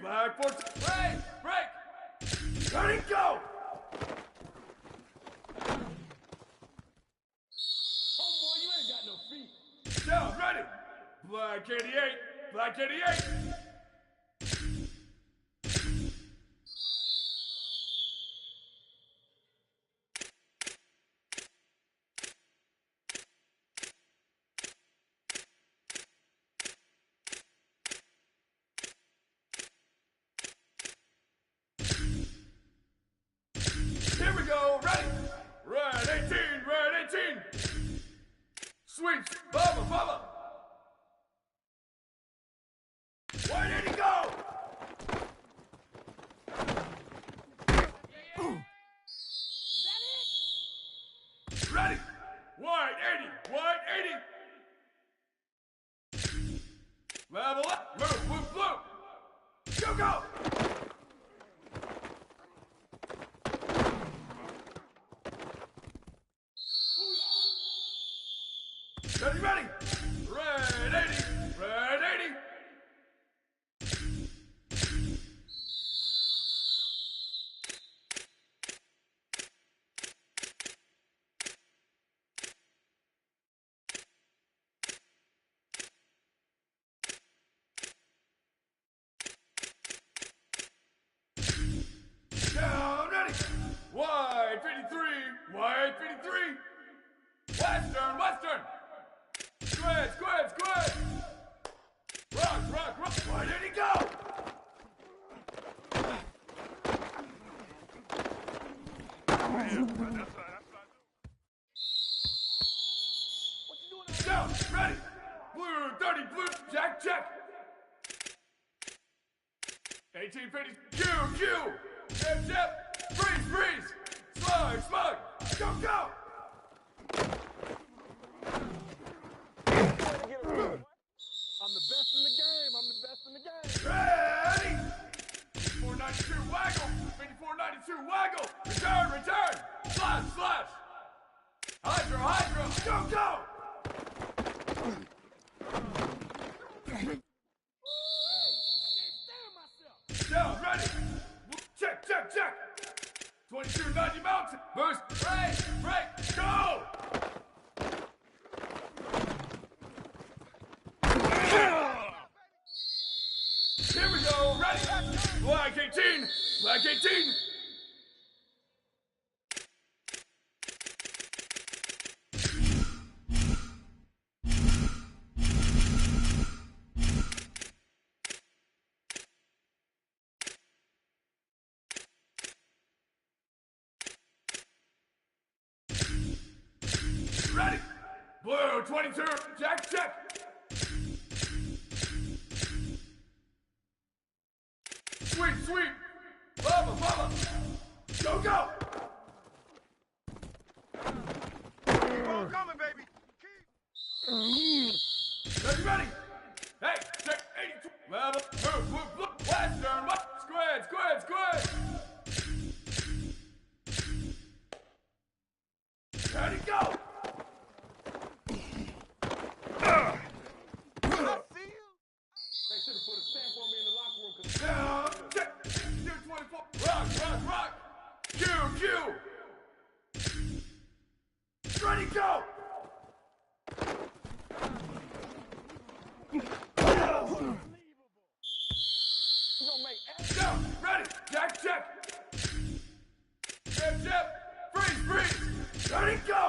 Black 14. Break! Ready, go! Homeboy, you ain't got no feet. Down, ready! Black 88. Black 88. Here we go, ready! Red 18, red 18! Sweeps, Bubba, Bubba! Where did he go? Ready! White 80, white 80! Level up, move, blue, blue! Go, go! Ready, ready! Red 80! Red 80! Down, ready! White 53! White 53! Western, Western! Squid, squid, squid! Rock, rock, rock! Where did he go? Down, ready! Blue 30, blue, check, check! 1850, Q, Q! Jip, jip! Freeze, freeze! Slug, slug! Go, go! I'm the best in the game. I'm the best in the game. Ready! 5492 waggle! 5492 waggle! Return, return! Slash, slash! Hydro, hydro! Go, go! Down, ready! Check, check, check! 2290 mountain! Boost! Break! Break! Go! Here we go! Ready! Black 18! Black 18! Ready! Blue 22! Check, check! Sweep, sweep! Bubba, bubba! Go, go! Keep on coming, baby. Keep. Ready, ready! Hey, check 82! Level, move, move, look! Western, what? Squid, squid, squid! Ready, go! They should have put a stamp on me in the locker room. Down, check! Q24! Rock, rock, rock! Q, Q! Ready, go! You gonna make Down, ready! Check, check! Jip, jip! Freeze, freeze! Ready, go!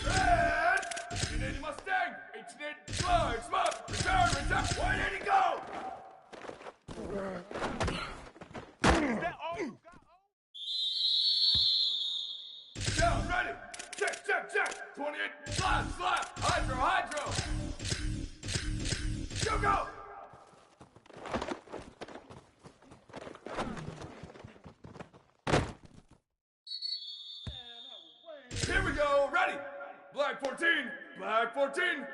Red! 1880 Mustang! 1880 Slug, Slug! Return, return! Where did he go? Is that all you got? Down, ready! Check, check, check! 28 slap, slap! Hydro, hydro! Go, go! Here we go, ready! Black 14! Black 14!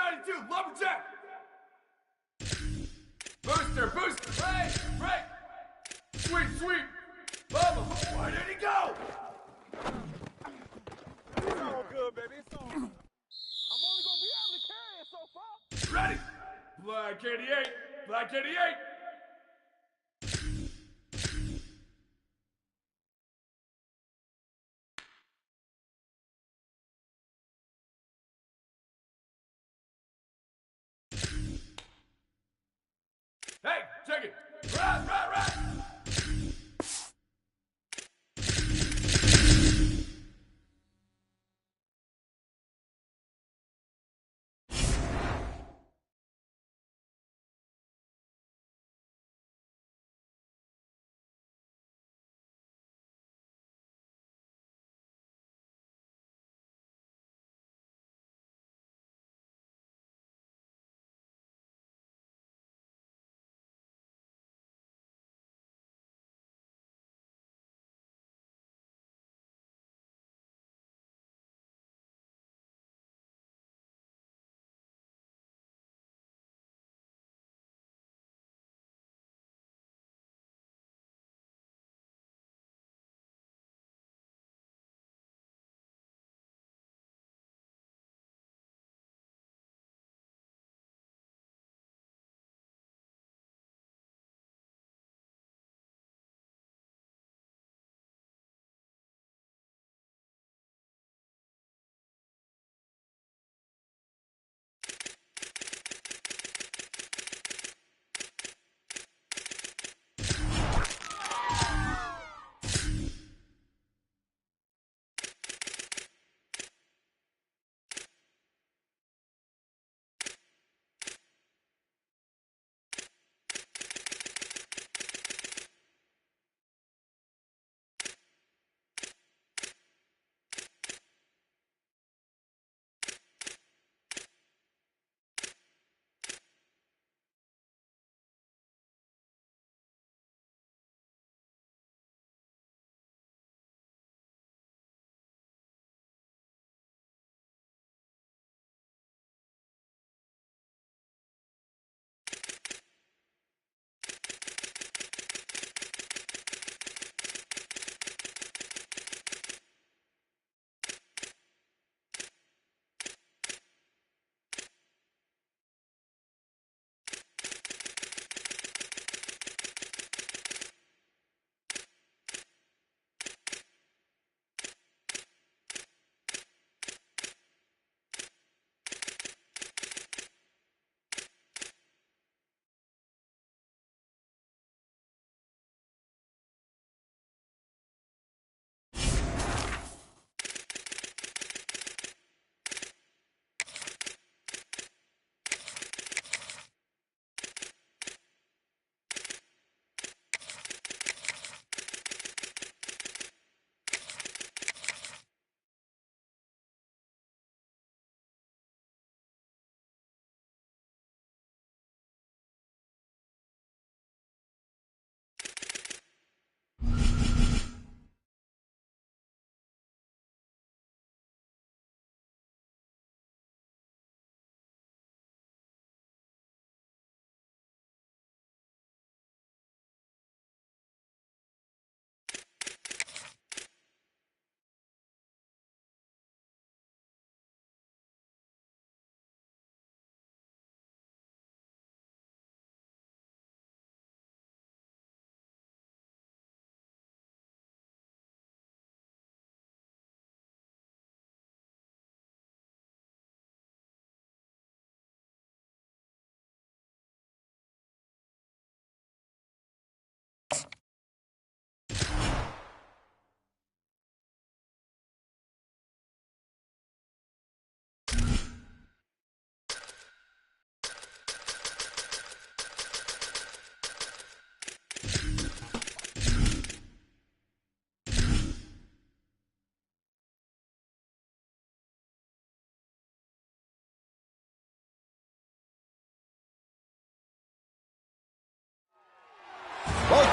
92, lumberjack. Booster, booster, break. Sweep. Bubba, where did he go? It's all good, baby. It's all good. I'm only gonna be able to carry it so far. Ready? Black 88. Hey, check it. Right.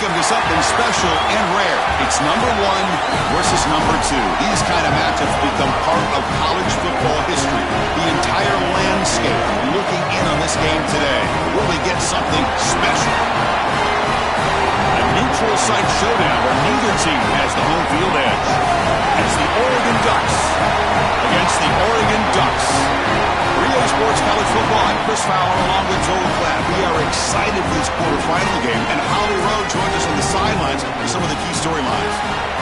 welcome to something special and rare. It's number 1 versus number 2. These kind of matchups become part of college football history. The entire landscape looking in on this game today. Will we get something special? A neutral site showdown where neither team has the home field edge. It's the Oregon Ducks against the Oregon Ducks. Rio Sports College Football. I'm Chris Fowler along with Joel Klatt. We are excited for this quarterfinal game, and Holly Rowe joins us on the sidelines for some of the key storylines.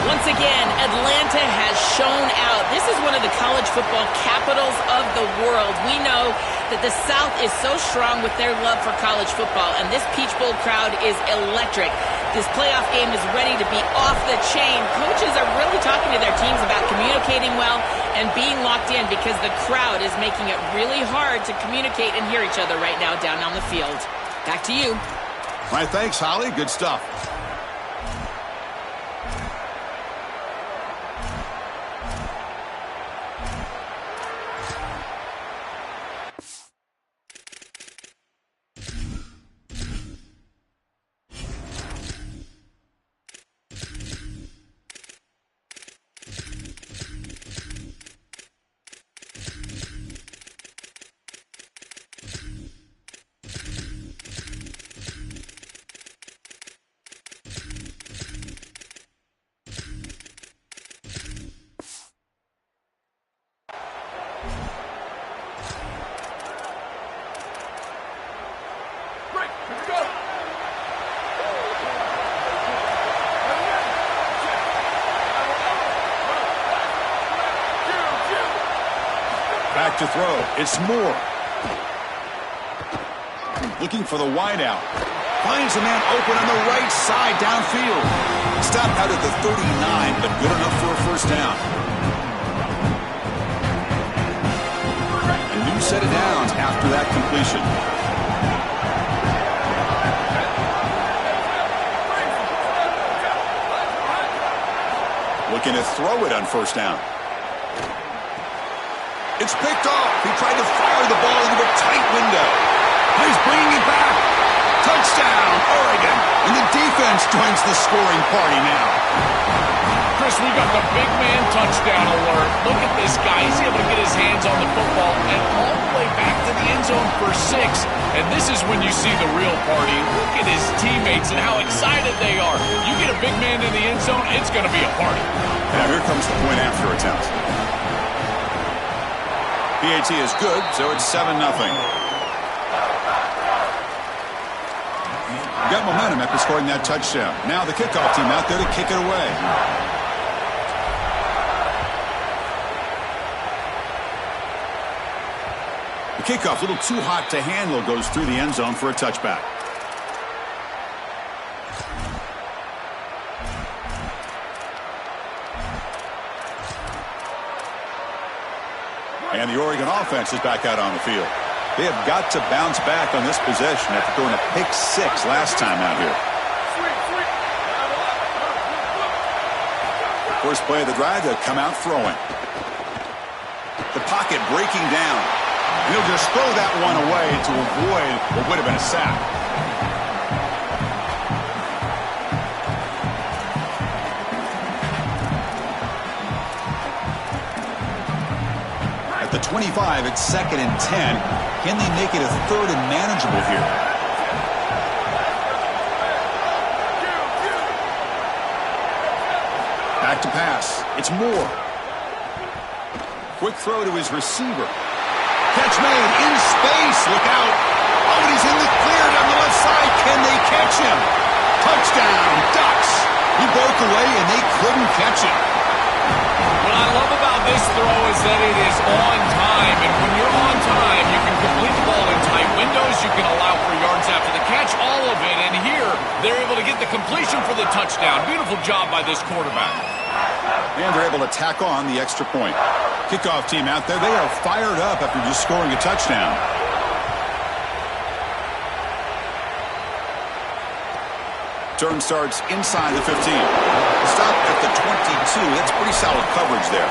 Once again, Atlanta has shown out. This is one of the college football capitals of the world. We know that the South is so strong with their love for college football, and this Peach Bowl crowd is electric. This playoff game is ready to be off the chain. Coaches are really talking to their teams about communicating well and being locked in because the crowd is making it really hard to communicate and hear each other right now down on the field. Back to you. All right, thanks, Holly. Good stuff. Back to throw. It's Moore. Looking for the wideout. Finds a man open on the right side downfield. Stopped out at the 39, but good enough for a first down. A new set of downs after that completion. Looking to throw it on first down. It's picked off. He tried to fire the ball into a tight window. He's bringing it back. Touchdown, Oregon. And the defense joins the scoring party now. Chris, we got the big man touchdown alert. Look at this guy. He's able to get his hands on the football and all the way back to the end zone for 6. And this is when you see the real party. Look at his teammates and how excited they are. You get a big man in the end zone, it's going to be a party. Now here comes the point after attempt. PAT is good, so it's 7-0. Got momentum after scoring that touchdown. Now the kickoff team out there to kick it away. The kickoff, a little too hot to handle, goes through the end zone for a touchback. And the Oregon offense is back out on the field. They have got to bounce back on this possession after throwing a pick 6 last time out here. First play of the drive, they'll come out throwing. The pocket breaking down. And he'll just throw that one away to avoid what would have been a sack. At the 25, it's 2nd and 10. Can they make it a 3rd and manageable here? Back to pass. It's Moore. Quick throw to his receiver. Catch made in space. Look out. Oh, and he's in the clear down the left side. Can they catch him? Touchdown, Ducks. He broke away, and they couldn't catch him. What I love about this throw is that it is on time, and when you're on time, you can complete the ball in tight windows, you can allow for yards after the catch, all of it, and here, they're able to get the completion for the touchdown. Beautiful job by this quarterback. And they're able to tack on the extra point. Kickoff team out there, they are fired up after just scoring a touchdown. Turn starts inside the 15. Stop at the 22. That's pretty solid coverage there.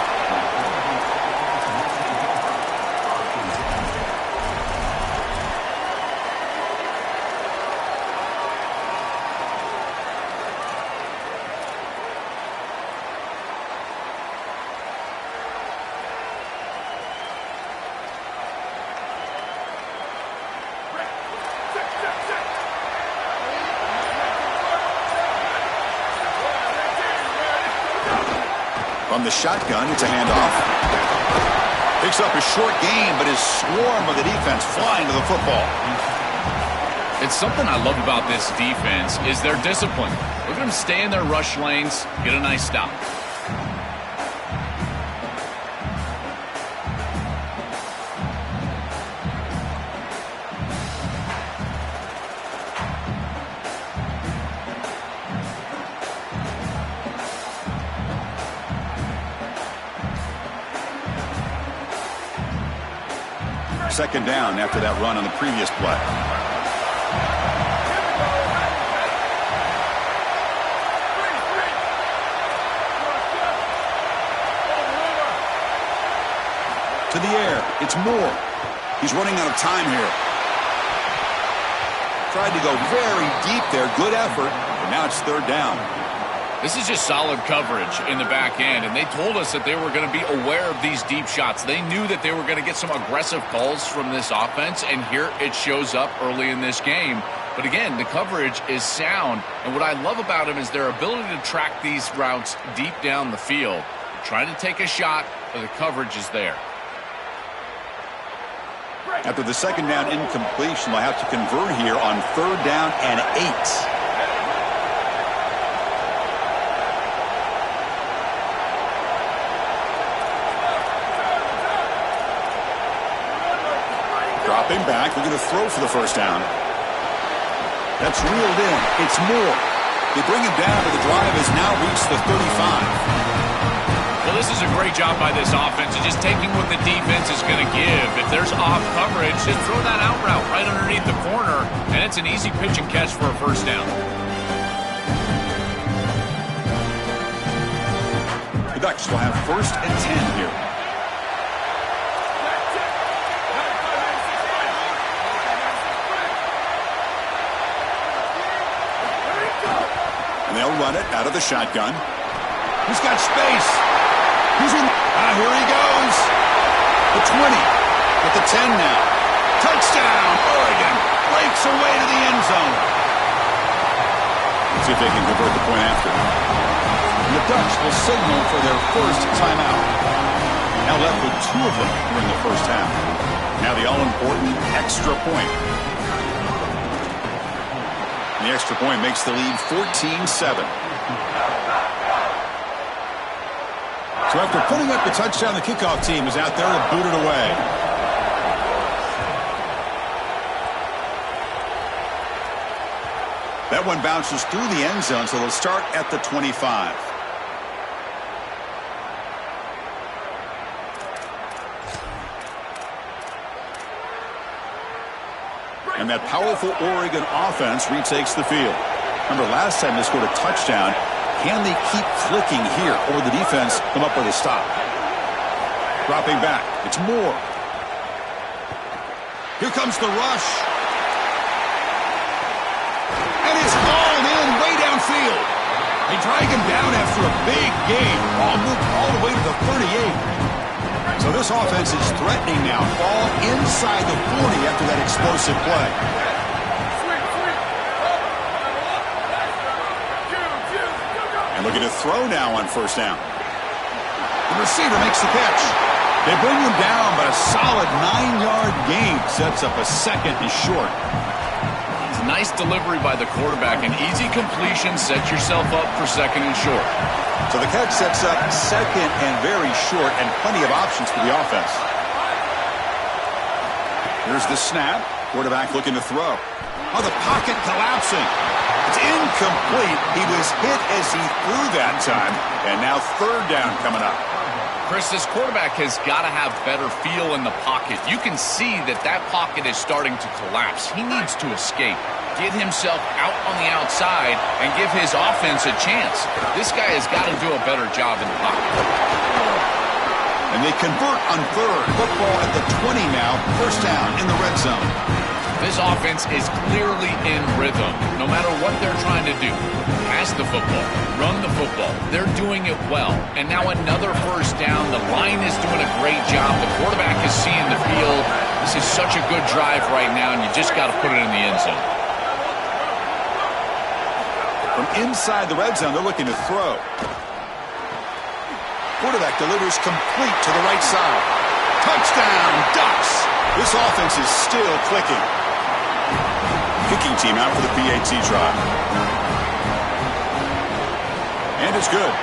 From the shotgun, it's a handoff. Picks up a short gain, but his swarm of the defense flying to the football. It's something I love about this defense is their discipline. Look at them stay in their rush lanes, get a nice stop. Second down after that run on the previous play. To the air, it's Moore. He's running out of time here. Tried to go very deep there, good effort, but now it's third down. This is just solid coverage in the back end, and they told us that they were going to be aware of these deep shots. They knew that they were going to get some aggressive calls from this offense, and here it shows up early in this game. But again, the coverage is sound, and what I love about them is their ability to track these routes deep down the field. Trying to take a shot, but the coverage is there. After the second down incompletion, they'll have to convert here on third down and 8. Dropping back, we're going to throw for the first down. That's reeled in. It's Moore. They bring him down, but the drive has now reached the 35. Well, this is a great job by this offense of just taking what the defense is going to give. If there's off coverage, just throw that out route right underneath the corner, and it's an easy pitch and catch for a first down. The Ducks will have first and 10 here. And they'll run it out of the shotgun. He's got space. He's in. Here he goes. The 20. At the 10 now. Touchdown, Oregon. Breaks away to the end zone. Let's see if they can convert the point after. And the Ducks will signal for their first timeout. Now left with 2 of them during the first half. Now the all-important extra point. The extra point makes the lead 14-7. So after putting up the touchdown, the kickoff team is out there to boot it away. That one bounces through the end zone, so they'll start at the 25. And that powerful Oregon offense retakes the field. Remember, last time they scored a touchdown. Can they keep clicking here, or will the defense come up with a stop? Dropping back. It's Moore. Here comes the rush. And it's hauled in way downfield. They drag him down after a big gain. Ball moved all the way to the 38. So this offense is threatening now. Ball inside the 40 after that explosive play. And looking to throw now on first down. The receiver makes the catch. They bring him down, but a solid 9-yard gain sets up a second and short. It's a nice delivery by the quarterback. An easy completion sets yourself up for second and short. So the catch sets up second and very short, and plenty of options for the offense. Here's the snap. Quarterback looking to throw. Oh, the pocket collapsing. It's incomplete. He was hit as he threw that time. And now third down coming up. Chris, this quarterback has got to have better feel in the pocket. You can see that that pocket is starting to collapse. He needs to escape, get himself out on the outside, and give his offense a chance. This guy has got to do a better job in the pocket. And they convert on third. Football at the 20 now. First down in the red zone. This offense is clearly in rhythm, no matter what they're trying to do. Pass the football, run the football. They're doing it well. And now another first down. The line is doing a great job. The quarterback is seeing the field. This is such a good drive right now, and you just got to put it in the end zone. From inside the red zone, they're looking to throw. Quarterback delivers complete to the right side. Touchdown, Ducks. This offense is still clicking. Kicking team out for the PAT try. And it's good.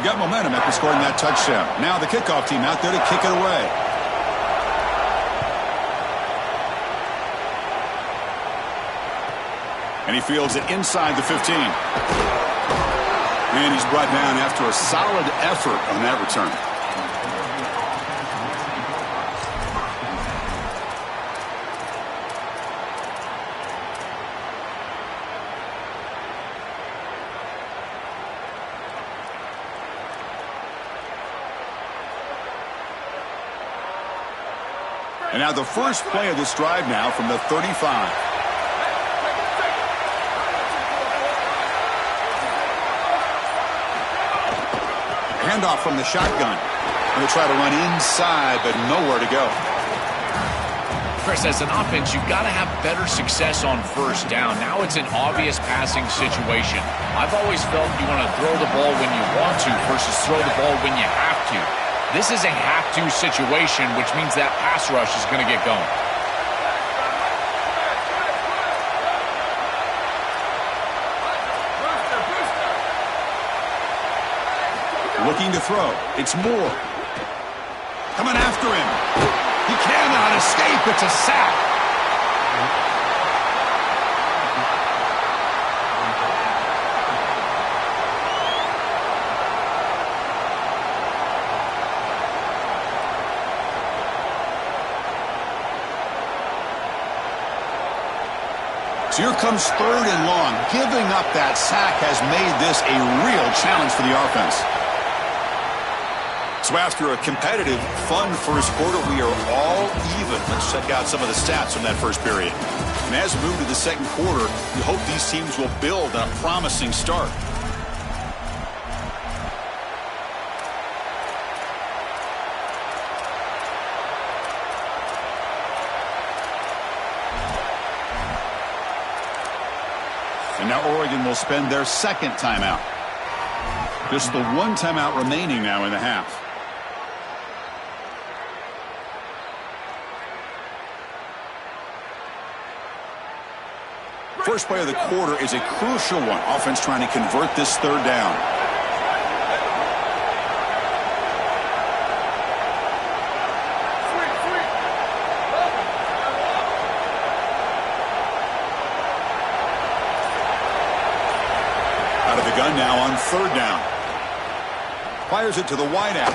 Got momentum after scoring that touchdown. Now the kickoff team out there to kick it away. And he fields it inside the 15. And he's brought down after a solid effort on that return. And now the first play of this drive now from the 35. Handoff from the shotgun. Going to try to run inside, but nowhere to go. Chris, as an offense, you've got to have better success on first down. Now it's an obvious passing situation. I've always felt you want to throw the ball when you want to versus throw the ball when you have to. This is a have-to situation, which means that pass rush is going to get going. Looking to throw. It's Moore. Coming after him. He cannot escape. It's a sack. So here comes 3rd and long. Giving up that sack has made this a real challenge for the offense. So after a competitive, fun first quarter, we are all even. Let's check out some of the stats from that first period. And as we move to the second quarter, we hope these teams will build on a promising start. And now Oregon will spend their second timeout. Just the one timeout remaining now in the half. First play of the quarter is a crucial one. Offense trying to convert this 3rd down. Out of the gun now on 3rd down. Fires it to the wideout.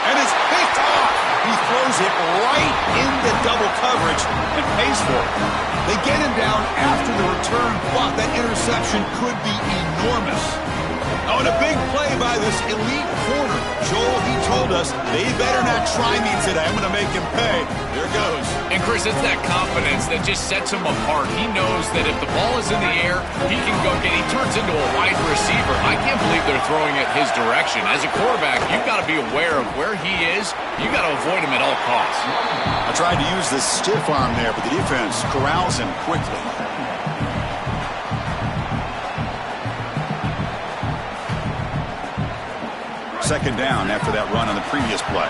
And it's picked off. He throws it right into double coverage and pays for it. They get him down after the return, but that interception could be enormous. Oh, and a big play by this elite corner. Joel, he told us, they better not try me today. I'm going to make him pay. There goes. And Chris, it's that confidence that just sets him apart. He knows that if the ball is in the air, he can go get it. He turns into a wide receiver. I can't believe they're throwing it his direction. As a quarterback, you've got to be aware of where he is. You've got to avoid him at all costs. I tried to use the stiff arm there, but the defense corrals him quickly. Second down after that run on the previous play.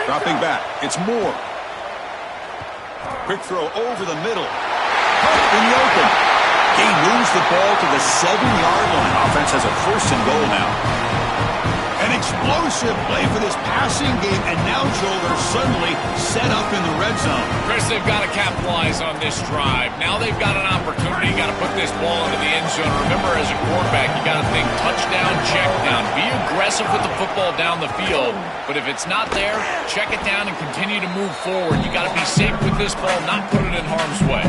Dropping back. It's Moore. Quick throw over the middle. In the open. He moves the ball to the 7-yard line. Offense has a 1st and goal now. An explosive play for this passing game, and now, Joel, they're suddenly set up in the red zone. Chris, they've got to capitalize on this drive. Now they've got an opportunity. You got to put this ball into the end zone. Remember, as a quarterback, you got to think touchdown, check down. Be aggressive with the football down the field. But if it's not there, check it down and continue to move forward. You got to be safe with this ball, not put it in harm's way.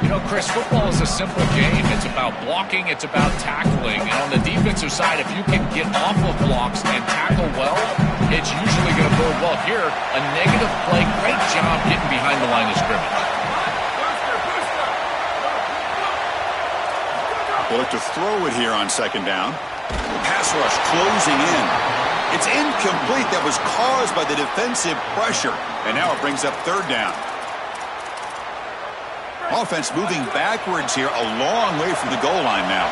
You know, Chris, football is a simple game. It's about blocking, it's about tackling. And on the defensive side, if you can get off of blocks and tackle well, it's usually going to bode well. Here, a negative play. Great job getting behind the line of scrimmage. They look to throw it here on second down. The pass rush closing in. It's incomplete. That was caused by the defensive pressure. And now it brings up third down. Offense moving backwards here, a long way from the goal line now.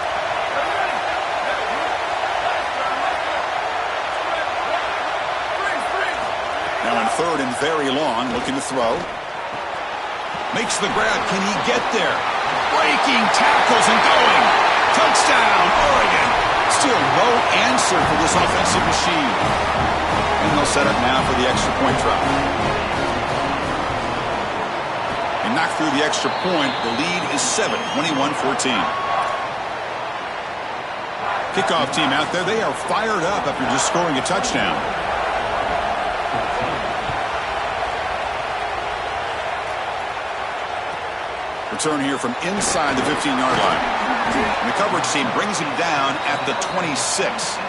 Now in third and very long, looking to throw. Makes the grab. Can he get there? Breaking tackles and going. Touchdown, Oregon. Still no answer for this offensive machine. And they'll set up now for the extra point try. And knocked through the extra point. The lead is 7, 21-14. Kickoff team out there. They are fired up after just scoring a touchdown. Return here from inside the 15-yard line. And the coverage team brings him down at the 26.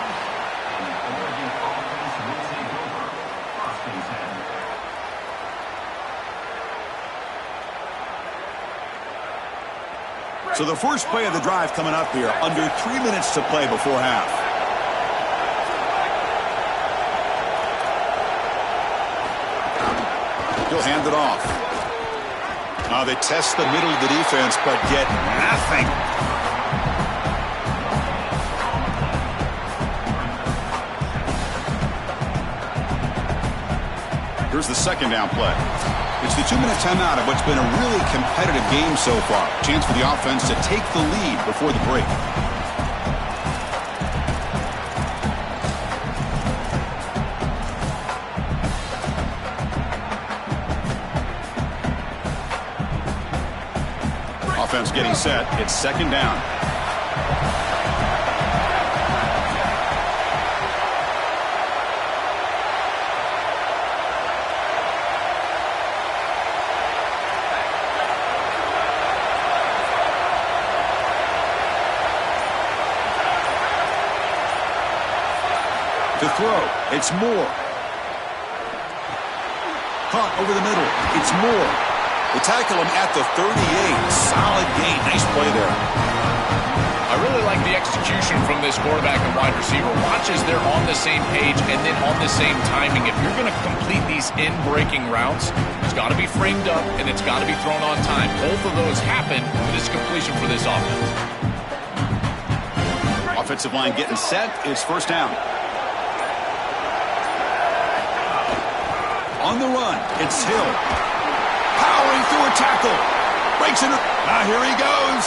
So the first play of the drive coming up here, under 3 minutes to play before half. He'll hand it off. They test the middle of the defense, but get nothing. Here's the second down play. It's the 2-minute timeout of what's been a really competitive game so far. Chance for the offense to take the lead before the break. Offense getting set. It's second down. To throw. It's Moore. Caught over the middle. It's Moore. They tackle him at the 38. Solid gain. Nice play there. I really like the execution from this quarterback and wide receiver. Watch as they're on the same page and then on the same timing. If you're going to complete these in-breaking routes, it's got to be framed up and it's got to be thrown on time. Both of those happen with this completion for this offense. Offensive line getting set. It's first down. On the run, it's Hill. Powering through a tackle. Breaks it. Here he goes.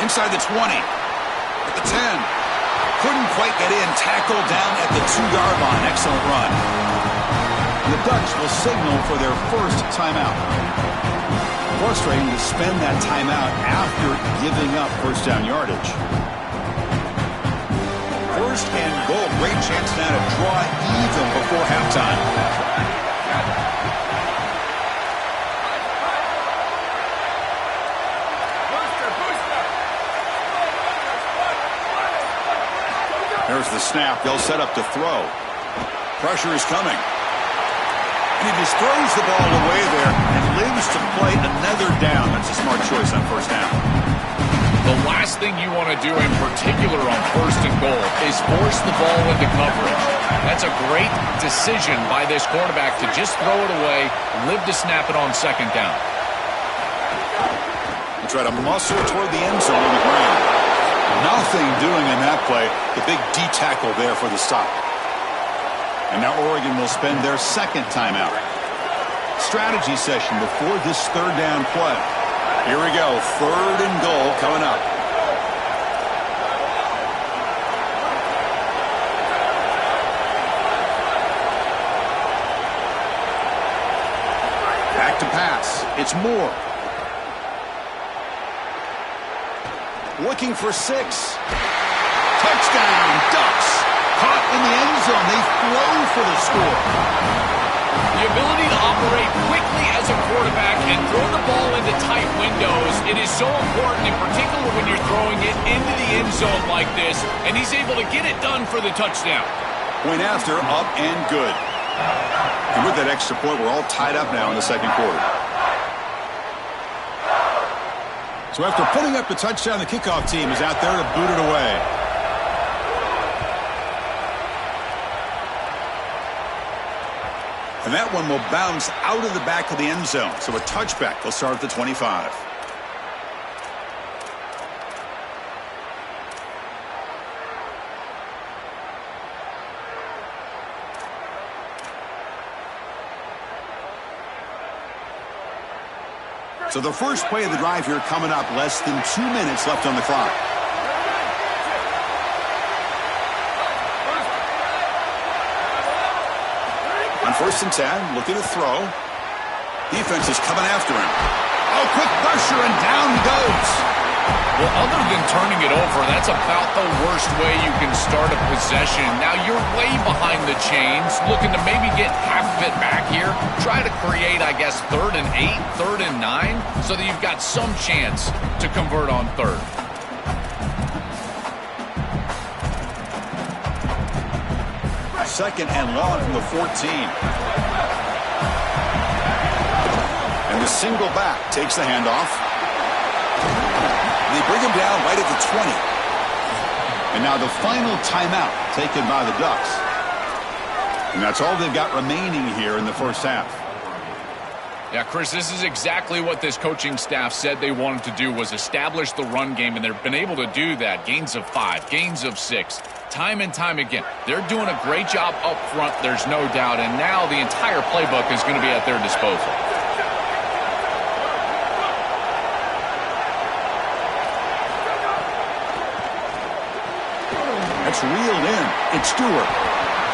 Inside the 20. At the 10. Couldn't quite get in. Tackled down at the 2-yard line. Excellent run. And the Ducks will signal for their first timeout. Frustrating to spend that timeout after giving up first down yardage. First and goal. Great chance now to draw even before halftime. There's the snap. They'll set up to throw. Pressure is coming. And he just throws the ball away there and lives to play another down. That's a smart choice on first down. The last thing you want to do in particular on first and goal is force the ball into coverage. That's a great decision by this quarterback to just throw it away, live to snap it on second down. They try to muscle toward the end zone on the ground. Nothing doing in that play. The big D tackle there for the stop. And now Oregon will spend their second timeout. Strategy session before this third down play. Here we go. Third and goal coming up. Back to pass. It's Moore. Looking for 6. Touchdown, Ducks. Caught in the end zone. They throw for the score. The ability to operate quickly as a quarterback and throw the ball into tight windows, it is so important, in particular when you're throwing it into the end zone like this, and he's able to get it done for the touchdown. Point after, up and good. And with that extra point, we're all tied up now in the second quarter. So after putting up the touchdown, the kickoff team is out there to boot it away. And that one will bounce out of the back of the end zone. So a touchback will start at the 25. So the first play of the drive here coming up, less than 2 minutes left on the clock. On 1st and 10, looking to throw. Defense is coming after him. Oh, quick pressure, and down he goes. Well, other than turning it over, that's about the worst way you can start a possession. Now, you're way behind the chains, looking to maybe get half of it back here. Try to create, I guess, 3rd and 8, 3rd and 9, so that you've got some chance to convert on 3rd. Second and long from the 14. And the single back takes the handoff. They bring him down right at the 20. And now the final timeout taken by the Ducks. And that's all they've got remaining here in the first half. Yeah, Chris, this is exactly what this coaching staff said they wanted to do, was establish the run game, and they've been able to do that. Gains of 5, gains of 6, time and time again. They're doing a great job up front, there's no doubt, and now the entire playbook is going to be at their disposal. That's reeled in. It's Stewart.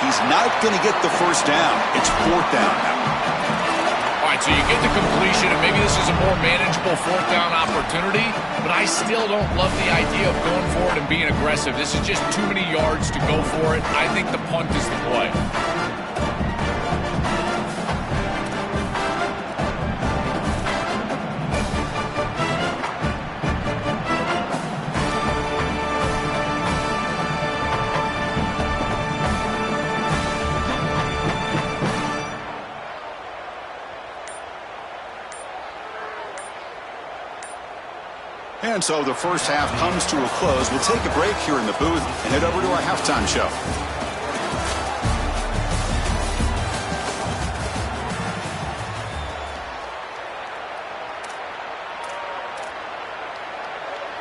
He's not going to get the first down. It's 4th down now. All right, so you get the completion, and maybe this is a more manageable 4th down opportunity, but I still don't love the idea of going for it and being aggressive. This is just too many yards to go for it. I think the punt is the play. And so the first half comes to a close. We'll take a break here in the booth and head over to our halftime show.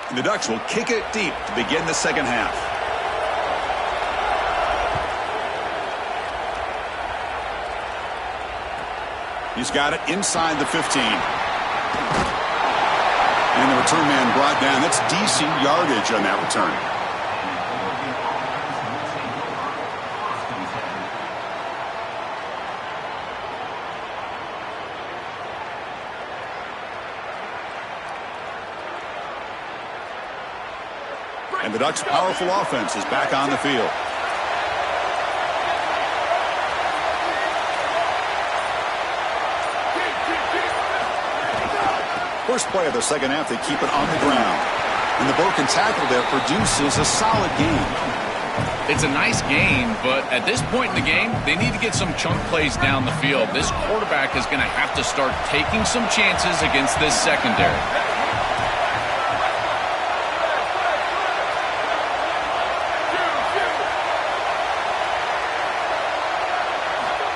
And the Ducks will kick it deep to begin the second half. He's got it inside the 15. And the return man brought down. That's decent yardage on that return. And the Ducks' powerful offense is back on the field. First play of the second half, they keep it on the ground. And the broken tackle there produces a solid game. It's a nice game, but at this point in the game, they need to get some chunk plays down the field. This quarterback is going to have to start taking some chances against this secondary.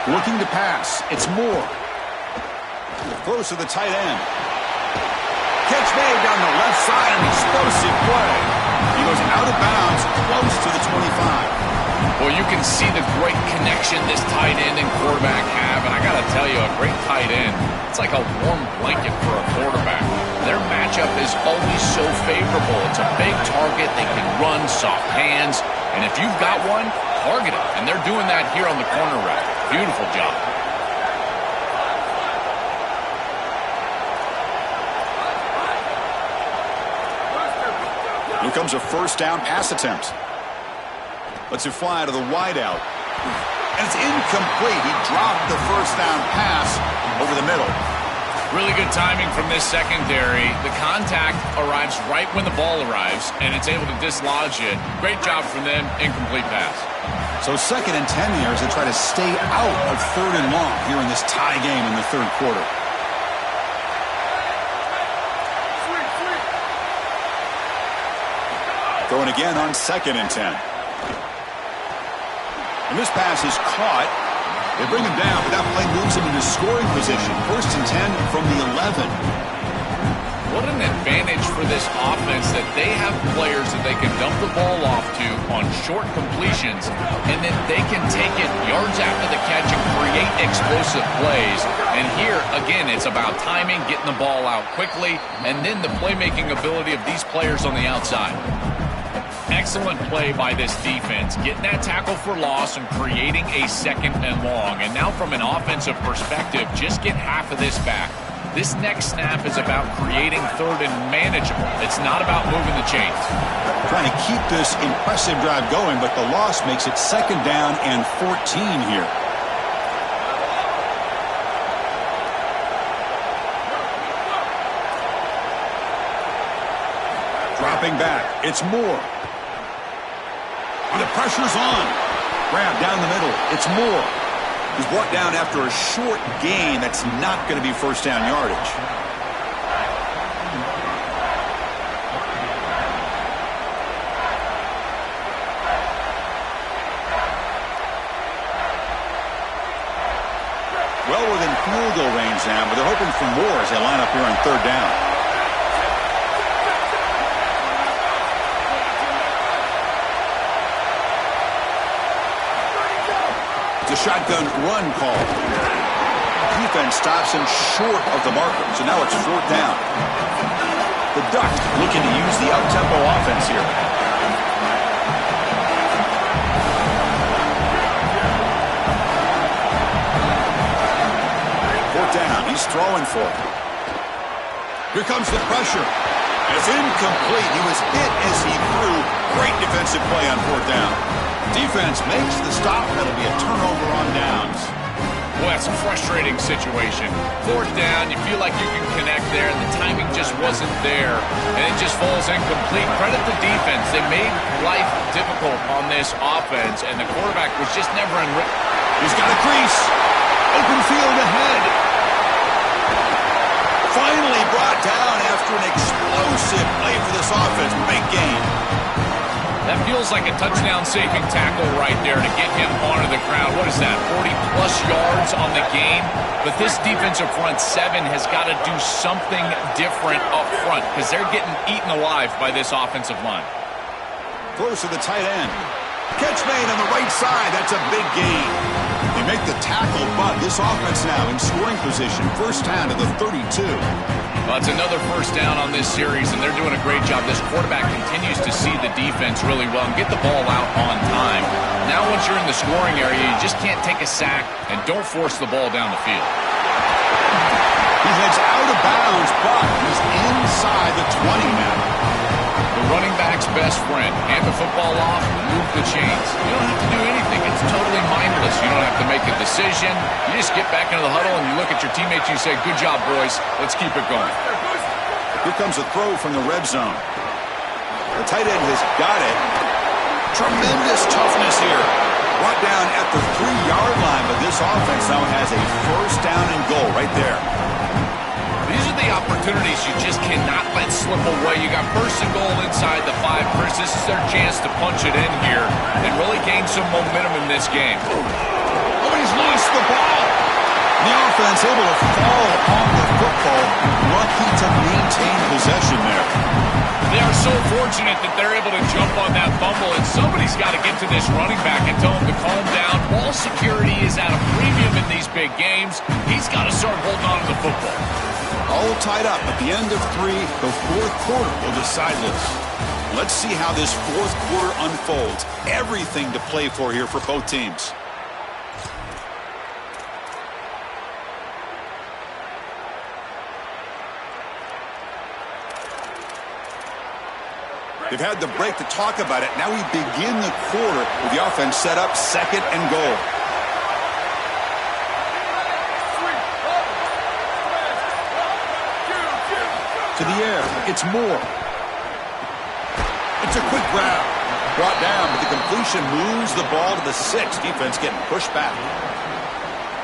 Looking to pass. It's Moore. Throws to the tight end. Catch made down the left side, an explosive play. He goes out of bounds, close to the 25. Well, you can see the great connection this tight end and quarterback have, and I got to tell you, a great tight end, it's like a warm blanket for a quarterback. Their matchup is always so favorable. It's a big target. They can run, soft hands, and if you've got one, target it. And they're doing that here on the corner route. Beautiful job. Here comes a first down pass attempt. Lets it fly to the wideout. And it's incomplete. He dropped the first down pass over the middle. Really good timing from this secondary. The contact arrives right when the ball arrives, and it's able to dislodge it. Great job from them. Incomplete pass. So 2nd and 10 here as they try to stay out of 3rd and long here in this tie game in the 3rd quarter. Throwing again on 2nd and 10. And this pass is caught. They bring him down, but that play moves him into scoring position. 1st and 10 from the 11. What an advantage for this offense that they have players that they can dump the ball off to on short completions, and then they can take it yards after the catch and create explosive plays. And here, again, it's about timing, getting the ball out quickly, and then the playmaking ability of these players on the outside. Excellent play by this defense, getting that tackle for loss and creating a 2nd and long. And now from an offensive perspective, just get half of this back. This next snap is about creating 3rd and manageable. It's not about moving the chains. Trying to keep this impressive drive going, but the loss makes it 2nd down and 14 here. Dropping back, it's Moore. The pressure's on. Grab down the middle. It's Moore. He's brought down after a short gain. That's not going to be 1st down yardage. Well within field goal range now, but they're hoping for more as they line up here on 3rd down. The shotgun run call. Defense stops him short of the marker, so now it's 4th down. The Ducks looking to use the up-tempo offense here. Fourth down, he's throwing for it. Here comes the pressure. It's incomplete. He was hit as he threw. Great defensive play on 4th down. Defense makes the stop. That'll be a turnover on downs. Well, that's a frustrating situation. 4th down, you feel like you can connect there, and the timing just wasn't there, and it just falls incomplete. Credit the defense. They made life difficult on this offense, and the quarterback was just never in. He's got a crease. Open field ahead. Finally brought down after an explosive play for this offense. Big game. That feels like a touchdown-saving tackle right there to get him onto the ground. What is that, 40-plus yards on the game? But this defensive front 7 has got to do something different up front because they're getting eaten alive by this offensive line. Close to the tight end. Catch made on the right side. That's a big gain. They make the tackle, but this offense now in scoring position. 1st down to the 32. Well, it's another 1st down on this series, and they're doing a great job. This quarterback continues to see the defense really well and get the ball out on time. Now once you're in the scoring area, you just can't take a sack and don't force the ball down the field. He heads out of bounds, but he's inside the 20 now. The running back's best friend. Hand the football off, move the chains. You don't have to do anything. It's totally mindless. You don't have to make a decision. You just get back into the huddle and you look at your teammates and you say, good job, boys. Let's keep it going. Here comes a throw from the red zone. The tight end has got it. Tremendous toughness here. Brought down at the 3-yard line, but this offense now has a 1st down and goal right there. These are the opportunities you just cannot let slip away. You got 1st and goal inside the 5. Chris, this is their chance to punch it in here and really gain some momentum in this game. Oh, he's lost the ball. The offense able to fall on the football. Lucky to maintain possession there. They are so fortunate that they're able to jump on that fumble, and somebody's got to get to this running back and tell him to calm down. Ball security is at a premium in these big games. He's got to start holding on to the football. All tied up at the end of 3. The 4th quarter will decide this. Let's see how this 4th quarter unfolds. Everything to play for here for both teams. They've had the break to talk about it. Now we begin the quarter with the offense set up 2nd and goal. to the air. It's Moore. It's a quick grab. Brought down, but the completion moves the ball to the 6. Defense getting pushed back.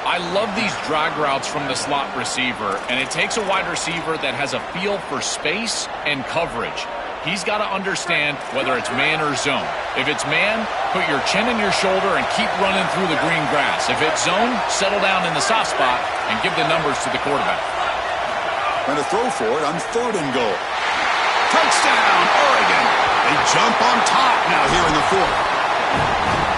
I love these drag routes from the slot receiver, and it takes a wide receiver that has a feel for space and coverage. He's got to understand whether it's man or zone. If it's man, put your chin in your shoulder and keep running through the green grass. If it's zone, settle down in the soft spot and give the numbers to the quarterback. Going to throw for it on 3rd and goal. Touchdown, Oregon. They jump on top now here in the 4th.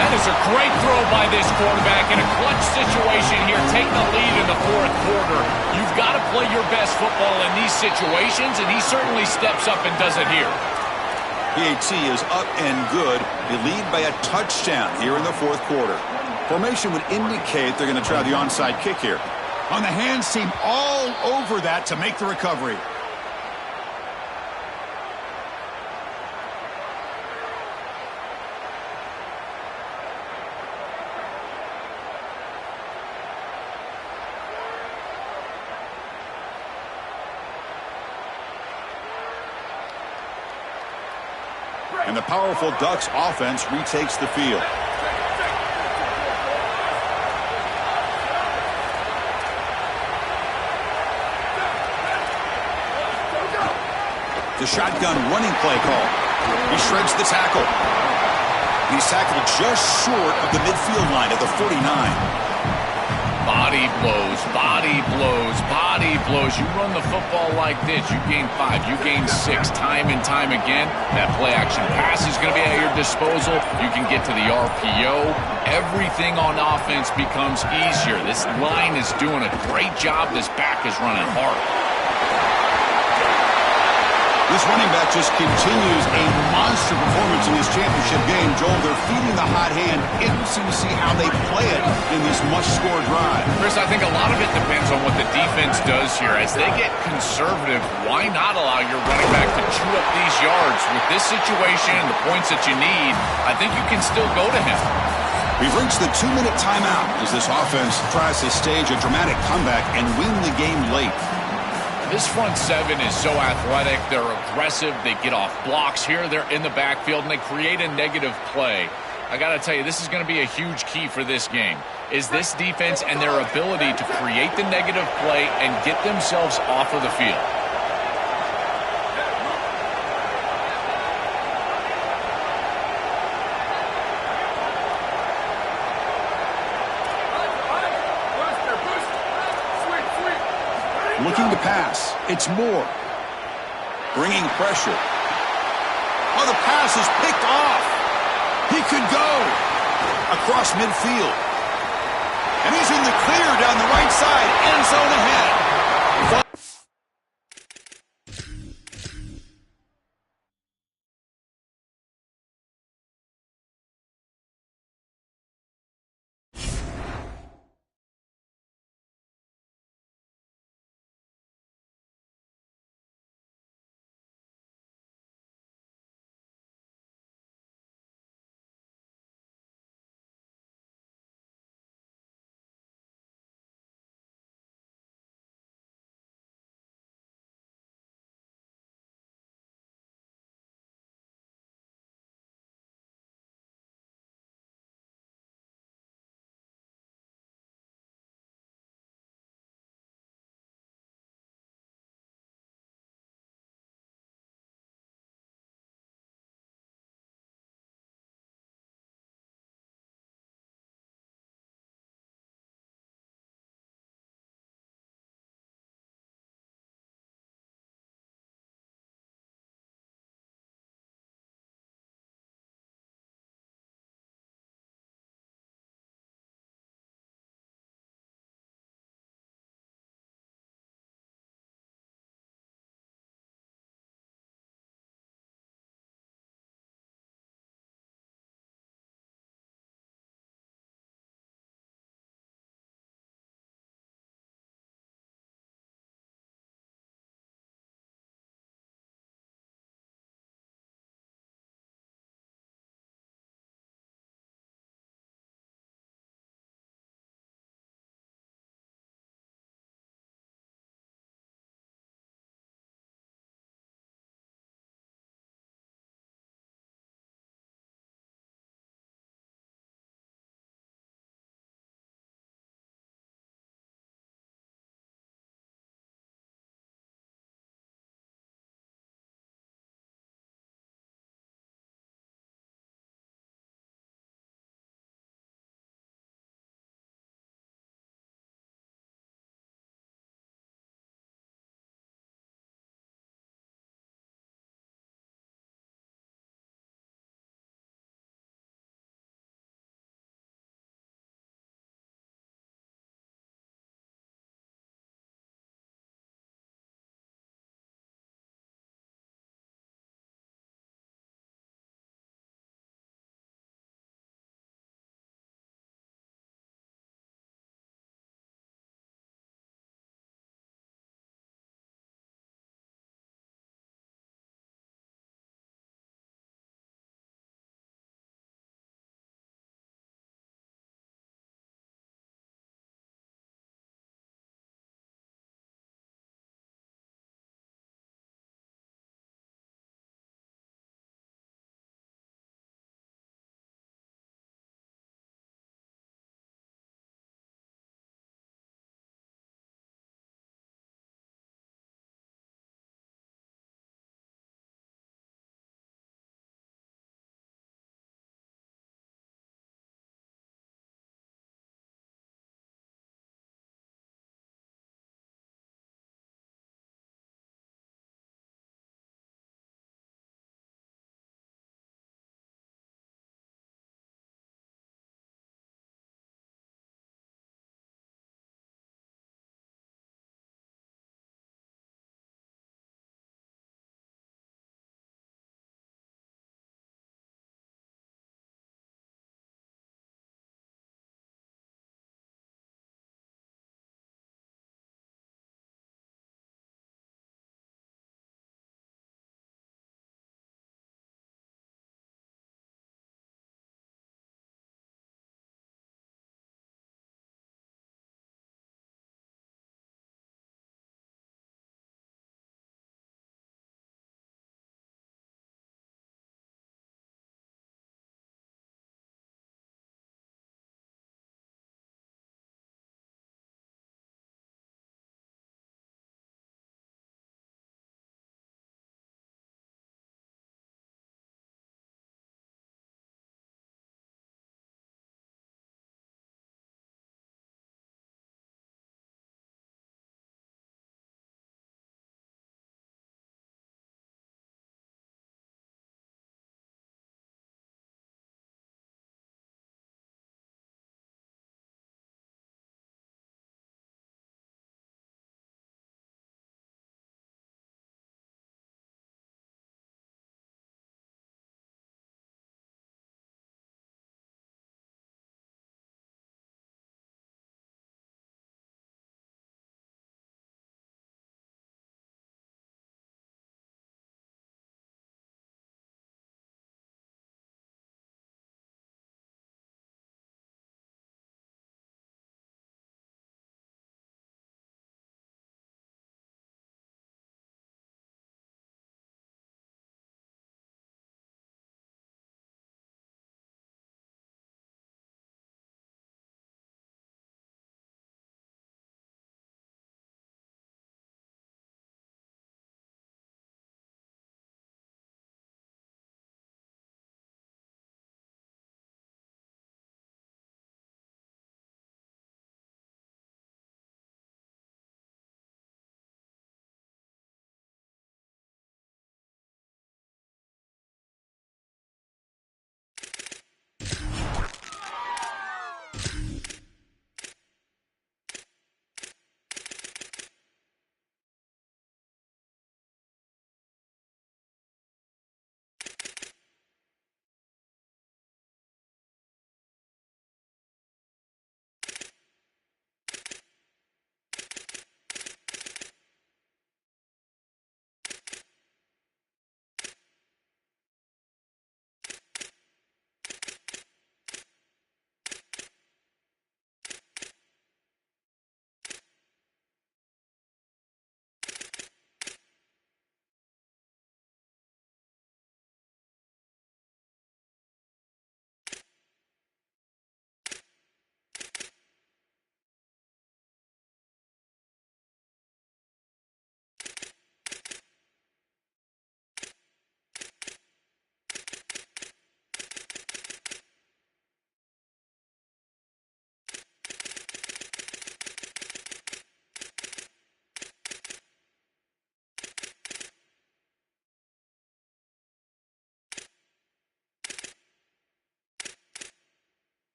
That is a great throw by this quarterback in a clutch situation here, taking the lead in the 4th quarter. You've got to play your best football in these situations, and he certainly steps up and does it here. PAT is up and good. They lead by a touchdown here in the 4th quarter. Formation would indicate they're going to try the onside kick here. On the hands team all over that to make the recovery. And the powerful Ducks offense retakes the field. The shotgun running play call. He shreds the tackle. He's tackled just short of the midfield line at the 49. Body blows, body blows, body blows. You run the football like this, you gain 5, you gain 6 time and time again. That play action pass is going to be at your disposal. You can get to the RPO. Everything on offense becomes easier. This line is doing a great job. This back is running hard. This running back just continues a monster performance in this championship game. Joel, they're feeding the hot hand. Interesting to see how they play it in this must-score drive. Chris, I think a lot of it depends on what the defense does here. As they get conservative, why not allow your running back to chew up these yards? With this situation and the points that you need, I think you can still go to him. We've reached the 2-minute timeout as this offense tries to stage a dramatic comeback and win the game late. This front 7 is so athletic. They're aggressive. They get off blocks here. They're in the backfield, and they create a negative play. I got to tell you, this is going to be a huge key for this game, is this defense and their ability to create the negative play and get themselves off of the field. Looking to pass. It's Moore. Bringing pressure. Oh, the pass is picked off. He could go across midfield. And he's in the clear down the right side. End zone ahead.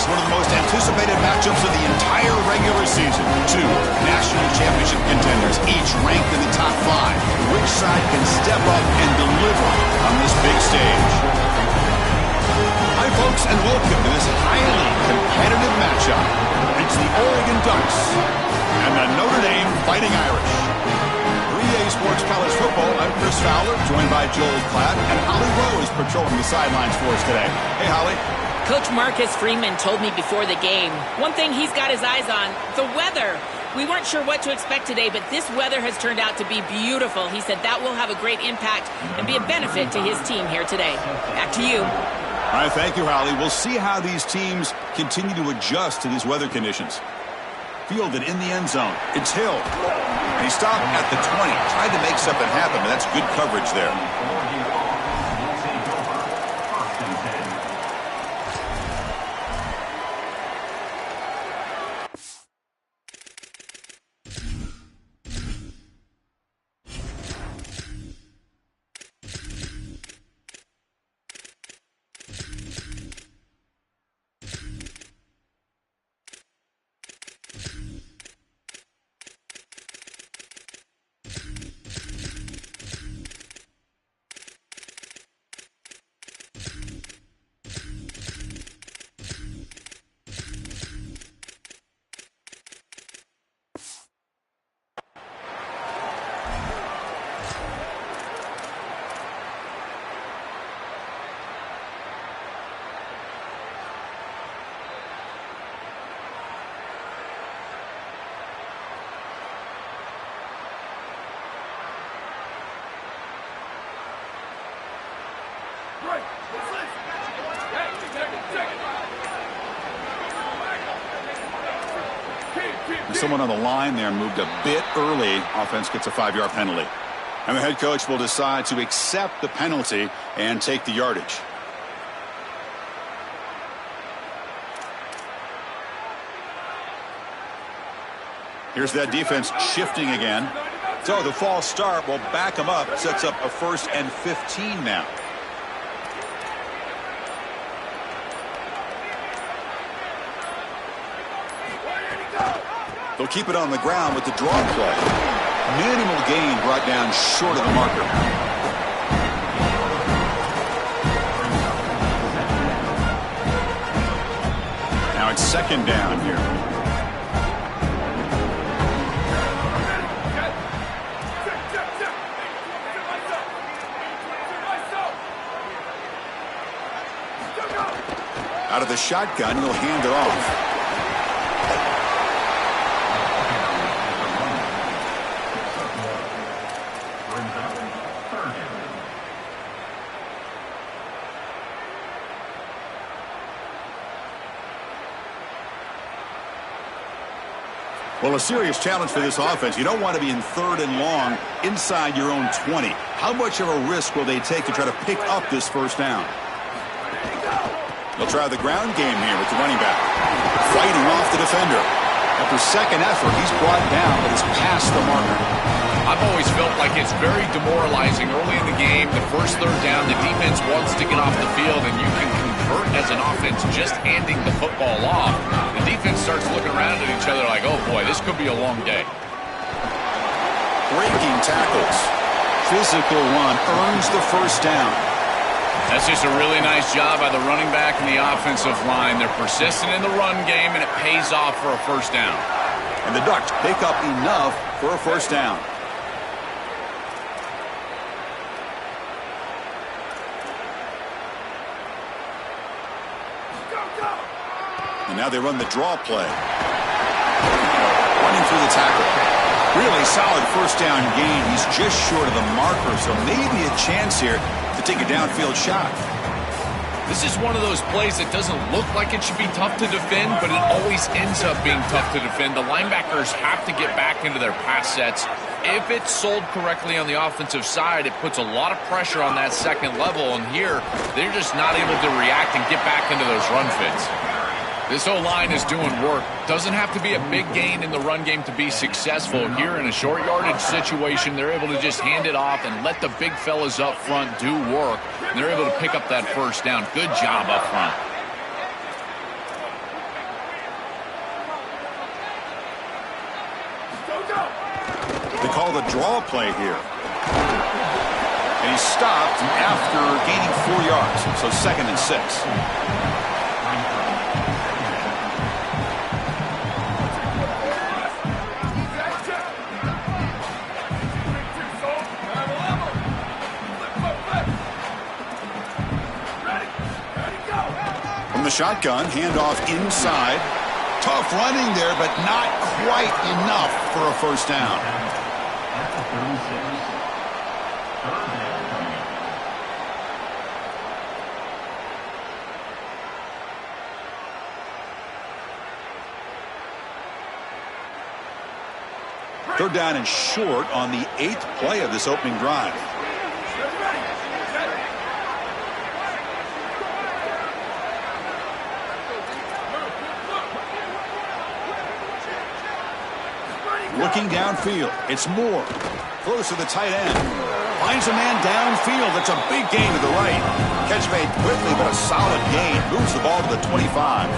one of the most anticipated matchups of the entire regular season. Two national championship contenders, each ranked in the top 5. Which side can step up and deliver on this big stage? Hi, folks, and welcome to this highly competitive matchup. It's the Oregon Ducks and the Notre Dame Fighting Irish. 3A Sports College Football, I'm Chris Fowler, joined by Joel Klatt, and Holly Rose patrolling the sidelines for us today. Hey, Holly. Coach Marcus Freeman told me before the game, one thing he's got his eyes on, the weather. We weren't sure what to expect today, but this weather has turned out to be beautiful. He said that will have a great impact and be a benefit to his team here today. Back to you. All right, thank you, Holly. We'll see how these teams continue to adjust to these weather conditions. Fielded in the end zone. It's Hill. And he stopped at the 20. Tried to make something happen, but that's good coverage there. Someone on the line there moved a bit early. Offense gets a 5-yard penalty. And the head coach will decide to accept the penalty and take the yardage. Here's that defense shifting again. So the false start will back them up. Sets up a 1st and 15 now. They'll keep it on the ground with the draw play. Minimal gain brought down short of the marker. Now it's 2nd down here. Out of the shotgun, he'll hand it off. Well, a serious challenge for this offense. You don't want to be in 3rd and long inside your own 20. How much of a risk will they take to try to pick up this 1st down? They'll try the ground game here with the running back. Fighting off the defender. After 2nd effort, he's brought down, but it's past the marker. I've always felt like it's very demoralizing early in the game. The 1st 3rd down, the defense wants to get off the field, and you can convert as an offense just handing the football off. The defense starts looking around at each other like, oh boy, this could be a long day. Breaking tackles. Physical run earns the 1st down. That's just a really nice job by the running back and the offensive line. They're persistent in the run game, and it pays off for a 1st down. And the Ducks pick up enough for a 1st down. And now they run the draw play. Running through the tackle. Really solid 1st down gain. He's just short of the marker, so maybe a chance here to take a downfield shot. This is one of those plays that doesn't look like it should be tough to defend, but it always ends up being tough to defend. The linebackers have to get back into their pass sets. If it's sold correctly on the offensive side, it puts a lot of pressure on that 2nd level, and here they're just not able to react and get back into those run fits. This O-line is doing work. Doesn't have to be a big gain in the run game to be successful. Here in a short yardage situation, they're able to just hand it off and let the big fellas up front do work. And they're able to pick up that 1st down. Good job up front. They call the draw play here. And he stopped after gaining 4 yards, so 2nd and 6. From the shotgun, handoff inside. Tough running there, but not quite enough for a first down. Third down and short on the 8th play of this opening drive. Looking downfield, it's Moore. Throws to the tight end. Finds a man downfield. That's a big gain to the right. Catch made quickly, but a solid gain. Moves the ball to the 25.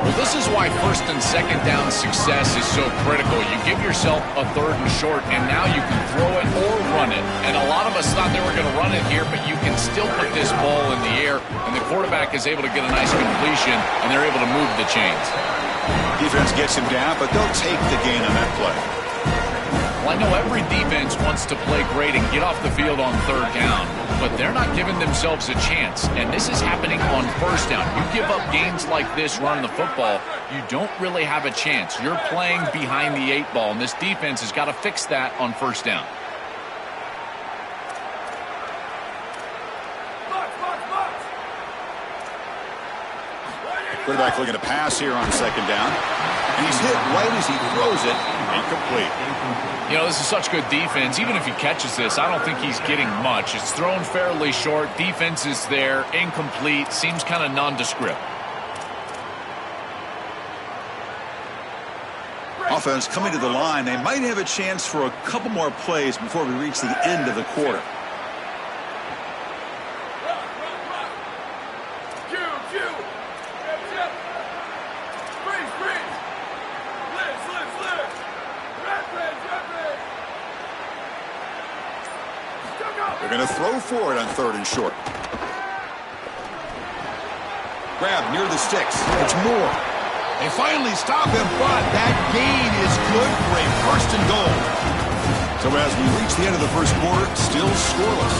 Well, this is why 1st and 2nd down success is so critical. You give yourself a 3rd and short, and now you can throw it or run it. And a lot of us thought they were going to run it here, but you can still put this ball in the air, and the quarterback is able to get a nice completion, and they're able to move the chains. Defense gets him down, but they'll take the gain on that play. Well, I know every defense wants to play great and get off the field on 3rd down, but they're not giving themselves a chance, and this is happening on 1st down. You give up gains like this running the football, you don't really have a chance. You're playing behind the 8 ball, and this defense has got to fix that on 1st down. Quarterback looking to pass here on 2nd down. And he's hit right as he throws it. Incomplete. You know, this is such good defense. Even if he catches this, I don't think he's getting much. It's thrown fairly short. Defense is there. Incomplete. Seems kind of nondescript. Offense coming to the line. They might have a chance for a couple more plays before we reach the end of the quarter. They're going to throw for it on 3rd and short. Grab near the sticks. It's Moore. They finally stop him, but that gain is good for a 1st and goal. So as we reach the end of the 1st quarter, still scoreless.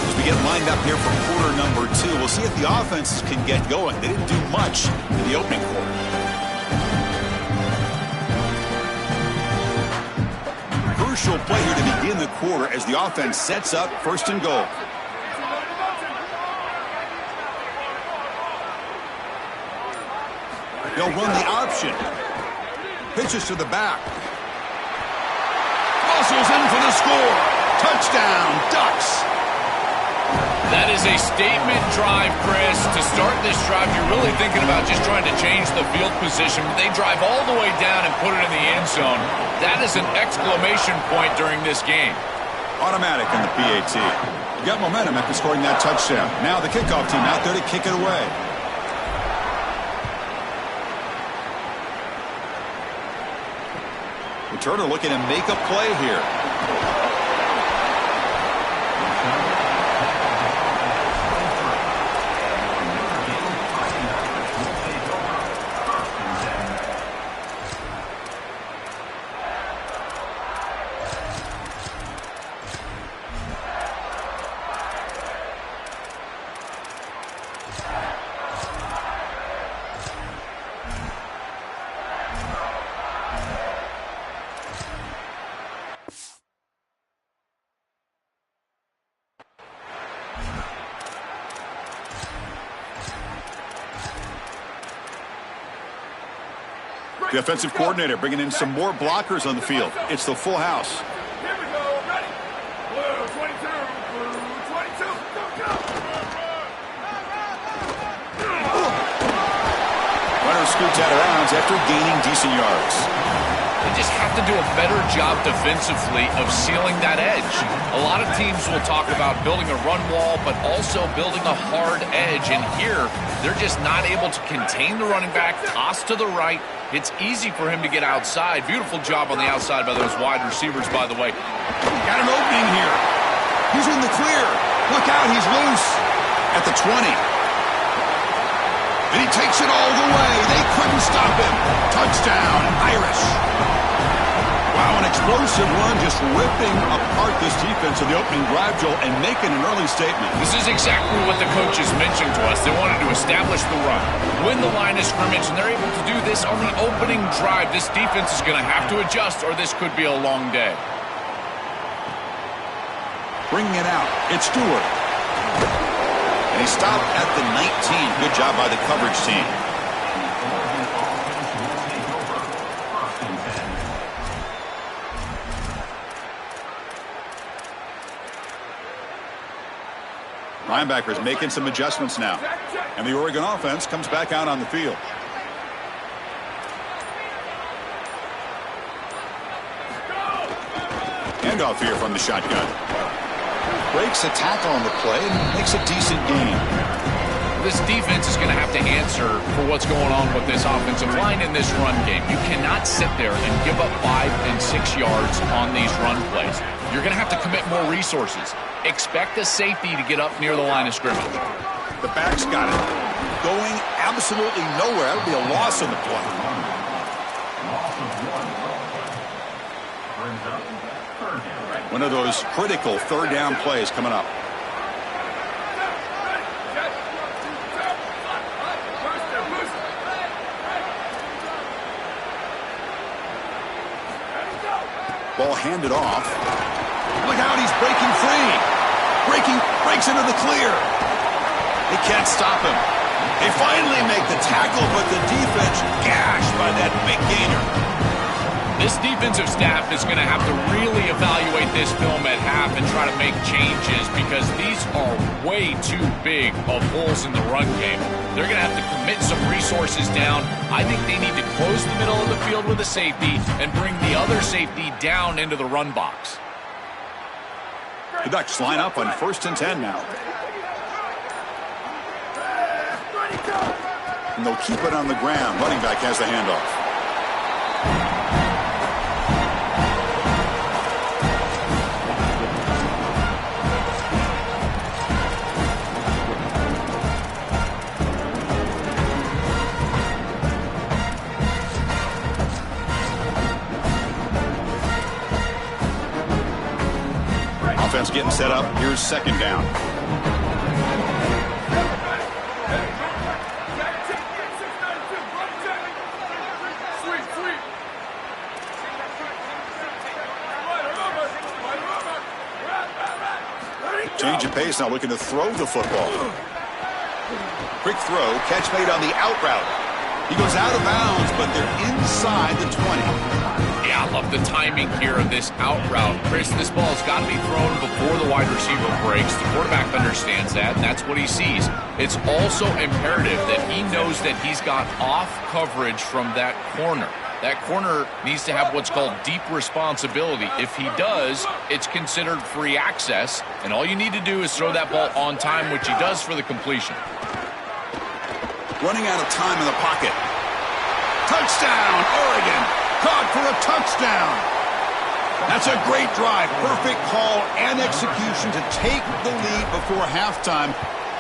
As we get lined up here for quarter number 2, we'll see if the offense can get going. They didn't do much in the opening quarter. Crucial play here to begin the quarter as the offense sets up 1st and goal. They'll run the option. Pitches to the back. Muscles in for the score. Touchdown, Ducks. That is a statement drive, Chris. To start this drive, you're really thinking about just trying to change the field position. They drive all the way down and put it in the end zone. That is an exclamation point during this game. Automatic in the PAT. You got momentum after scoring that touchdown. Now the kickoff team out there to kick it away. Returner looking to make a play here. The offensive coordinator bringing in some more blockers on the field. It's the full house. Here we go, ready? Blue 22, blue 22, go, go! Runner scoots out of bounds after gaining decent yards. They just have to do a better job defensively of sealing that edge. A lot of teams will talk about building a run wall, but also building a hard edge. And here, they're just not able to contain the running back, toss to the right. It's easy for him to get outside. Beautiful job on the outside by those wide receivers, by the way. Got an opening here. He's in the clear. Look out, he's loose at the 20. And he takes it all the way. They couldn't stop him. Touchdown, Irish. Wow, an explosive run, just ripping apart this defense in the opening drive, Joel, and making an early statement. This is exactly what the coaches mentioned to us. They wanted to establish the run, win the line of scrimmage, and they're able to do this on the opening drive. This defense is going to have to adjust, or this could be a long day. Bringing it out, it's Stewart. And he stopped at the 19. Good job by the coverage team. Linebackers making some adjustments now. And the Oregon offense comes back out on the field. Handoff here from the shotgun. Breaks a tackle on the play and makes a decent gain. This defense is going to have to answer for what's going on with this offensive line in this run game. You cannot sit there and give up 5 and 6 yards on these run plays. You're going to have to commit more resources. Expect the safety to get up near the line of scrimmage. The back's got it. Going absolutely nowhere. That would be a loss on the play. One of those critical third down plays coming up. Ball handed off. Look out, he's breaking free. Breaks into the clear. They can't stop him. They finally make the tackle, but the defense gashed by that big gainer. This defensive staff is going to have to really evaluate this film at half and try to make changes because these are way too big of holes in the run game. They're going to have to commit some resources down. I think they need to close the middle of the field with a safety and bring the other safety down into the run box. The Ducks line up on 1st and 10 now. And they'll keep it on the ground. Running back has the handoff. Offense getting set up. Here's 2nd down. Change of pace now, looking to throw the football. Quick throw, catch made on the out route. He goes out of bounds, but they're inside the 20. Yeah, I love the timing here of this out route. Chris, this ball's got to be thrown before the wide receiver breaks. The quarterback understands that, and that's what he sees. It's also imperative that he knows that he's got off coverage from that corner. That corner needs to have what's called deep responsibility. If he does, it's considered free access, and all you need to do is throw that ball on time, which he does for the completion. Running out of time in the pocket. Touchdown, Oregon. Caught for a touchdown. That's a great drive. Perfect call and execution to take the lead before halftime.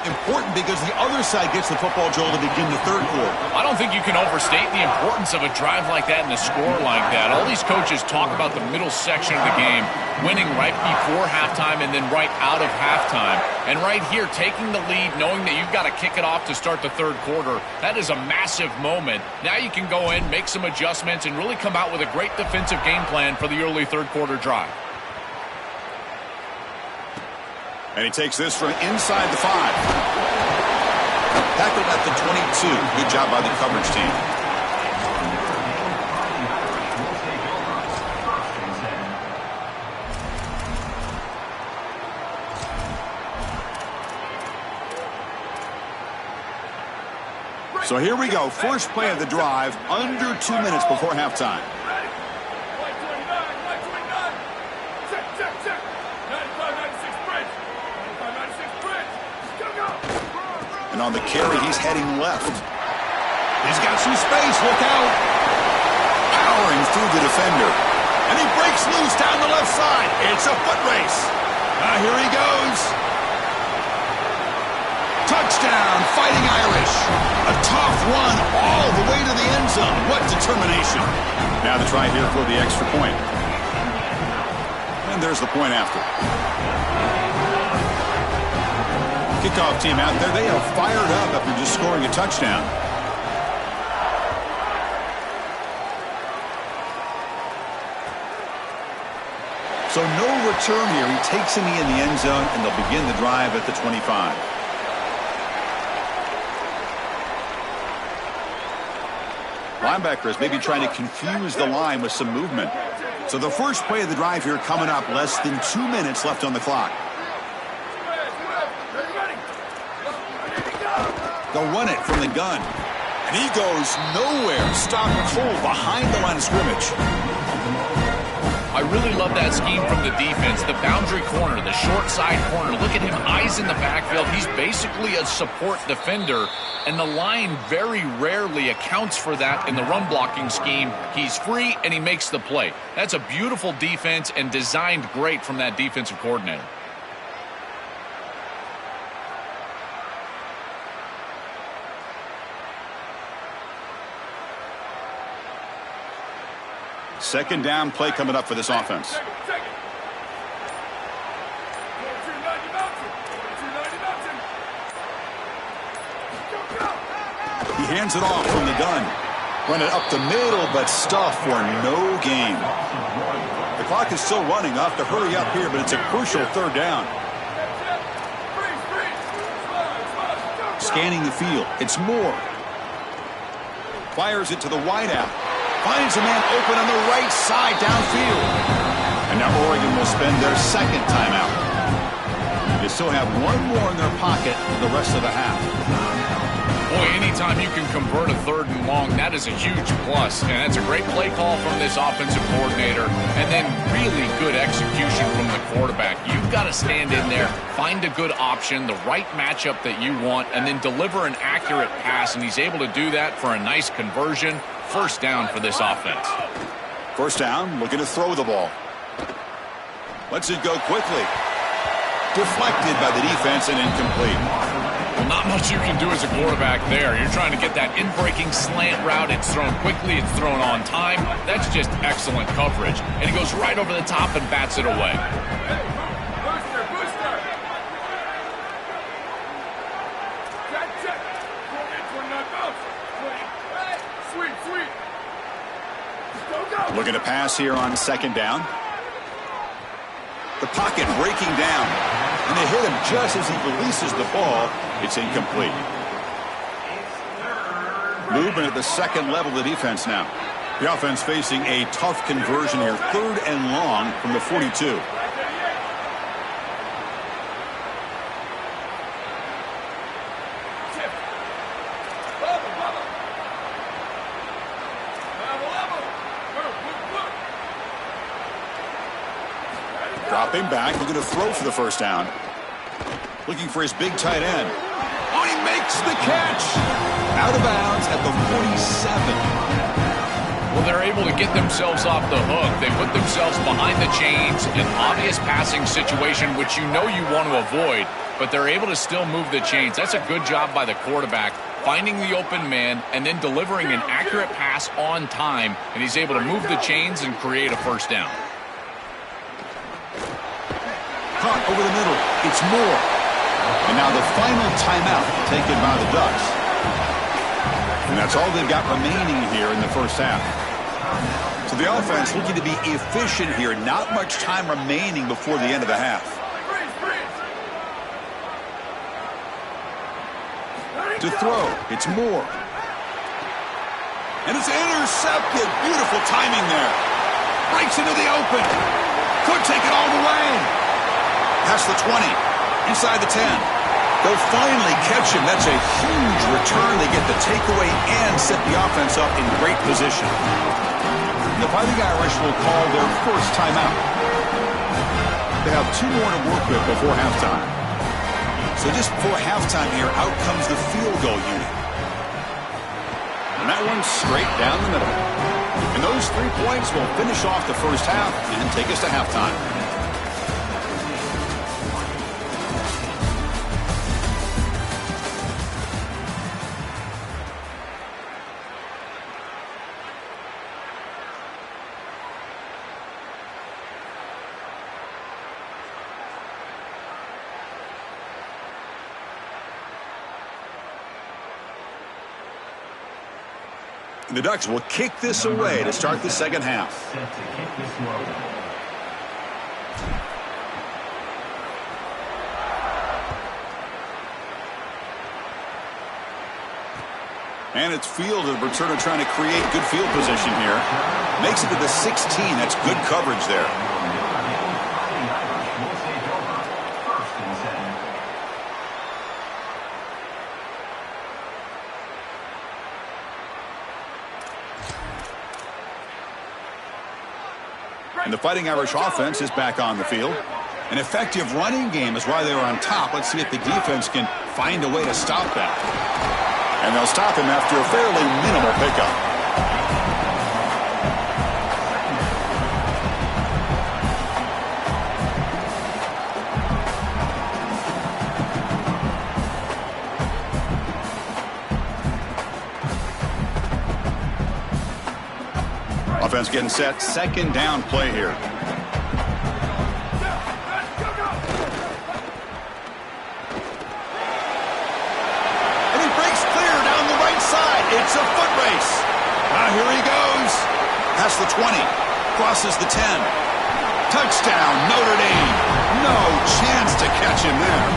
Important because the other side gets the football, Joel, to begin the 3rd quarter. I don't think you can overstate the importance of a drive like that and a score like that. All these coaches talk about the middle section of the game, winning right before halftime and then right out of halftime. And right here, taking the lead, knowing that you've got to kick it off to start the 3rd quarter, that is a massive moment. Now you can go in, make some adjustments, and really come out with a great defensive game plan for the early 3rd quarter drive. And he takes this from inside the 5. Tackled at the 22. Good job by the coverage team. So here we go. First play of the drive, under 2 minutes before halftime. on the carry. He's heading left. He's got some space. Look out. Powering through the defender. And he breaks loose down the left side. It's a foot race. Here he goes. Touchdown, Fighting Irish. A tough run all the way to the end zone. What determination. Now the try here for the extra point. And there's the point after. Kickoff team out there, they are fired up after just scoring a touchdown. So no return here. He takes a knee in the end zone, and they'll begin the drive at the 25. Linebackers maybe trying to confuse the line with some movement. So the first play of the drive here coming up, less than 2 minutes left on the clock. They'll run it from the gun. And he goes nowhere. Stopped cold behind the line of scrimmage. I really love that scheme from the defense. The boundary corner, the short side corner. Look at him, eyes in the backfield. He's basically a support defender, and the line very rarely accounts for that in the run blocking scheme. He's free, and he makes the play. That's a beautiful defense and designed great from that defensive coordinator. Second down play coming up for this offense. He hands it off from the gun. Run it up the middle, but stuff for no gain. The clock is still running. I'll have to hurry up here, but it's a crucial third down. Scanning the field. It's Moore. Fires it to the wideout. Finds a man open on the right side downfield. And now Oregon will spend their second timeout. They still have one more in their pocket for the rest of the half. Boy, anytime you can convert a third and long, that is a huge plus. And that's a great play call from this offensive coordinator. And then really good execution from the quarterback. You've got to stand in there, find a good option, the right matchup that you want, and then deliver an accurate pass. And he's able to do that for a nice conversion. First down for this offense. First down, looking to throw the ball. Lets it go quickly. Deflected by the defense and incomplete. Well, not much you can do as a quarterback there. You're trying to get that in-breaking slant route. It's thrown quickly. It's thrown on time. That's just excellent coverage. And he goes right over the top and bats it away. Looking to pass here on second down. The pocket breaking down. And they hit him just as he releases the ball. It's incomplete. Movement at the second level of the defense now. The offense facing a tough conversion here. Third and long from the 42. Dropping back, looking to throw for the first down. Looking for his big tight end. Oh, he makes the catch! Out of bounds at the 47. Well, they're able to get themselves off the hook. They put themselves behind the chains, an obvious passing situation, which you know you want to avoid, but they're able to still move the chains. That's a good job by the quarterback, finding the open man and then delivering an accurate pass on time, and he's able to move the chains and create a first down. Caught over the middle. It's Moore. And now the final timeout taken by the Ducks. And that's all they've got remaining here in the first half. So the offense looking to be efficient here. Not much time remaining before the end of the half. To throw, it's Moore. And it's intercepted. Beautiful timing there. Breaks into the open. Could take it all the way. Past the 20, inside the 10. They'll finally catch him. That's a huge return. They get the takeaway and set the offense up in great position. The Fighting Irish will call their first timeout. They have 2 more to work with before halftime. So just before halftime here, out comes the field goal unit. And that one's straight down the middle. And those 3 points will finish off the first half and take us to halftime. The Ducks will kick this away to start the second half. And it's fielded. Returner trying to create good field position here. Makes it to the 16. That's good coverage there. And the Fighting Irish offense is back on the field. An effective running game is why they were on top. Let's see if the defense can find a way to stop that. And they'll stop him after a fairly minimal pickup. Offense getting set. Second down play here. And he breaks clear down the right side. It's a foot race. Here he goes. Past the 20. Crosses the 10. Touchdown, Notre Dame. No chance to catch him there.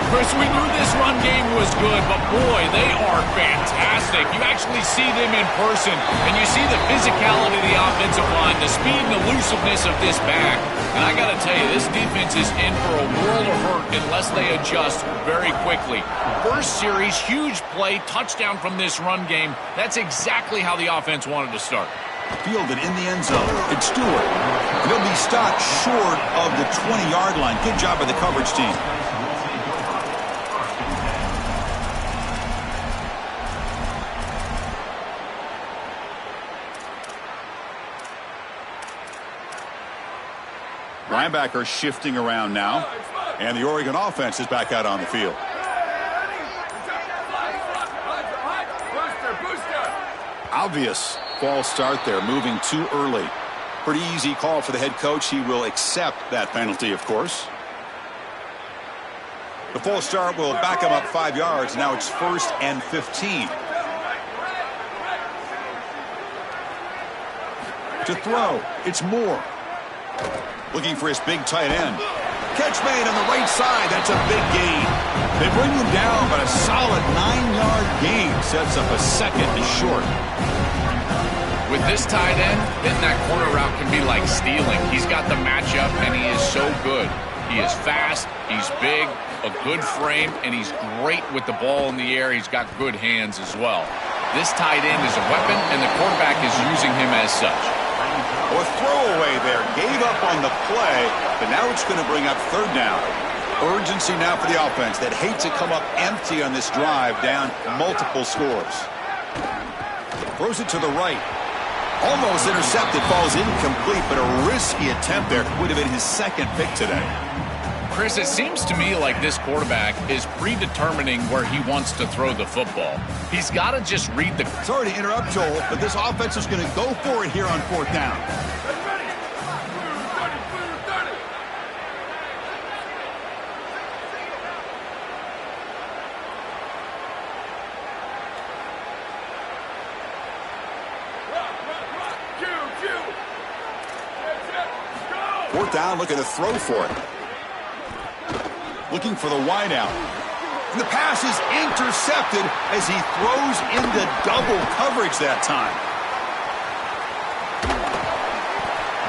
Chris, we knew this run game was good, but boy, they are fantastic. You actually see them in person, and you see the physicality of the offensive line, the speed and elusiveness of this back. And I got to tell you, this defense is in for a world of hurt unless they adjust very quickly. First series, huge play, touchdown from this run game. That's exactly how the offense wanted to start. Fielded in the end zone. It's Stewart. He'll be stopped short of the 20-yard line. Good job by the coverage team. Linebacker shifting around now. And the Oregon offense is back out on the field. Obvious false start there, moving too early. Pretty easy call for the head coach. He will accept that penalty, of course. The false start will back him up 5 yards. Now it's 1st and 15. To throw, it's Moore. Looking for his big tight end. Catch made on the right side. That's a big gain. They bring him down, but a solid 9-yard gain sets up a second and short. With this tight end, hitting that corner route can be like stealing. He's got the matchup, and he is so good. He is fast, he's big, a good frame, and he's great with the ball in the air. He's got good hands as well. This tight end is a weapon, and the quarterback is using him as such. A throwaway there. Gave up on the play, but now it's going to bring up 3rd down. Urgency now for the offense that hate to come up empty on this drive, down multiple scores. Throws it to the right. Almost intercepted, falls incomplete, but a risky attempt there. Would have been his 2nd pick today. Chris, it seems to me like this quarterback is predetermining where he wants to throw the football. He's got to just read the... Sorry to interrupt, Joel, but this offense is going to go for it here on 4th down. Fourth down, looking to throw for it. Looking for the wideout. The pass is intercepted as he throws into double coverage that time.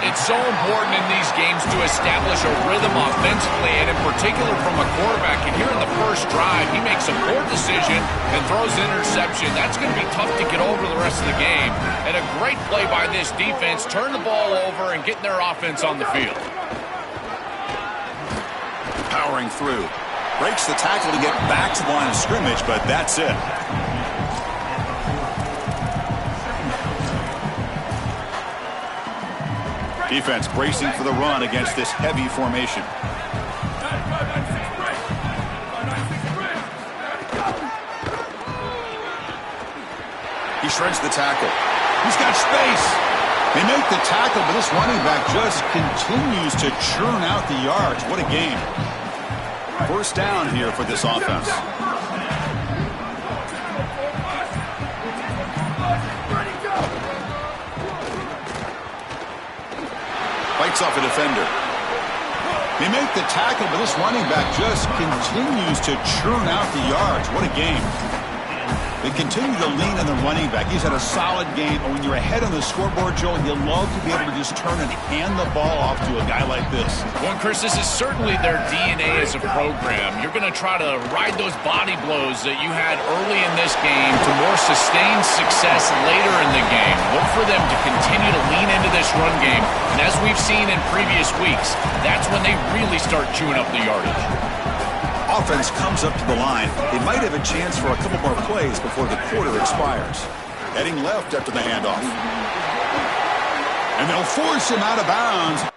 It's so important in these games to establish a rhythm offensively, and in particular from a quarterback. And here in the first drive, he makes a poor decision and throws an interception. That's going to be tough to get over the rest of the game. And a great play by this defense, turn the ball over and getting their offense on the field. Powering through. Breaks the tackle to get back to the line of scrimmage, but that's it. Defense bracing for the run against this heavy formation. He shreds the tackle. He's got space. They make the tackle, but this running back just continues to churn out the yards. What a game. First down here for this offense. Fights off a defender. They make the tackle, but this running back just continues to churn out the yards. What a game. They continue to lean on the running back. He's had a solid game. And when you're ahead on the scoreboard, Joel, you love to be able to just turn and hand the ball off to a guy like this. Well, Chris, this is certainly their DNA as a program. You're going to try to ride those body blows that you had early in this game to more sustained success later in the game. Look for them to continue to lean into this run game. And as we've seen in previous weeks, that's when they really start chewing up the yardage. Offense comes up to the line. They might have a chance for a couple more plays before the quarter expires. Heading left after the handoff. And they'll force him out of bounds.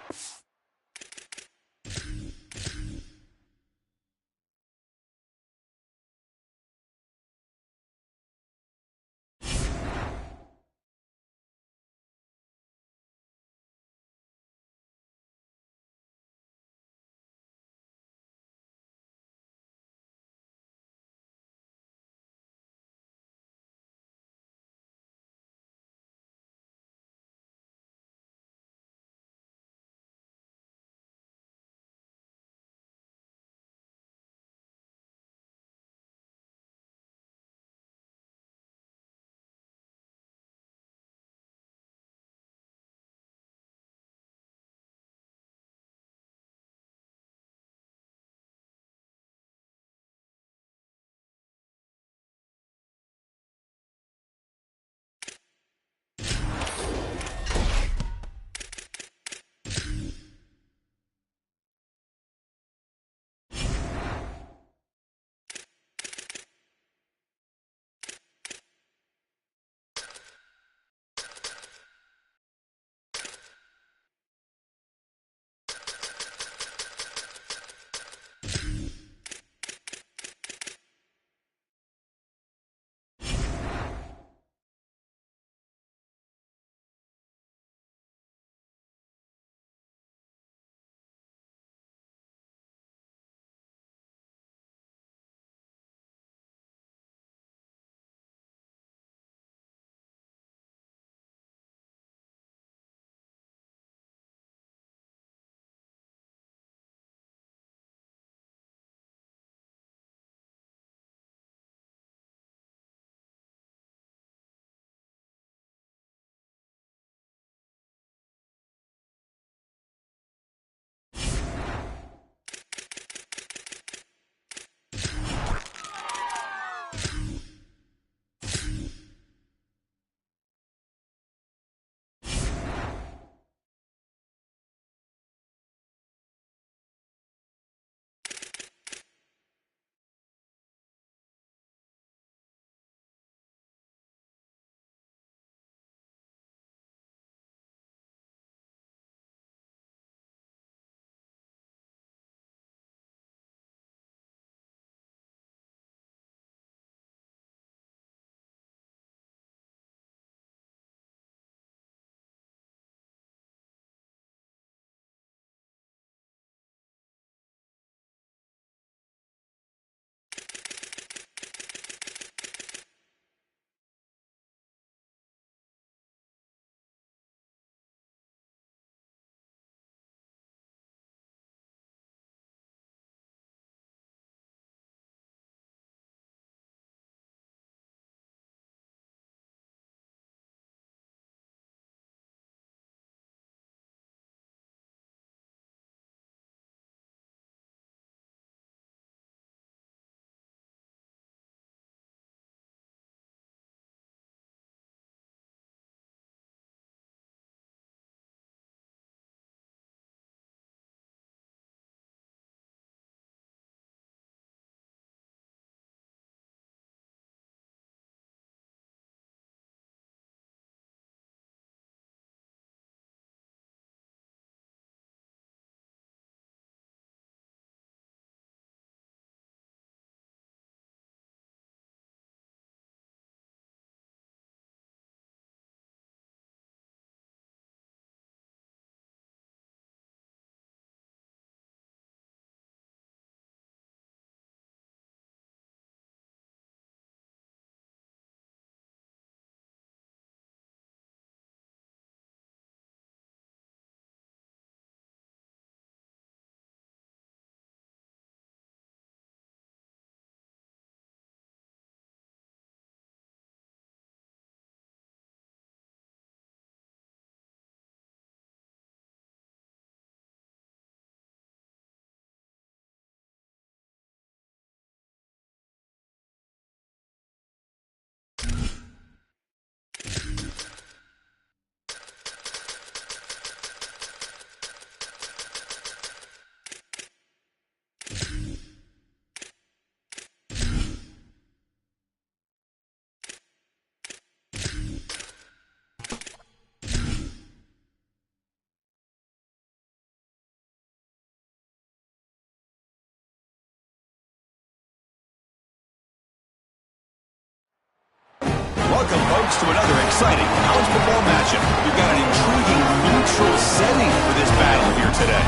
folks, to another exciting college football matchup. We've got an intriguing neutral setting for this battle here today.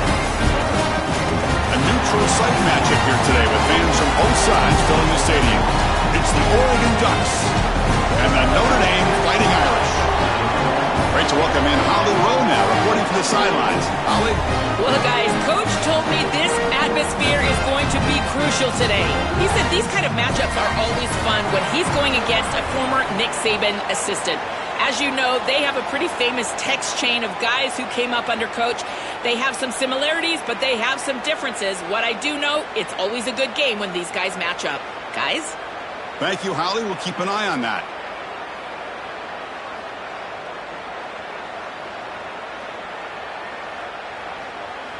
A neutral site matchup here today with fans from both sides filling the stadium. It's the Oregon Ducks and the Notre Dame Fighting Irish. Great to welcome in Holly Rowe now, reporting from the sidelines. Holly? Well, guys, Coach told me this atmosphere is going to be crucial today. He said these kind of matchups are always fun when he's going against a former Nick Saban assistant. As you know, they have a pretty famous text chain of guys who came up under Coach. They have some similarities, but they have some differences. What I do know, it's always a good game when these guys match up. Guys? Thank you, Holly. We'll keep an eye on that.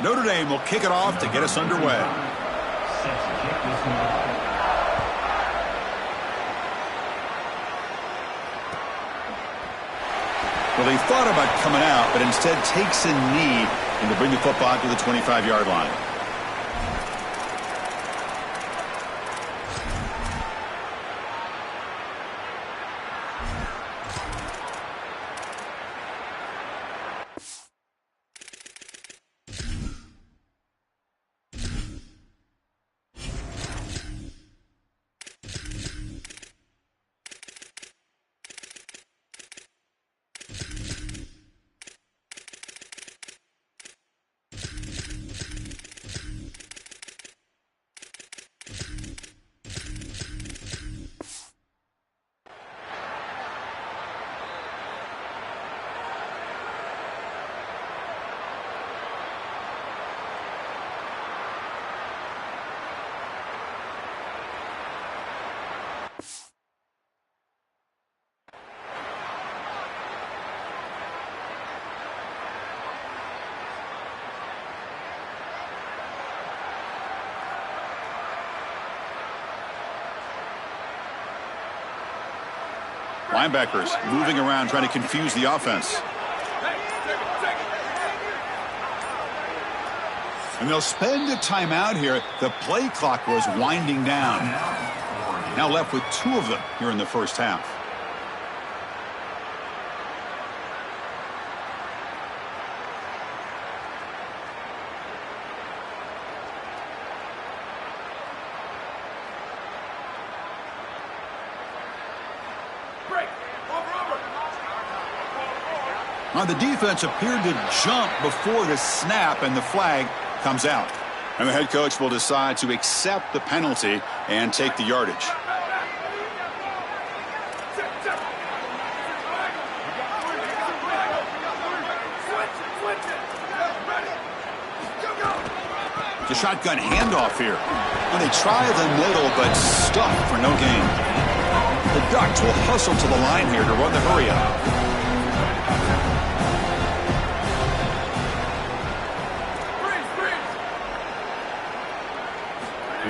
Notre Dame will kick it off to get us underway. Well, he thought about coming out, but instead takes a knee and to bring the football to the 25-yard line. Linebackers moving around, trying to confuse the offense. And they'll spend a timeout here. The play clock was winding down. Now left with 2 of them here in the first half. Now the defense appeared to jump before the snap, and the flag comes out. And the head coach will decide to accept the penalty and take the yardage. The shotgun handoff here. And they try the middle, but stuffed for no gain. The Ducks will hustle to the line here to run the hurry up.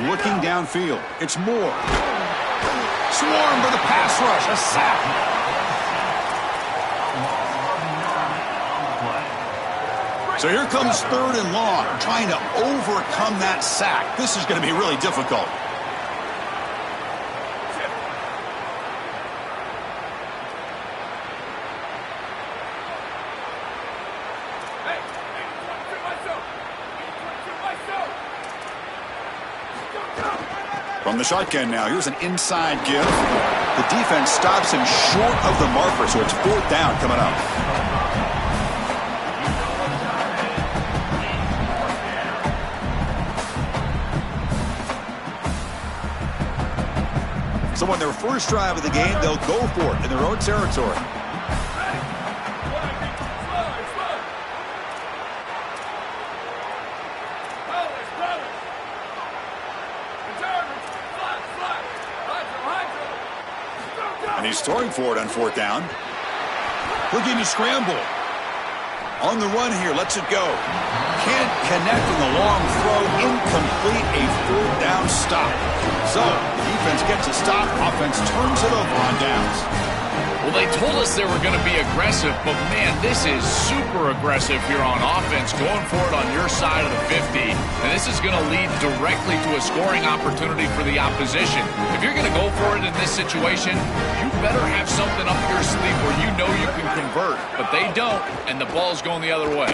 Looking downfield. It's Moore. Swarm for the pass rush. A sack. So here comes 3rd and long. Trying to overcome that sack. This is going to be really difficult. From the shotgun now, here's an inside give. The defense stops him short of the marker, so it's 4th down coming up. So on their first drive of the game, they'll go for it in their own territory. He's throwing for it on 4th down. Looking to scramble. On the run here, lets it go. Can't connect on the long throw. Incomplete, a 4th down stop. So, the defense gets a stop. Offense turns it over on downs. Well, they told us they were going to be aggressive, but man, this is super aggressive here on offense, going for it on your side of the 50, and this is going to lead directly to a scoring opportunity for the opposition. If you're going to go for it in this situation, you better have something up your sleeve where you know you can convert, but they don't, and the ball's going the other way.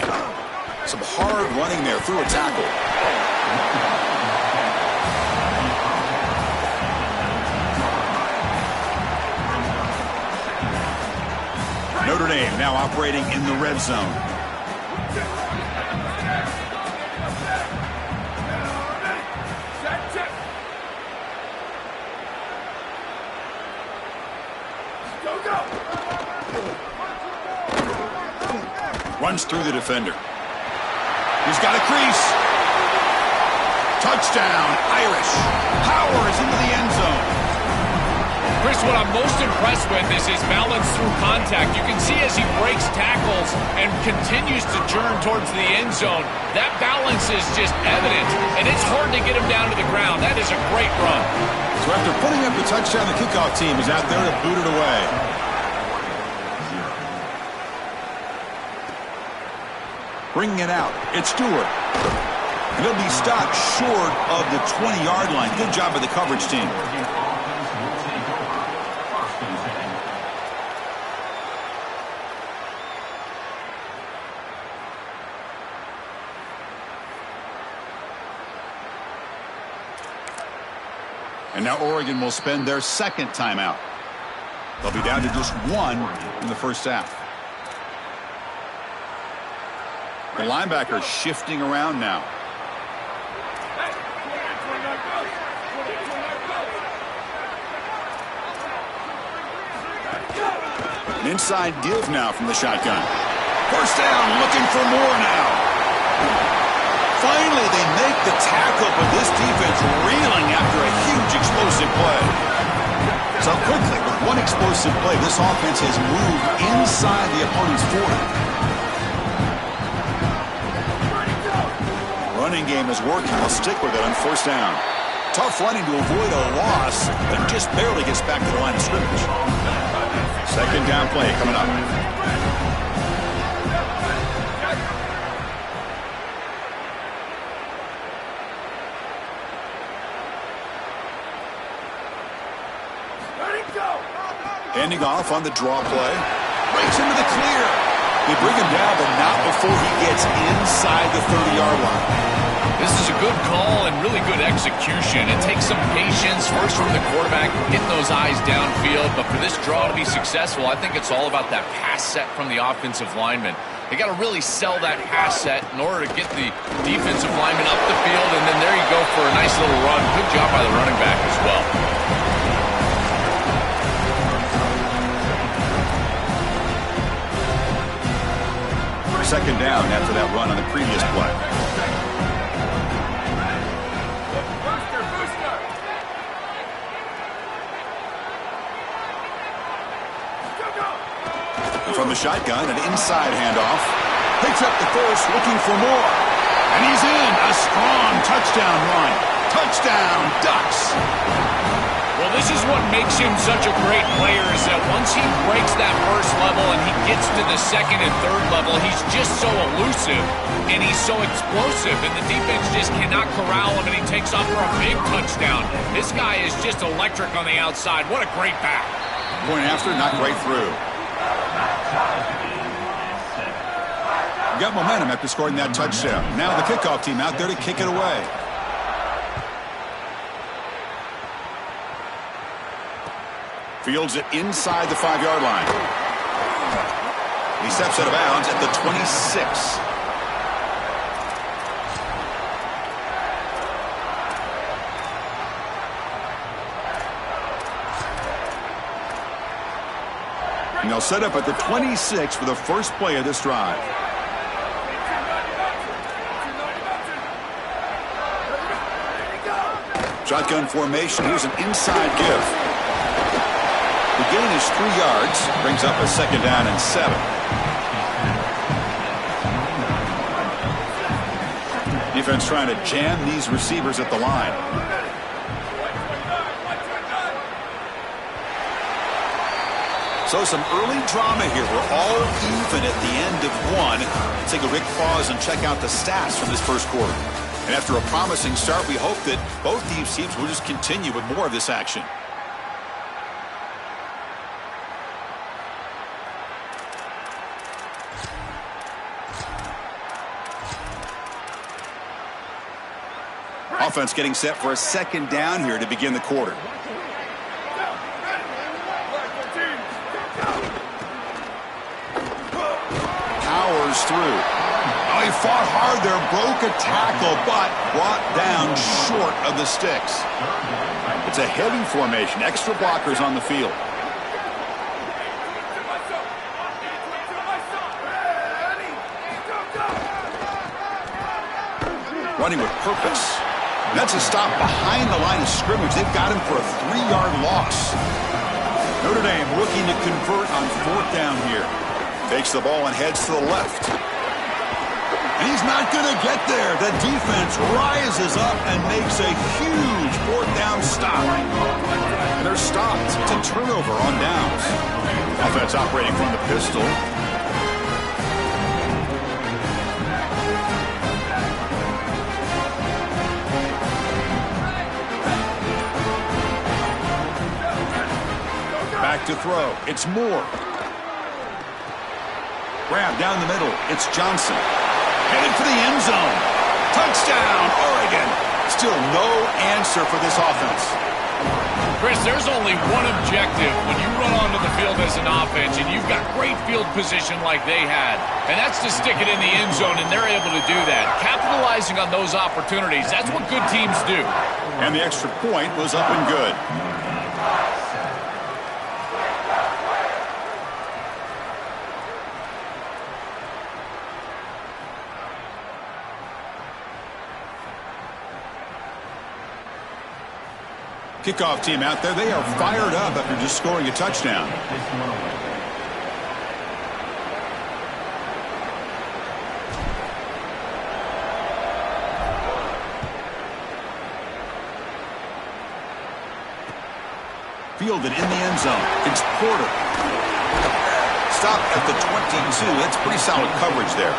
Some hard running there through a tackle. Notre Dame now operating in the red zone. Runs through the defender. He's got a crease. Touchdown, Irish. Powers into the end zone. Chris, what I'm most impressed with is his balance through contact. You can see as he breaks tackles and continues to turn towards the end zone, that balance is just evident, and it's hard to get him down to the ground. That is a great run. So after putting up the touchdown, the kickoff team is out there to boot it away. Bringing it out, it's Stewart. And he'll be stopped short of the 20-yard line. Good job by the coverage team. And now Oregon will spend their second timeout. They'll be down to just one in the first half. The linebacker shifting around now. An inside give now from the shotgun. First down, looking for more now. Finally, they make the tackle, but this defense reeling after a huge explosive play. So quickly, with one explosive play, this offense has moved inside the opponent's 40. Running game is working. They'll stick with it on first down. Tough running to avoid a loss, but just barely gets back to the line of scrimmage. Second down play coming up. Handing off on the draw play. Breaks into the clear. They bring him down, but not before he gets inside the 30-yard line. This is a good call and really good execution. It takes some patience, first from the quarterback, getting those eyes downfield. But for this draw to be successful, I think it's all about that pass set from the offensive lineman. They got to really sell that pass set in order to get the defensive lineman up the field. And then there you go for a nice little run. Good job by the running back as well. Second down after that run on the previous play. From the shotgun, an inside handoff. Picks up the first, looking for more. And he's in. A strong touchdown run. Touchdown, Ducks. Well, this is what makes him such a great player, is that once he breaks that first level and he gets to the second and third level, he's just so elusive and he's so explosive, and the defense just cannot corral him, and he takes off for a big touchdown. This guy is just electric on the outside. What a great back. Point after, not right through. Got momentum after scoring that touchdown. Now the kickoff team out there to kick it away. Fields it inside the 5-yard line. He steps out of bounds at the 26. And they'll set up at the 26 for the first play of this drive. Shotgun formation. Here's an inside give. The gain is 3 yards. Brings up a second down and 7. Defense trying to jam these receivers at the line. So some early drama here. We're all even at the end of one. Let's take a quick pause and check out the stats from this first quarter. And after a promising start, we hope that both these teams will just continue with more of this action. Offense getting set for a second down here to begin the quarter. Powers through. Oh, he fought hard there, broke a tackle, but brought down short of the sticks. It's a heavy formation, extra blockers on the field. Running with purpose. That's a stop behind the line of scrimmage. They've got him for a 3-yard loss. Notre Dame looking to convert on 4th down here. Takes the ball and heads to the left. And he's not going to get there. The defense rises up and makes a huge 4th down stop. And they're stopped. It's a turnover on downs. Offense operating from the pistol. Back to throw. It's Moore. Grab down the middle. It's Johnson. Headed for the end zone. Touchdown, Oregon. Still no answer for this offense. Chris, there's only one objective when you run onto the field as an offense and you've got great field position like they had, and that's to stick it in the end zone, and they're able to do that. Capitalizing on those opportunities, that's what good teams do. And the extra point was up and good. Kickoff team out there, they are fired up after just scoring a touchdown. Fielded in the end zone. It's Porter. Stop at the 22. That's pretty solid coverage there.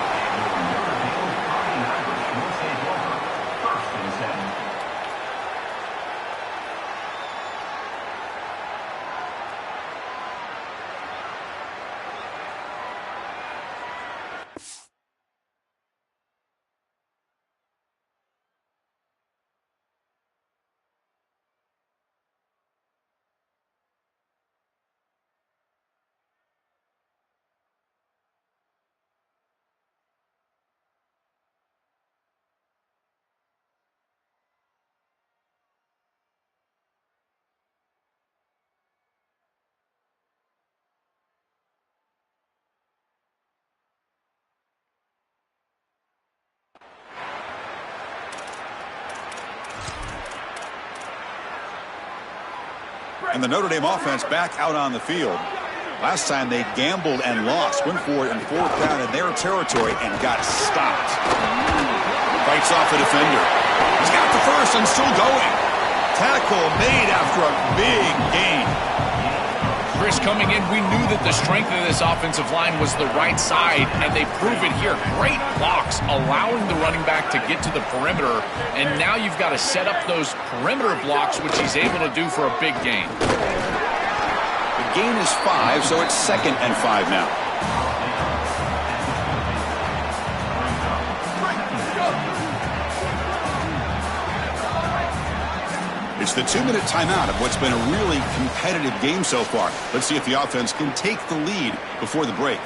And the Notre Dame offense back out on the field. Last time they gambled and lost. Went for it in 4th down in their territory and got stopped. Fights off a defender. He's got the first and still going. Tackle made after a big gain. Chris, coming in, we knew that the strength of this offensive line was the right side, and they prove it here. Great blocks, allowing the running back to get to the perimeter, and now you've got to set up those perimeter blocks, which he's able to do for a big gain. The gain is 5, so it's 2nd and 5 now. It's the 2-minute timeout of what's been a really competitive game so far. Let's see if the offense can take the lead before the break.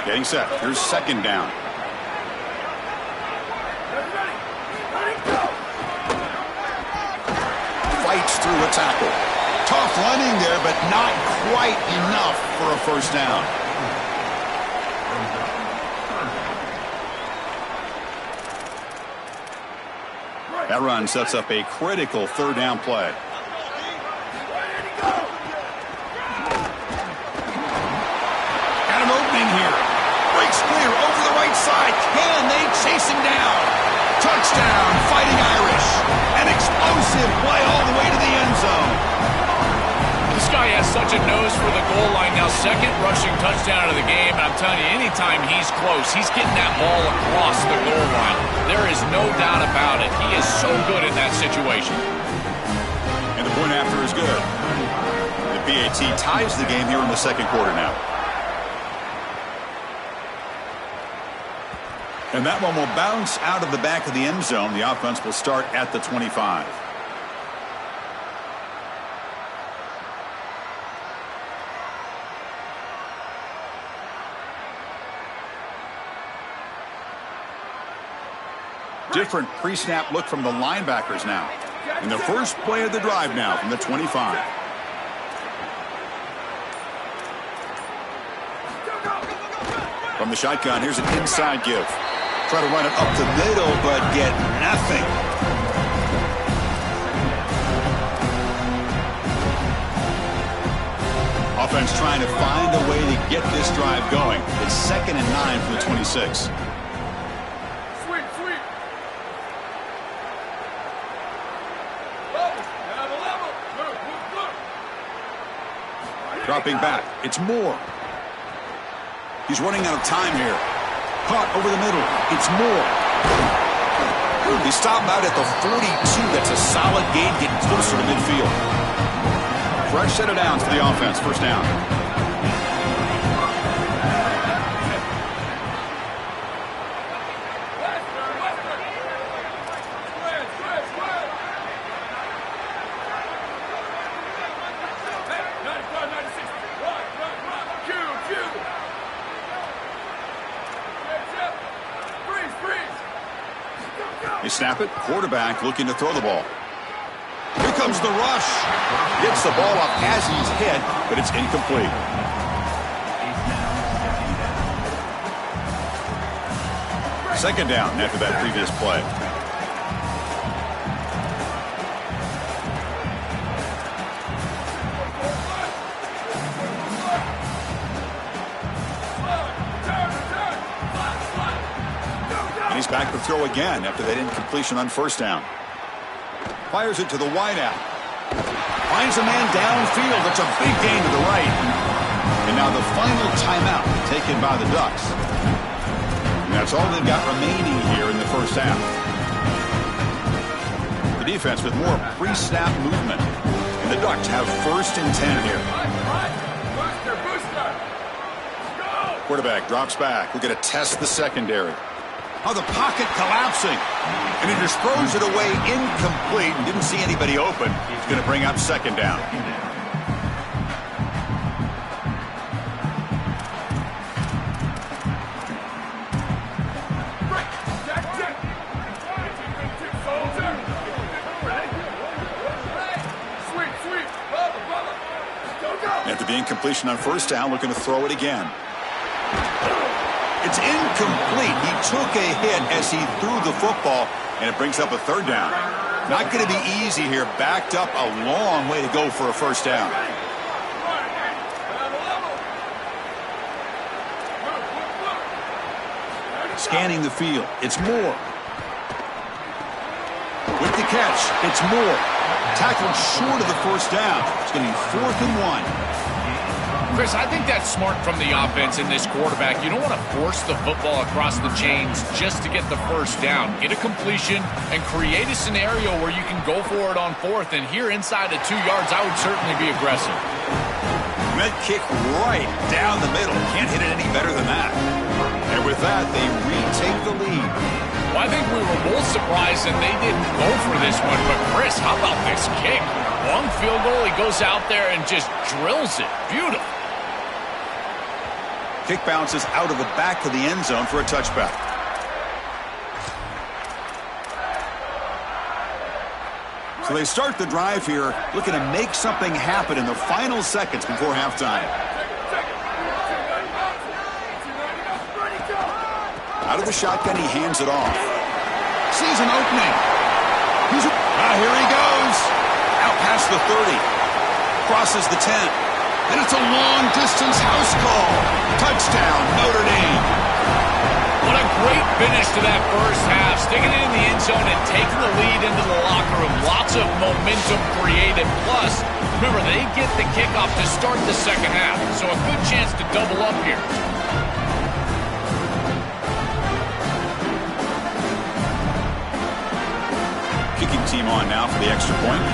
Getting set. Here's 2nd down. Fights through a tackle. Tough running there, but not quite enough for a first down. That run sets up a critical 3rd down play. Got an opening here. Breaks clear over the right side. Can they chase him down? Touchdown, Fighting Irish. An explosive play all the way to the end zone. guy has such a nose for the goal line. Now, second rushing touchdown of the game. And I'm telling you, anytime he's close, he's getting that ball across the goal line. There is no doubt about it. He is so good in that situation. And the point after is good. The PAT ties the game here in the second quarter now. And that one will bounce out of the back of the end zone. The offense will start at the 25. Different pre-snap look from the linebackers now. In the first play of the drive now from the 25. From the shotgun, here's an inside give. Try to run it up the middle, but get nothing. Offense trying to find a way to get this drive going. It's 2nd and 9 from the 26. Dropping back. It's Moore. He's running out of time here. Caught over the middle. It's Moore. He stopped out at the 42. That's a solid gain, getting closer to midfield. Fresh set of downs for the offense. First down. They snap it. Quarterback looking to throw the ball. Here comes the rush. Gets the ball off Hazy's head, but it's incomplete. Second down after that previous play. And he's back to throw again after that incompletion on first down. Fires it to the wideout. Finds a man downfield. That's a big gain to the right. And now the final timeout taken by the Ducks. And that's all they've got remaining here in the first half. The defense with more pre-snap movement. And the Ducks have 1st and 10 here. Quarterback drops back. We're going to test the secondary. Oh, the pocket collapsing. And he just throws it away incomplete and didn't see anybody open. He's going to bring up second down. After the incompletion on first down, looking to throw it again. It's incomplete. He took a hit as he threw the football, and it brings up a third down. Not going to be easy here. Backed up a long way to go for a first down. Scanning the field. It's Moore. With the catch, it's Moore. Tackled short of the first down. It's going to be 4th and 1. Chris, I think that's smart from the offense in this quarterback. You don't want to force the football across the chains just to get the first down. Get a completion and create a scenario where you can go for it on 4th. And here inside of 2 yards, I would certainly be aggressive. Med kick right down the middle. Can't hit it any better than that. And with that, they retake the lead. Well, I think we were both surprised that they didn't go for this one. But, Chris, how about this kick? Long field goal, he goes out there and just drills it. Beautiful. Kick bounces out of the back of the end zone for a touchback. So they start the drive here, looking to make something happen in the final seconds before halftime. Out of the shotgun, he hands it off. Sees an opening. Here he goes. Out past the 30. Crosses the 10. And it's a long-distance house call. Touchdown, Notre Dame. What a great finish to that first half, sticking it in the end zone and taking the lead into the locker room. Lots of momentum created. Plus, remember, they get the kickoff to start the second half, so a good chance to double up here. Kicking team on now for the extra point.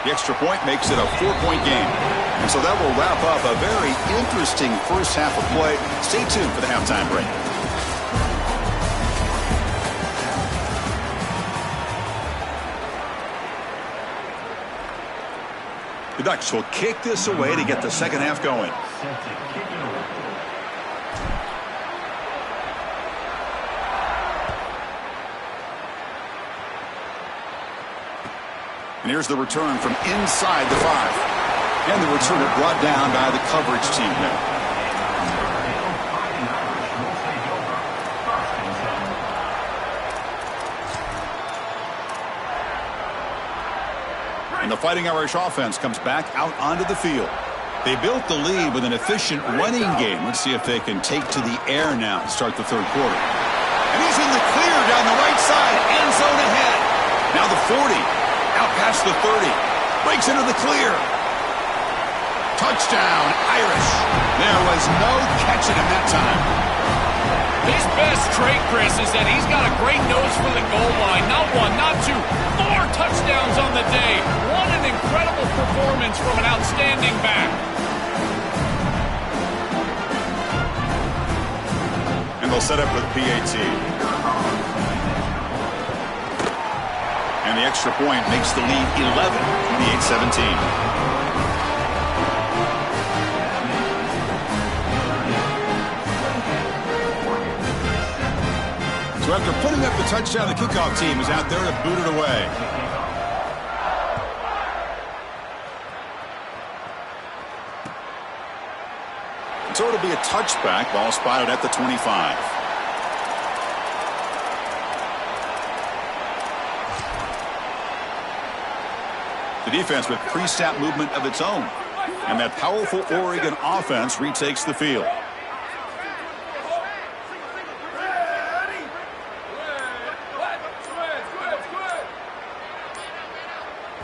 The extra point makes it a 4-point game. And so that will wrap up a very interesting first half of play. Stay tuned for the halftime break. The Ducks will kick this away to get the second half going. And here's the return from inside the 5. And the returner brought down by the coverage team there. And the Fighting Irish offense comes back out onto the field. They built the lead with an efficient running game. Let's see if they can take to the air now to start the third quarter. And he's in the clear down the right side. End zone ahead. Now the 40. Out past the 30. Breaks into the clear. Touchdown, Irish. There was no catching him that time. His best trait, Chris, is that he's got a great nose for the goal line. Not one, not two, 4 touchdowns on the day. What an incredible performance from an outstanding back. And they'll set up with PAT. And the extra point makes the lead 11, 28-17. So after putting up the touchdown, the kickoff team is out there to boot it away. So it'll be a touchback. Ball spotted at the 25. The defense with pre-snap movement of its own. And that powerful Oregon offense retakes the field.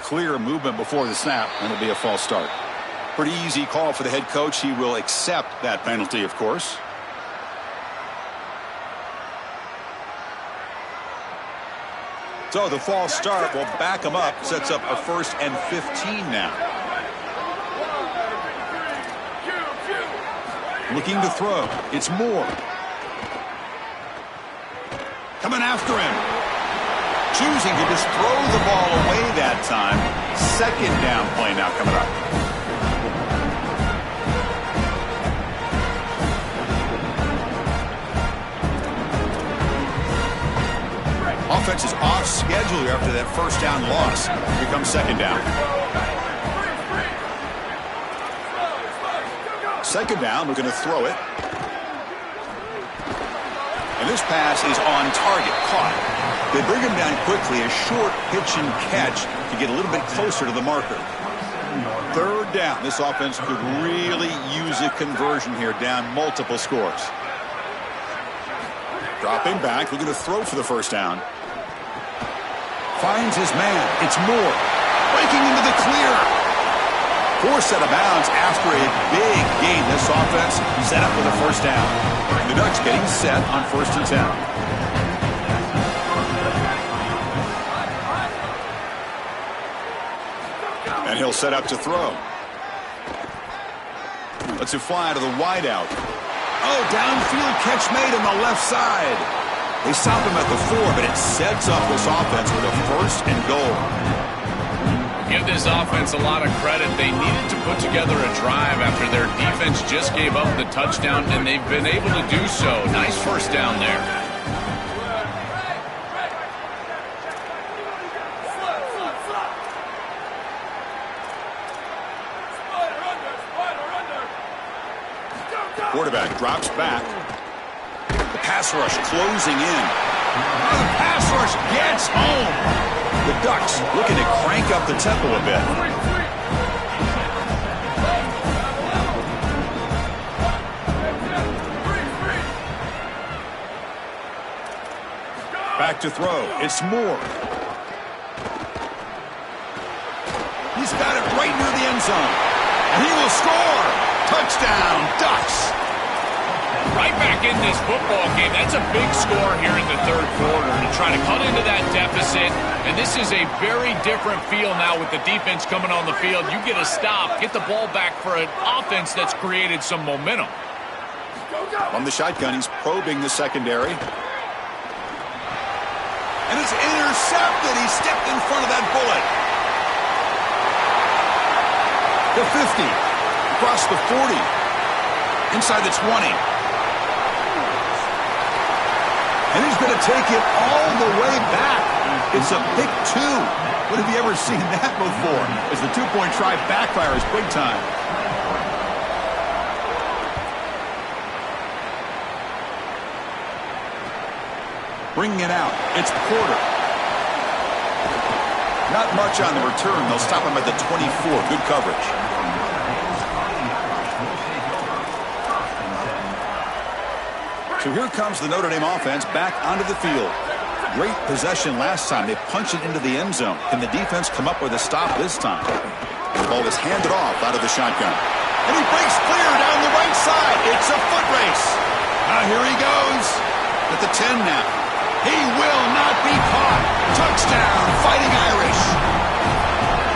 Clear movement before the snap, and it'll be a false start. Pretty easy call for the head coach. He will accept that penalty, of course. So the false start will back him up, sets up a 1st and 15 now. Looking to throw. It's Moore. Coming after him. Choosing to just throw the ball away that time. 2nd down play now coming up. Offense is off schedule after that 1st down loss. Here comes 2nd down. 2nd down, we're going to throw it. And this pass is on target, caught. They bring him down quickly, a short pitch and catch to get a little bit closer to the marker. 3rd down. This offense could really use a conversion here, down multiple scores. Dropping back, looking to throw for the 1st down. Finds his man. It's Moore. Breaking into the clear. Forced out of bounds after a big gain. This offense set up with a 1st down. The Ducks getting set on 1st and 10. And he'll set up to throw. Let's it fly to the wideout. Oh, downfield catch made on the left side. They stop him at the 4, but it sets up this offense with a 1st and goal. Give this offense a lot of credit. They needed to put together a drive after their defense just gave up the touchdown, and they've been able to do so. Nice 1st down there. Quarterback drops back. The pass rush closing in. Oh, the pass rush gets home. The Ducks looking to crank up the tempo a bit. back to throw. It's Moore. He's got it right near the end zone. And he will score. Touchdown, Ducks. Right back in this football game. That's a big score here in the third quarter to try to cut into that deficit. And this is a very different feel now with the defense coming on the field. You get a stop, get the ball back for an offense that's created some momentum. From the shotgun, he's probing the secondary. And it's intercepted. He stepped in front of that bullet. The 50. Across the 40. Inside the 20. And he's going to take it all the way back. It's a pick 2. When have you ever seen that before? As the two-point try backfires big time. Bringing it out. It's Porter. Not much on the return. They'll stop him at the 24. Good coverage. So here comes the Notre Dame offense back onto the field. Great possession last time. They punch it into the end zone. Can the defense come up with a stop this time? The ball is handed off out of the shotgun. And he breaks clear down the right side. It's a foot race. Now here he goes. At the 10 now. He will not be caught. Touchdown, Fighting Irish.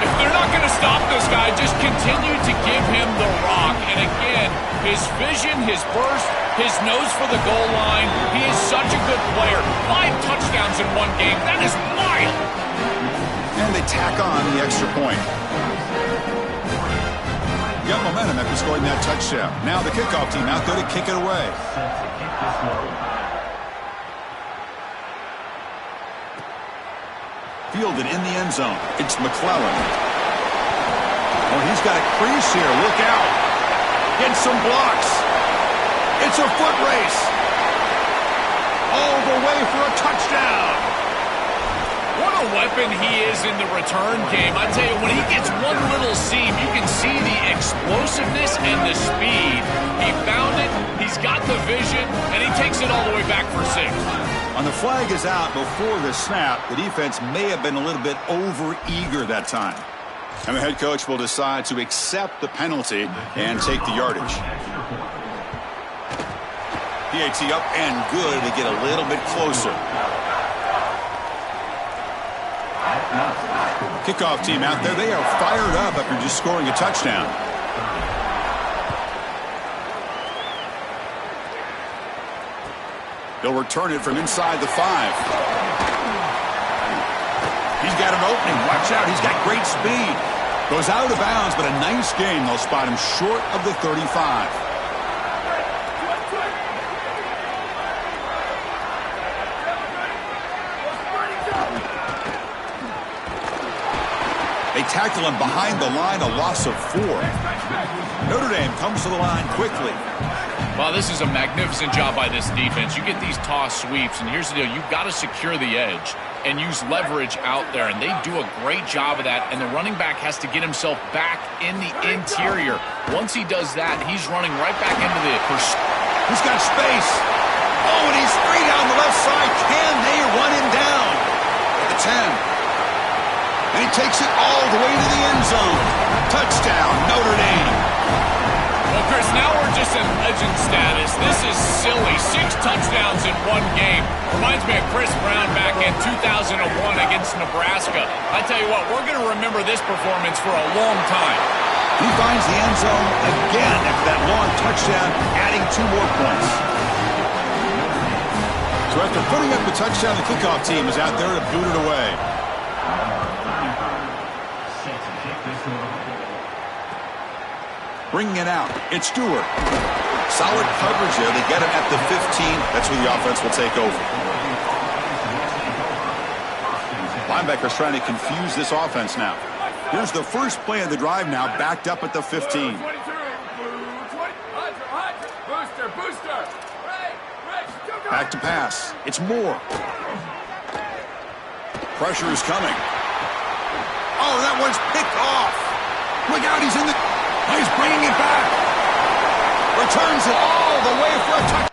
If they're not going to stop this guy, just continue to give him the rock. And again, his vision, his burst, his nose for the goal line. He is such a good player. 5 touchdowns in one game. That is wild. And they tack on the extra point. Got momentum after scoring that touchdown. Now the kickoff team out there to kick it away. Fielded in the end zone. It's McClellan. Oh, he's got a crease here. Look out. Get some blocks. It's a foot race. All the way for a touchdown. What a weapon he is in the return game. I tell you, when he gets one little seam, you can see the explosiveness and the speed. He found it, he's got the vision, and he takes it all the way back for 6. On the flag is out before the snap. The defense may have been a little bit over-eager that time. And the head coach will decide to accept the penalty and take the yardage. PAT up and good to get a little bit closer. Kickoff team out there. They are fired up after just scoring a touchdown. They'll return it from inside the 5. He's got an opening. Watch out. He's got great speed. Goes out of bounds, but a nice game. They'll spot him short of the 35. They tackle him behind the line, a loss of 4. Notre Dame comes to the line quickly. Well, this is a magnificent job by this defense. You get these toss sweeps, and here's the deal. You've got to secure the edge and use leverage out there, and they do a great job of that, and the running back has to get himself back in the interior. Once he does that, he's running right back into the... He's got space. Oh, and he's free down the left side. Can they run him down? At the 10. And he takes it all the way to the end zone. Touchdown, Notre Dame. Well, Chris, now we're just in legend status. This is silly. 6 touchdowns in one game. Reminds me of Chris Brown back in 2001 against Nebraska. I tell you what, we're going to remember this performance for a long time. He finds the end zone again after that long touchdown, adding 2 more points. So after putting up the touchdown, the kickoff team is out there to boot it away. Bringing it out, it's Stewart. Solid coverage there. They get him at the 15. That's where the offense will take over. Linebackers trying to confuse this offense now. Here's the first play of the drive now, backed up at the 15. Back to pass. It's Moore. Pressure is coming. Oh, that one's picked off. Look out, he's in the... He's bringing it back. Returns it all the way for a touchdown.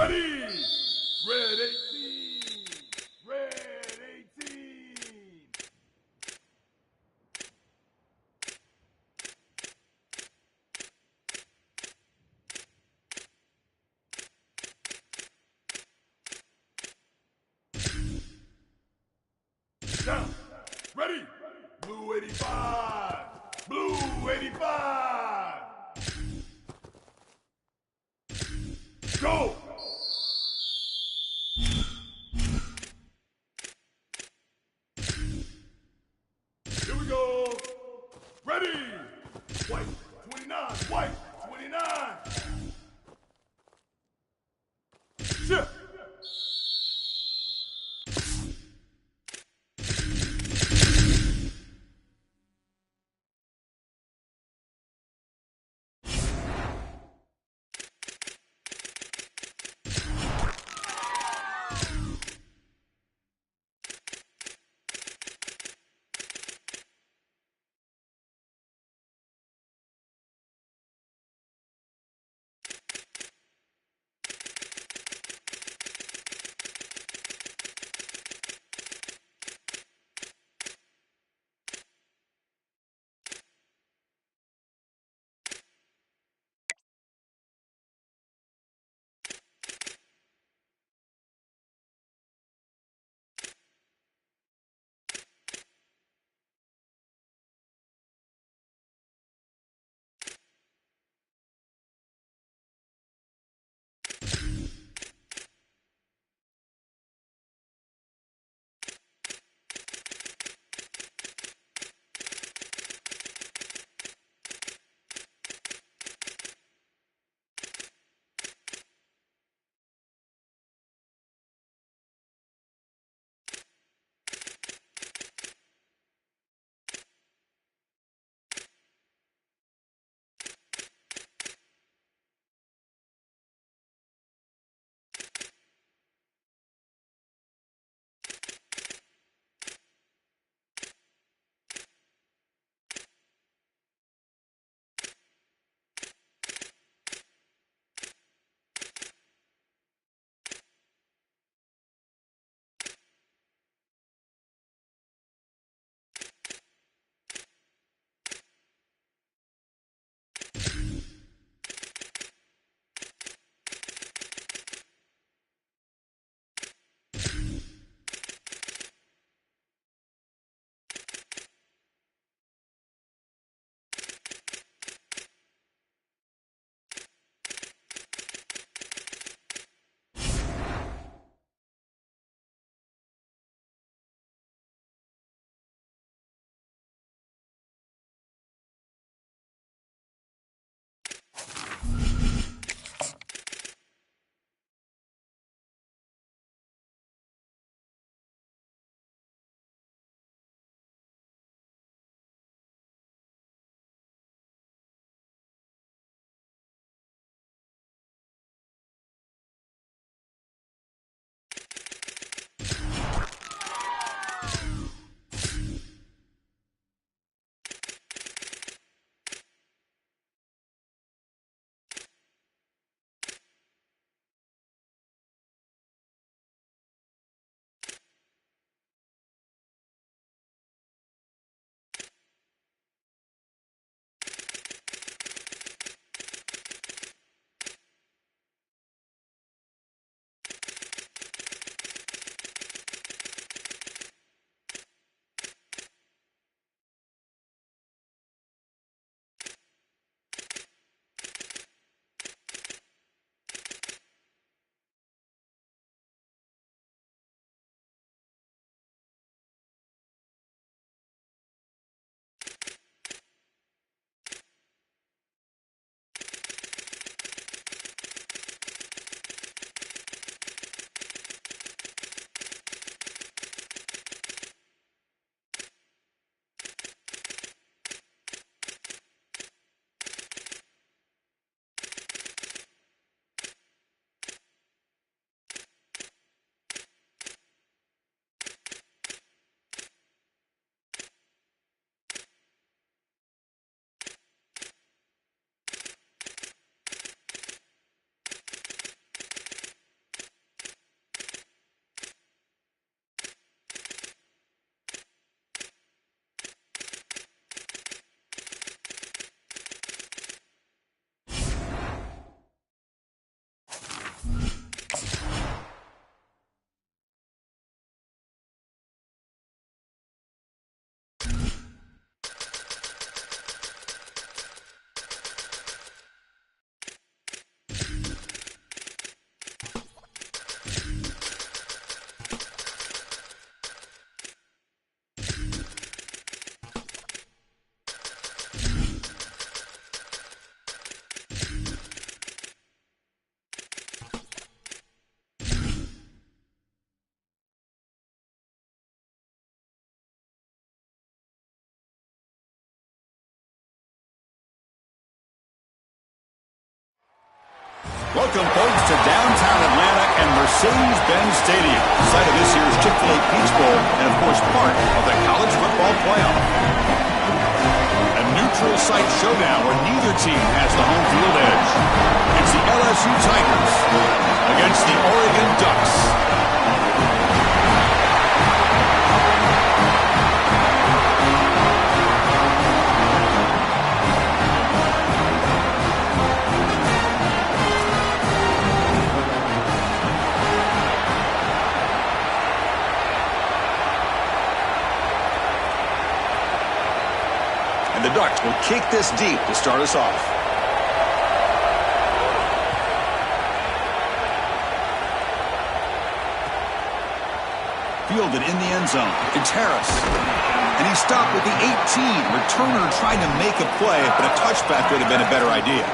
Ready! Red 18! Red 18! Down! Ready! Blue 85! Blue 85! Go! Here we go! Ready! White 29! White 29! Shift! Welcome, folks, to downtown Atlanta and Mercedes-Benz Stadium, site of this year's Chick-fil-A Peach Bowl and, of course, part of the college football playoff. A neutral site showdown where neither team has the home field edge. It's the LSU Tigers against the Oregon Ducks. The Ducks will kick this deep to start us off. Fielded in the end zone. It's Harris. And he stopped with the 18. Returner trying to make a play, but a touchback would have been a better idea.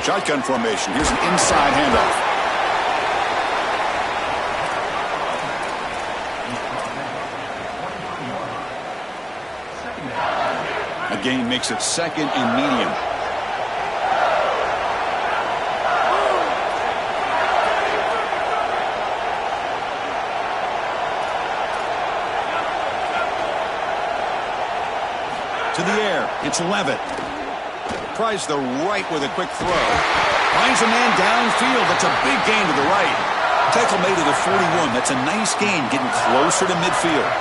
Shotgun formation. Here's an inside handoff. A gain makes it second and medium. To the air. It's Levitt. Tries the right with a quick throw. Finds a man downfield. That's a big gain to the right. Tackle made to the 41. That's a nice gain, getting closer to midfield.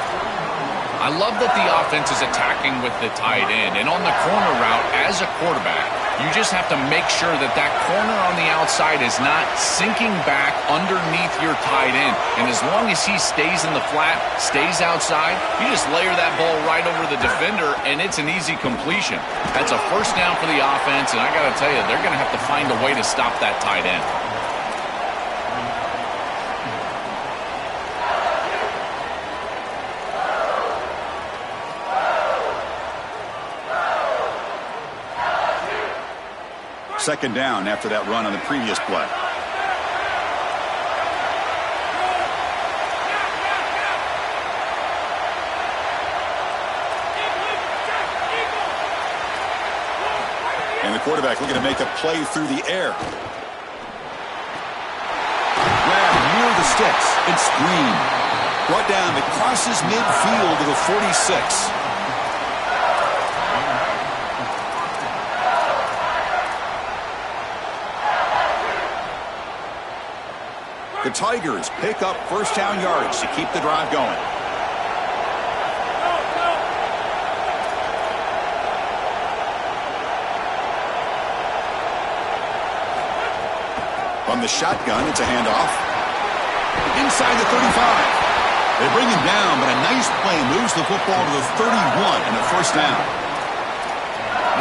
I love that the offense is attacking with the tight end. And on the corner route, as a quarterback, you just have to make sure that that corner on the outside is not sinking back underneath your tight end. And as long as he stays in the flat, stays outside, you just layer that ball right over the defender, and it's an easy completion. That's a first down for the offense, and I got to tell you, they're going to have to find a way to stop that tight end. Second down after that run on the previous play. And the quarterback looking to make a play through the air. Grab near the sticks. It's Green. Brought down. It crosses midfield to the 46. The Tigers pick up first down yards to keep the drive going. From the shotgun, it's a handoff. Inside the 35. They bring him down, but a nice play moves the football to the 31 and a first down.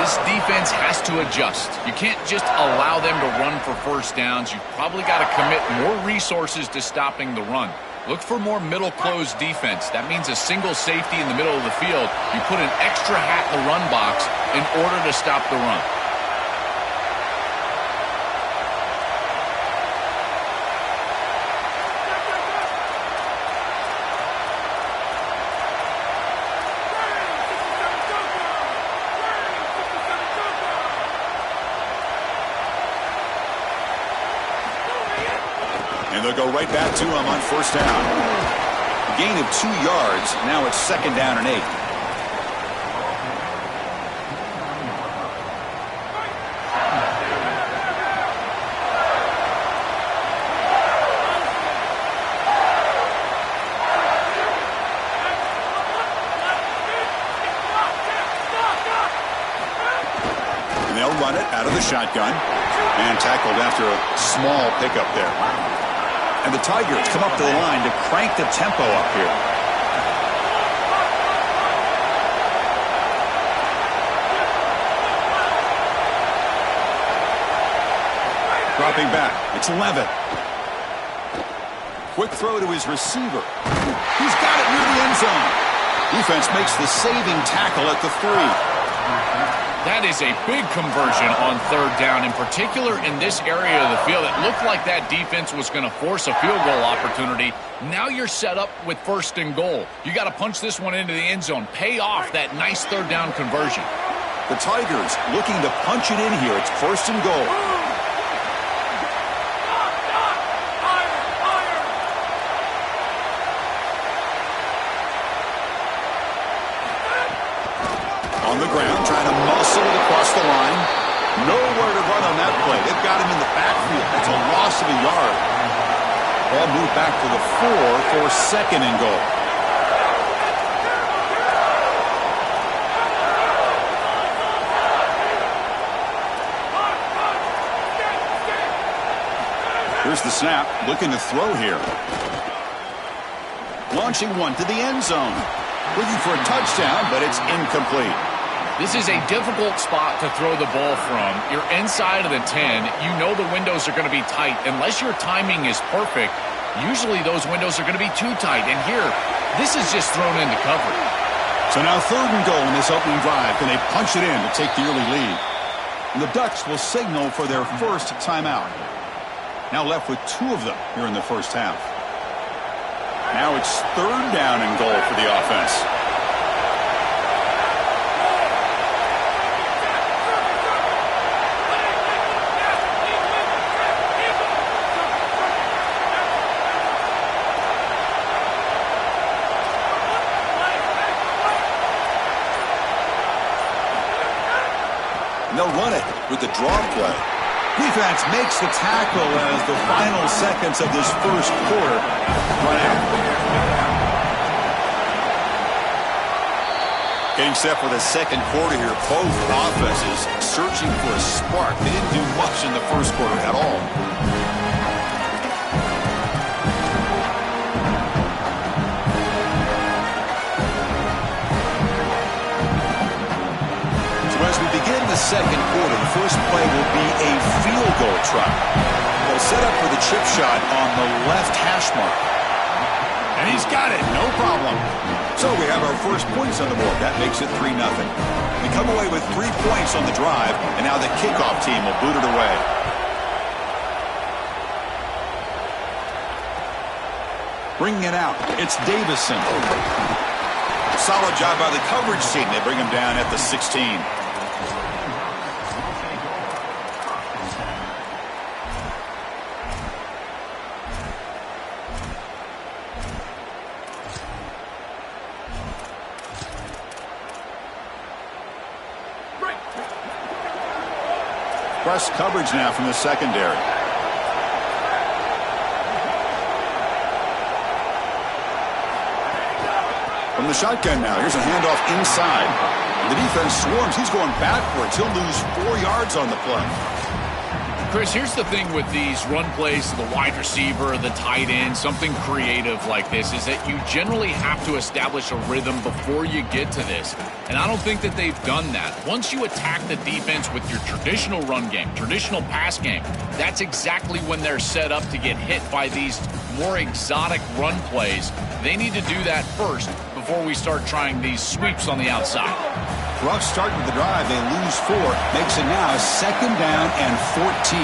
This defense has to adjust. You can't just allow them to run for first downs. You've probably got to commit more resources to stopping the run. Look for more middle closed defense. That means a single safety in the middle of the field. You put an extra hat in the run box in order to stop the run. And they'll go right back to him on first down. A gain of 2 yards. Now it's second down and 8. And they'll run it out of the shotgun. And tackled after a small pickup there. And the Tigers come up to the line to crank the tempo up here. Dropping back. It's Levitt. Quick throw to his receiver. He's got it near the end zone. Defense makes the saving tackle at the 3. That is a big conversion on third down, in particular in this area of the field. It looked like that defense was going to force a field goal opportunity. Now you're set up with first and goal. You got to punch this one into the end zone. Pay off that nice third down conversion. The Tigers looking to punch it in here. It's first and goal. On the ground, trying to muscle it across the line. Nowhere to run on that play. They've got him in the backfield. That's a loss of a yard. Ball moved back to the 4 for second and goal. Here's the snap. Looking to throw here. Launching one to the end zone. Looking for a touchdown, but it's incomplete. This is a difficult spot to throw the ball from. You're inside of the 10. You know the windows are going to be tight. Unless your timing is perfect, usually those windows are going to be too tight. And here, this is just thrown into cover. So now third and goal in this opening drive. Can they punch it in to take the early lead? And the Ducks will signal for their first timeout. Now left with 2 of them here in the first half. Now it's third down and goal for the offense. And they'll run it with the draw play. Defense makes the tackle as the final seconds of this first quarter run out. Getting set for the second quarter here. Both offenses searching for a spark. They didn't do much in the first quarter at all. As we begin the second quarter, the first play will be a field goal try. They'll set up for the chip shot on the left hash mark. And he's got it, no problem. So we have our first points on the board. That makes it 3-0. We come away with 3 points on the drive, and now the kickoff team will boot it away. Bringing it out, it's Davison. Solid job by the coverage team. They bring him down at the 16. Press coverage now from the secondary. From the shotgun now, here's a handoff inside. The defense swarms. He's going backwards. He'll lose 4 yards on the play. Chris, here's the thing with these run plays to the wide receiver, the tight end, something creative like this, is that you generally have to establish a rhythm before you get to this. And I don't think that they've done that. Once you attack the defense with your traditional run game, traditional pass game, that's exactly when they're set up to get hit by these more exotic run plays. They need to do that first before we start trying these sweeps on the outside. Rough start with the drive. They lose 4. Makes it now 2nd down and 14.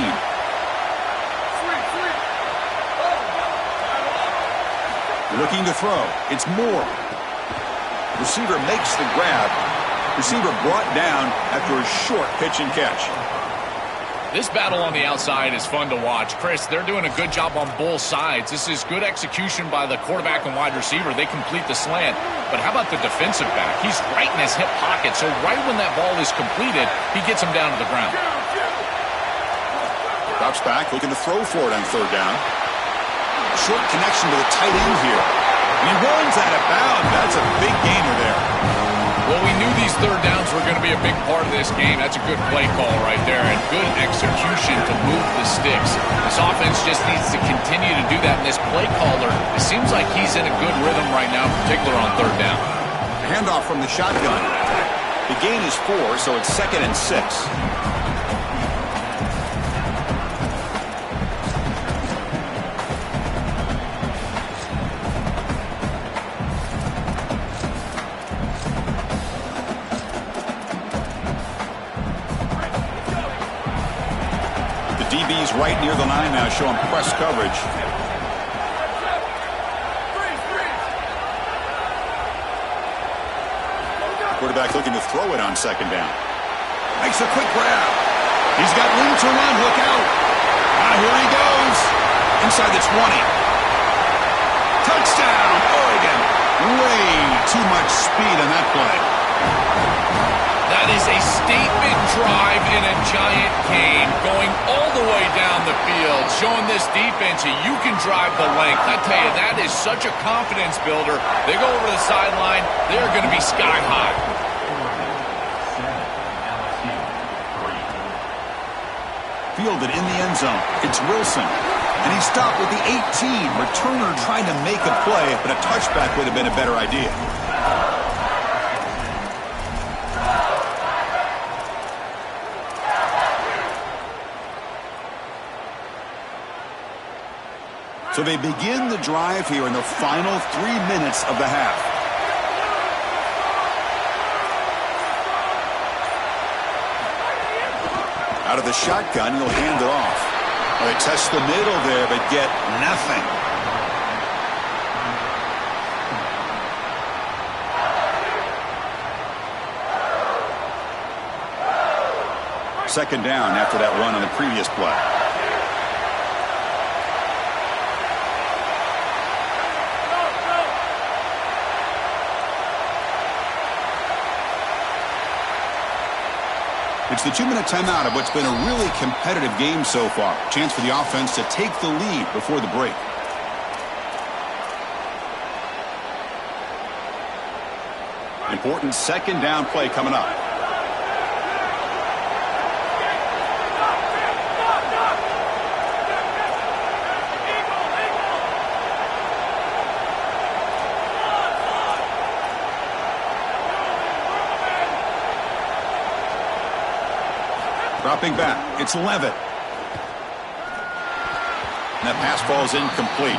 Looking to throw. It's Moore. Receiver makes the grab. Receiver brought down after a short pitch and catch. This battle on the outside is fun to watch. Chris, they're doing a good job on both sides. This is good execution by the quarterback and wide receiver. They complete the slant. But how about the defensive back? He's right in his hip pocket, so right when that ball is completed, he gets him down to the ground. Drops back, looking to throw for it on 3rd down. Short connection to the tight end here. And he runs out of bounds. That's a big gainer there. Well, we knew these 3rd downs were going to be a big part of this game. That's a good play call right there, and good execution to move the sticks. This offense just needs to continue to do that. And this play caller, it seems like he's in a good rhythm right now, particularly on 3rd down. Handoff from the shotgun. The gain is 4, so it's 2nd and 6. DB's right near the line now, showing press coverage. Quarterback looking to throw it on 2nd down. Makes a quick grab. He's got room to run. Look out. Here he goes. Inside the 20. Touchdown, Oregon. Way too much speed on that play. That is a statement drive in a giant game, going all the way down the field, showing this defense that you can drive the length. I tell you, that is such a confidence builder. They go over the sideline, they're going to be sky high. Fielded in the end zone. It's Wilson. And he stopped with the 18. Returner trying to make a play, but a touchback would have been a better idea. So they begin the drive here in the final 3 minutes of the half. Out of the shotgun, he'll hand it off. Well, they test the middle there, but get nothing. Second down after that run on the previous play. It's the 2-minute timeout of what's been a really competitive game so far. Chance for the offense to take the lead before the break. Important 2nd down play coming up. Dropping back, it's Levitt. And that pass ball is incomplete.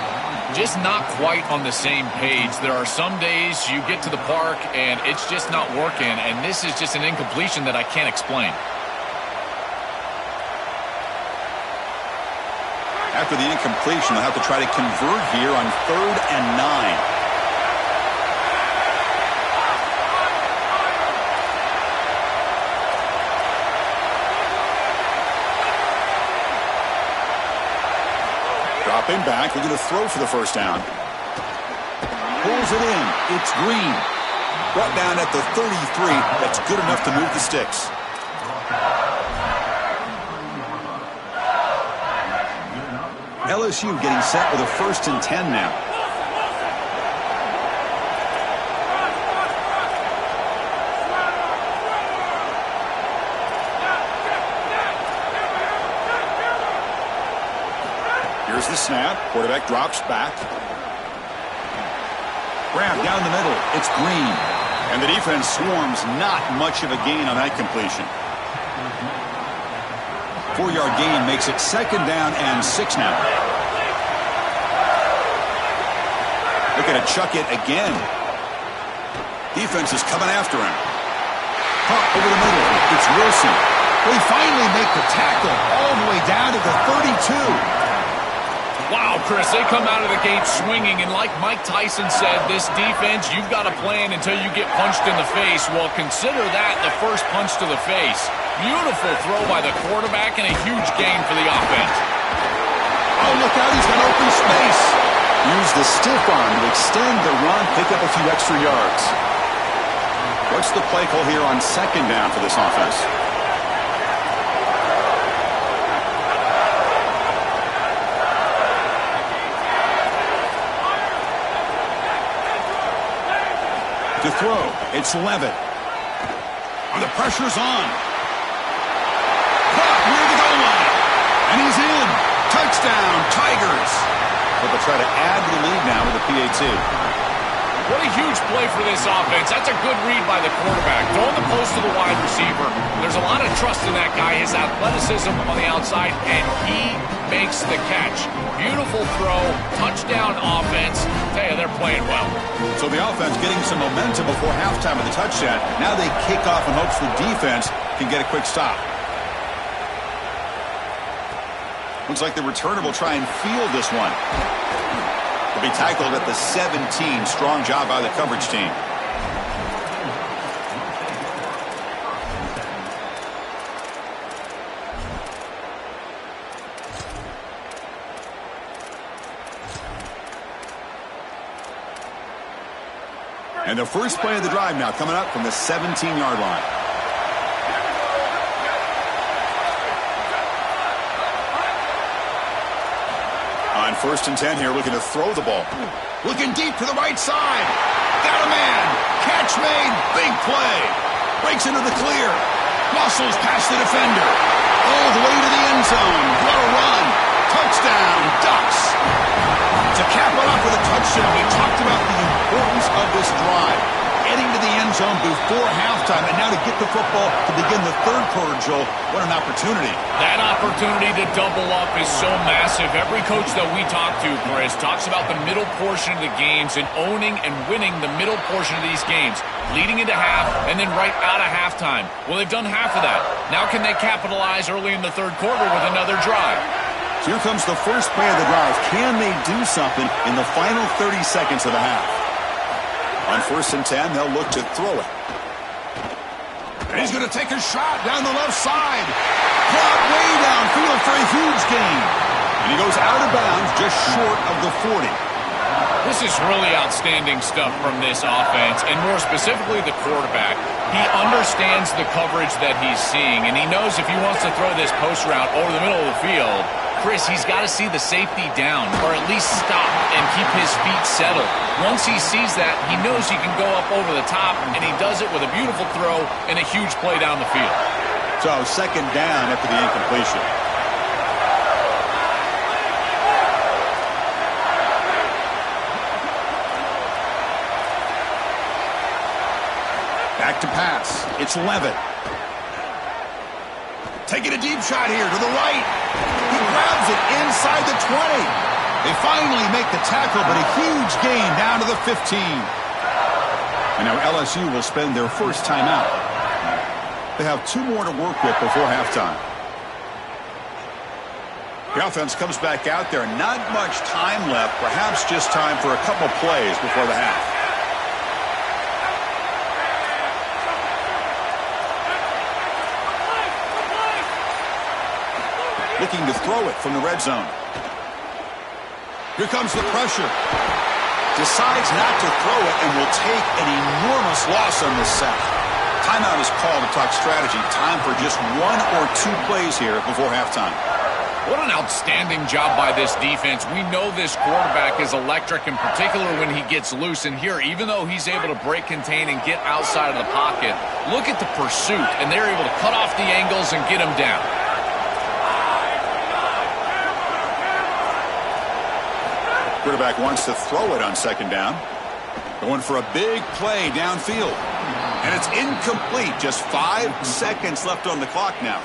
Just not quite on the same page. There are some days you get to the park and it's just not working, and this is just an incompletion that I can't explain. After the incompletion, they'll have to try to convert here on 3rd and 9. Dropping back, looking to throw for the 1st down. Pulls it in. It's Green. Brought down at the 33. That's good enough to move the sticks. LSU getting set with a 1st and 10 now. the snap. Quarterback drops back. Grab down the middle. It's Green. And the defense swarms. Not much of a gain on that completion. 4-yard gain makes it 2nd down and 6 now. They're going to chuck it again. Defense is coming after him. Caught over the middle. It's Wilson. We finally make the tackle all the way down to the 32. Wow, Chris, they come out of the gate swinging, and like Mike Tyson said, this defense, you've got to plan until you get punched in the face. Well, consider that the first punch to the face. Beautiful throw by the quarterback and a huge gain for the offense. Oh, look out, he's got open space. Use the stiff arm to extend the run, pick up a few extra yards. What's the play call here on 2nd down for this offense? To throw, it's Levitt. And the pressure's on. Caught near the goal line. And he's in. Touchdown, Tigers. But they'll try to add to the lead now with a PAT. What a huge play for this offense. That's a good read by the quarterback. Throwing the post to the wide receiver. There's a lot of trust in that guy, his athleticism on the outside, and he makes the catch. Beautiful throw, touchdown offense. Tell you, they're playing well. So the offense getting some momentum before halftime with the touchdown. Now they kick off in hopes the defense can get a quick stop. Looks like the returner will try and field this one. Will be tackled at the 17. Strong job by the coverage team. And the first play of the drive now coming up from the 17-yard line. On 1st and 10 here, looking to throw the ball. Looking deep to the right side. Got a man. Catch made. Big play. Breaks into the clear. Muscles past the defender. All the way to the end zone. What a run. Touchdown, Ducks. To cap it off with a touchdown, we talked about the importance of this drive. Getting to the end zone before halftime, and now to get the football to begin the 3rd quarter, Joel. What an opportunity. That opportunity to double up is so massive. Every coach that we talk to, Chris, talks about the middle portion of the games and owning and winning the middle portion of these games, leading into half and then right out of halftime. Well, they've done half of that. Now can they capitalize early in the 3rd quarter with another drive? So here comes the first play of the drive. Can they do something in the final 30 seconds of the half? On 1st and 10, they'll look to throw it. And he's going to take a shot down the left side. Caught way downfield for a huge gain. And he goes out of bounds just short of the 40. This is really outstanding stuff from this offense, and more specifically the quarterback. He understands the coverage that he's seeing, and he knows if he wants to throw this post route over the middle of the field, Chris, he's got to see the safety down, or at least stop and keep his feet settled. Once he sees that, he knows he can go up over the top, and he does it with a beautiful throw and a huge play down the field. So 2nd down after the incompletion. Back to pass. It's Levitt. Taking a deep shot here to the right. He grabs it inside the 20. They finally make the tackle, but a huge gain down to the 15. And now LSU will spend their first timeout. They have 2 more to work with before halftime. The offense comes back out there. Not much time left. Perhaps just time for a couple plays before the half. Looking to throw it from the red zone. Here comes the pressure. Decides not to throw it and will take an enormous loss on this sack. Timeout is called to talk strategy. Time for just 1 or 2 plays here before halftime. What an outstanding job by this defense. We know this quarterback is electric, in particular when he gets loose. And here, even though he's able to break, contain, and get outside of the pocket, look at the pursuit. And they're able to cut off the angles and get him down. Quarterback wants to throw it on second down. Going for a big play downfield. And it's incomplete. Just 5 seconds left on the clock now.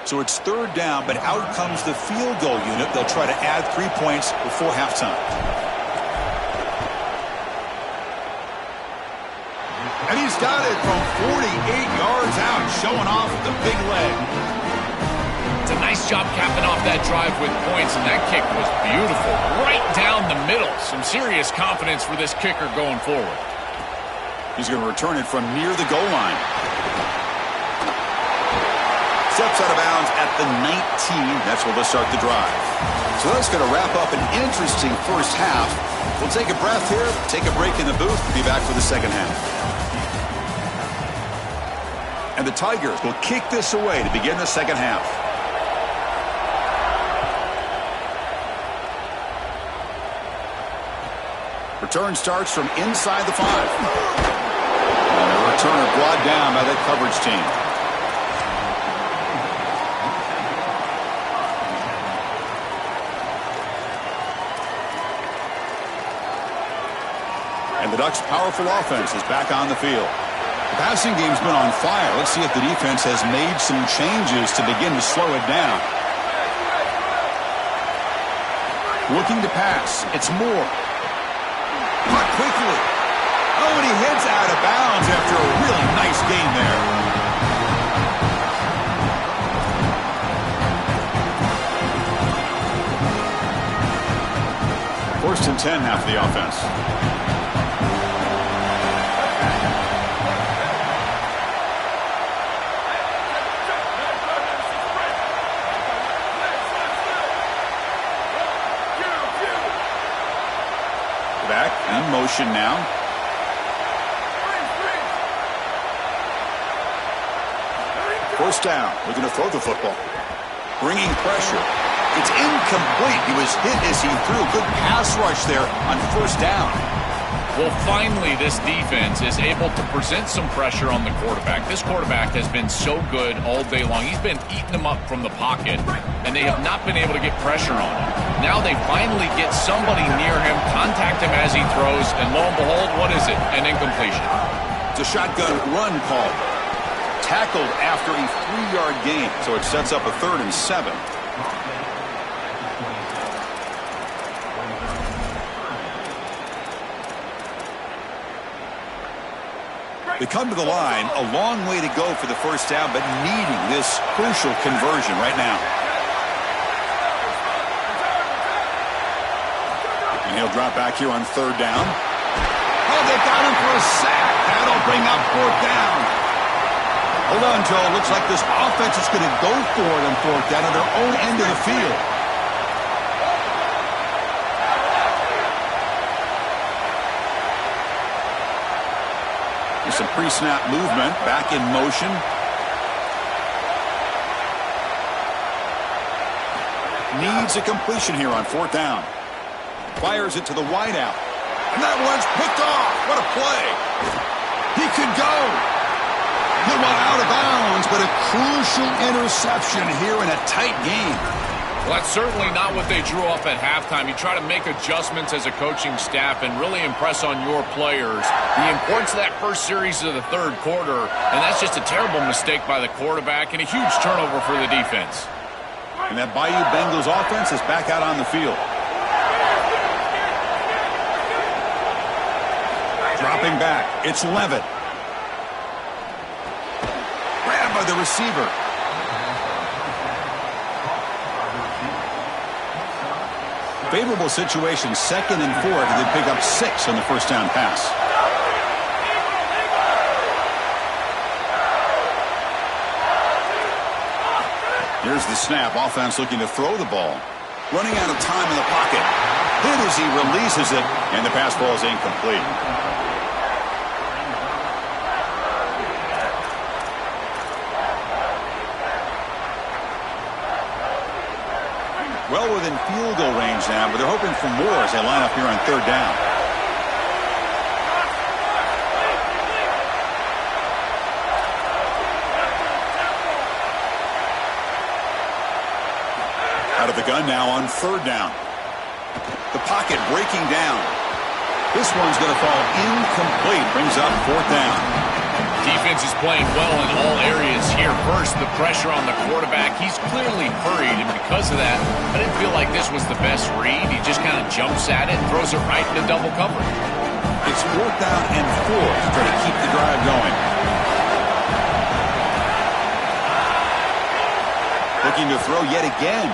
So it's third down, but out comes the field goal unit. They'll try to add 3 points before halftime. And he's got it from 48 yards out, showing off the big leg. It's a nice job capping off that drive with points, and that kick was beautiful. Right down the middle. Some serious confidence for this kicker going forward. He's going to return it from near the goal line. Steps out of bounds at the 19. That's where they'll start the drive. So that's going to wrap up an interesting first half. We'll take a breath here, take a break in the booth, be back for the second half. And the Tigers will kick this away to begin the second half. Return starts from inside the 5. And the returner brought down by that coverage team. And the Ducks' powerful offense is back on the field. The passing game's been on fire. Let's see if the defense has made some changes to begin to slow it down. Looking to pass. It's Moore. Caught quickly. Oh, and he heads out of bounds after a really nice game there. First and 10 now for the offense. Back in motion now. First down. Looking to throw the football. Bringing pressure. It's incomplete. He was hit as he threw a good pass rush there on first down. Well, finally, this defense is able to present some pressure on the quarterback. This quarterback has been so good all day long. He's been eating them up from the pocket, and they have not been able to get pressure on him. Now they finally get somebody near him, contact him as he throws, and lo and behold, what is it? An incompletion. It's a shotgun run call. Tackled after a 3-yard gain, so it sets up a 3rd and 7. They come to the line, a long way to go for the first down, but needing this crucial conversion right now. And he'll drop back here on third down. Oh, they got him for a sack. That'll bring up fourth down. Hold on, Joe. Looks like this offense is going to go for it on fourth down at their own end of the field. Some pre-snap movement, back in motion. Needs a completion here on fourth down. Fires it to the wideout. And that one's picked off. What a play. He could go. Good one out of bounds, but a crucial interception here in a tight game. Well, that's certainly not what they drew up at halftime. You try to make adjustments as a coaching staff and really impress on your players. The importance of that first series of the third quarter, and that's just a terrible mistake by the quarterback and a huge turnover for the defense. And that Bayou Bengals offense is back out on the field. Dropping back. It's Levitt. Grabbed by the receiver. Favorable situation, 2nd and 4, and they pick up 6 on the first down pass. Here's the snap. Offense looking to throw the ball. Running out of time in the pocket. Hit as he releases it, and the pass ball is incomplete. Well within field goal range now, but they're hoping for more as they line up here on third down. shotgun now on 3rd down. The pocket breaking down. This one's going to fall incomplete. Brings up 4th down. Defense is playing well in all areas here. First, the pressure on the quarterback. He's clearly hurried, and because of that, I didn't feel like this was the best read. He just kind of jumps at it and throws it right into double cover. It's 4th down and 4 to try to keep the drive going. Looking to throw yet again.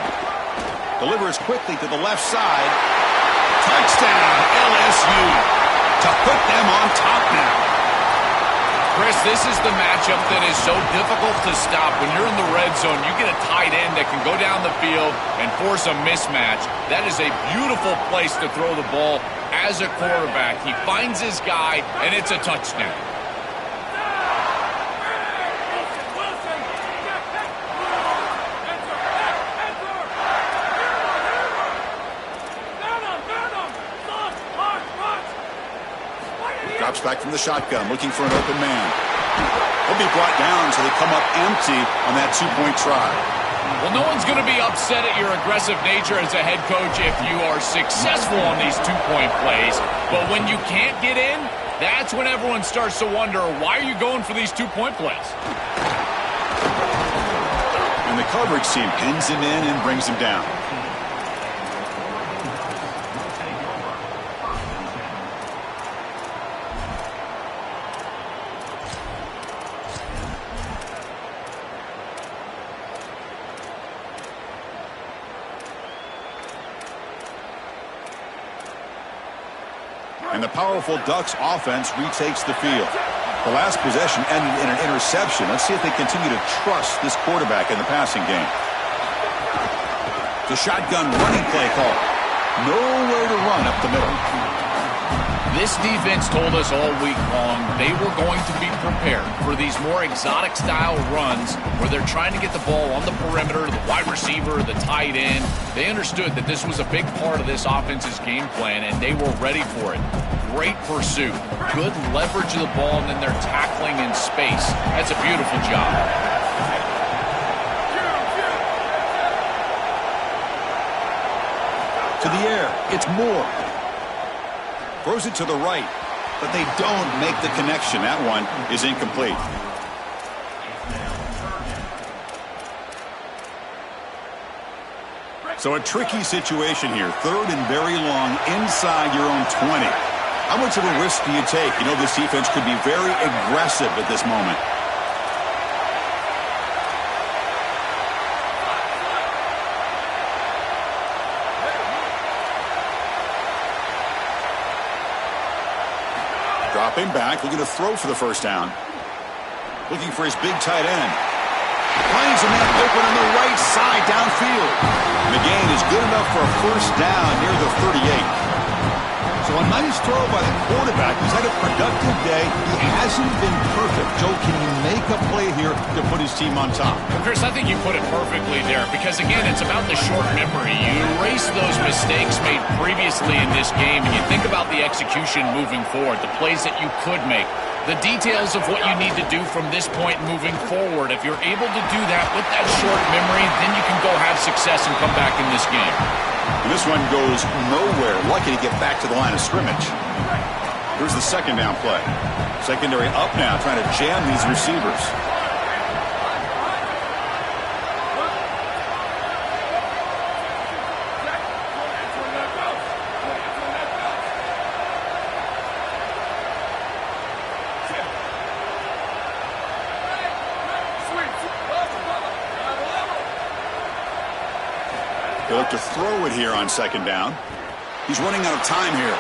Delivers quickly to the left side. Touchdown, LSU, to put them on top now. Chris, this is the matchup that is so difficult to stop. When you're in the red zone, you get a tight end that can go down the field and force a mismatch. That is a beautiful place to throw the ball as a quarterback. He finds his guy, and it's a touchdown. Drops back from the shotgun, looking for an open man. He'll be brought down, so they come up empty on that 2-point try. Well, no one's going to be upset at your aggressive nature as a head coach if you are successful on these 2-point plays. But when you can't get in, that's when everyone starts to wonder, why are you going for these 2-point plays? And the coverage team pins him in and brings him down. And the powerful Ducks offense retakes the field. The last possession ended in an interception. Let's see if they continue to trust this quarterback in the passing game. The shotgun running play call. Nowhere to run up the middle. This defense told us all week long they were going to be prepared for these more exotic style runs where they're trying to get the ball on the perimeter, the wide receiver, the tight end. They understood that this was a big part of this offense's game plan, and they were ready for it. Great pursuit, good leverage of the ball, and then they're tackling in space. That's a beautiful job. To the air, it's Moore. Throws it to the right, but they don't make the connection. That one is incomplete. So a tricky situation here. 3rd and very long inside your own 20. How much of a risk do you take? You know this defense could be very aggressive at this moment. Dropping back, looking to throw for the 1st down. Looking for his big tight end. Finds a man open on the right side downfield. McGain is good enough for a 1st down near the 38. So a nice throw by the quarterback. He's had a productive day. He hasn't been perfect. Joe, can you make a play here to put his team on top? Well, Chris, I think you put it perfectly there because, again, it's about the short memory. You erase those mistakes made previously in this game, and you think about the execution moving forward, the plays that you could make, the details of what you need to do from this point moving forward. If you're able to do that with that short memory, then you can go have success and come back in this game. And this one goes nowhere. Lucky to get back to the line of scrimmage. Here's the 2nd down play. Secondary up now, trying to jam these receivers. They look to throw it here on 2nd down. He's running out of time here.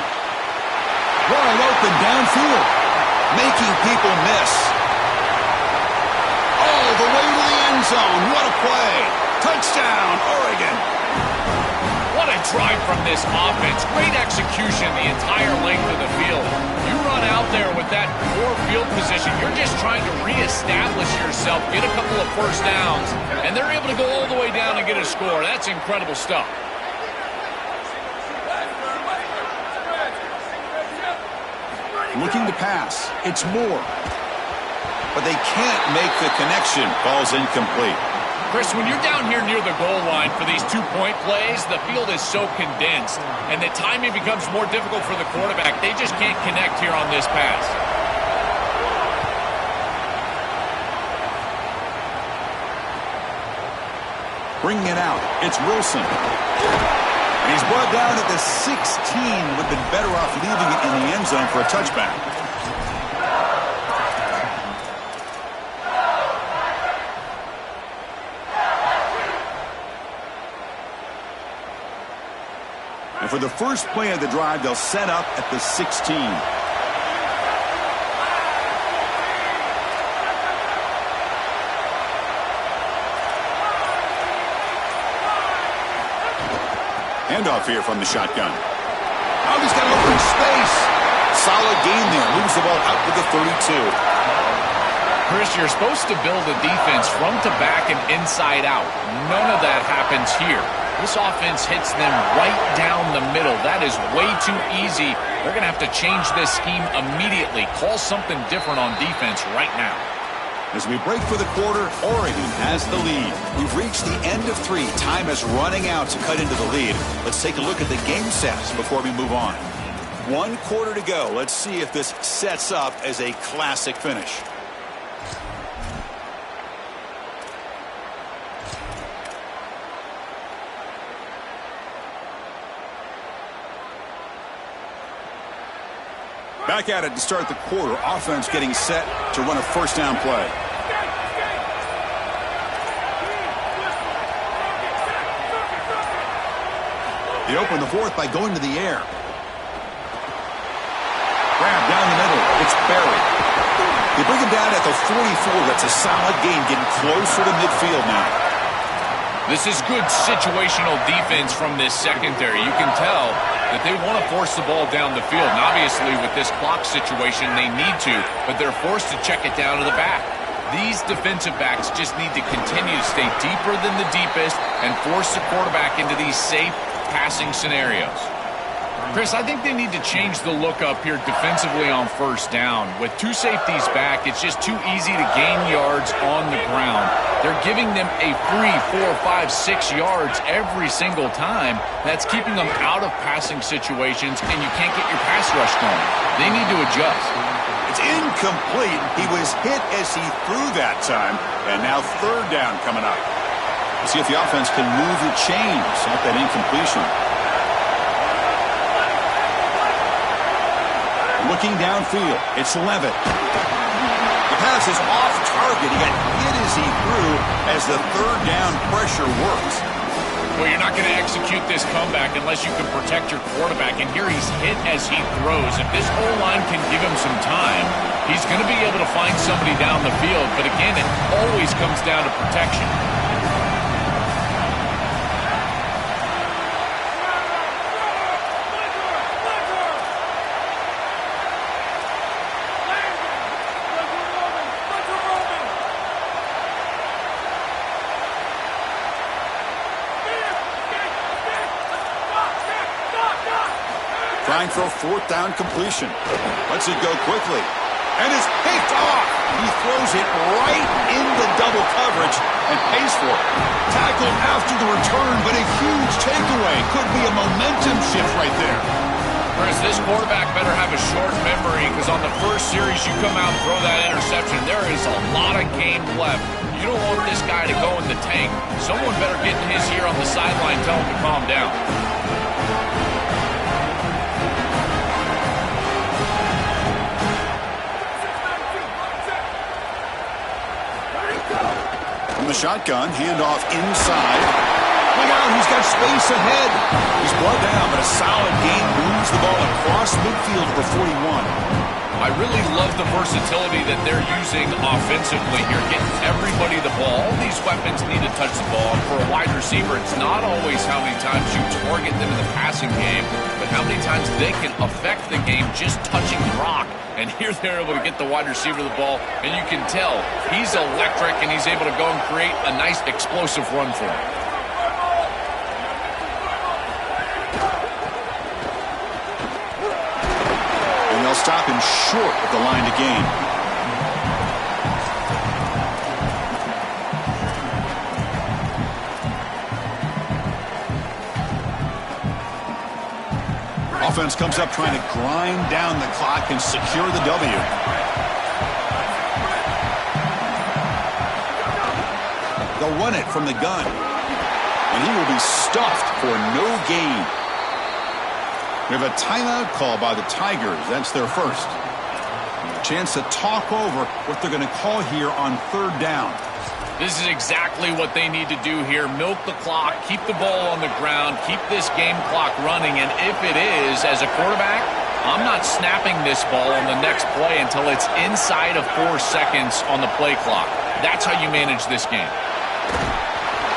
Wide open downfield. Making people miss. All the way to the end zone. What a play. Touchdown, Oregon. What a drive from this offense. Great execution the entire length of the field. You run out there with that poor field position. You're just trying to reestablish yourself, get a couple of 1st downs, and they're able to go all the way down and get a score. That's incredible stuff. Looking to pass. It's Moore. But they can't make the connection. Ball's incomplete. Chris, when you're down here near the goal line for these two-point plays, the field is so condensed, and the timing becomes more difficult for the quarterback. They just can't connect here on this pass. Bringing it out, it's Wilson. And he's brought down at the 16. Would have been better off leaving it in the end zone for a touchback. And for the first play of the drive, they'll set up at the 16. Handoff here from the shotgun. Oh, he's got open space. Solid gain there. Moves the ball out to the 32. Chris, you're supposed to build a defense front to back and inside out. None of that happens here. This offense hits them right down the middle. That is way too easy. They're going to have to change this scheme immediately. Call something different on defense right now. As we break for the quarter, Oregon has the lead. We've reached the end of 3. Time is running out to cut into the lead. Let's take a look at the game sets before we move on. 1 quarter to go. Let's see if this sets up as a classic finish. Back at it to start the quarter. Offense getting set to run a first down play. They open the 4th by going to the air. Grab down the middle. It's Barry. They bring him down at the 44. That's a solid gain, getting closer to midfield now. This is good situational defense from this secondary. You can tell that they want to force the ball down the field. And obviously, with this clock situation, they need to, but they're forced to check it down to the back. These defensive backs just need to continue to stay deeper than the deepest and force the quarterback into these safe passing scenarios. Chris, I think they need to change the look up here defensively on first down. With 2 safeties back, it's just too easy to gain yards on the ground. They're giving them a free 4, 5, 6 yards every single time. That's keeping them out of passing situations, and you can't get your pass rush going. They need to adjust. It's incomplete. He was hit as he threw that time, and now 3rd down coming up. Let's see if the offense can move the chains at that incompletion. Looking downfield, it's Levitt. The pass is off target. He got hit as he threw as the 3rd down pressure works. Well, you're not going to execute this comeback unless you can protect your quarterback, and here he's hit as he throws. If this O-line can give him some time, he's going to be able to find somebody down the field. But again, it always comes down to protection. Trying for a 4th down completion. Lets it go quickly. And it's picked off. He throws it right into double coverage and pays for it. Tackled after the return, but a huge takeaway. Could be a momentum shift right there. Chris, this quarterback better have a short memory, because on the first series you come out and throw that interception, there is a lot of game left. You don't want this guy to go in the tank. Someone better get in his ear on the sideline, tell him to calm down. From the shotgun, handoff inside. Look out, he's got space ahead. He's brought down, but a solid gain moves the ball across midfield for 41. I really love the versatility that they're using offensively here, getting everybody the ball. All these weapons need to touch the ball. For a wide receiver, it's not always how many times you target them in the passing game, but how many times they can affect the game just touching the rock. And here they're able to get the wide receiver the ball, and you can tell he's electric, and he's able to go and create a nice explosive run for him. And they'll stop him short of the line to gain. offense comes up trying to grind down the clock and secure the W. They'll run it from the gun. And he will be stuffed for no gain. We have a timeout call by the Tigers. That's their first. A chance to talk over what they're going to call here on third down. This is exactly what they need to do here. Milk the clock, keep the ball on the ground, keep this game clock running. And if it is, as a quarterback, I'm not snapping this ball on the next play until it's inside of 4 seconds on the play clock. That's how you manage this game.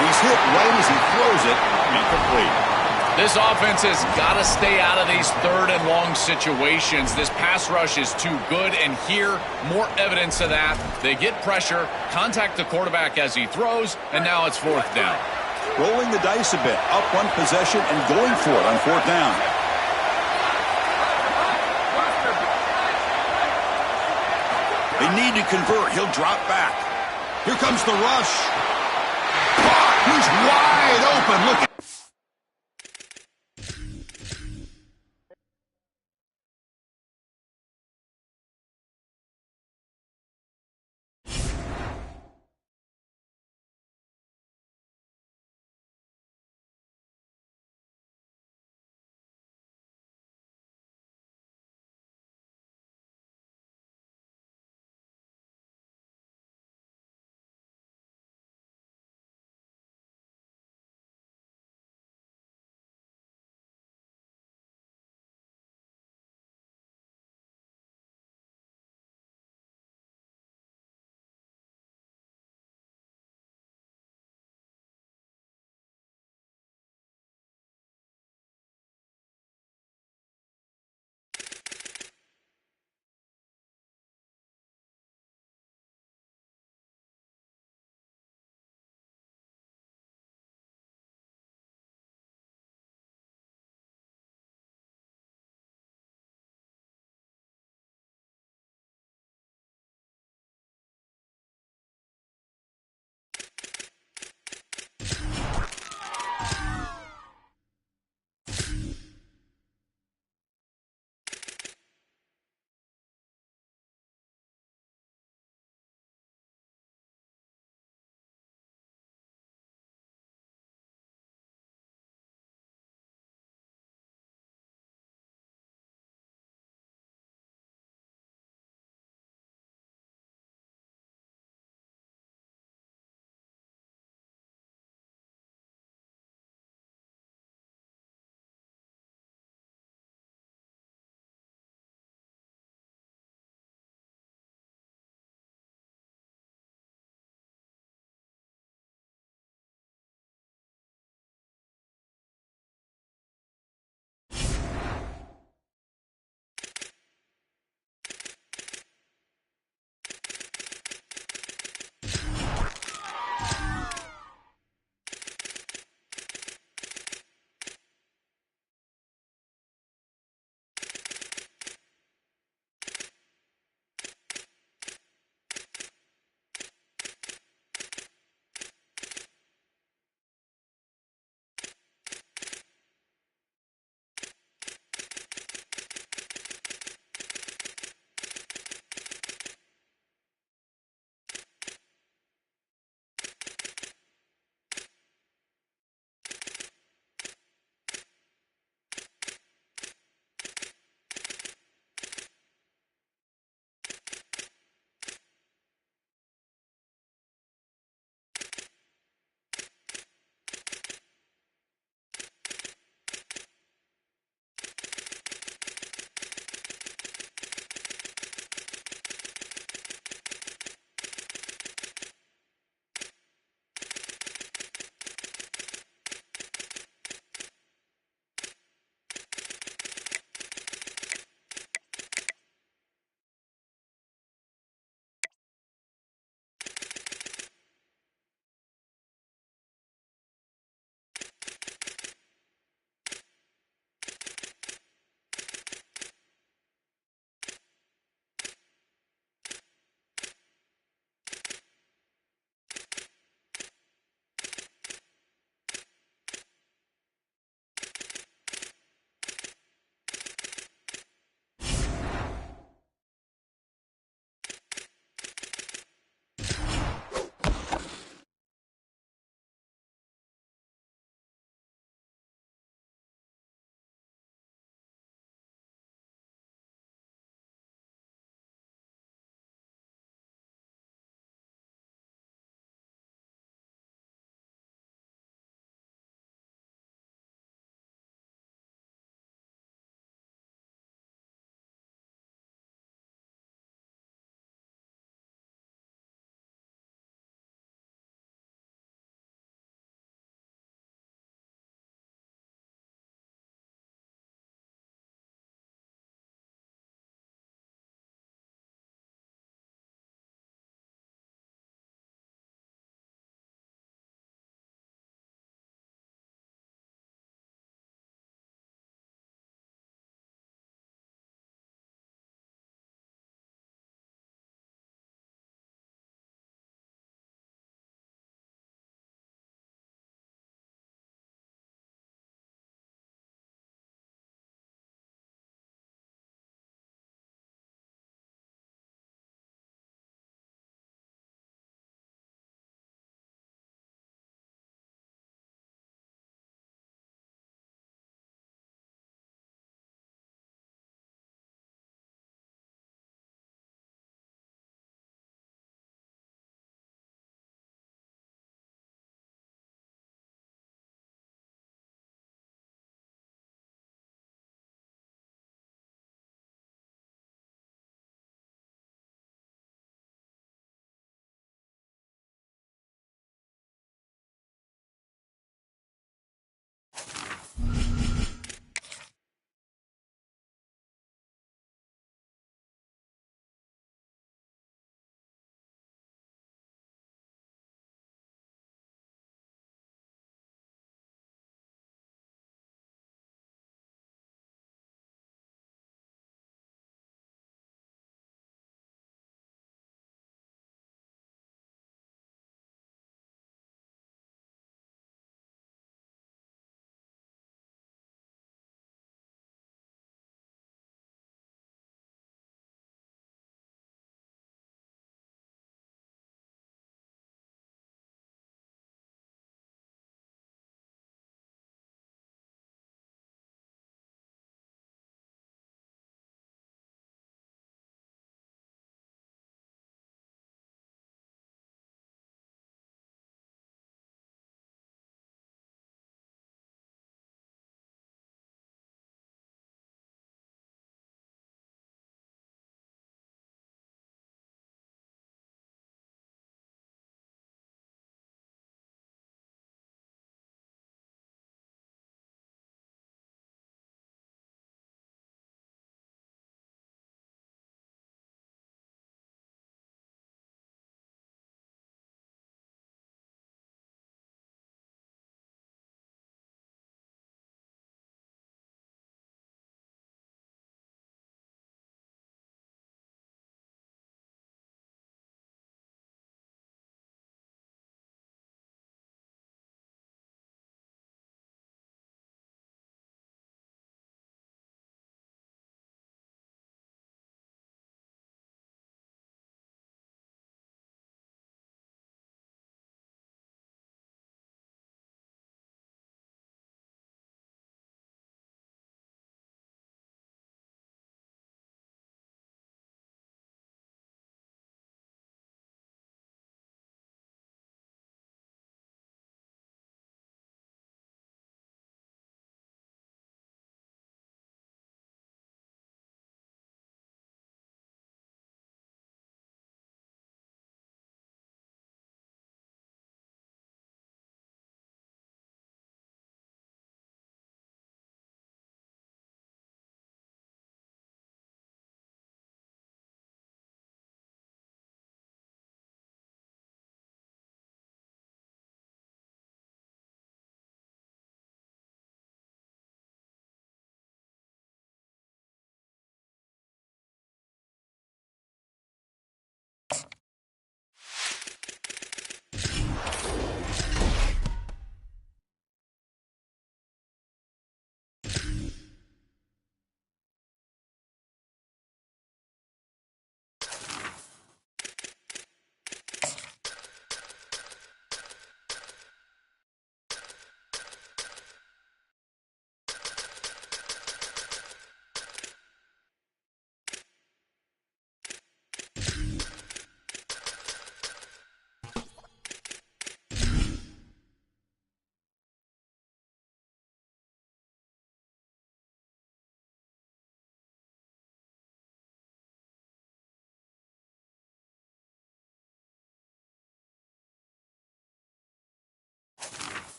He's hit right as he throws it. Incomplete. This offense has got to stay out of these third and long situations. This pass rush is too good, and here, more evidence of that. They get pressure, contact the quarterback as he throws, and now it's fourth down. Rolling the dice a bit, up one possession and going for it on fourth down. They need to convert. He'll drop back. Here comes the rush. He's wide open. Look.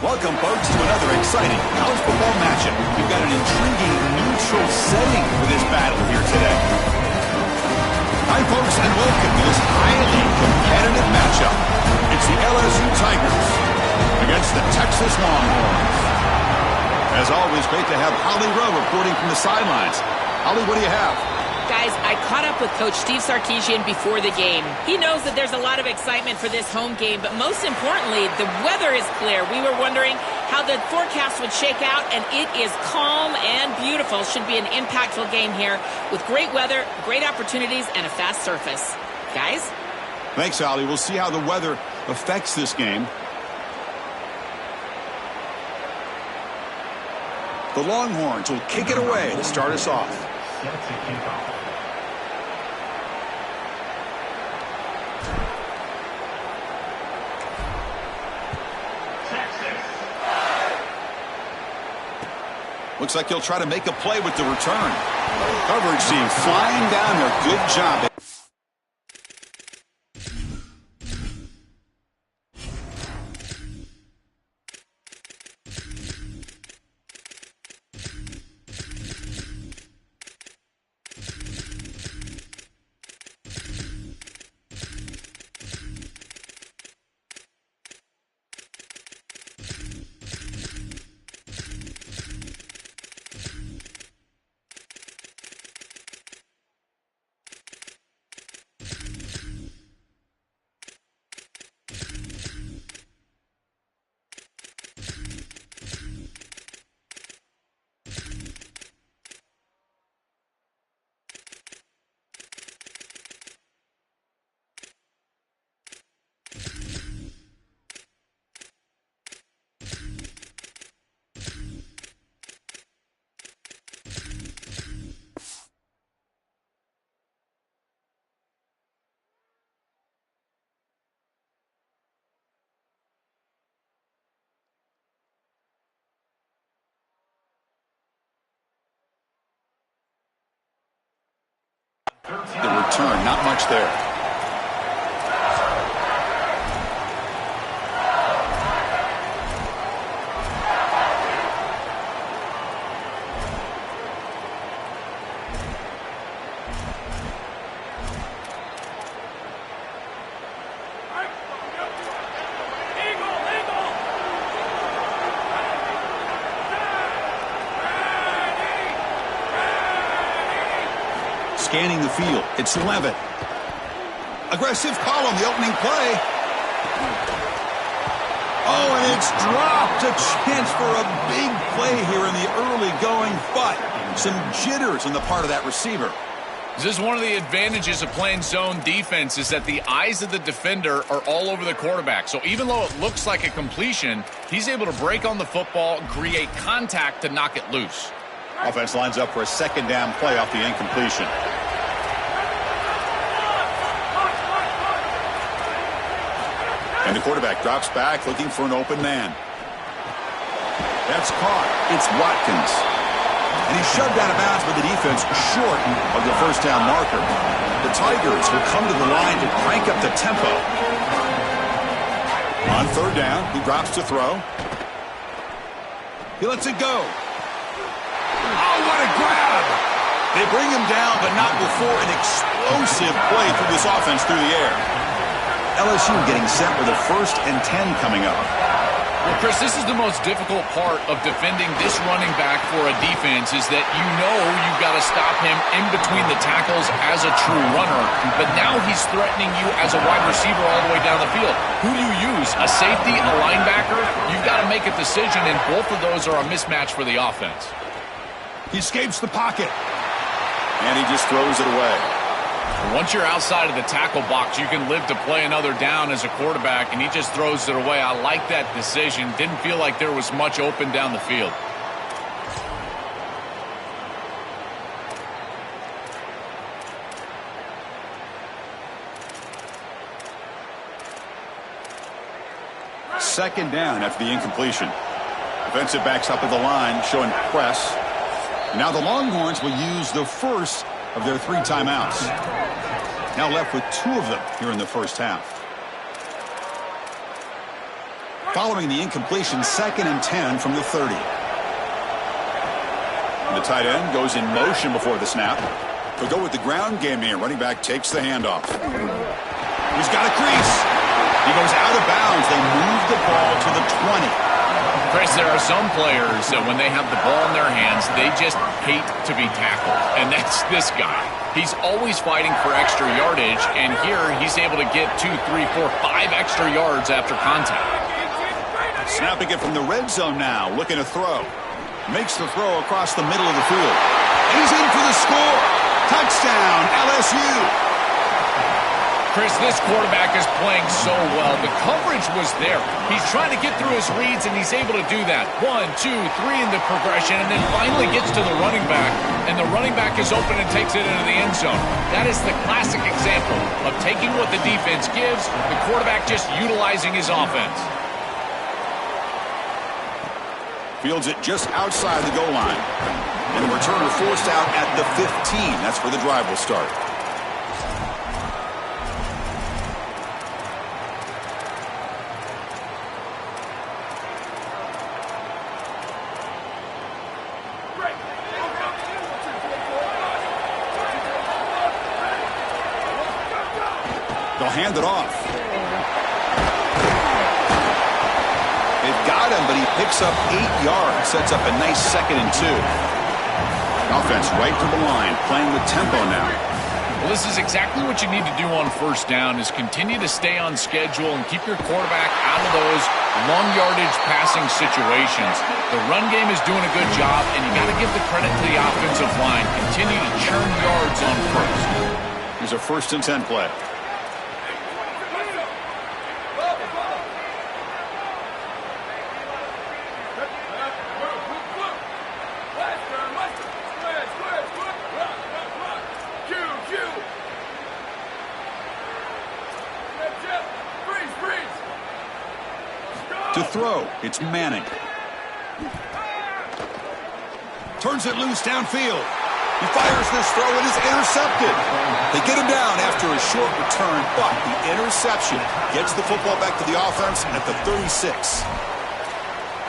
Welcome, folks, to another exciting college football matchup. We've got an intriguing neutral setting for this battle here today. Hi, folks, and welcome to this highly competitive matchup. It's the LSU Tigers against the Texas Longhorns. As always, great to have Holly Rowe reporting from the sidelines. Holly, what do you have? Guys, I caught up with Coach Steve Sarkisian before the game. He knows that there's a lot of excitement for this home game, but most importantly, the weather is clear. We were wondering how the forecast would shake out, and it is calm and beautiful. Should be an impactful game here with great weather, great opportunities, and a fast surface. Guys? Thanks, Holly. We'll see how the weather affects this game. The Longhorns will kick it away to start us off. Looks like he'll try to make a play with the return. Coverage team flying down there. Good job. The return, not much there. Scanning the field. It's Levitt. Aggressive call on the opening play. Oh, and it's dropped. A chance for a big play here in the early going, but some jitters on the part of that receiver. This is one of the advantages of playing zone defense is that the eyes of the defender are all over the quarterback. So even though it looks like a completion, he's able to break on the football and create contact to knock it loose. Offense lines up for a second down play off the incompletion. And the quarterback drops back looking for an open man. That's caught. It's Watkins. And he's shoved out of bounds by the defense short of the first down marker. The Tigers will come to the line to crank up the tempo. On third down, he drops to throw. He lets it go. Oh, what a grab! They bring him down, but not before an explosive play through this offense through the air. LSU getting set with a 1st and 10 coming up. Well, Chris, this is the most difficult part of defending this running back for a defense is that you know you've got to stop him in between the tackles as a true runner, but now he's threatening you as a wide receiver all the way down the field. Who do you use, a safety, a linebacker? You've got to make a decision, and both of those are a mismatch for the offense. He escapes the pocket, and he just throws it away. Once you're outside of the tackle box, you can live to play another down as a quarterback, and he just throws it away. I like that decision. Didn't feel like there was much open down the field. Second down after the incompletion. Defensive backs up at the line, showing press. Now the Longhorns will use the first of their 3 timeouts. Now left with 2 of them here in the first half. Following the incompletion, 2nd and 10 from the 30. The tight end goes in motion before the snap. They'll go with the ground game here. Running back takes the handoff. He's got a crease. He goes out of bounds. They move the ball to the 20. Chris, there are some players that when they have the ball in their hands, they just hate to be tackled. And that's this guy. He's always fighting for extra yardage, and here he's able to get 2, 3, 4, 5 extra yards after contact. Snapping it from the red zone now, looking to throw. Makes the throw across the middle of the field. He's in for the score. Touchdown, LSU. Chris, this quarterback is playing so well. The coverage was there. He's trying to get through his reads, and he's able to do that. 1, 2, 3 in the progression, and then finally gets to the running back, and the running back is open and takes it into the end zone. That is the classic example of taking what the defense gives, the quarterback just utilizing his offense. Fields it just outside the goal line. And the returner forced out at the 15. That's where the drive will start. They'll hand it off. They've got him, but he picks up 8 yards. Sets up a nice 2nd and 2. Offense right to the line, playing with tempo now. Well, this is exactly what you need to do on first down is continue to stay on schedule and keep your quarterback out of those long yardage passing situations. The run game is doing a good job, and you got to give the credit to the offensive line. Continue to churn yards on first. Here's a 1st and 10 play. To throw, it's Manning. Turns it loose downfield. He fires this throw and is intercepted. They get him down after a short return, but the interception gets the football back to the offense at the 36.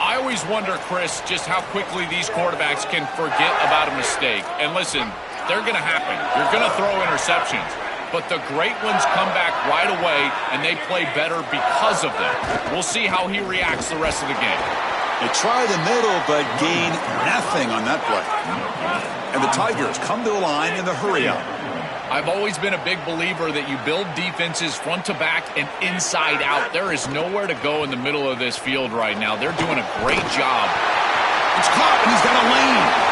I always wonder, Chris, just how quickly these quarterbacks can forget about a mistake. And listen, they're going to happen. You're going to throw interceptions. But the great ones come back right away, and they play better because of them. We'll see how he reacts the rest of the game. They try the middle, but gain nothing on that play. And the Tigers come to the line in the hurry-up. I've always been a big believer that you build defenses front to back and inside out. There is nowhere to go in the middle of this field right now. They're doing a great job. It's caught, and he's got a lane.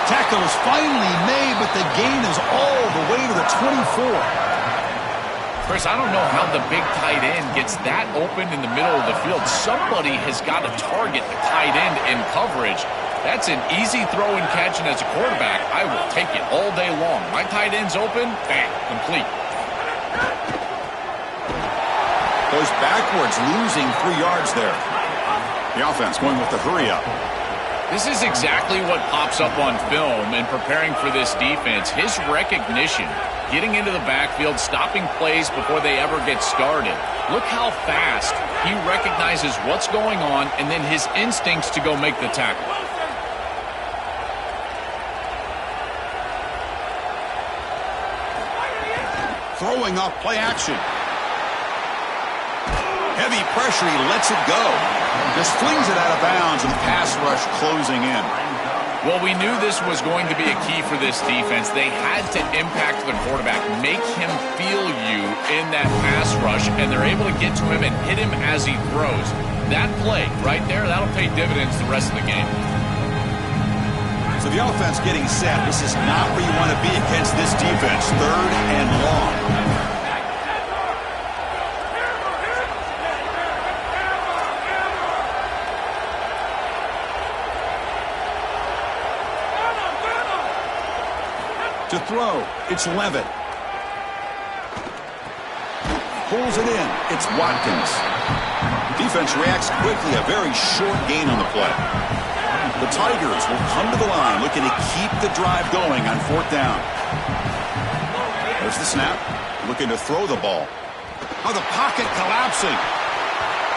Tackle is finally made, but the gain is all the way to the 24. Chris, I don't know how the big tight end gets that open in the middle of the field. Somebody has got to target the tight end in coverage. That's an easy throw and catch, and as a quarterback, I will take it all day long. My tight end's open, bang, complete. Goes backwards, losing 3 yards there. The offense going with the hurry-up. This is exactly what pops up on film in preparing for this defense. His recognition, getting into the backfield, stopping plays before they ever get started. Look how fast he recognizes what's going on and then his instincts to go make the tackle. Throwing off play action. Heavy pressure, he lets it go. Just flings it out of bounds, and the pass rush closing in. Well, we knew this was going to be a key for this defense. They had to impact the quarterback, make him feel you in that pass rush, and they're able to get to him and hit him as he throws. That play right there, that'll pay dividends the rest of the game. So the offense getting set. This is not where you want to be against this defense. 3rd and long. To throw, it's Levitt. Pulls it in, it's Watkins. Defense reacts quickly, a very short gain on the play. The Tigers will come to the line looking to keep the drive going on 4th down. There's the snap, looking to throw the ball. Oh, the pocket collapsing.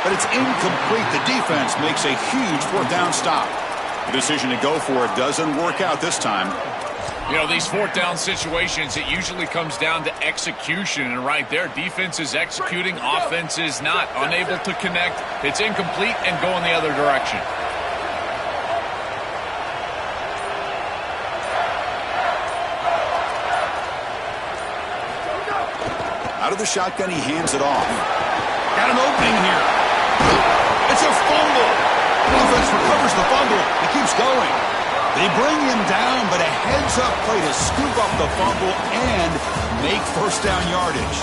but it's incomplete. The defense makes a huge fourth down stop. The decision to go for it doesn't work out this time. You know, these fourth down situations, it usually comes down to execution. And right there, defense is executing, offense is not. Unable to connect. It's incomplete and go in the other direction. Out of the shotgun, he hands it off. Got an opening here. It's a fumble. Offense recovers the fumble. He keeps going. They bring him down, but a heads-up play to scoop up the fumble and make first down yardage.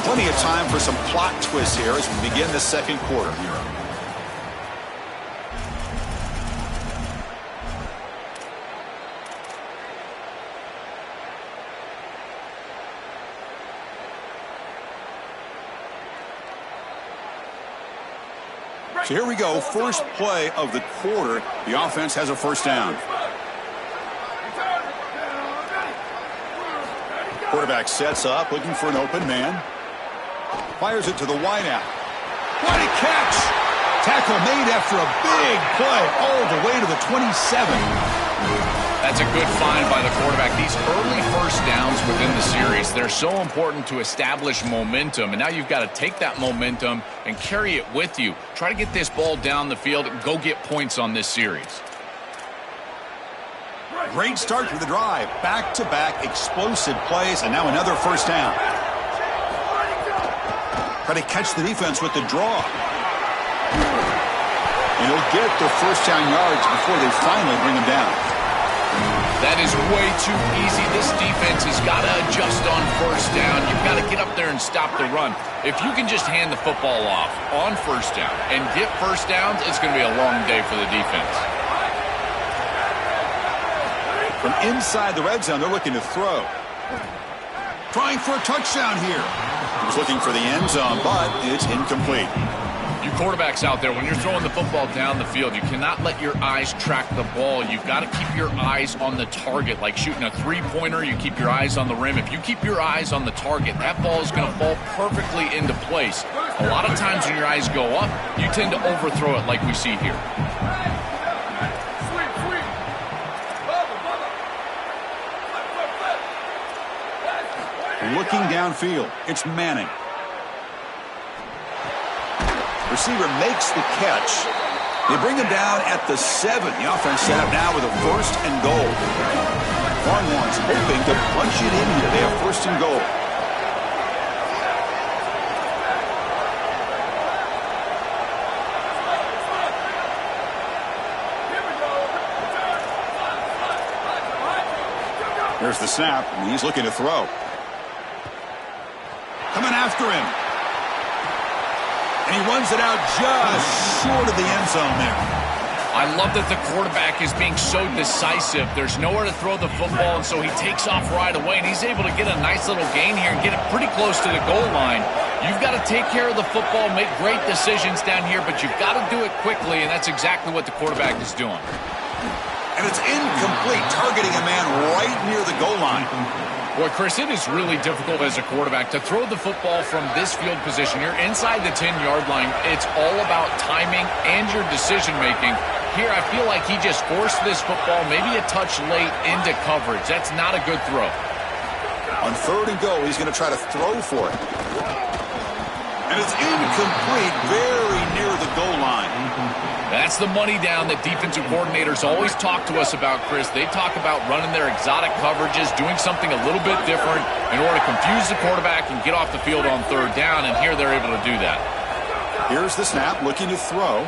Plenty of time for some plot twists here as we begin the second quarter. So here we go, first play of the quarter. The offense has a first down. Quarterback sets up, looking for an open man. Fires it to the wideout. What a catch! Tackle made after a big play all the way to the 27. That's a good find by the quarterback. These early first downs within the series, they're so important to establish momentum. And now you've got to take that momentum and carry it with you. Try to get this ball down the field and go get points on this series. Great start to the drive. Back-to-back explosive plays, and now another first down. Try to catch the defense with the draw. And he'll get the first down yards before they finally bring him down. That is way too easy. This defense has got to adjust on first down. You've got to get up there and stop the run. If you can just hand the football off on first down and get first downs, it's going to be a long day for the defense. From inside the red zone, they're looking to throw. Trying for a touchdown here. He was looking for the end zone, but it's incomplete. You quarterbacks out there, when you're throwing the football down the field, you cannot let your eyes track the ball. You've got to keep your eyes on the target. Like shooting a three-pointer, you keep your eyes on the rim. If you keep your eyes on the target, that ball is going to fall perfectly into place. A lot of times when your eyes go up, you tend to overthrow it like we see here. Looking downfield, it's Manning. Receiver makes the catch. They bring him down at the 7. The offense set up now with a first and goal. Longhorns hoping to punch it in here. They have first and goal. There's the snap, and he's looking to throw. Coming after him. And he runs it out just short of the end zone there. I love that the quarterback is being so decisive. There's nowhere to throw the football, and so he takes off right away, and he's able to get a nice little gain here and get it pretty close to the goal line. You've got to take care of the football, make great decisions down here, but you've got to do it quickly, and that's exactly what the quarterback is doing. And it's incomplete, targeting a man right near the goal line. Boy, Chris, it is really difficult as a quarterback to throw the football from this field position. You're inside the 10-yard line. It's all about timing and your decision-making. Here, I feel like he just forced this football maybe a touch late into coverage. That's not a good throw. On third and goal, he's going to try to throw for it. And it's incomplete, very near the goal line. That's the money down that defensive coordinators always talk to us about, Chris. They talk about running their exotic coverages, doing something a little bit different in order to confuse the quarterback and get off the field on third down, and here they're able to do that. Here's the snap, looking to throw.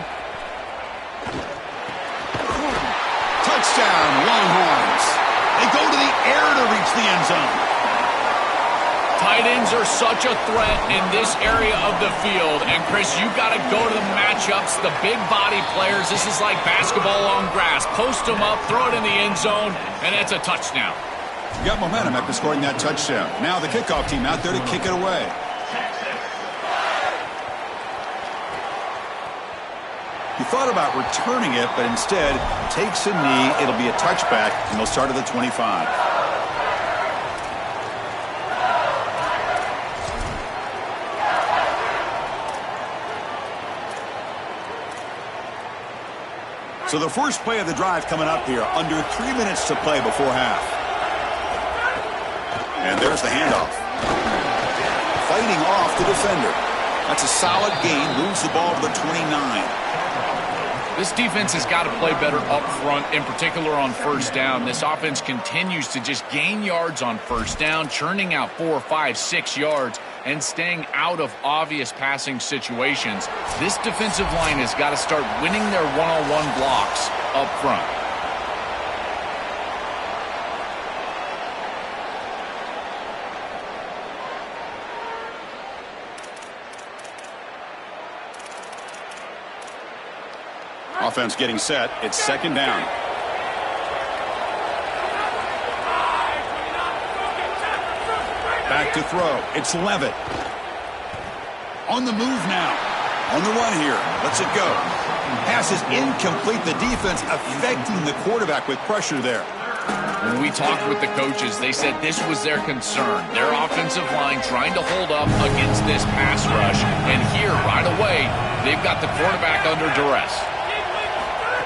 Touchdown, Longhorns. They go to the air to reach the end zone. Tight ends are such a threat in this area of the field. And, Chris, you've got to go to the matchups, the big body players. This is like basketball on grass. Post them up, throw it in the end zone, and it's a touchdown. You got momentum after scoring that touchdown. Now the kickoff team out there to kick it away. He thought about returning it, but instead takes a knee. It'll be a touchback, and they'll start at the 25. So the first play of the drive coming up here, under 3 minutes to play before half. And there's the handoff. Fighting off the defender. That's a solid gain, moves the ball to the 29. This defense has got to play better up front, in particular on first down. This offense continues to just gain yards on first down, churning out 4, 5, 6 yards, and staying out of obvious passing situations. This defensive line has got to start winning their one-on-one blocks up front. Offense getting set. It's second down. Back to throw. It's Levitt. On the move now. On the run here. Lets it go. Pass is incomplete. The defense affecting the quarterback with pressure there. When we talked with the coaches, they said this was their concern. Their offensive line trying to hold up against this pass rush. And here, right away, they've got the quarterback under duress.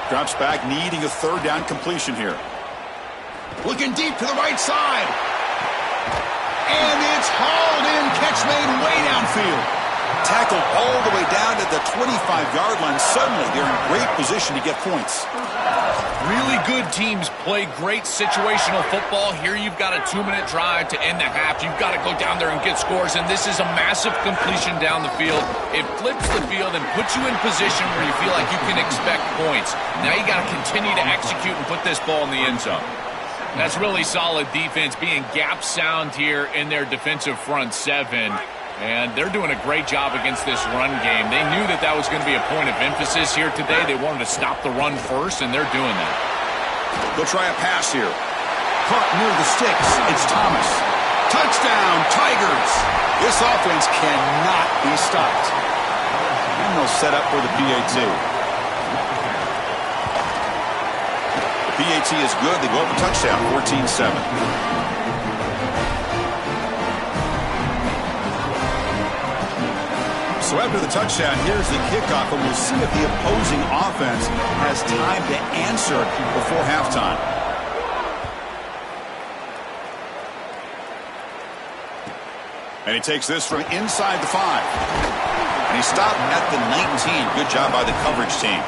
Drops back, needing a third down completion here. Looking deep to the right side. And it's hauled in. Catch made way downfield. Tackled all the way down to the 25-yard line. Suddenly, they're in great position to get points. Really good teams play great situational football. Here you've got a 2-minute drive to end the half. You've got to go down there and get scores, and this is a massive completion down the field. It flips the field and puts you in position where you feel like you can expect points. Now you got to continue to execute and put this ball in the end zone. That's really solid defense, being gap sound here in their defensive front seven. And they're doing a great job against this run game. They knew that that was going to be a point of emphasis here today. They wanted to stop the run first, and they're doing that. They'll try a pass here. Caught near the sticks. It's Thomas. Touchdown, Tigers. This offense cannot be stopped. And they'll set up for the PAT. The PAT is good. They go up a touchdown, 14-7. So after the touchdown, here's the kickoff, and we'll see if the opposing offense has time to answer before halftime. And he takes this from inside the 5. And he stopped at the 19. Good job by the coverage team.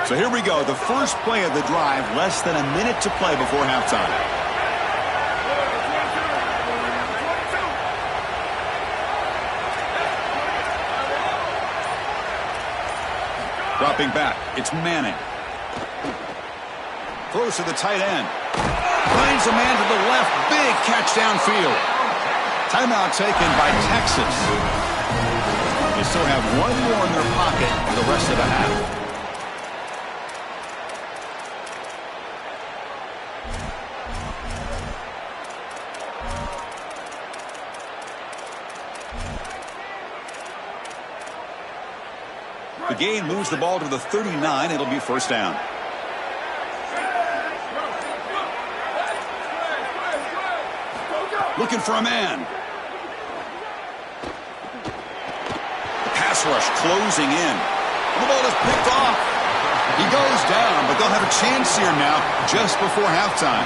So here we go, the first play of the drive, less than a minute to play before halftime. Dropping back, it's Manning. Throws to the tight end. Finds a man to the left. Big catch downfield. Timeout taken by Texas. They still have one more in their pocket for the rest of the half. The gain moves the ball to the 39. It'll be first down. Looking for a man. The pass rush closing in. The ball is picked off. He goes down, but they'll have a chance here now just before halftime.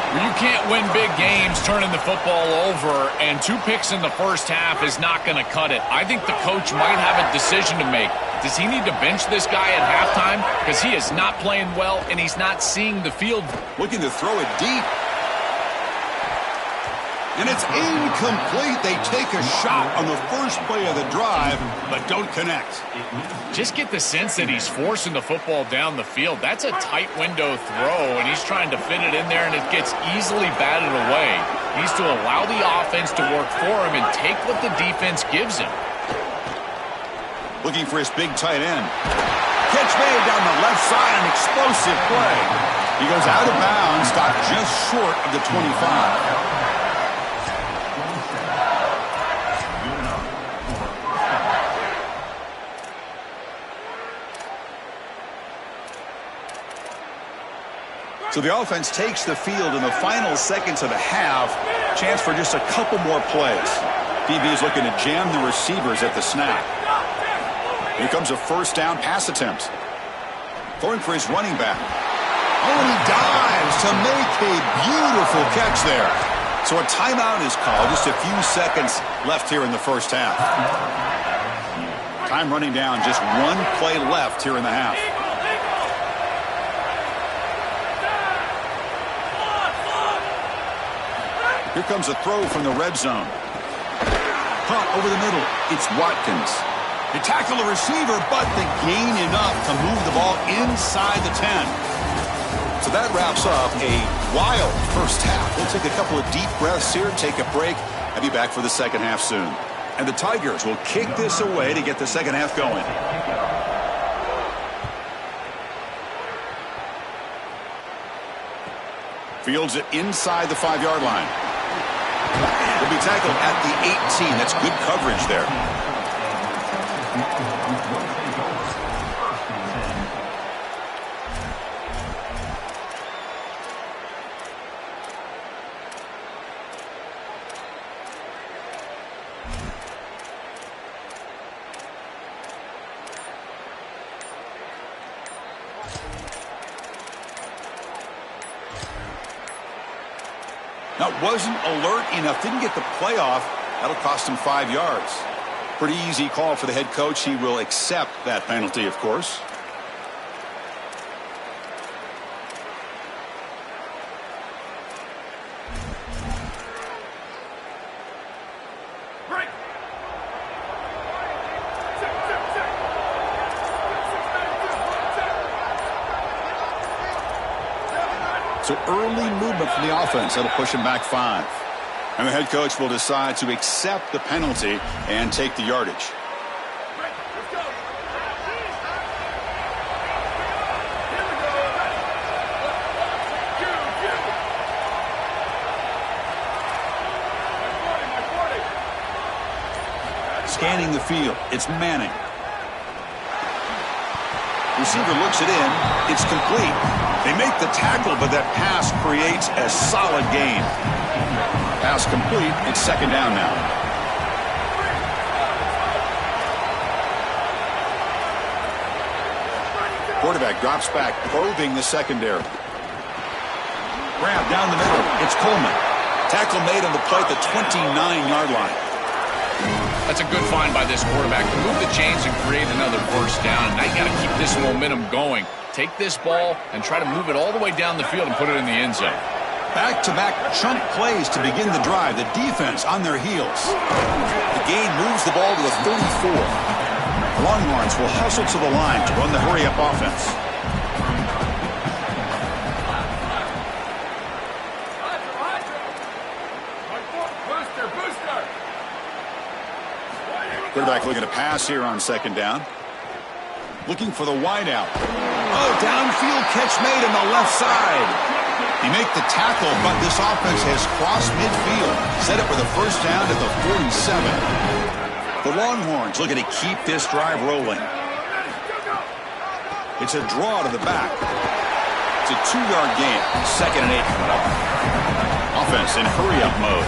You can't win big games turning the football over, and 2 picks in the first half is not going to cut it. I think the coach might have a decision to make. Does he need to bench this guy at halftime? Because he is not playing well, and he's not seeing the field. Looking to throw it deep. And it's incomplete. They take a shot on the first play of the drive, but don't connect. Just get the sense that he's forcing the football down the field. That's a tight window throw, and he's trying to fit it in there, and it gets easily batted away. He needs to allow the offense to work for him and take what the defense gives him. Looking for his big tight end. Catch made down the left side, an explosive play. He goes out of bounds, stopped just short of the 25. So the offense takes the field in the final seconds of the half. Chance for just a couple more plays. DB is looking to jam the receivers at the snap. Here comes a first down pass attempt. Throwing for his running back. Oh, and he dives to make a beautiful catch there. So a timeout is called. Just a few seconds left here in the first half. Time running down. Just one play left here in the half. Here comes a throw from the red zone. Punt over the middle. It's Watkins. They tackle the receiver, but they gain enough to move the ball inside the 10. So that wraps up a wild first half. We'll take a couple of deep breaths here, take a break, and be back for the second half soon. And the Tigers will kick this away to get the second half going. Fields it inside the 5-yard line. Will be tackled at the 18. That's good coverage there. Now, wasn't alert enough, didn't get the play off. That'll cost him 5 yards. Pretty easy call for the head coach. He will accept that penalty, of course. So early movement from the offense. That'll push him back 5. And the head coach will decide to accept the penalty and take the yardage. Scanning the field. It's Manning. Receiver looks it in. It's complete. They make the tackle, but that pass creates a solid gain. Pass complete. It's second down now. Quarterback drops back, probing the secondary. Grab down the middle. It's Coleman. Tackle made on the play at the 29-yard line. That's a good find by this quarterback to move the chains and create another first down. Now you got to keep this momentum going. Take this ball and try to move it all the way down the field and put it in the end zone. Back-to-back chunk plays to begin the drive. The defense on their heels. The gain moves the ball to the 34. The Longhorns will hustle to the line to run the hurry-up offense. Quarterback looking to pass here on second down. Looking for the wideout. Oh, downfield catch made on the left side. He make the tackle, but this offense has crossed midfield. Set up for the first down at the 47. The Longhorns looking to keep this drive rolling. It's a draw to the back. It's a 2-yard gain. Second and 8 coming up. Offense in hurry-up mode.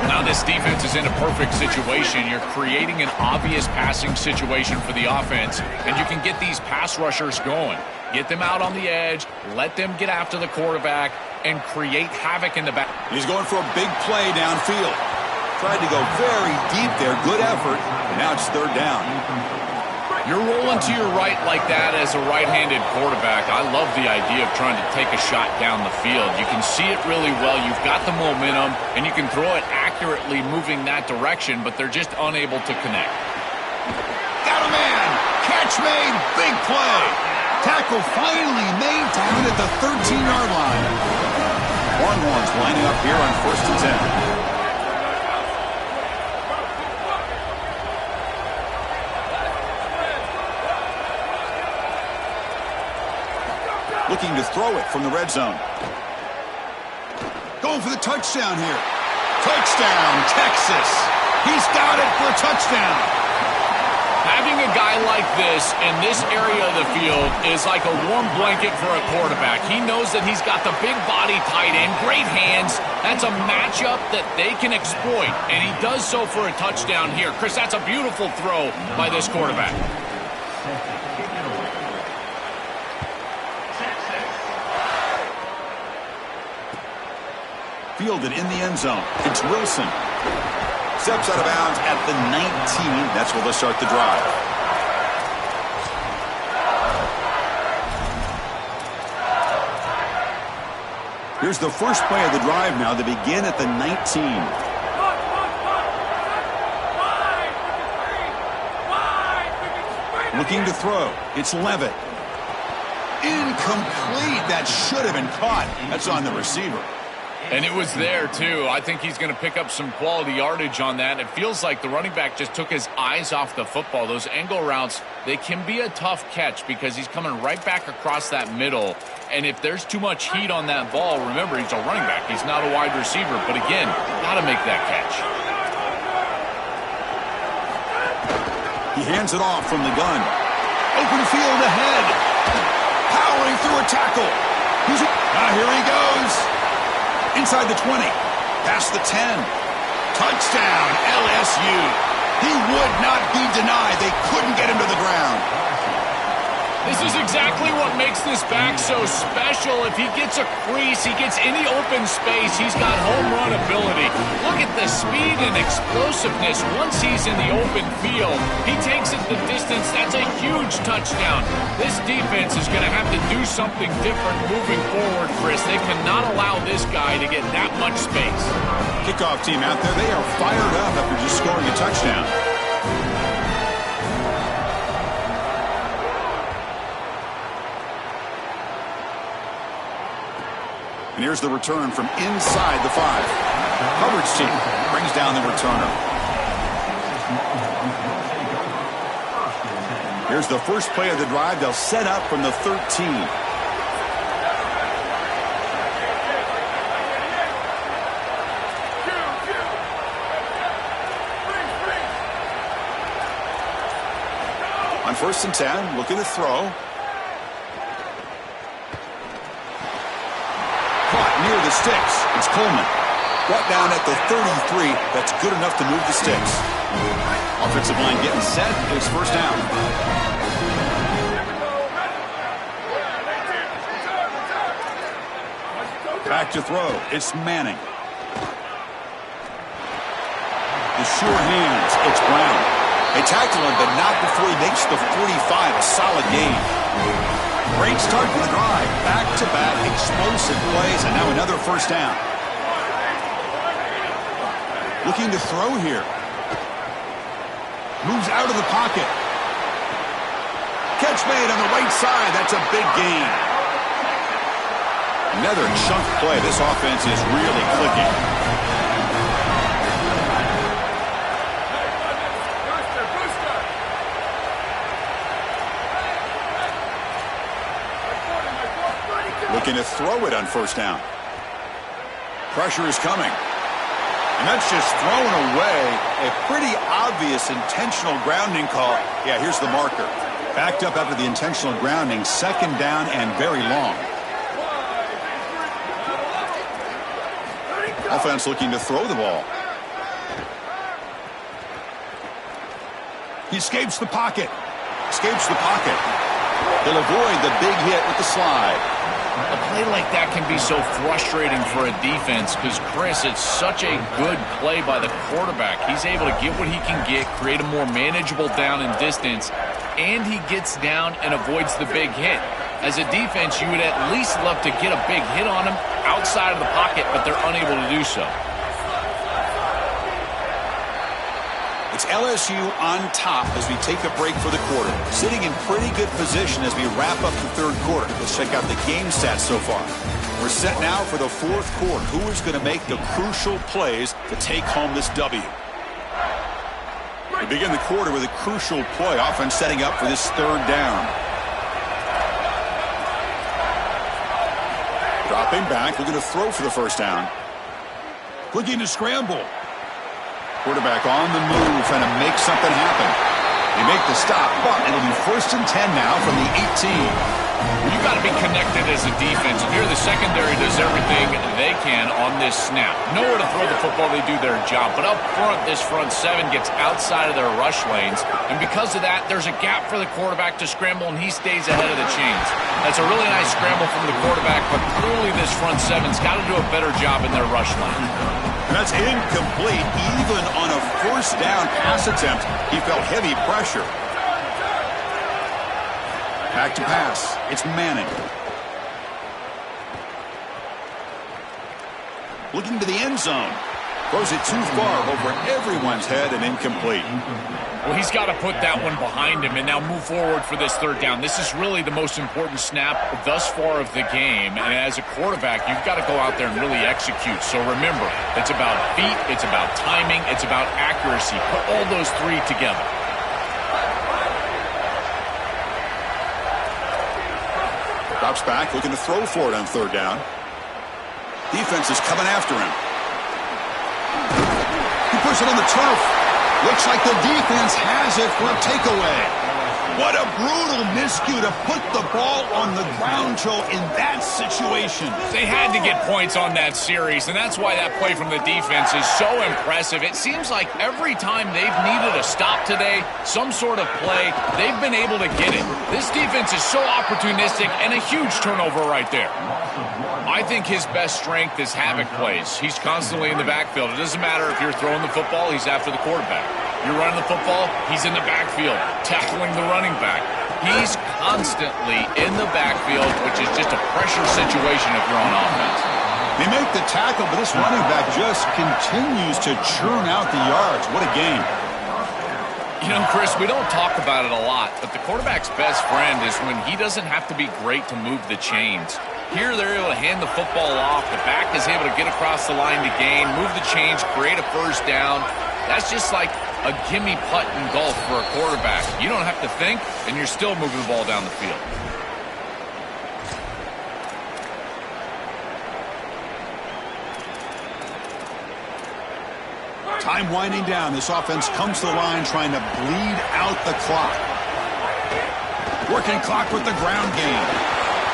Now this defense is in a perfect situation. You're creating an obvious passing situation for the offense, and you can get these pass rushers going. Get them out on the edge, let them get after the quarterback, and create havoc in the back. He's going for a big play downfield. Tried to go very deep there. Good effort. Now it's third down. You're rolling to your right like that as a right-handed quarterback. I love the idea of trying to take a shot down the field. You can see it really well. You've got the momentum, and you can throw it accurately moving that direction, but they're just unable to connect. Got a man. Catch made. Big play. Tackle finally made down at the 13-yard line. Longhorns lining up here on 1st and 10. Looking to throw it from the red zone. Going for the touchdown here. Touchdown, Texas. He's got it for a touchdown. Having a guy guy like this in this area of the field is like a warm blanket for a quarterback. He knows that he's got the big body tight end, great hands. That's a matchup that they can exploit, and he does so for a touchdown here. Chris, that's a beautiful throw by this quarterback. Fielded in the end zone. It's Wilson. Steps out of bounds at the 19. That's where they'll start the drive. Here's the first play of the drive now. They begin at the 19. Looking to throw. It's Levitt. Incomplete. That should have been caught. That's on the receiver. And it was there, too. I think he's going to pick up some quality yardage on that. It feels like the running back just took his eyes off the football. Those angle routes, they can be a tough catch because he's coming right back across that middle. And if there's too much heat on that ball, remember, he's a running back. He's not a wide receiver. But, again, got to make that catch. He hands it off from the gun. Open field ahead. Powering through a tackle. Here he goes. Inside the 20, past the 10. Touchdown, LSU. He would not be denied. They couldn't get him to the ground. This is exactly what makes this back so special. If he gets a crease, he gets any open space, he's got home run ability. Look at the speed and explosiveness once he's in the open field. He takes it the distance. That's a huge touchdown. This defense is going to have to do something different moving forward, Chris. They cannot allow this guy to get that much space. Kickoff team out there, they are fired up after just scoring a touchdown. And here's the return from inside the 5. Coverage team brings down the returner. Here's the first play of the drive. They'll set up from the 13. On 1st and 10, looking to throw. Near the sticks. It's Coleman. Brought down at the 33. That's good enough to move the sticks. Offensive line getting set. It's first down. Back to throw. It's Manning. The sure hands. It's Brown. They tackle him, but not before he makes the 45. A solid gain. Great start to the drive. Back-to-back explosive plays, and now another first down. Looking to throw here. Moves out of the pocket. Catch made on the right side. That's a big gain. Another chunk play. This offense is really clicking. Looking to throw it on first down. Pressure is coming. And that's just thrown away. A pretty obvious intentional grounding call. Yeah, here's the marker. Backed up after the intentional grounding. Second down and very long. Offense looking to throw the ball. He escapes the pocket. Escapes the pocket. He'll avoid the big hit with the slide. A play like that can be so frustrating for a defense because, Chris, it's such a good play by the quarterback. He's able to get what he can get, create a more manageable down and distance, and he gets down and avoids the big hit. As a defense, you would at least love to get a big hit on him outside of the pocket, but they're unable to do so. It's LSU on top as we take a break for the quarter. Sitting in pretty good position as we wrap up the third quarter. Let's check out the game stats so far. We're set now for the fourth quarter. Who is going to make the crucial plays to take home this W? We begin the quarter with a crucial play. Offense setting up for this third down. Dropping back. We're going to throw for the first down. Looking to scramble. Quarterback on the move, trying to make something happen. They make the stop, but it'll be 1st and 10 now from the 18. You got to be connected as a defense. And here the secondary does everything they can on this snap. Nowhere to throw the football, they do their job. But up front, this front seven gets outside of their rush lanes. And because of that, there's a gap for the quarterback to scramble, and he stays ahead of the chains. That's a really nice scramble from the quarterback, but clearly this front seven's got to do a better job in their rush lane. And that's incomplete. Even on a 1st down pass attempt, he felt heavy pressure. Back to pass. It's Manning. Looking to the end zone. Throws it too far over everyone's head and incomplete. Well, he's got to put that one behind him and now move forward for this 3rd down. This is really the most important snap thus far of the game. And as a quarterback, you've got to go out there and really execute. So remember, it's about feet, it's about timing, it's about accuracy. Put all those 3 together. Drops back, looking to throw for it on 3rd down. Defense is coming after him. He puts it on the turf. Looks like the defense has it for a takeaway. What a brutal miscue to put the ball on the ground, Joe, in that situation. They had to get points on that series, and that's why that play from the defense is so impressive. It seems like every time they've needed a stop today, some sort of play, they've been able to get it. This defense is so opportunistic, and a huge turnover right there. I think his best strength is havoc plays. He's constantly in the backfield. It doesn't matter if you're throwing the football, he's after the quarterback. You're running the football, he's in the backfield, tackling the running back. He's constantly in the backfield, which is just a pressure situation if you're on offense. They make the tackle, but this running back just continues to churn out the yards. What a game. You know, Chris, we don't talk about it a lot, but the quarterback's best friend is when he doesn't have to be great to move the chains. Here, they're able to hand the football off. The back is able to get across the line to gain, move the chains, create a 1st down. That's just like a gimme putt in golf for a quarterback. You don't have to think, and you're still moving the ball down the field. Time winding down. This offense comes to the line trying to bleed out the clock. Working clock with the ground game.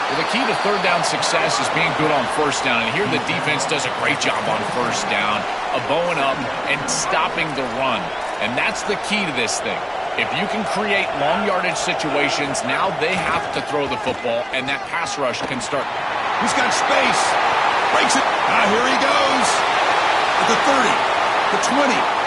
Well, the key to 3rd down success is being good on 1st down. And here the defense does a great job on 1st down, bowing up and stopping the run. And that's the key to this thing. If you can create long yardage situations, now they have to throw the football, and that pass rush can start. He's got space. Breaks it. Here he goes. At the 30, the 20.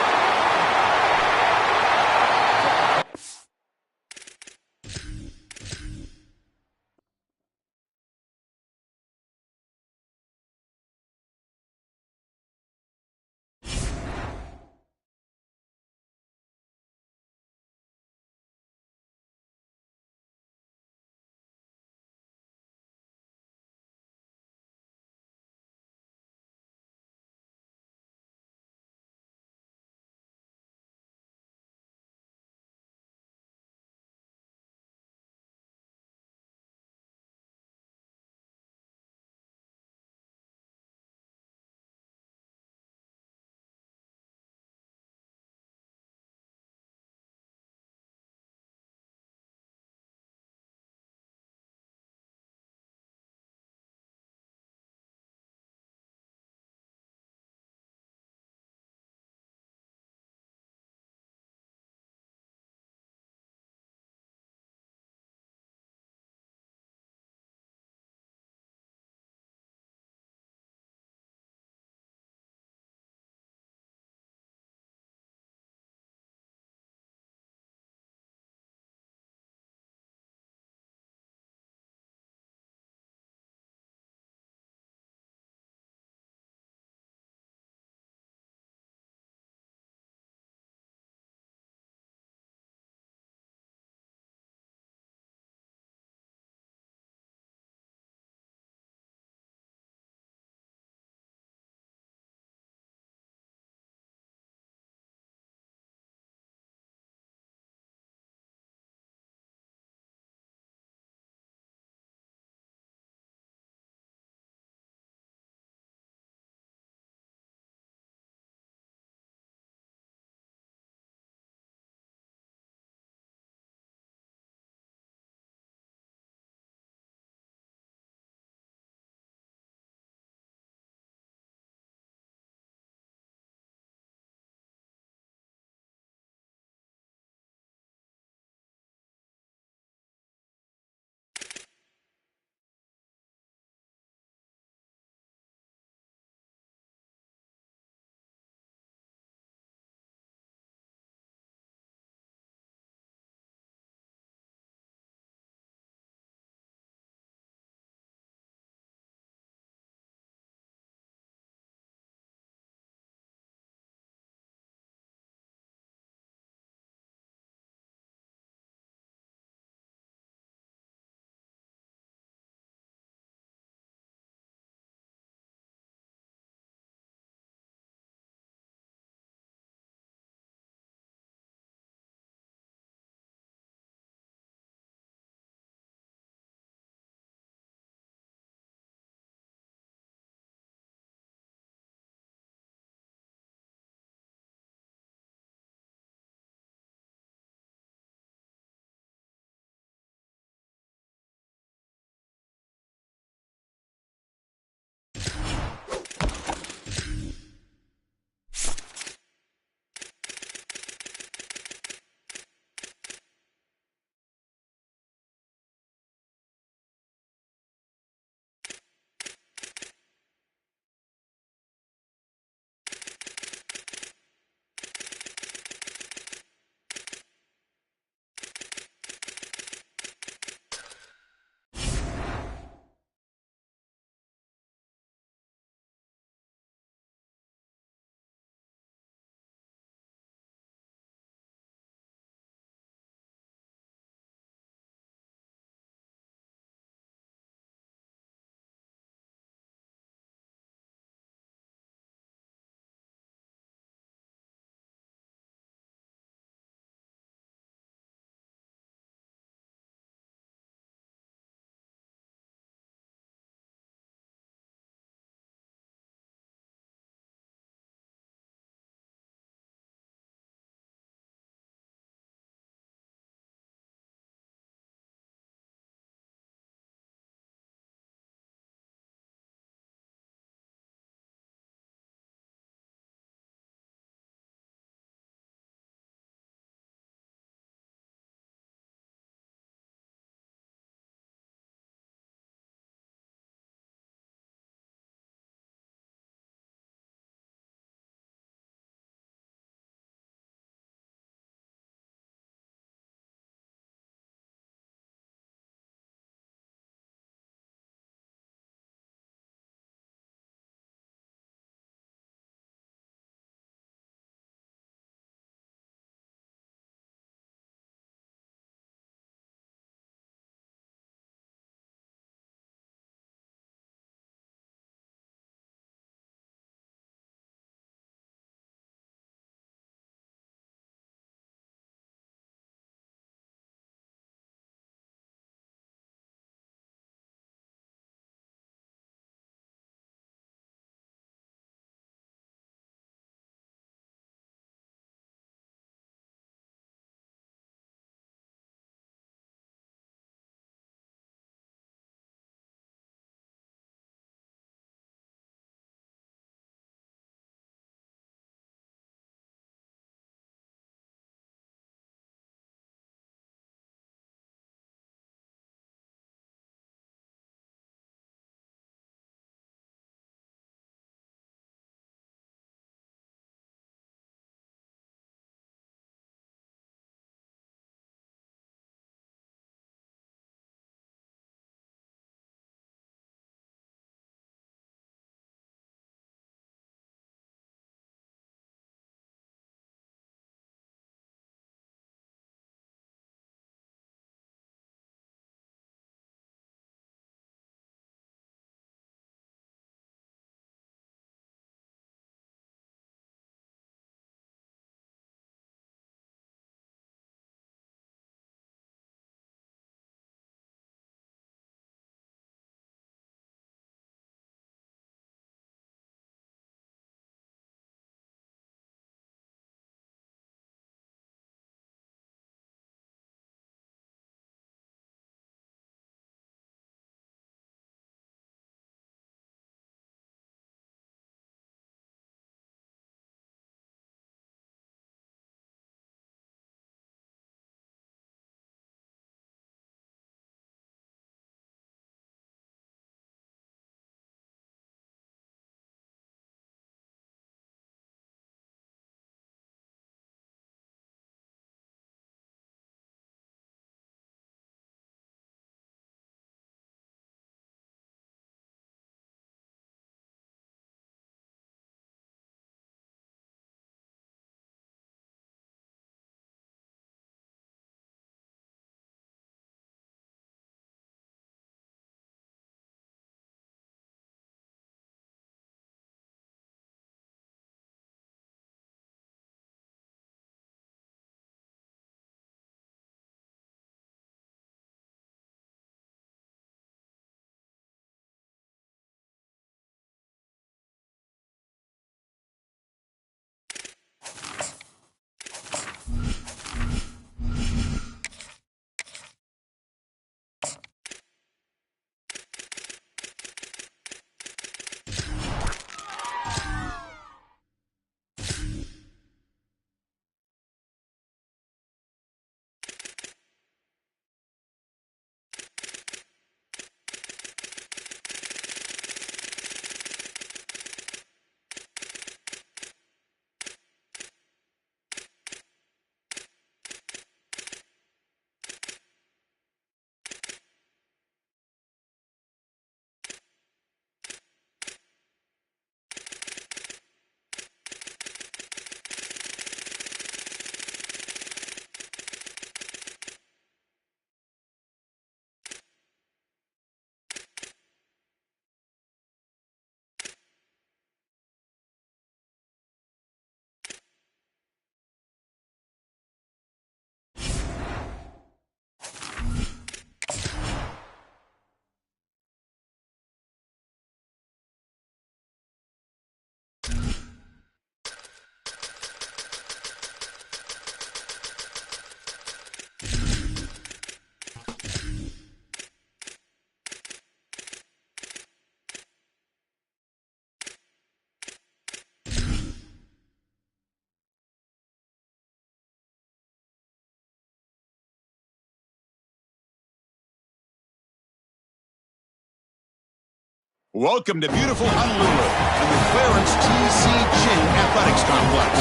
Welcome to beautiful Honolulu and the Clarence T.C. Ching Athletics Complex.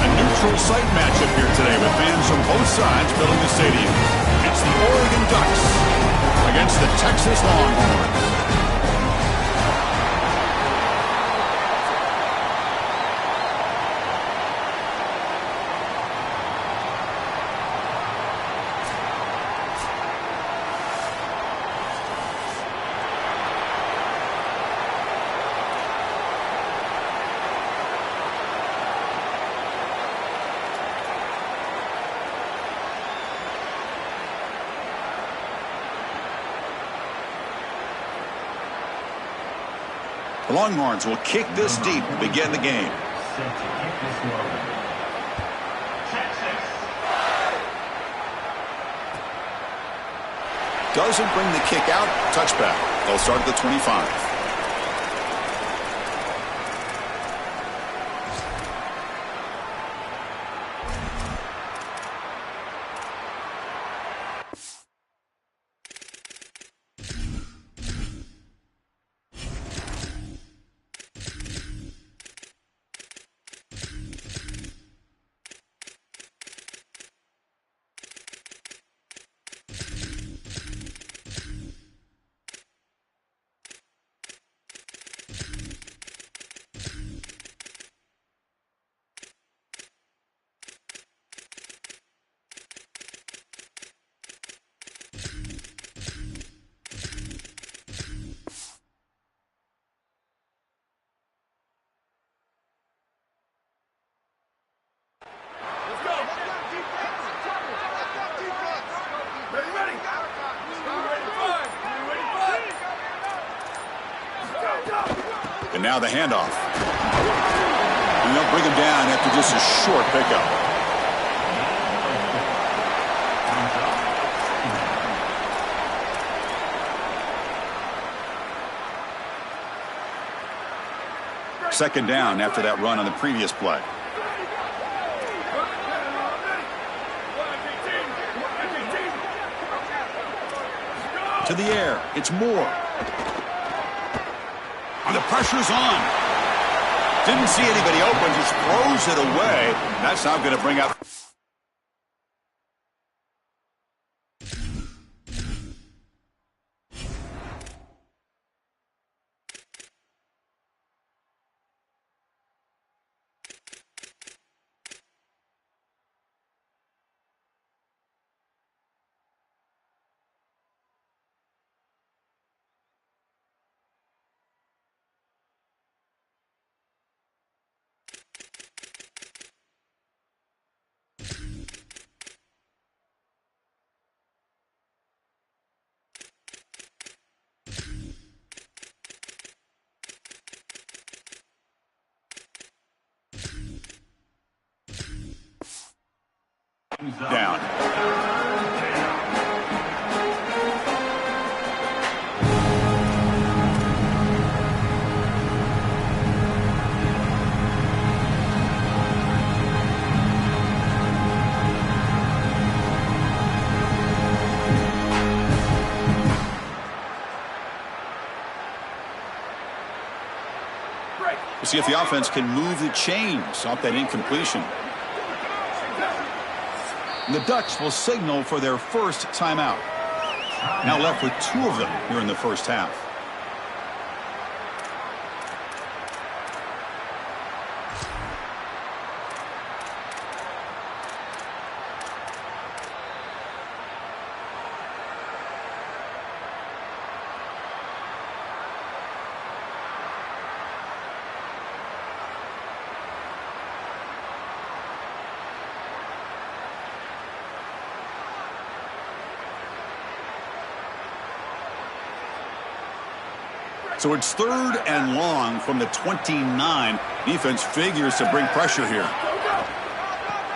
A neutral site matchup here today with fans from both sides filling the stadium. It's the Oregon Ducks against the Texas Longhorns. The Longhorns will kick this deep to begin the game. Doesn't bring the kick out. Touchback. They'll start at the 25. And now the handoff. And they'll bring him down after just a short pickup. Second down after that run on the previous play. To the air. It's Moore. And the pressure's on. Didn't see anybody open, just throws it away. That's not going to bring up. Down. We'll see if the offense can move the chains off that incompletion. The Ducks will signal for their first timeout. Now left with 2 of them here in the first half. So it's 3rd and long from the 29. Defense figures to bring pressure here.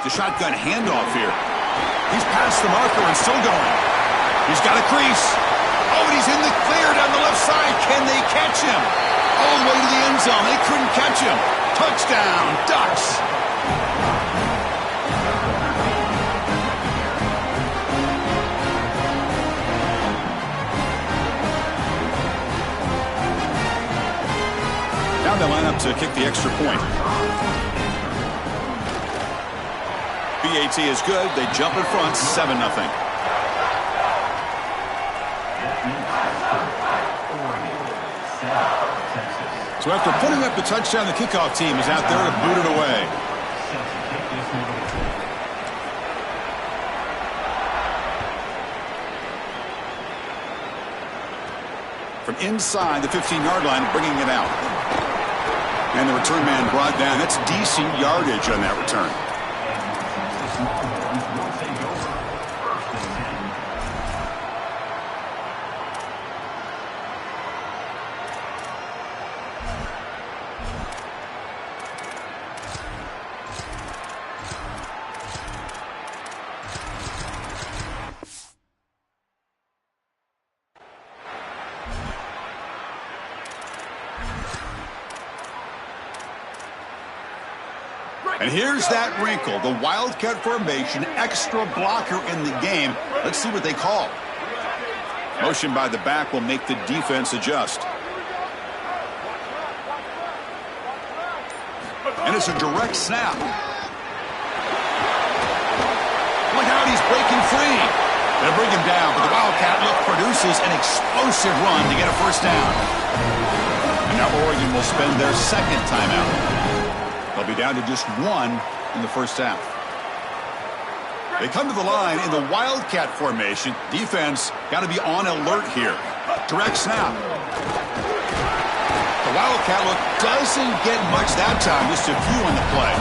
The shotgun handoff here. He's past the marker and still going. He's got a crease. Oh, and he's in the clear down the left side. Can they catch him? All the way to the end zone. They couldn't catch him. Touchdown, Ducks. to kick the extra point. PAT is good. They jump in front, 7-0. So after putting up the touchdown, the kickoff team is out there to boot it away. From inside the 15-yard line, bringing it out. And the return man brought down. That's decent yardage on that return. And here's that wrinkle, the Wildcat formation, extra blocker in the game. Let's see what they call. Motion by the back will make the defense adjust. And it's a direct snap. Look out, he's breaking free. They'll bring him down, but the Wildcat look produces an explosive run to get a first down. And now Oregon will spend their second timeout. They'll be down to just one in the first half. They come to the line in the Wildcat formation. Defense got to be on alert here. Direct snap. The Wildcat look doesn't get much that time, just a few on the play.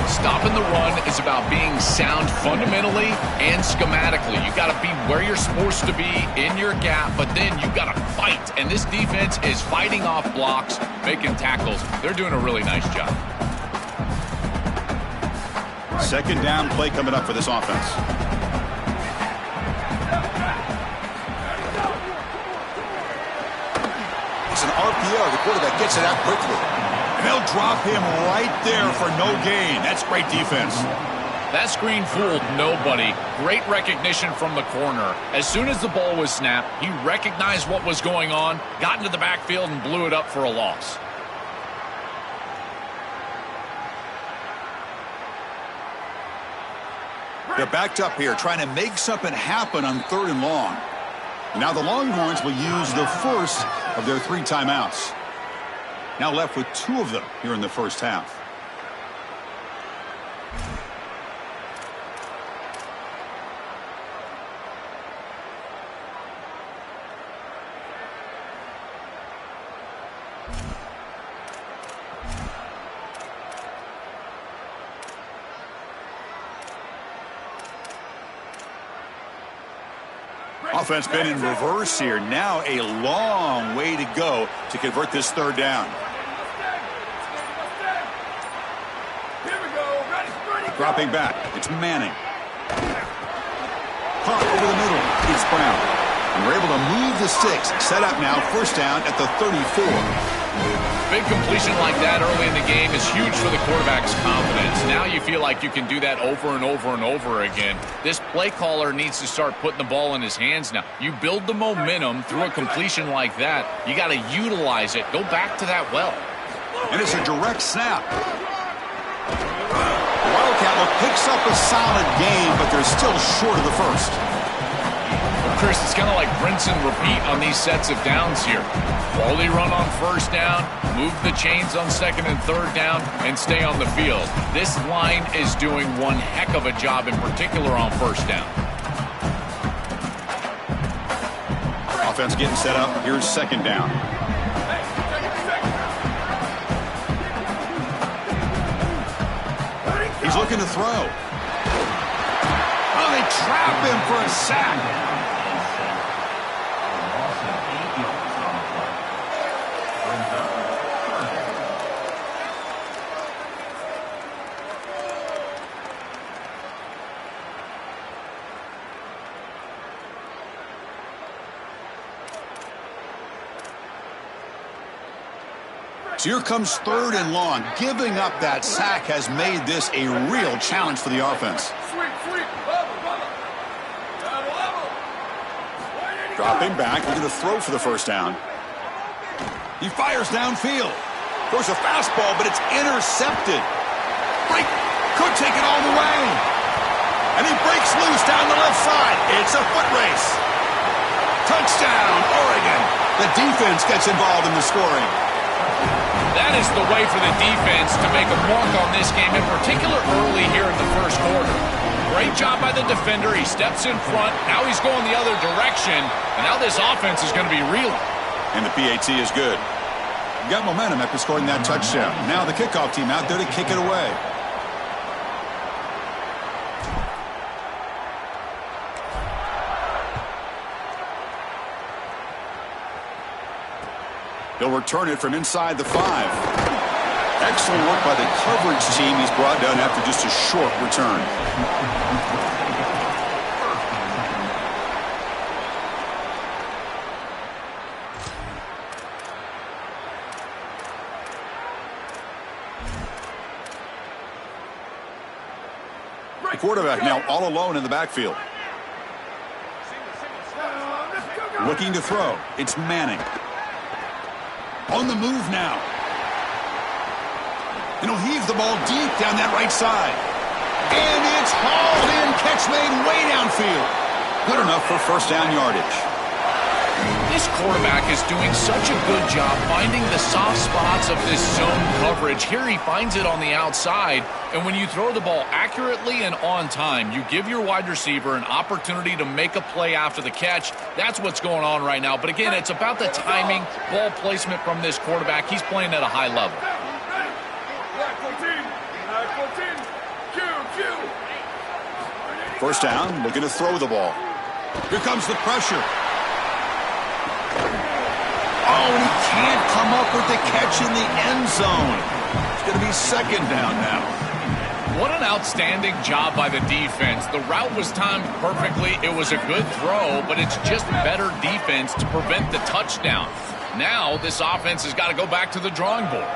Stopping the run is about being sound fundamentally and schematically. You got to be where you're supposed to be in your gap, but then you got to fight. And this defense is fighting off blocks, making tackles. They're doing a really nice job. Second down play coming up for this offense. It's an RPO. The quarterback gets it out quickly. And they'll drop him right there for no gain. That's great defense. That screen fooled nobody. Great recognition from the corner. As soon as the ball was snapped, he recognized what was going on, got into the backfield, and blew it up for a loss. They're backed up here, trying to make something happen on 3rd and long. Now the Longhorns will use the first of their 3 timeouts. Now left with 2 of them here in the first half. Offense been in reverse here. Now a long way to go to convert this 3rd down. Dropping back. It's Manning. Pop over the middle. It's Brown. And we're able to move the sticks. Set up now. First down at the 34. Big completion like that early in the game is huge for the quarterback's confidence. Now you feel like you can do that over and over and over again. This play caller needs to start putting the ball in his hands now. You build the momentum through a completion like that. You got to utilize it. Go back to that well. And it's a direct snap. The Wildcat picks up a solid game, but they're still short of the first. Chris, it's kind of like rinse and repeat on these sets of downs here. Quality run on first down, move the chains on 2nd and 3rd down, and stay on the field. This line is doing one heck of a job, in particular on first down. Offense getting set up. Here's 2nd down. He's looking to throw. Oh, they trap him for a sack. So here comes 3rd and long. Giving up that sack has made this a real challenge for the offense. Dropping back, looking to throw for the first down. He fires downfield. Throws a fastball, but it's intercepted. Break. Could take it all the way. And he breaks loose down the left side. It's a foot race. Touchdown, Oregon. The defense gets involved in the scoring. That is the way for the defense to make a mark on this game, in particular early here in the first quarter. Great job by the defender. He steps in front. Now he's going the other direction. And now this offense is going to be reeling. And the PAT is good. Got momentum after scoring that touchdown. Now the kickoff team out there to kick it away. He'll return it from inside the 5. Excellent work by the coverage team. He's brought down after just a short return. The quarterback now all alone in the backfield. Looking to throw. It's Manning. On the move now. And he'll heave the ball deep down that right side. And it's hauled in. Catch made way downfield. Good enough for first down yardage. This quarterback is doing such a good job finding the soft spots of this zone coverage. Here he finds it on the outside. And when you throw the ball accurately and on time, you give your wide receiver an opportunity to make a play after the catch. That's what's going on right now. But again, it's about the timing, ball placement from this quarterback. He's playing at a high level. First down, looking to throw the ball. Here comes the pressure. Oh, and he can't come up with the catch in the end zone. It's going to be second down now. What an outstanding job by the defense. The route was timed perfectly. It was a good throw, but it's just better defense to prevent the touchdown. Now this offense has got to go back to the drawing board.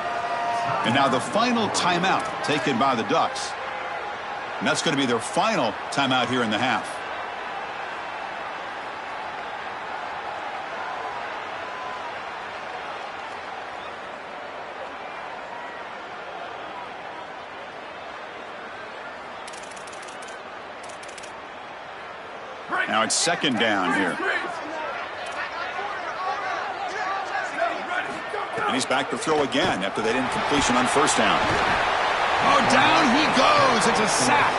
And now the final timeout taken by the Ducks. And that's going to be their final timeout here in the half. Now it's second down here. And he's back to throw again after that incompletion on first down. Oh, down he goes. It's a sack.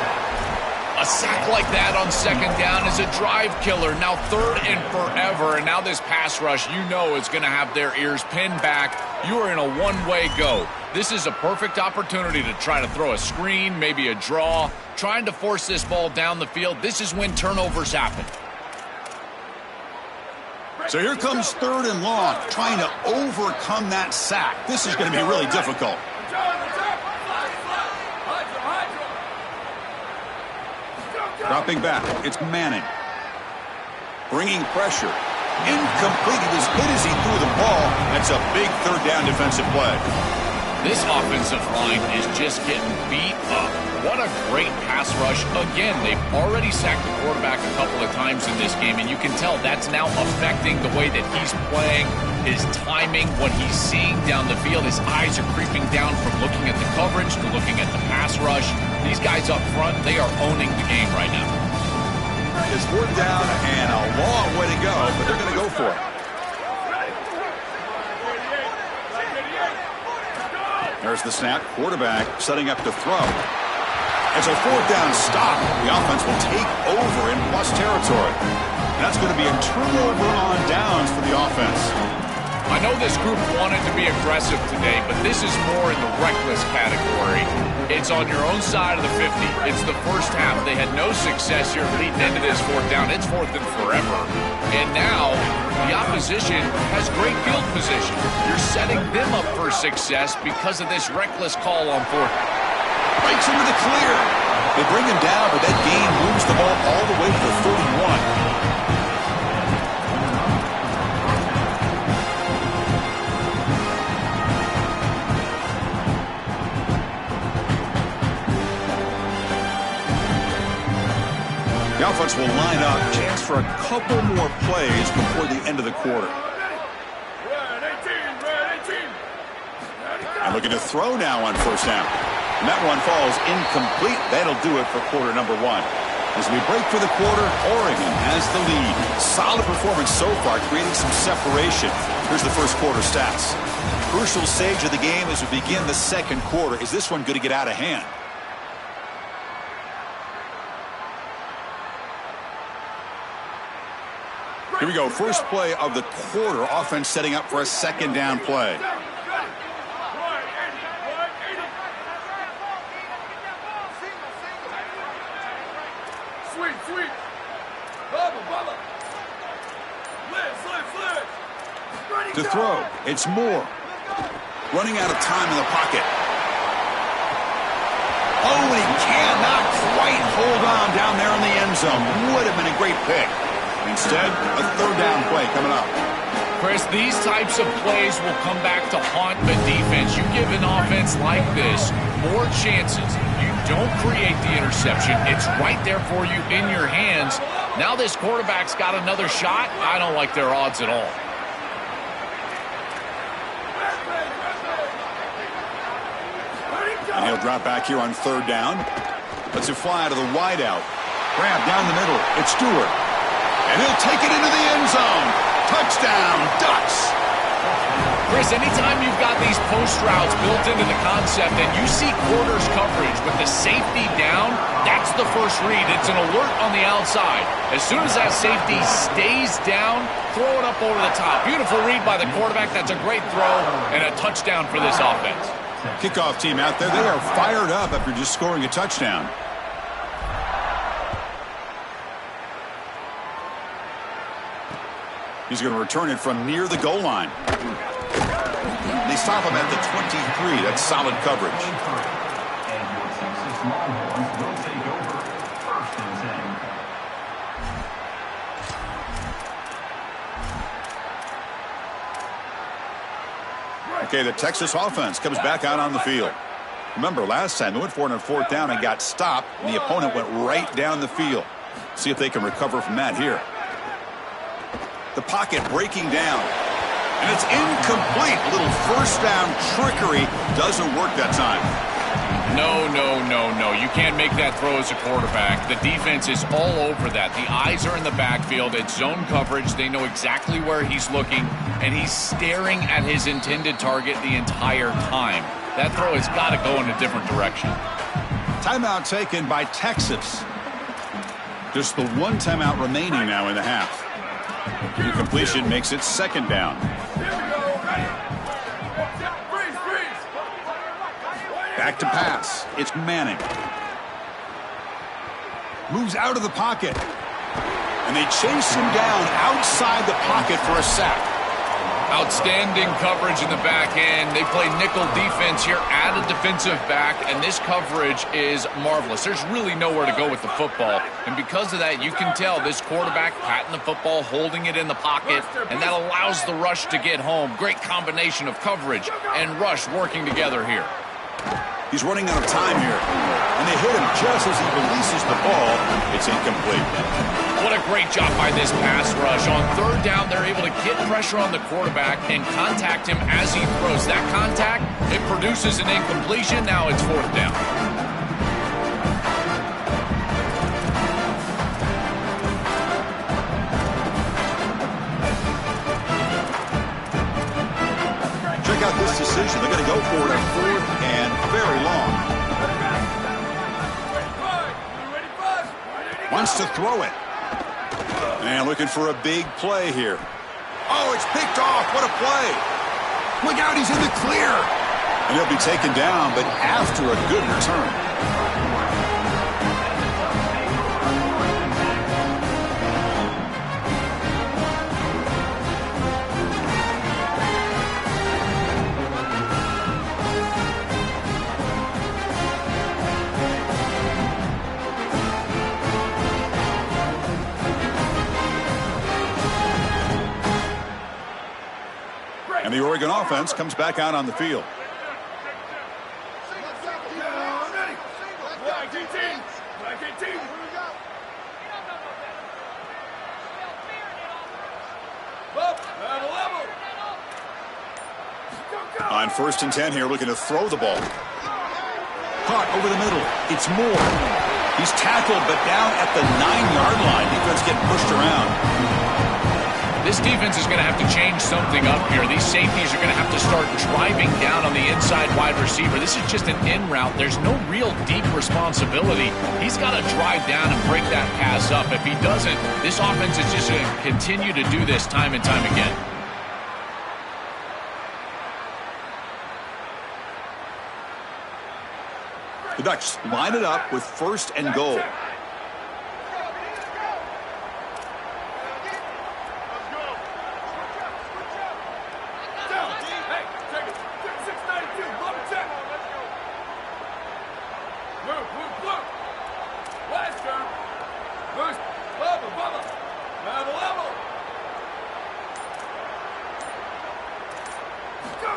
A sack like that on second down is a drive killer. Now third and forever. And now this pass rush, you know, is going to have their ears pinned back. You are in a one-way go. This is a perfect opportunity to try to throw a screen, maybe a draw, trying to force this ball down the field. This is when turnovers happen. So here comes third and long, trying to overcome that sack. This is going to be really difficult. Dropping back, it's Manning. Bringing pressure. Incomplete. He was hit as he threw the ball. That's a big third down defensive play. This offensive line is just getting beat up. What a great pass rush. Again, they've already sacked the quarterback a couple of times in this game, and you can tell that's now affecting the way that he's playing, his timing, what he's seeing down the field. His eyes are creeping down from looking at the coverage to looking at the pass rush. These guys up front, they are owning the game right now. It's fourth down and a long way to go, but they're going to go for it. There's the snap. Quarterback setting up to throw. It's a fourth down stop. The offense will take over in plus territory. And that's going to be a turnover on downs for the offense. I know this group wanted to be aggressive today, but this is more in the reckless category. It's on your own side of the 50. It's the first half. They had no success here leading into this fourth down. It's fourth and forever. And now the opposition has great field position. You're setting them up for success because of this reckless call on fourth. Breaks into the clear. They bring him down, but that gain moves the ball all the way to the 31. The offense will line up, chance for a couple more plays before the end of the quarter. And Looking to throw now on first down. And that one falls incomplete. That'll do it for quarter number 1. As we break for the quarter, Oregon has the lead. Solid performance so far, creating some separation. Here's the first quarter stats. Crucial stage of the game as we begin the second quarter. Is this one going to get out of hand? Here we go. First play of the quarter. Offense setting up for a second down play. Sweet. Bubba. Liz. To throw, it's Moore. Running out of time in the pocket. Oh, and he cannot quite hold on down there in the end zone. Would have been a great pick. Instead, a third down play coming up. Chris, these types of plays will come back to haunt the defense. You give an offense like this more chances. You don't create the interception. It's right there for you in your hands. Now this quarterback's got another shot. I don't like their odds at all. And he'll drop back here on third down. Let's it fly out of the wideout. Grab down the middle. It's Stewart. And he'll take it into the end zone. Touchdown, Ducks. Chris, anytime you've got these post routes built into the concept and you see quarters coverage with the safety down, that's the first read. It's an alert on the outside. As soon as that safety stays down, throw it up over the top. Beautiful read by the quarterback. That's a great throw and a touchdown for this offense. Kickoff team out there. They are fired up after just scoring a touchdown. He's going to return it from near the goal line. They stop him at the 23. That's solid coverage. Okay, the Texas offense comes back out on the field. Remember, last time they went for it on fourth down and got stopped, and the opponent went right down the field. See if they can recover from that here. The pocket breaking down. And it's incomplete. A little first down trickery doesn't work that time. No. You can't make that throw as a quarterback. The defense is all over that. The eyes are in the backfield. It's zone coverage. They know exactly where he's looking, and he's staring at his intended target the entire time. That throw has got to go in a different direction. Timeout taken by Texas. Just the one timeout remaining now in the half. Incompletion makes it second down. Back to pass. It's Manning. Moves out of the pocket. And they chase him down outside the pocket for a sack. Outstanding coverage in the back end. They play nickel defense here, add a defensive back, and this coverage is marvelous. There's really nowhere to go with the football. And because of that, you can tell this quarterback patting the football, holding it in the pocket, and that allows the rush to get home. Great combination of coverage and rush working together here. He's running out of time here. And they hit him just as he releases the ball. It's incomplete. What a great job by this pass rush. On third down, they're able to get pressure on the quarterback and contact him as he throws. That contact, it produces an incompletion. Now it's fourth down. Check out this decision. They're going to go for it on fourth and very long. Wants to throw it. And looking for a big play here. Oh, it's picked off. What a play. Look out, he's in the clear. And he'll be taken down, but after a good return. And the Oregon offense comes back out on the field. On 1st and 10 here, looking to throw the ball. Caught over the middle. It's Moore. He's tackled, but down at the 9-yard line. Defense getting pushed around. This defense is going to have to change something up here. These safeties are going to have to start driving down on the inside wide receiver. This is just an in route. There's no real deep responsibility. He's got to drive down and break that pass up. If he doesn't, this offense is just going to continue to do this time and time again. The Ducks line it up with 1st and goal.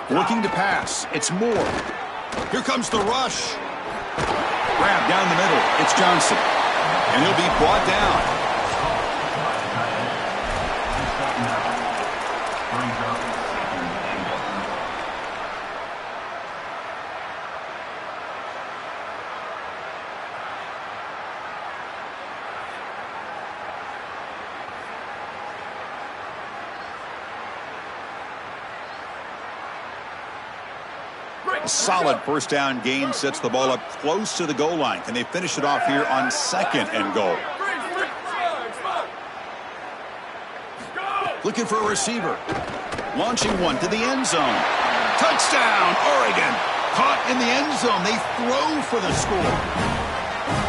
Looking to pass. It's Moore. Here comes the rush. Grab down the middle. It's Johnson. And he'll be brought down. A solid 1st down gain sets the ball up close to the goal line. Can they finish it off here on 2nd and goal? Looking for a receiver. Launching one to the end zone. Touchdown, Oregon. Caught in the end zone. They throw for the score.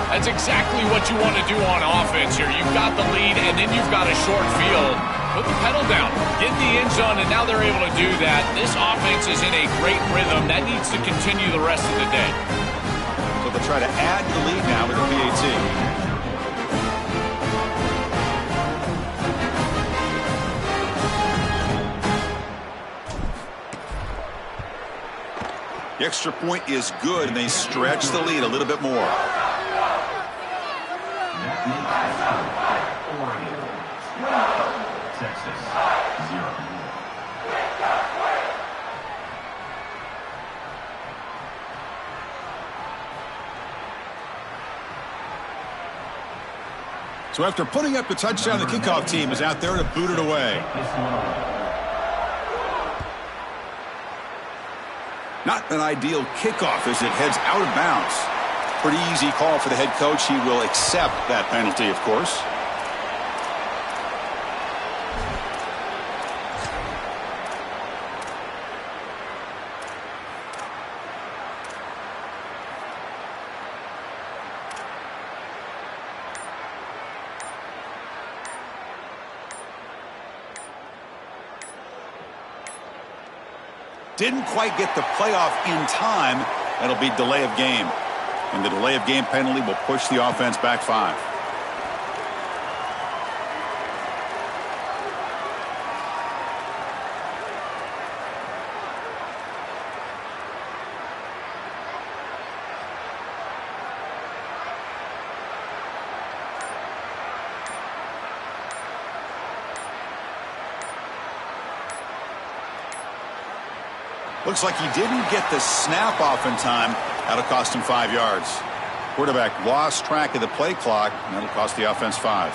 That's exactly what you want to do on offense here. You've got the lead, and then you've got a short field. Put the pedal down, get in the end zone, and now they're able to do that. This offense is in a great rhythm. That needs to continue the rest of the day. So they'll try to add the lead now with the PAT. The extra point is good, and they stretch the lead a little bit more. Texas, 0. So after putting up the touchdown, the kickoff team is out there to boot it away. Not an ideal kickoff as it heads out of bounds. Pretty easy call for the head coach. He will accept that penalty, of course. Didn't quite get the playoff in time. That'll be delay of game. And the delay of game penalty will push the offense back 5. Looks like he didn't get the snap off in time. That'll cost him 5 yards. Quarterback lost track of the play clock, and that'll cost the offense 5.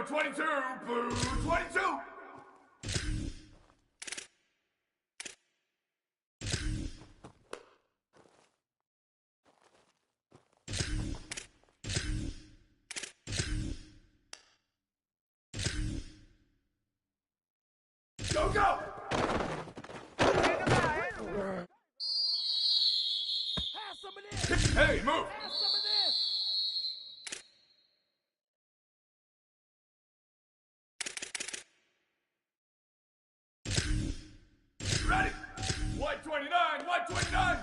Yellow 22, blue 22. Go, go! Hey, move! Ready? 129, 129!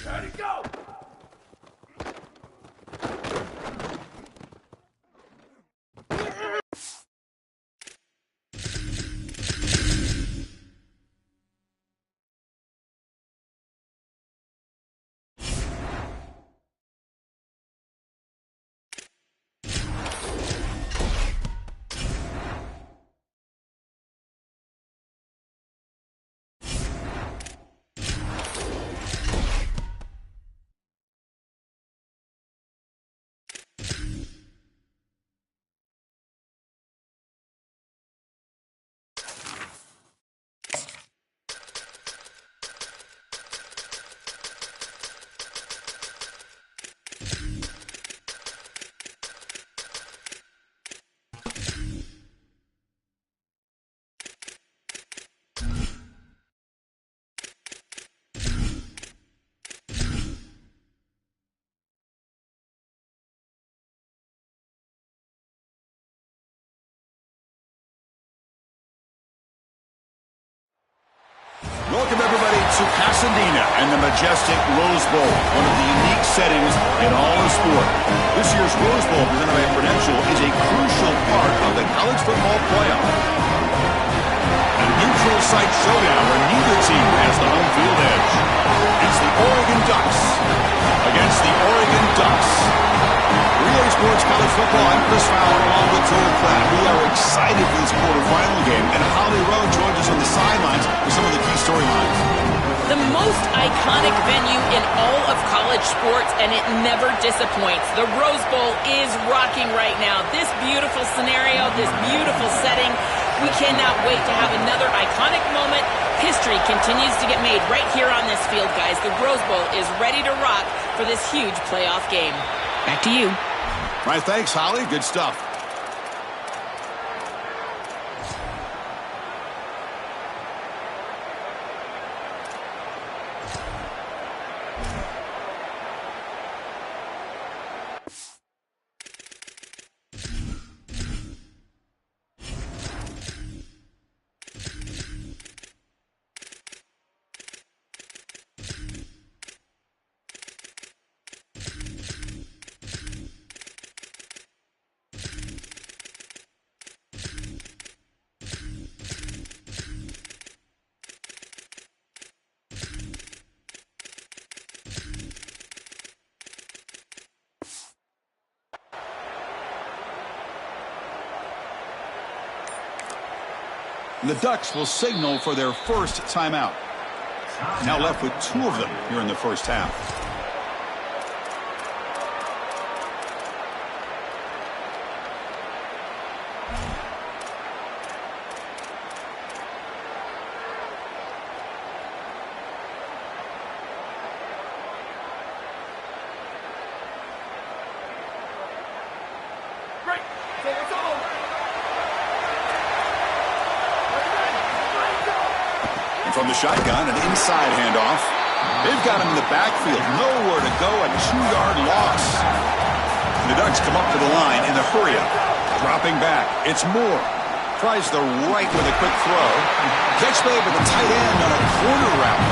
Ready, go! Welcome, everybody, to Pasadena and the majestic Rose Bowl, one of the unique settings in all of sport. This year's Rose Bowl, presented by Prudential, is a crucial part of the college football playoff. A neutral site showdown where neither team has the home field edge. It's the Oregon Ducks against the Oregon Ducks. Relay Sports College Football, I'm Chris Fowler along with Joel Klatt. We are excited for this quarterfinal game, and Holly Rowe joins us on the sidelines with some of the key storylines. The most iconic venue in all of college sports, and it never disappoints. The Rose Bowl is rocking right now. This beautiful scenario, this beautiful setting. We cannot wait to have another iconic moment. History continues to get made right here on this field, guys. The Rose Bowl is ready to rock for this huge playoff game. Back to you. All right, thanks, Holly. Good stuff. The Ducks will signal for their first timeout. Now left with 2 of them here in the first half. Great! So it's all over! From the shotgun, an inside handoff. They've got him in the backfield. Nowhere to go, a 2-yard loss. The Ducks come up to the line in a hurry up. Dropping back, it's Moore. Tries the right with a quick throw. Catch made with the tight end on a corner route.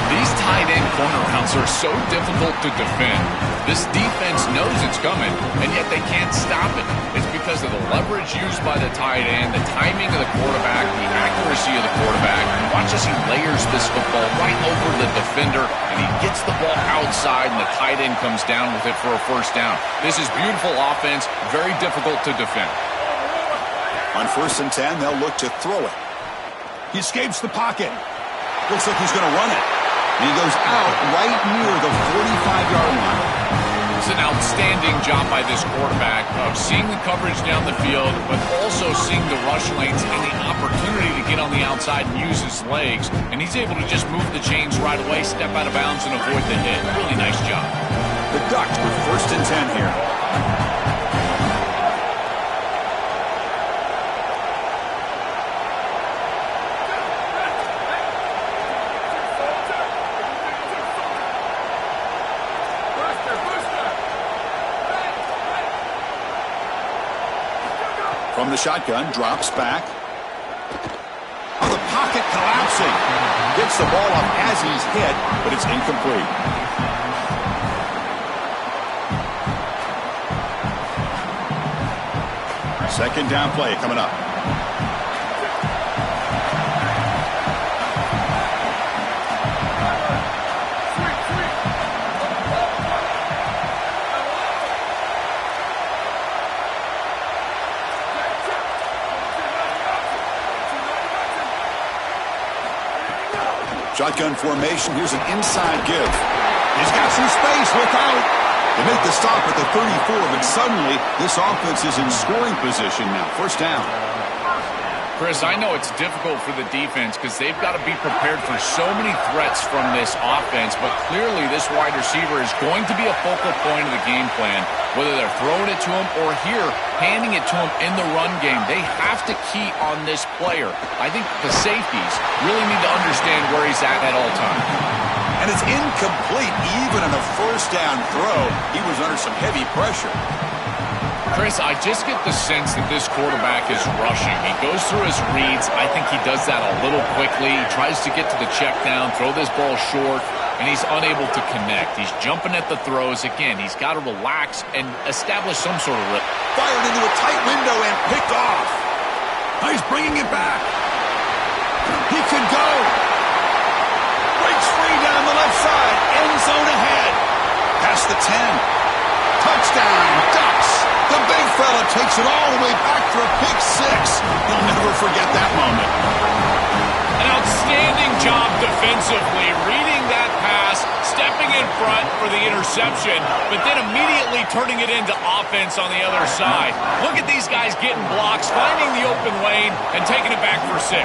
These tight end corner routes are so difficult to defend. This defense knows it's coming, and yet they can't stop it. It's because of the leverage used by the tight end, the timing of the quarterback, the accuracy of the quarterback. Watch as he layers this football right over the defender, and he gets the ball outside, and the tight end comes down with it for a first down. This is beautiful offense, very difficult to defend. On 1st and 10, they'll look to throw it. He escapes the pocket. Looks like he's going to run it. And he goes out right near the 45-yard line. It's an outstanding job by this quarterback of seeing the coverage down the field, but also seeing the rush lanes and the opportunity to get on the outside and use his legs. And he's able to just move the chains right away, step out of bounds, and avoid the hit. Really nice job. The Ducks with 1st and 10 here. From the shotgun, drops back. Oh, the pocket collapsing. Gets the ball up as he's hit, but it's incomplete. Second down play coming up. Shotgun formation. Here's an inside give. He's got some space. Look out. They make the stop at the 34, but suddenly this offense is in scoring position now. 1st down. Chris, I know it's difficult for the defense because they've got to be prepared for so many threats from this offense, but clearly this wide receiver is going to be a focal point of the game plan, whether they're throwing it to him or here, handing it to him in the run game. They have to key on this player. I think the safeties really need to understand where he's at all times. And it's incomplete. Even on a 1st down throw, he was under some heavy pressure. Chris, I just get the sense that this quarterback is rushing. He goes through his reads. I think he does that a little quickly. He tries to get to the check down, throw this ball short, and he's unable to connect. He's jumping at the throws. Again, he's got to relax and establish some sort of rhythm. Fired into a tight window and picked off. Now he's bringing it back. He could go. Breaks free down the left side. End zone ahead. Past the 10. Touchdown, Ducks. The big fella takes it all the way back for a pick 6. He'll never forget that moment. An outstanding job defensively, reading that pass, stepping in front for the interception, but then immediately turning it into offense on the other side. Look at these guys getting blocks, finding the open lane, and taking it back for 6.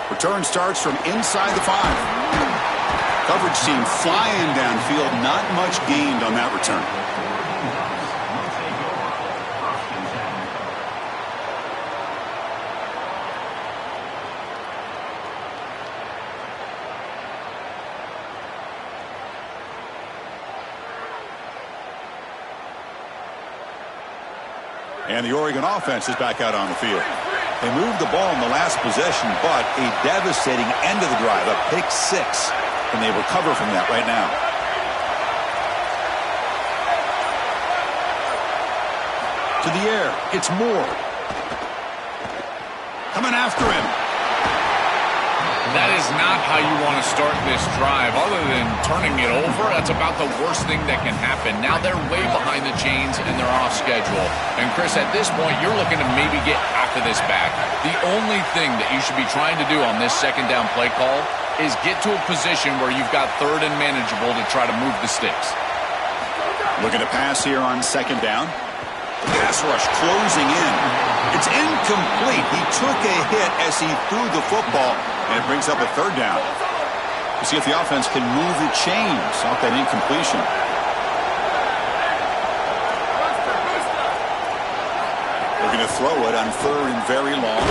Return starts from inside the 5. Coverage team flying downfield. Not much gained on that return. And the Oregon offense is back out on the field. They moved the ball in the last possession, but a devastating end of the drive, a pick 6. And they recover from that right now. To the air, it's Moore. Coming after him. That is not how you want to start this drive. Other than turning it over, that's about the worst thing that can happen. Now they're way behind the chains and they're off schedule. And Chris, at this point, you're looking to maybe get half of this back. The only thing that you should be trying to do on this 2nd down play call is get to a position where you've got 3rd and manageable to try to move the sticks. Looking to pass here on 2nd down. Pass rush closing in. It's incomplete. He took a hit as he threw the football, and it brings up a 3rd down. We'll see if the offense can move the chains off that incompletion. Looking to throw it on 3rd and very long.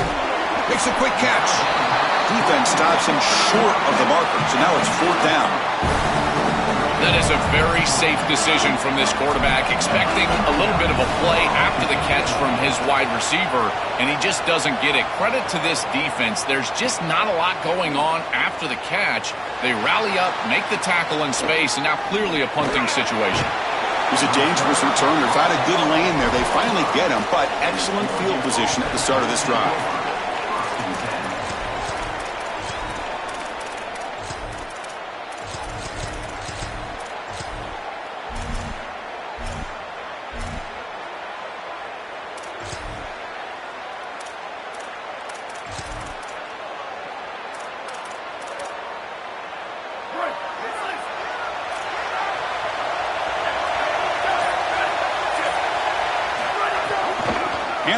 Makes a quick catch. Defense stops him short of the marker, so now it's 4th down. That is a very safe decision from this quarterback, expecting a little bit of a play after the catch from his wide receiver, and he just doesn't get it. Credit to this defense. There's just not a lot going on after the catch. They rally up, make the tackle in space, and now clearly a punting situation. It was a dangerous return. They've got a good lane there. They finally get him, but excellent field position at the start of this drive.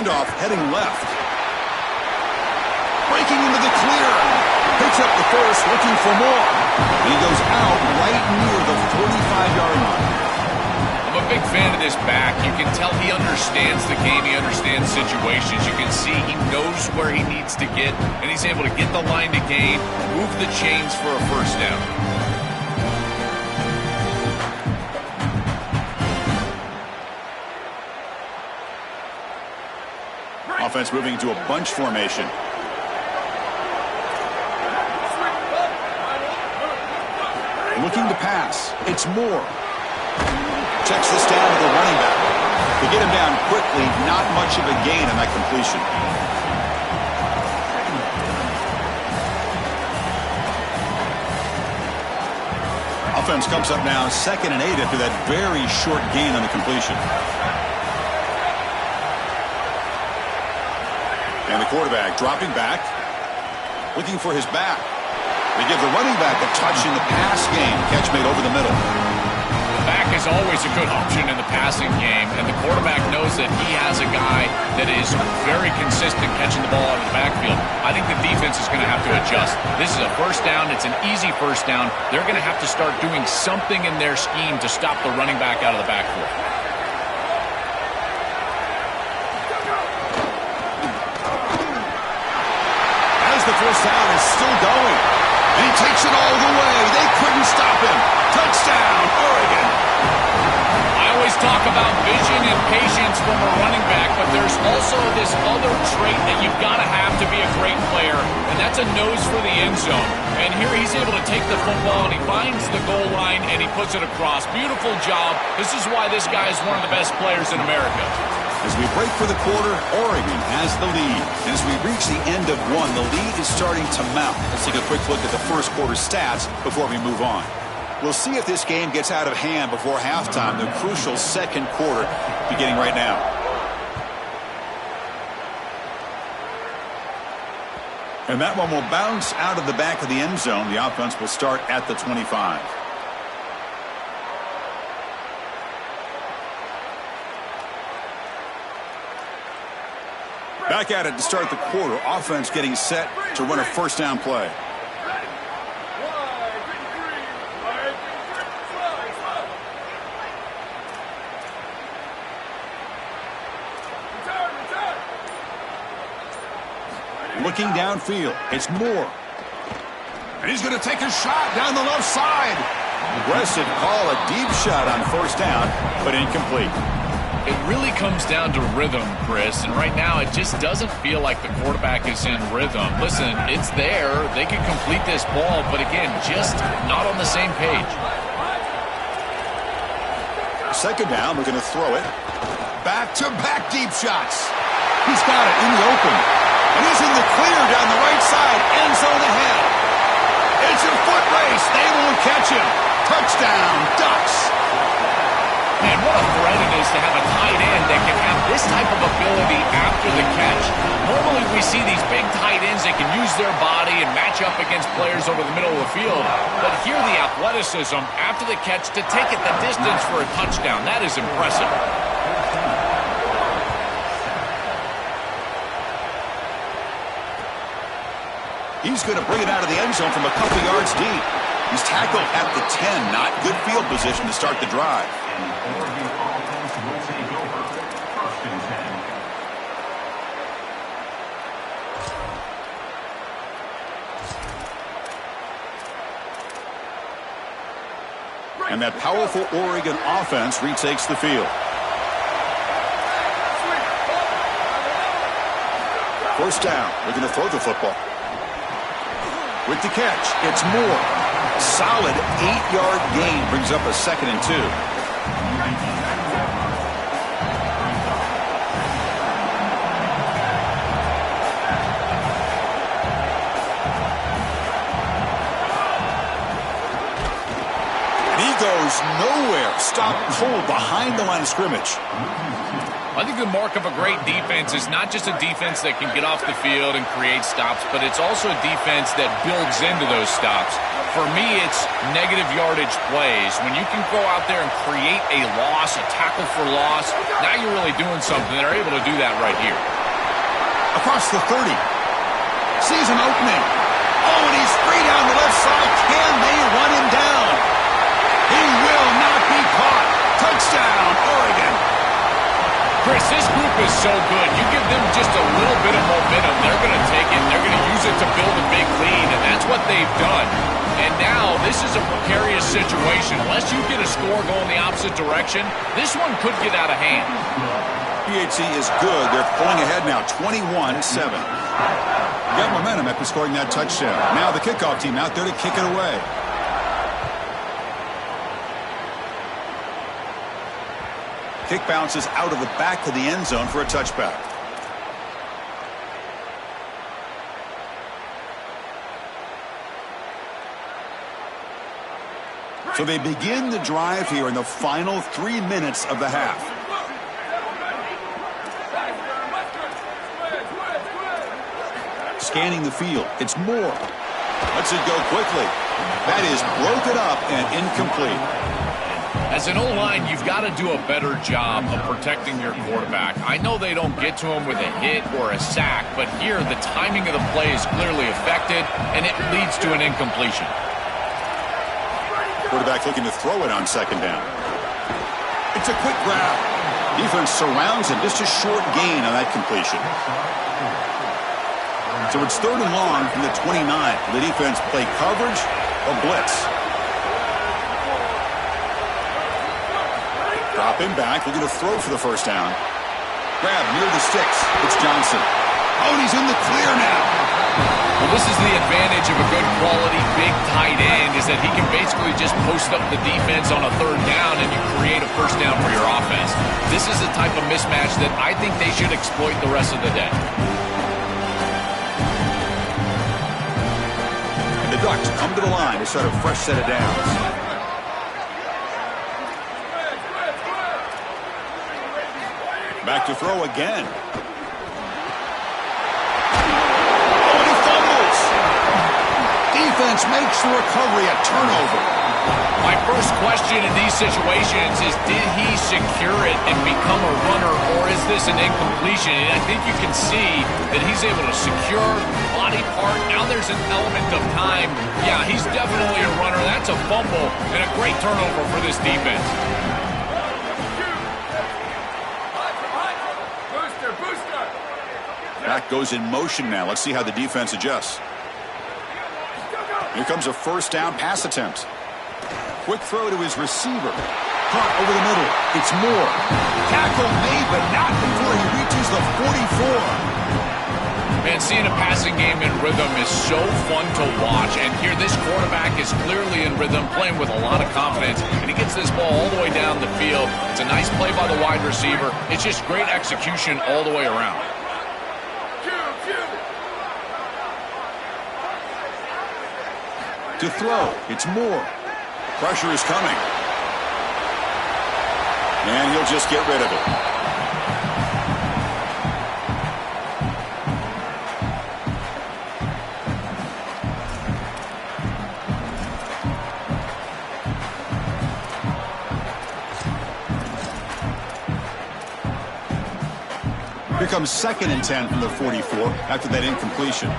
handoff heading left. Breaking into the clear. Picks up the first, looking for more. And he goes out right near the 45-yard line. I'm a big fan of this back. You can tell he understands the game. He understands situations. You can see he knows where he needs to get, and he's able to get the line to gain, move the chains for a first down. Offense moving into a bunch formation. Looking to pass. It's Moore. Checks this down to the running back. To get him down quickly, not much of a gain on that completion. Offense comes up now 2nd and 8 after that very short gain on the completion. And the quarterback dropping back, looking for his back. They give the running back a touch in the pass game. Catch made over the middle. The back is always a good option in the passing game, and the quarterback knows that he has a guy that is very consistent catching the ball out of the backfield. I think the defense is going to have to adjust. This is a first down. It's an easy first down. They're going to have to start doing something in their scheme to stop the running back out of the backfield. As the first down is still going. And he takes it all the way. They couldn't stop him. Touchdown, Oregon. I always talk about vision and patience from a running back, but there's also this other trait that you've got to have to be a great player, and that's a nose for the end zone. And here he's able to take the football, and he finds the goal line, and he puts it across. Beautiful job. This is why this guy is one of the best players in America. As we break for the quarter, Oregon has the lead. And as we reach the end of one, the lead is starting to mount. Let's take a quick look at the first quarter stats before we move on. We'll see if this game gets out of hand before halftime, the crucial second quarter beginning right now. And that one will bounce out of the back of the end zone. The offense will start at the 25. Back at it to start the quarter. Offense getting set to run a first down play. Looking downfield. It's Moore. And he's going to take a shot down the left side. Aggressive call, a deep shot on first down, but incomplete. It really comes down to rhythm, Chris, and right now it just doesn't feel like the quarterback is in rhythm. Listen, it's there. They can complete this ball, but again, just not on the same page. Second down, we're going to throw it. Back-to-back deep shots. He's got it in the open. And he's in the clear down the right side. End zone ahead. It's a foot race. They won't catch him. Touchdown, Ducks. Man, what a threat it is to have a tight end that can have this type of ability after the catch. Normally we see these big tight ends that can use their body and match up against players over the middle of the field. But here the athleticism after the catch to take it the distance for a touchdown. That is impressive. He's going to bring it out of the end zone from a couple yards deep. He's tackled at the 10. Not good field position to start the drive. And that powerful Oregon offense retakes the field. First down. We're going to throw the football. With the catch, it's Moore. Solid 8-yard gain brings up a 2nd and 2. And he goes nowhere. Stopped cold behind the line of scrimmage. I think the mark of a great defense is not just a defense that can get off the field and create stops, but it's also a defense that builds into those stops. For me, it's negative yardage plays. When you can go out there and create a loss, a tackle for loss, now you're really doing something. They're able to do that right here. Across the 30. Sees an opening. Oh, and he's free down the left side. Can they run him down? He will not be caught. Touchdown, Oregon. Chris, this group is so good. You give them just a little bit of momentum, they're going to take it, and they're going to use it to build a big lead, and that's what they've done. And now this is a precarious situation. Unless you get a score going the opposite direction, this one could get out of hand. PHC is good. They're pulling ahead now, 21-7. Got momentum after scoring that touchdown. Now the kickoff team out there to kick it away. Kick bounces out of the back of the end zone for a touchback. So they begin the drive here in the final 3 minutes of the half. Scanning the field. It's Moore. Lets it go quickly. That is broken up and incomplete. As an O-line, you've got to do a better job of protecting your quarterback. I know they don't get to him with a hit or a sack, but here the timing of the play is clearly affected, and it leads to an incompletion. Quarterback looking to throw it on second down. It's a quick grab. Defense surrounds him. Just a short gain on that completion. So it's 3rd and long from the 29. The defense play coverage or blitz. Drop him back, looking to throw for the first down. Grab near the sticks. It's Johnson. Oh, and he's in the clear now. Well, this is the advantage of a good quality big tight end, is that he can basically just post up the defense on a 3rd down and you create a first down for your offense. This is the type of mismatch that I think they should exploit the rest of the day. And the Ducks come to the line to start a fresh set of downs. Back to throw again. Oh, and he fumbles. Defense makes the recovery a turnover. My first question in these situations is, did he secure it and become a runner, or is this an incompletion? And I think you can see that he's able to secure body part. Now there's an element of time. Yeah, he's definitely a runner. That's a fumble and a great turnover for this defense. Back goes in motion now. Let's see how the defense adjusts. Here comes a first down pass attempt. Quick throw to his receiver. Caught over the middle. It's Moore. Tackle made, but not before he reaches the 44. Man, seeing a passing game in rhythm is so fun to watch. And here this quarterback is clearly in rhythm, playing with a lot of confidence. And he gets this ball all the way down the field. It's a nice play by the wide receiver. It's just great execution all the way around. To throw, it's Moore. Pressure is coming. And he'll just get rid of it. Here comes 2nd and 10 from the 44 after that incompletion.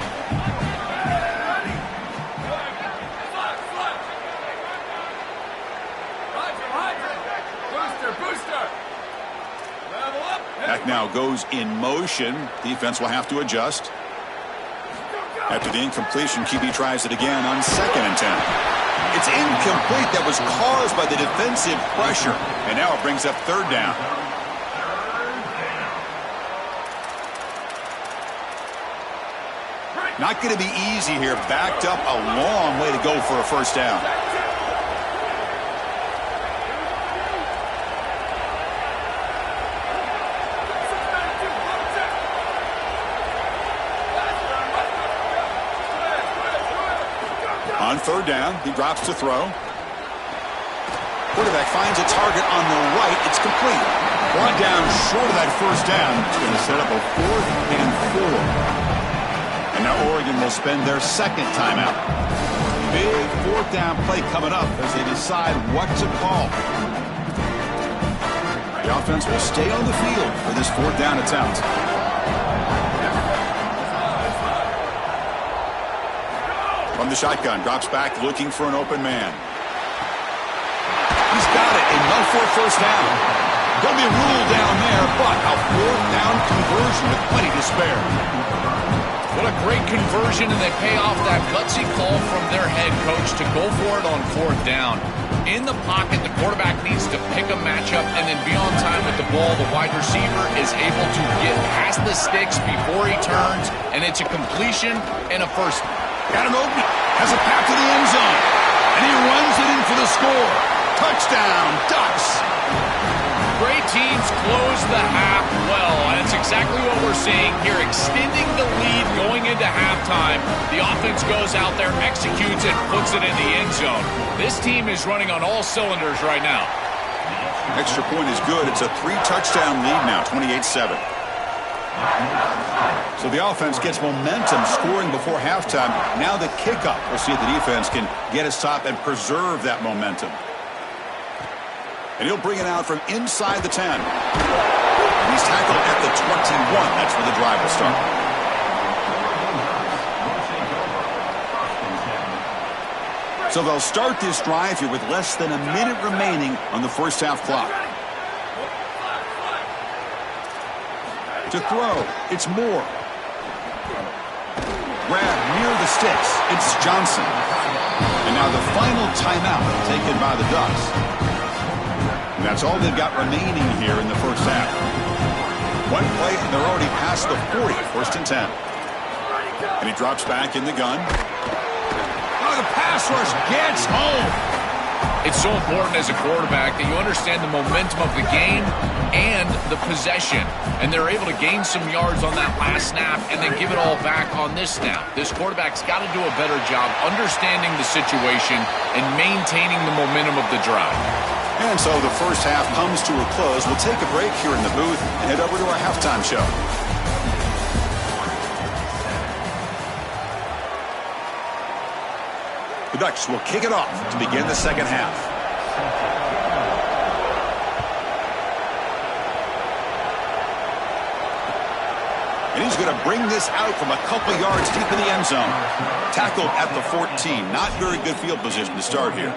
Back now goes in motion. Defense will have to adjust. After the incompletion, QB tries it again on 2nd and 10. It's incomplete. That was caused by the defensive pressure. And now it brings up 3rd down. Not going to be easy here. Backed up a long way to go for a first down. On 3rd down, he drops to throw. Quarterback finds a target on the right. It's complete. Brought down short of that first down. It's going to set up a 4th and 4. And now Oregon will spend their second timeout. Big 4th down play coming up as they decide what to call. The offense will stay on the field for this 4th down attempt. From the shotgun, drops back looking for an open man. He's got it, enough for a first down. Going to be a rule down there, but a 4th down conversion with plenty to spare. What a great conversion, and they pay off that gutsy call from their head coach to go for it on 4th down. In the pocket, the quarterback needs to pick a matchup and then be on time with the ball. The wide receiver is able to get past the sticks before he turns, and it's a completion and a first. Got him open, has a path to the end zone, and he runs it in for the score. Touchdown, Ducks. Great teams close the half well, and it's exactly what we're seeing here, extending the lead going into halftime. The offense goes out there, executes it, puts it in the end zone. This team is running on all cylinders right now. Extra point is good. It's a 3-touchdown lead now, 28-7. So the offense gets momentum scoring before halftime. Now the kickoff. We'll see if the defense can get his top and preserve that momentum. And he'll bring it out from inside the 10. And he's tackled at the 21. That's where the drive will start. So they'll start this drive here with less than a minute remaining on the first half clock. To throw, it's Moore. Grab near the sticks, it's Johnson. And now the final timeout taken by the Ducks. And that's all they've got remaining here in the first half. One play, and they're already past the 40, 1st and 10. And he drops back in the gun. Oh, the pass rush gets home. It's so important as a quarterback that you understand the momentum of the game and the possession. And they're able to gain some yards on that last snap and then give it all back on this snap. This quarterback's got to do a better job understanding the situation and maintaining the momentum of the drive. And so the first half comes to a close. We'll take a break here in the booth and head over to our halftime show. The Ducks will kick it off to begin the second half. And he's going to bring this out from a couple yards deep in the end zone. Tackled at the 14. Not very good field position to start here.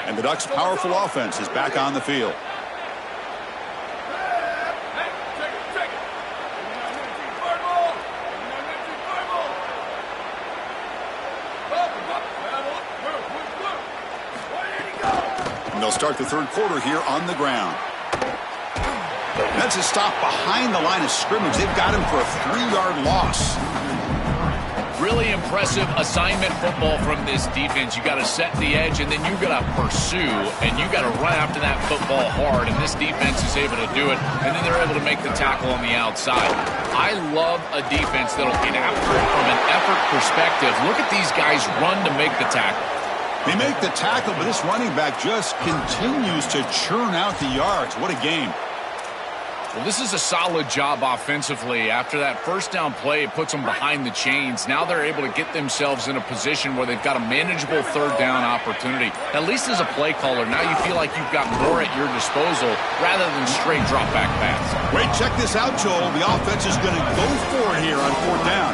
And the Ducks' powerful offense is back on the field. And they'll start the third quarter here on the ground. And that's a stop behind the line of scrimmage. They've got him for a 3-yard loss. Really impressive assignment football from this defense. You got to set the edge, and then you got to pursue, and you got to run after that football hard. And this defense is able to do it, and then they're able to make the tackle on the outside. I love a defense that'll get after it from an effort perspective. Look at these guys run to make the tackle. They make the tackle, but this running back just continues to churn out the yards. What a game. Well, this is a solid job offensively. After that first down play, it puts them behind the chains. Now they're able to get themselves in a position where they've got a manageable third down opportunity. At least as a play caller, now you feel like you've got more at your disposal rather than straight drop back pass. Wait, check this out, Joel. The offense is going to go for it here on 4th down.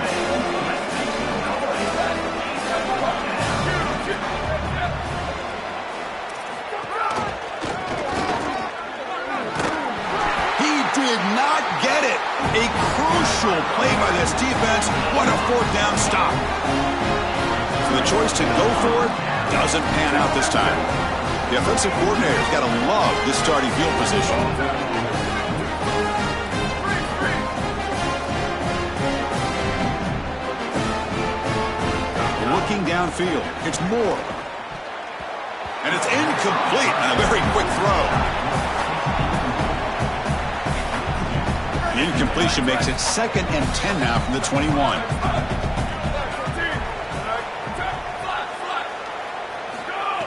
Did not get it. A crucial play by this defense. What a 4th down stop. So the choice to go for it doesn't pan out this time. The offensive coordinator's got to love this starting field position. Looking downfield. It's Moore. And it's incomplete on a very quick throw. The incompletion makes it 2nd and 10 now from the 21.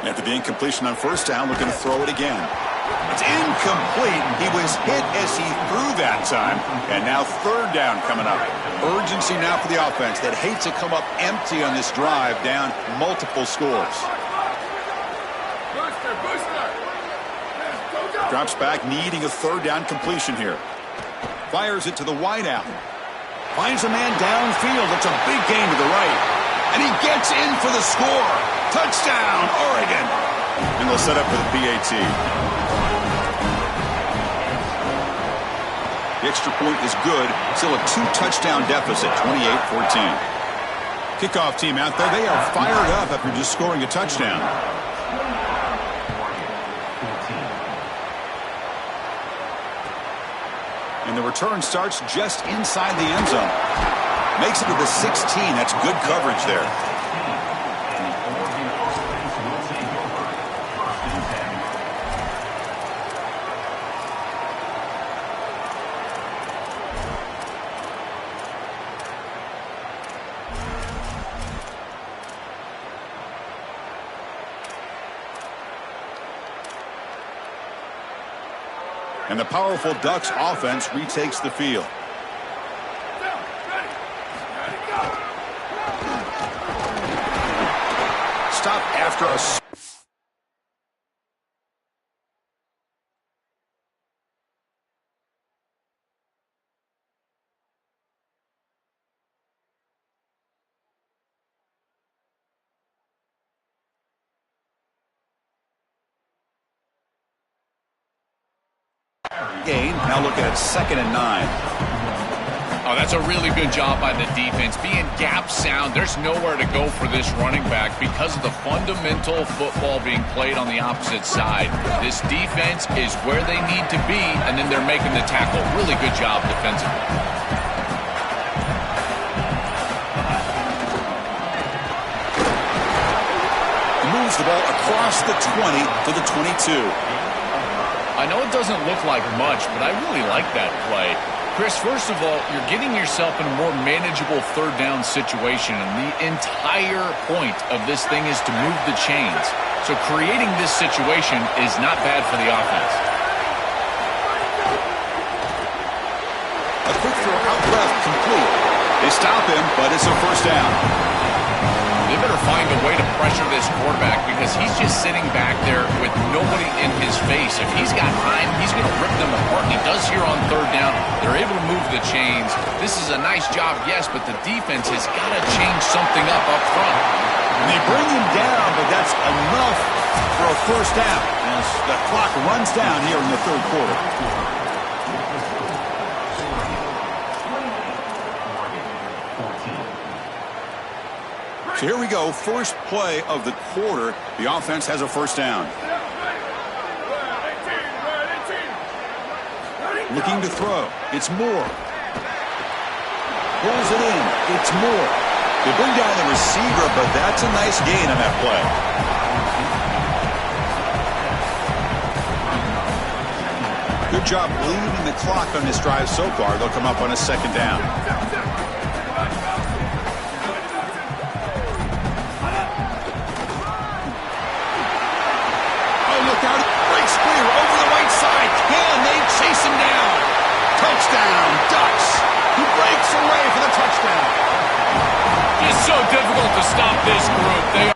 After the incompletion on first down, looking to throw it again. It's incomplete. He was hit as he threw that time. And now third down coming up. Urgency now for the offense that hates to come up empty on this drive, down multiple scores. Booster, booster. Go, go. Drops back, needing a third down completion here. Fires it to the wideout. Finds a man downfield. It's a big gain to the right. And he gets in for the score. Touchdown, Oregon. And they'll set up for the PAT. The extra point is good. Still a 2-touchdown deficit, 28-14. Kickoff team out there. They are fired up after just scoring a touchdown. And the return starts just inside the end zone. Makes it to the 16. That's good coverage there. And the powerful Ducks offense retakes the field. Down, ready. Ready, go. Stop after a... gain. Now looking at 2nd and 9. Oh, that's a really good job by the defense. Being gap sound, there's nowhere to go for this running back because of the fundamental football being played on the opposite side. This defense is where they need to be, and then they're making the tackle. Really good job defensively. Moves the ball across the 20 to the 22. I know it doesn't look like much, but I really like that play. Chris, first of all, you're getting yourself in a more manageable third down situation, and the entire point of this thing is to move the chains. So creating this situation is not bad for the offense. A quick throw out left, complete. They stop him, but it's a first down. They better find a way to pressure this quarterback because he's just sitting back there with nobody in his face. If he's got time, he's going to rip them apart, and he does here on third down. They're able to move the chains. This is a nice job, yes, but the defense has got to change something up front. And they bring him down, but that's enough for a first down as the clock runs down here in the third quarter. So here we go, first play of the quarter. The offense has a first down. Looking to throw. It's Moore. Pulls it in. It's Moore. They bring down the receiver, but that's a nice gain on that play. Good job bleeding the clock on this drive so far. They'll come up on a second down. Breaks clear over the right side. Can they chase him down? Touchdown, Ducks. He breaks away for the touchdown. It's so difficult to stop this group. They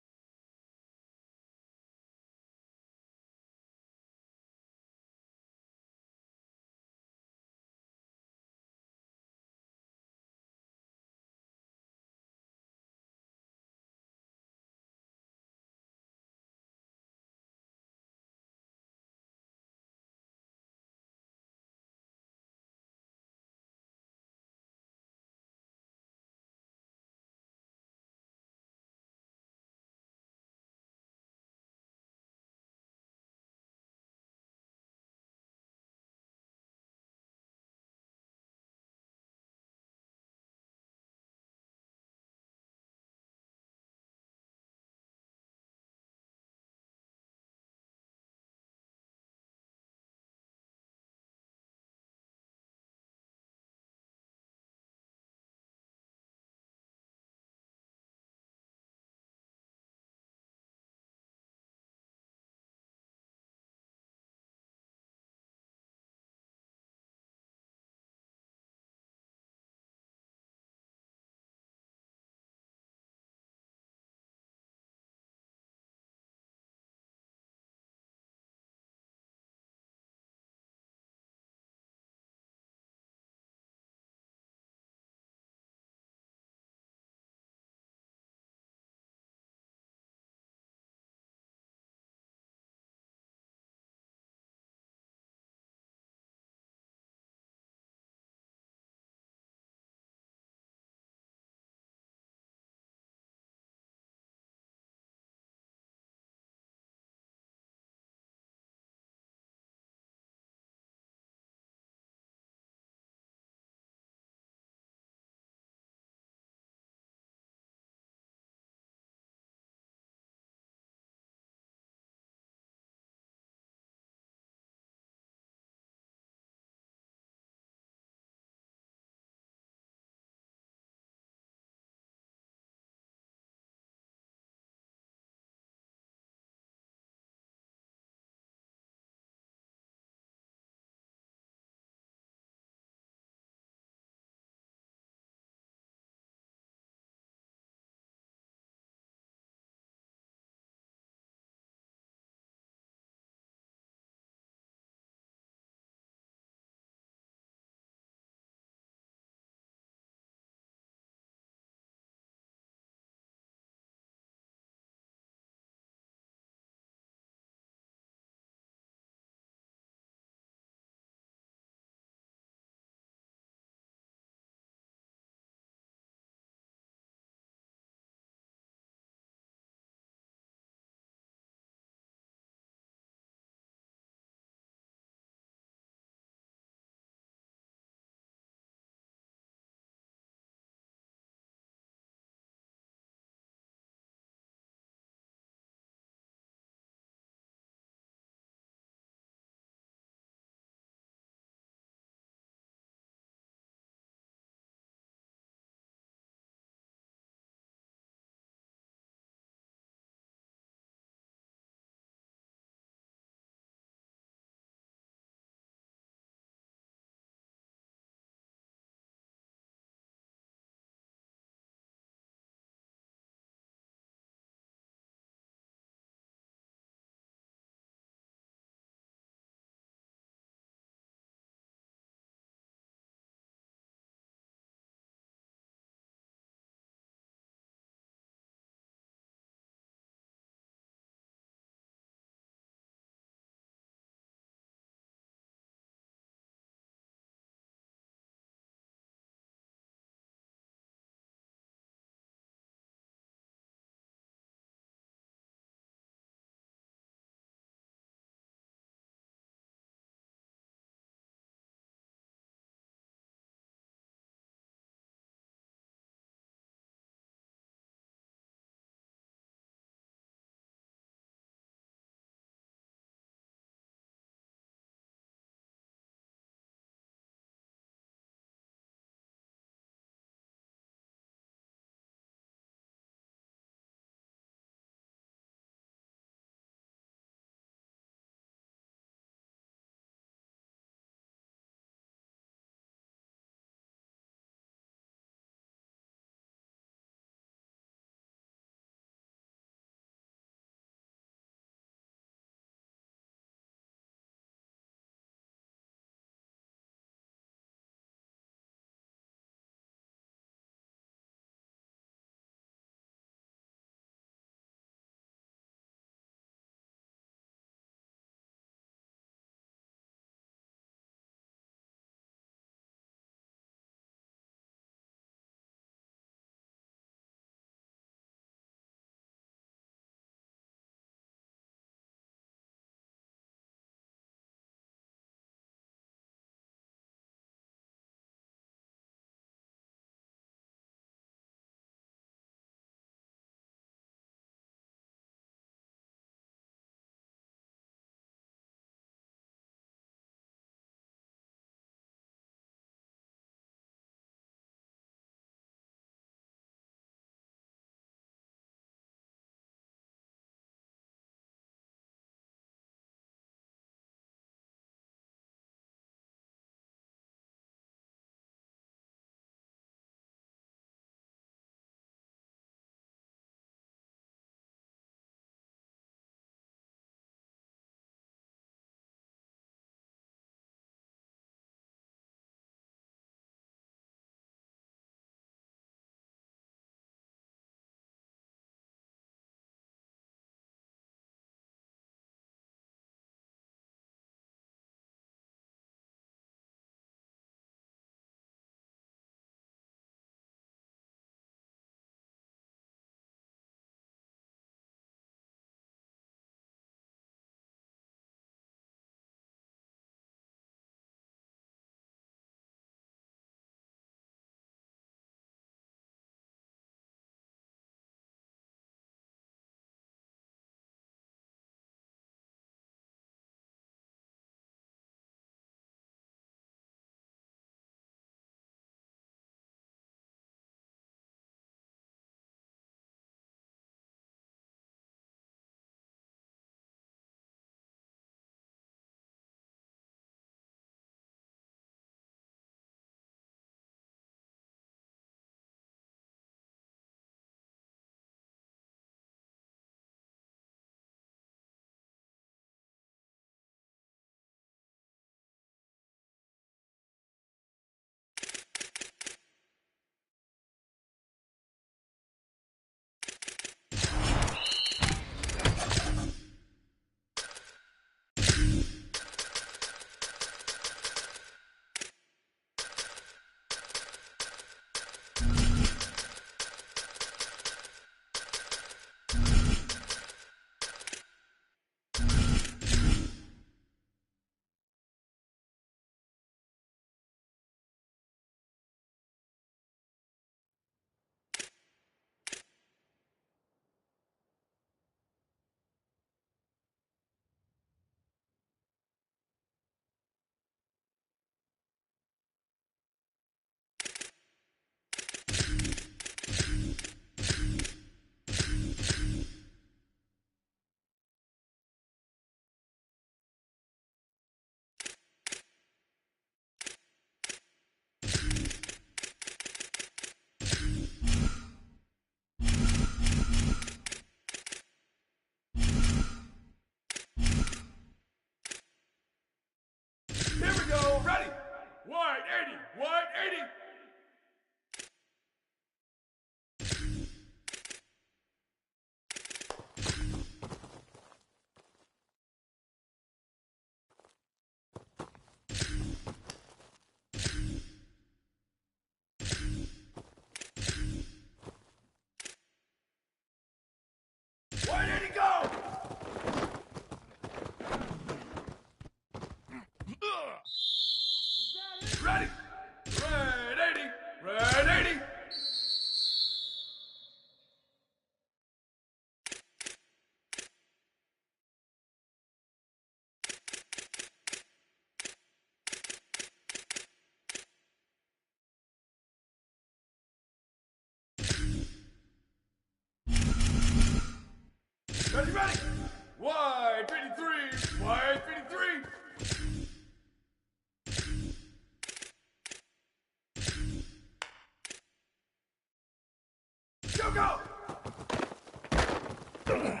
Down,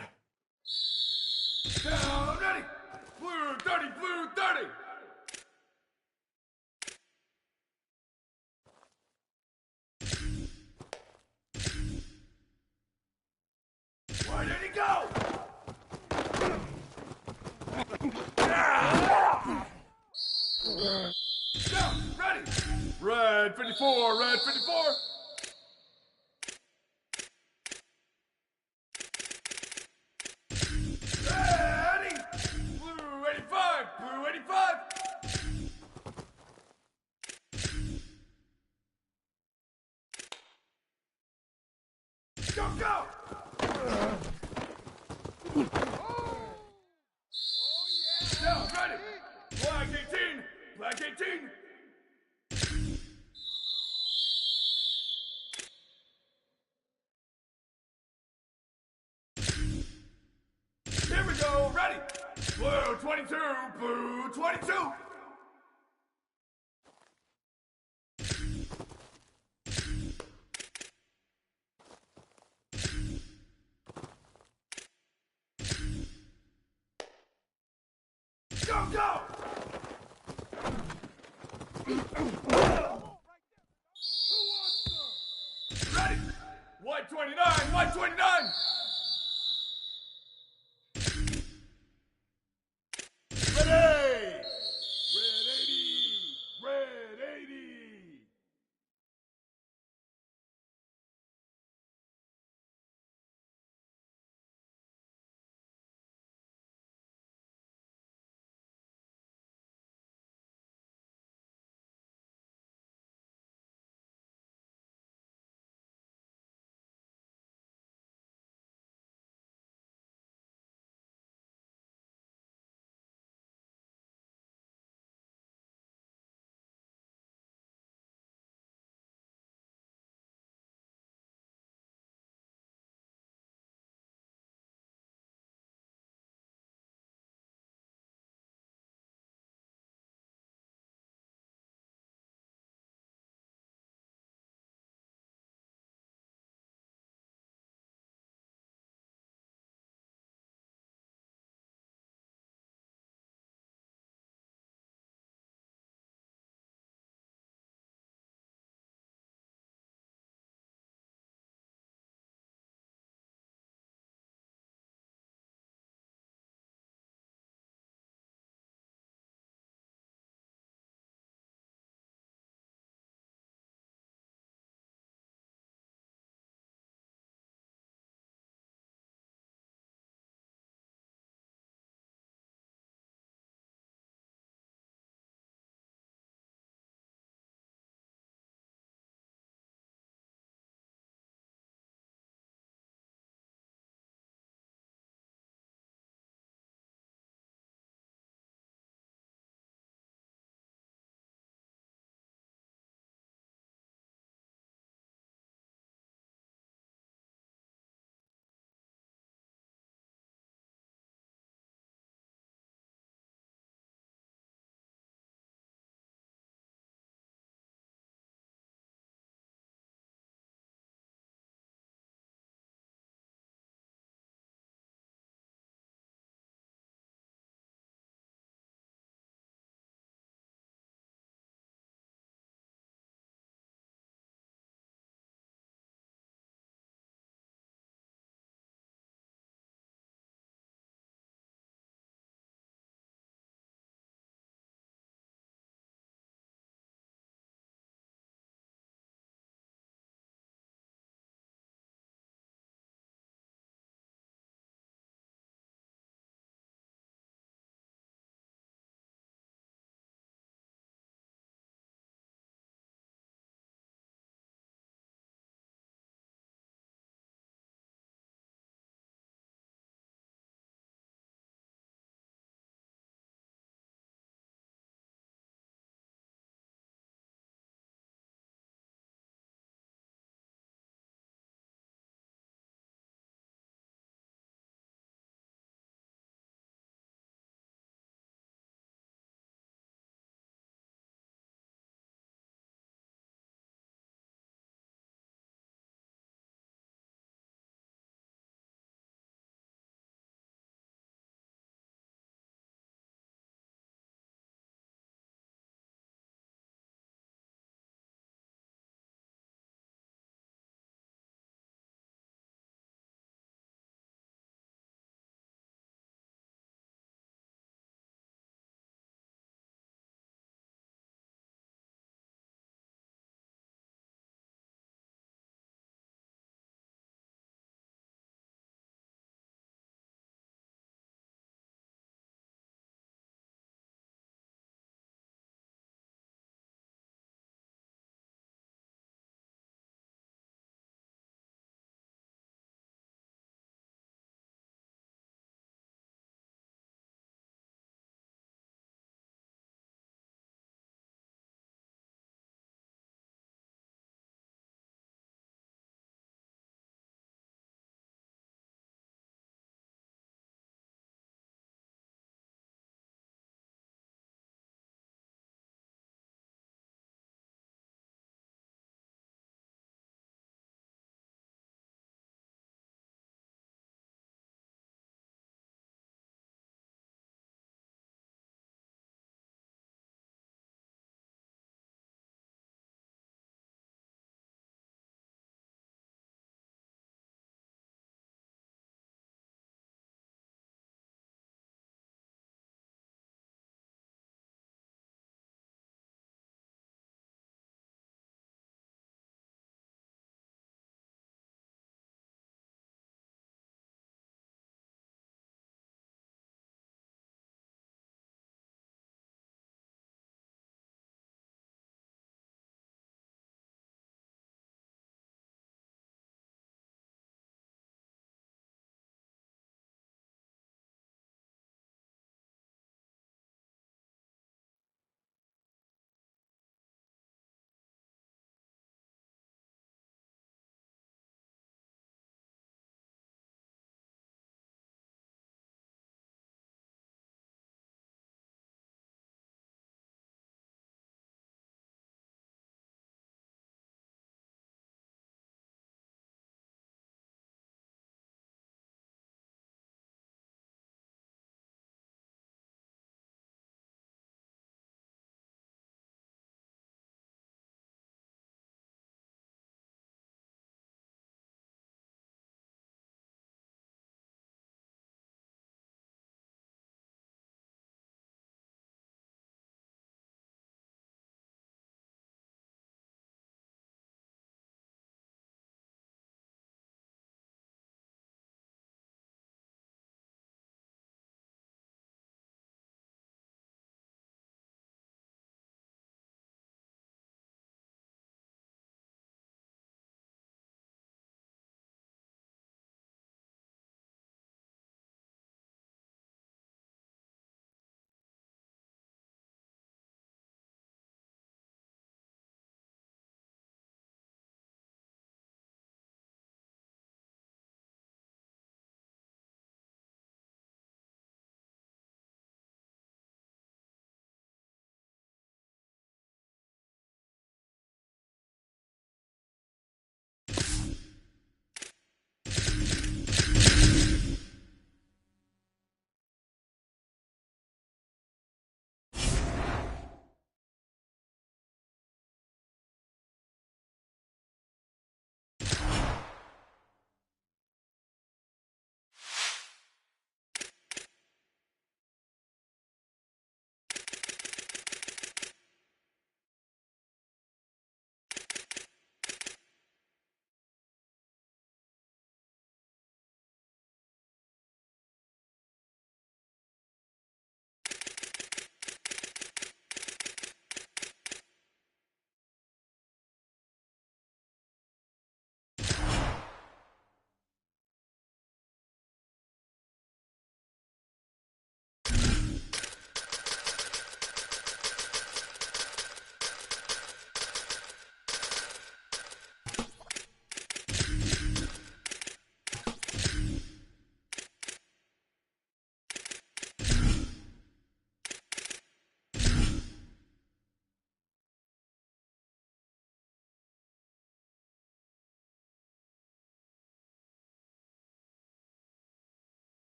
ready. Blue 30, blue 30. Where did he go? Down, ready. Red 54, red 54. Ready. Blue 85, blue 85. Go, go. Down, ready. Black 18, black 18. Here we go, ready. Blue 22, blue 22. Go, go. Ready. White 29, white 29.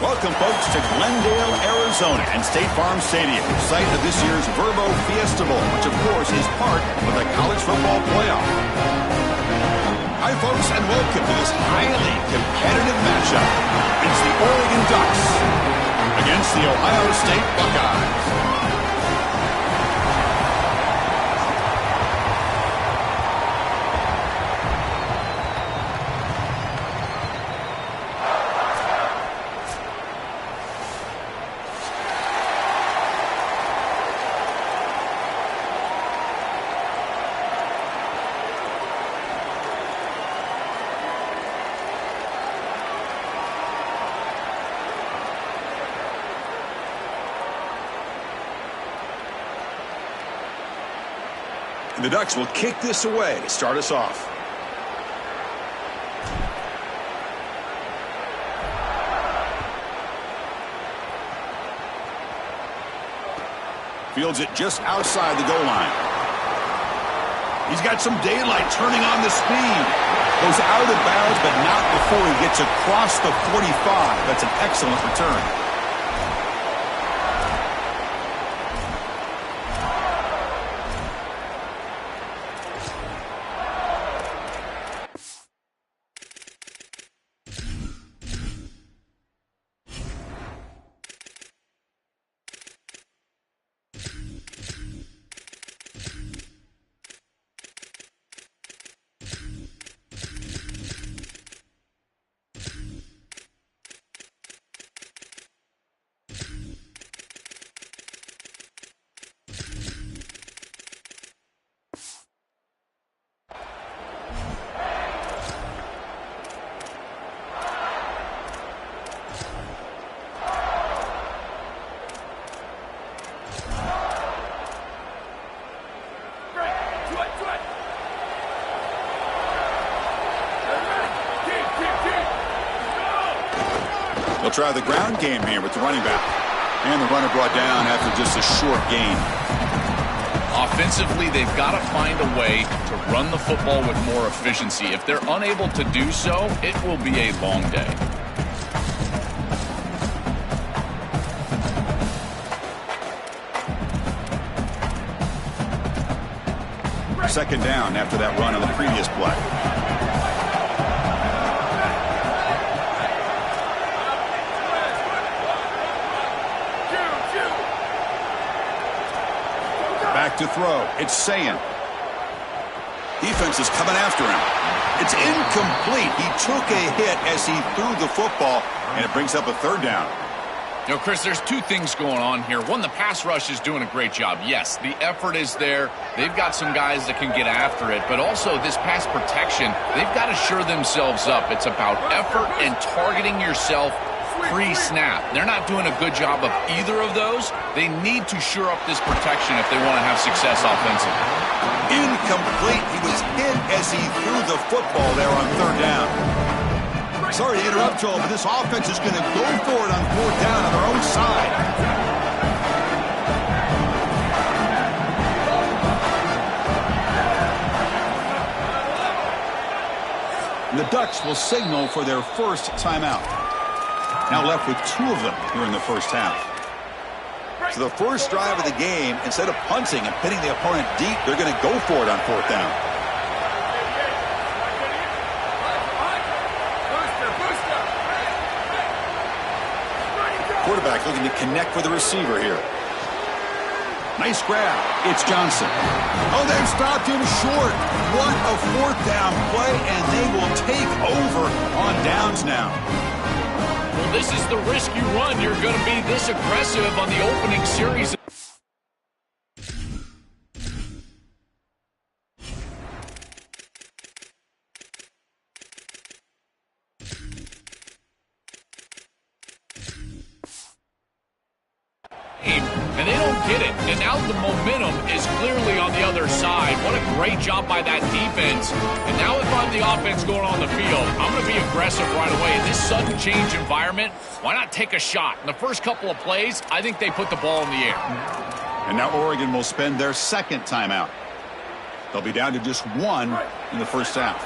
Welcome, folks, to Glendale, Arizona, and State Farm Stadium, site of this year's Verbo Fiesta Bowl, which, of course, is part of the college football playoff. Hi, folks, and welcome to this highly competitive matchup. It's the Oregon Ducks against the Ohio State Buckeyes. The Ducks will kick this away to start us off. Fields it just outside the goal line. He's got some daylight turning on the speed. Goes out of bounds, but not before he gets across the 45. That's an excellent return. They'll try the ground game here with the running back. And the runner brought down after just a short gain. Offensively, they've got to find a way to run the football with more efficiency. If they're unable to do so, it will be a long day. Second down after that run on the previous play. Back to throw. It's Sayin. Defense is coming after him. It's incomplete. He took a hit as he threw the football, and it brings up a third down. You know, Chris, there's two things going on here. One, the pass rush is doing a great job. Yes, the effort is there. They've got some guys that can get after it. But also, this pass protection, they've got to shore themselves up. It's about effort and targeting yourself pre-snap. They're not doing a good job of either of those. They need to shore up this protection if they want to have success offensively. Incomplete. He was hit as he threw the football there on third down. Sorry to interrupt, Joel, but this offense is going to go for it on fourth down on their own side. And the Ducks will signal for their first timeout. Now left with two of them here in the first half. So the first drive of the game, instead of punting and pinning the opponent deep, they're going to go for it on fourth down. Quarterback looking to connect with the receiver here. Nice grab. It's Johnson. Oh, they've stopped him short. What a fourth down play, and they will take over on downs now. Well, this is the risk you run. You're going to be this aggressive on the opening series. And they don't get it. And now the momentum is clearly on the other side. What a great job by that defense. And now if I'm the offense going on the field, I'm going to be aggressive right away. In this sudden change environment, why not take a shot? In the first couple of plays, I think they put the ball in the air. And now Oregon will spend their second timeout. They'll be down to just one in the first half.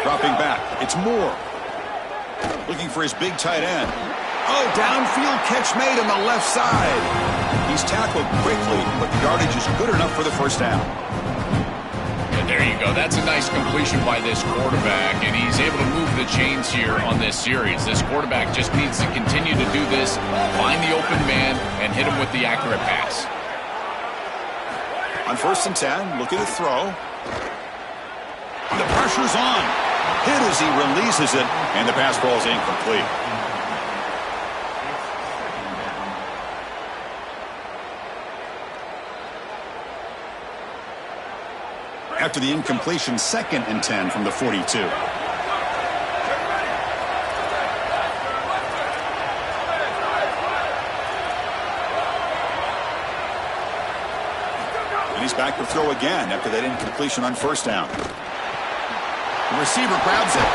Dropping back. It's Moore. Looking for his big tight end. Oh, downfield catch made on the left side. He's tackled quickly, but the yardage is good enough for the first down. And there you go. That's a nice completion by this quarterback, and he's able to move the chains here on this series. This quarterback just needs to continue to do this, find the open man, and hit him with the accurate pass. On 1st and 10, looking to throw. The pressure's on. Hit as he releases it, and the pass ball is incomplete. After the incompletion, 2nd and 10 from the 42. And he's back to throw again after that incompletion on 1st down. The receiver grabs it.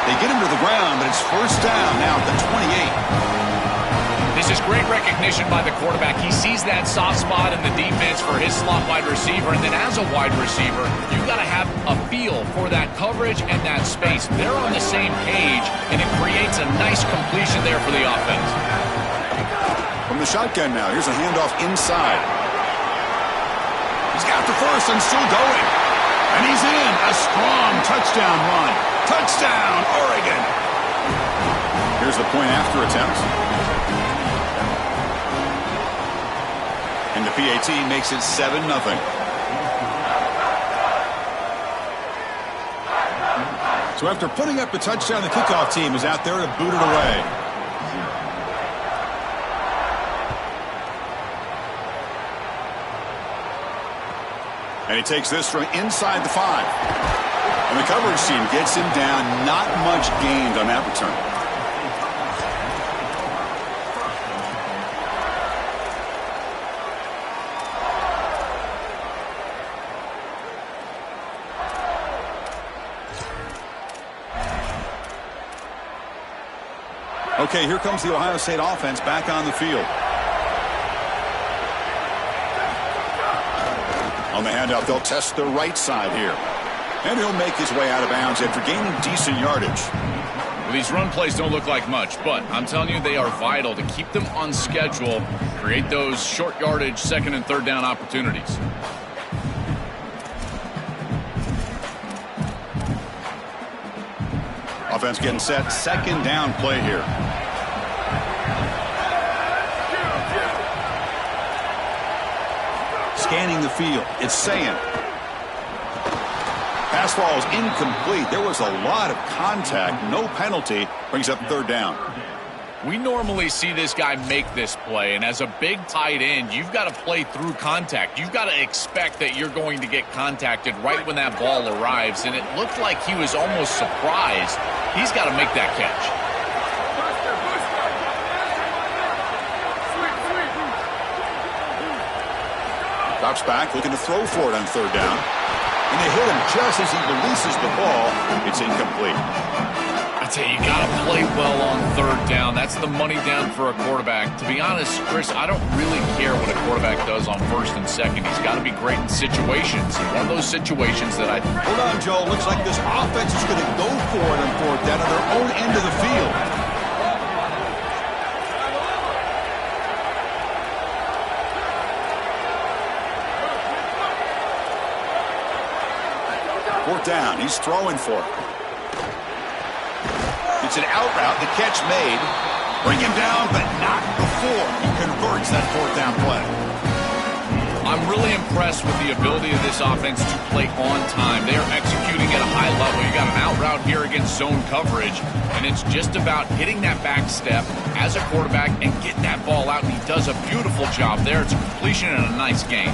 They get him to the ground, but it's 1st down now at the 28. This is great recognition by the quarterback. He sees that soft spot in the defense for his slot wide receiver, and then as a wide receiver, you've got to have a feel for that coverage and that space. They're on the same page, and it creates a nice completion there for the offense. From the shotgun now, here's a handoff inside. He's got the first and still going. And he's in. A strong touchdown run. Touchdown, Oregon. Here's the point after attempt. And the PAT makes it 7-0. So after putting up a touchdown, the kickoff team is out there to boot it away. And he takes this from inside the 5. And the coverage team gets him down. Not much gained on that return. Okay, here comes the Ohio State offense back on the field. On the handout, they'll test the right side here. And he'll make his way out of bounds after gaining decent yardage. Well, these run plays don't look like much, but I'm telling you, they are vital to keep them on schedule, create those short yardage 2nd and 3rd down opportunities. Offense getting set. 2nd down play here. Scanning the field. It's Sayin. Pass ball is incomplete. There was a lot of contact. No penalty. Brings up 3rd down. We normally see this guy make this play, and as a big tight end, you've got to play through contact. You've got to expect that you're going to get contacted right when that ball arrives, and it looked like he was almost surprised. He's got to make that catch. Drops back, looking to throw for it on 3rd down. And they hit him just as he releases the ball. It's incomplete. I tell you, you got to play well on 3rd down. That's the money down for a quarterback. To be honest, Chris, I don't really care what a quarterback does on 1st and 2nd. He's got to be great in situations. One of those situations that Hold on, Joe. Looks like this offense is going to go for it on 4th down on their own end of the field. Fourth down. He's throwing for it. It's an out route. The catch made. Bring him down, but not before he converts that 4th down play. I'm really impressed with the ability of this offense to play on time. They are executing at a high level. You got an out route here against zone coverage, and it's just about hitting that back step as a quarterback and getting that ball out, and he does a beautiful job there. It's a completion and a nice game.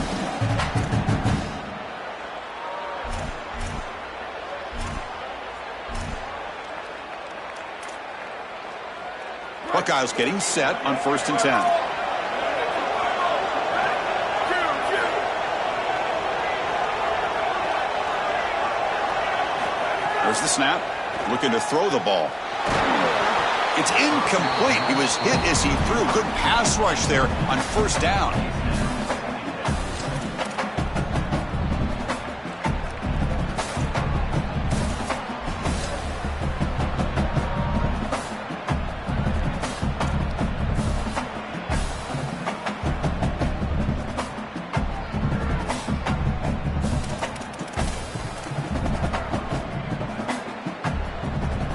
Buckeyes getting set on 1st and 10. There's the snap. Looking to throw the ball. It's incomplete. He was hit as he threw. Good pass rush there on 1st down.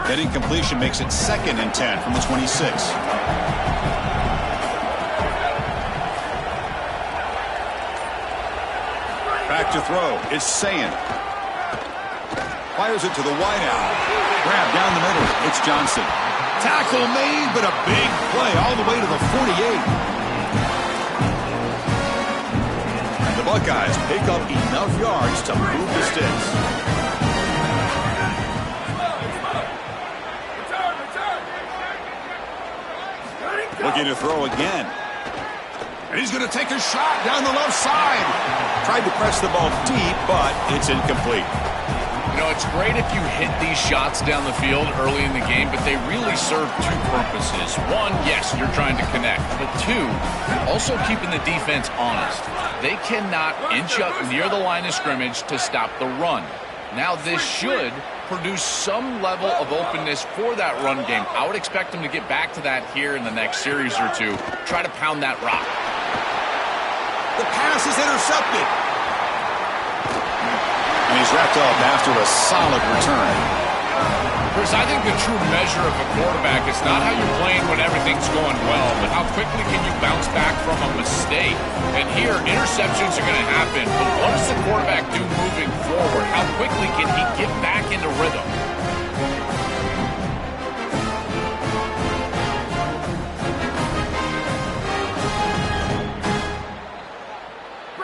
That incompletion makes it 2nd and 10 from the 26. Back to throw. It's Sayin. Fires it to the wideout. Grab down the middle. It's Johnson. Tackle made, but a big play all the way to the 48. The Buckeyes pick up enough yards to move the sticks. Looking to throw again. And he's going to take a shot down the left side. Tried to press the ball deep, but it's incomplete. You know, it's great if you hit these shots down the field early in the game, but they really serve two purposes. One, yes, you're trying to connect. But two, also keeping the defense honest. They cannot inch up near the line of scrimmage to stop the run. Now, this should produce some level of openness for that run game. I would expect them to get back to that here in the next series or two. Try to pound that rock. The pass is intercepted. And he's wrapped up after a solid return. Chris, I think the true measure of a quarterback is not how you're playing when everything's going well, but how quickly can you bounce back from a mistake. And here, interceptions are going to happen, but what does the quarterback do moving forward? How quickly can he get back into rhythm?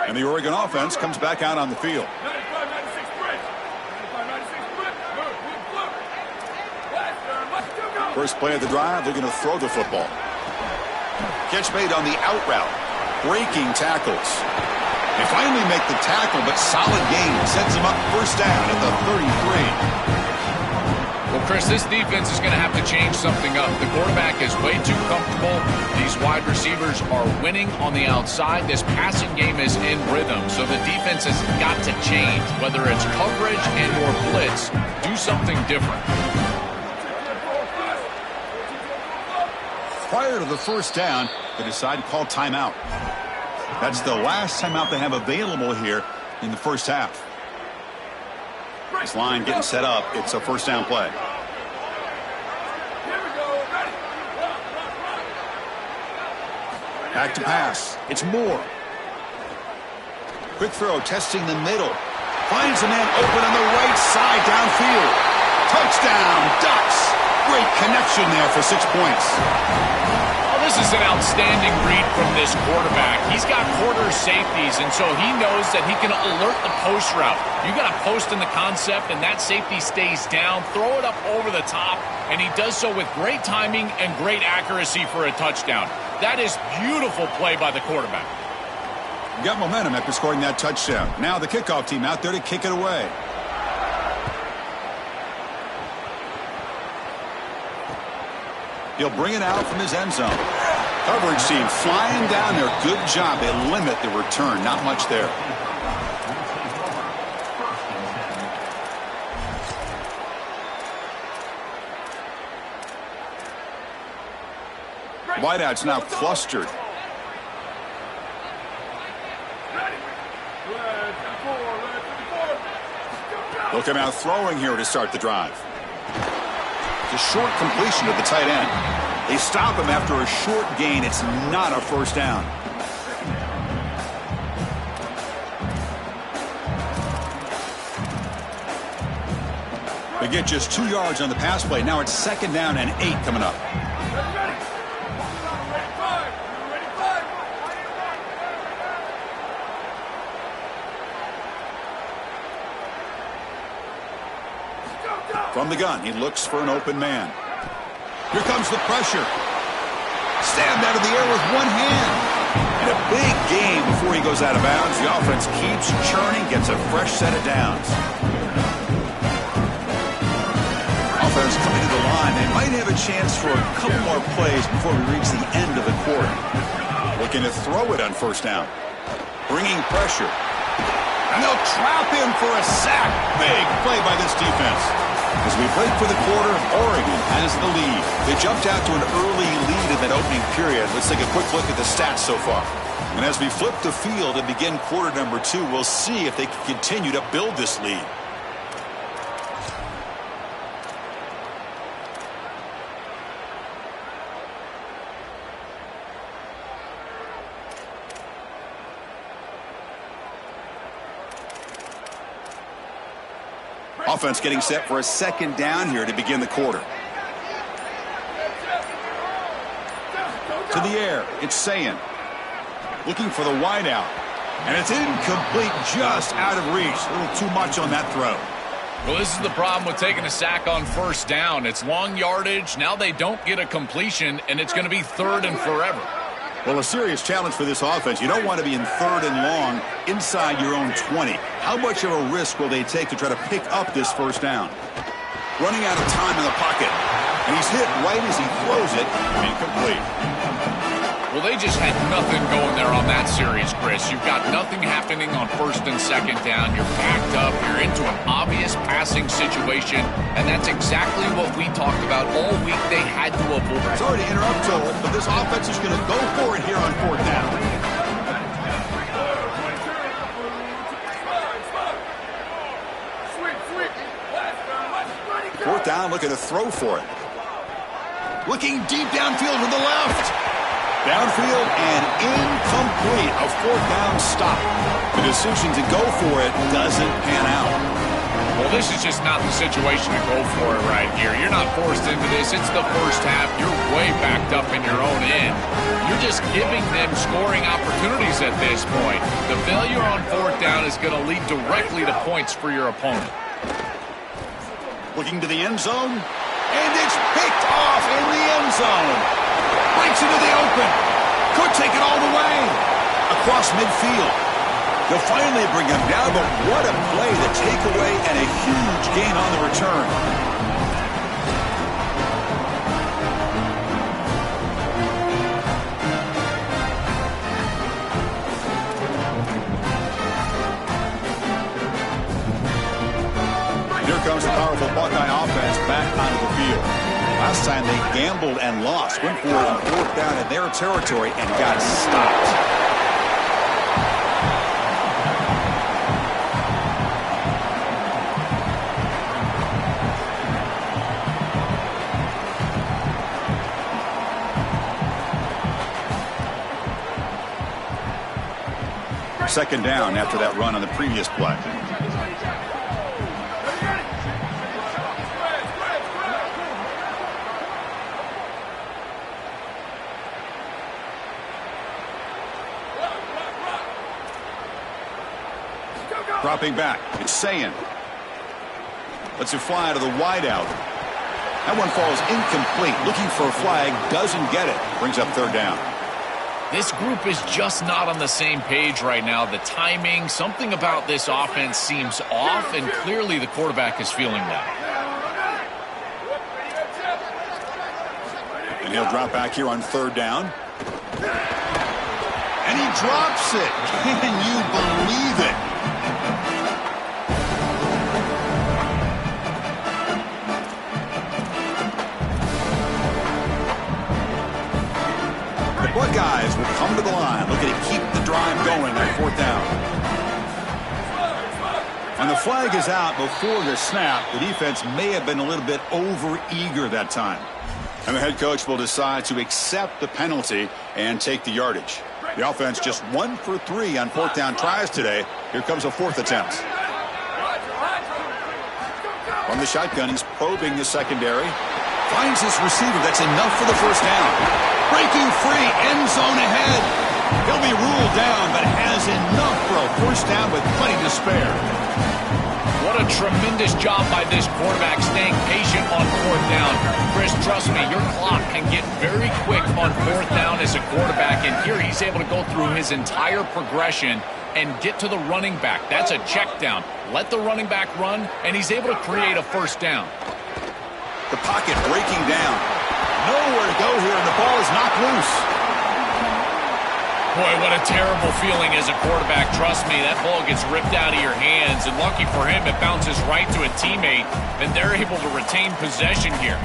And the Oregon offense comes back out on the field. 95-96 bridge. 95-96 bridge. Move. Western. First play of the drive, they're going to throw the football. Catch made on the out route. Breaking tackles. They finally make the tackle, but solid gain sets them up first down at the 33. Well, Chris, this defense is going to have to change something up. The quarterback is way too comfortable. These wide receivers are winning on the outside. This passing game is in rhythm, so the defense has got to change. Whether it's coverage and or blitz, do something different. Prior to the first down, they decide to call timeout. That's the last timeout they have available here in the first half. This line getting set up. It's a first down play. Back to pass. It's Moore. Quick throw, testing the middle. Finds a man open on the right side downfield. Touchdown, Ducks. Great connection there for 6 points. This is an outstanding read from this quarterback. He's got quarter safeties, and so he knows that he can alert the post route. You got a post in the concept, and that safety stays down. Throw it up over the top, and he does so with great timing and great accuracy for a touchdown. That is beautiful play by the quarterback. Got momentum after scoring that touchdown. Now the kickoff team out there to kick it away. He'll bring it out from his end zone. Coverage team flying down there. Good job. They limit the return. Not much there. Wideout's now clustered. They'll come out throwing here to start the drive. A short completion to the tight end. They stop him after a short gain. It's not a first down. They get just 2 yards on the pass play. Now it's 2nd down and 8 coming up. From the gun, he looks for an open man. Here comes the pressure. Stabbed out of the air with one hand. And a big gain before he goes out of bounds. The offense keeps churning, gets a fresh set of downs. Offense coming to the line. They might have a chance for a couple more plays before we reach the end of the quarter. Looking to throw it on first down. Bringing pressure. And they'll trap him for a sack. Big play by this defense. As we break for the quarter, Oregon has the lead. They jumped out to an early lead in that opening period. Let's take a quick look at the stats so far. And as we flip the field and begin quarter number 2, we'll see if they can continue to build this lead. Offense getting set for a second down here to begin the quarter. To the air, it's Sayin. Looking for the wideout. And it's incomplete, just out of reach. A little too much on that throw. Well, this is the problem with taking a sack on first down. It's long yardage. Now they don't get a completion, and it's going to be 3rd and forever. Well, a serious challenge for this offense. You don't want to be in 3rd and long inside your own 20. How much of a risk will they take to try to pick up this first down? Running out of time in the pocket. And he's hit right as he throws it. Incomplete. Well, they just had nothing going there on that series, Chris. You've got nothing happening on 1st and 2nd down. You're backed up. You're into an obvious passing situation, and that's exactly what we talked about all week they had to avoid. Sorry to interrupt, Joel, but this offense is going to go for it here on 4th down. Fourth down, looking to throw for it. Looking deep downfield to the left. Downfield and incomplete. A 4th down stop. The decision to go for it doesn't pan out. Well, this is just not the situation to go for it right here. You're not forced into this. It's the first half. You're way backed up in your own end. You're just giving them scoring opportunities at this point. The failure on 4th down is going to lead directly to points for your opponent. Looking to the end zone. And it's picked off in the end zone. Breaks into the open. Could take it all the way. Across midfield. They'll finally bring him down, but what a play. The takeaway and a huge gain on the return. Here comes the powerful Buckeye offense back onto the field. Last time they gambled and lost. Went for it on 4th down in their territory and got stopped. Second down after that run on the previous play. Dropping back, it's Sayin. Lets it fly to the wideout. That one falls incomplete. Looking for a flag, doesn't get it. Brings up 3rd down. This group is just not on the same page right now. The timing, something about this offense seems off, and clearly the quarterback is feeling that. And he'll drop back here on 3rd down. And he drops it. Can you believe it? Buckeyes will come to the line, looking to keep the drive going on 4th down. And the flag is out before the snap. The defense may have been a little bit over-eager that time. And the head coach will decide to accept the penalty and take the yardage. The offense just 1 for 3 on 4th down tries today. Here comes a 4th attempt. From the shotgun, he's probing the secondary. Finds his receiver. That's enough for the first down. Breaking free, end zone ahead. He'll be ruled down, but has enough for a first down with plenty to spare. What a tremendous job by this quarterback staying patient on 4th down. Chris, trust me, your clock can get very quick on 4th down as a quarterback, and here he's able to go through his entire progression and get to the running back. That's a check down. Let the running back run, and he's able to create a first down. The pocket breaking down. Nowhere to go here, and the ball is knocked loose. Boy, what a terrible feeling as a quarterback. Trust me, that ball gets ripped out of your hands, and lucky for him, it bounces right to a teammate, and they're able to retain possession here.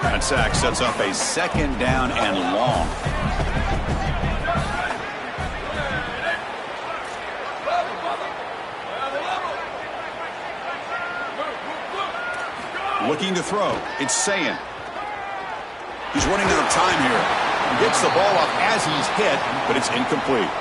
That sack sets up a 2nd down and long. Looking to throw. It's Sayin. He's running out of time here. He gets the ball up as he's hit, but it's incomplete.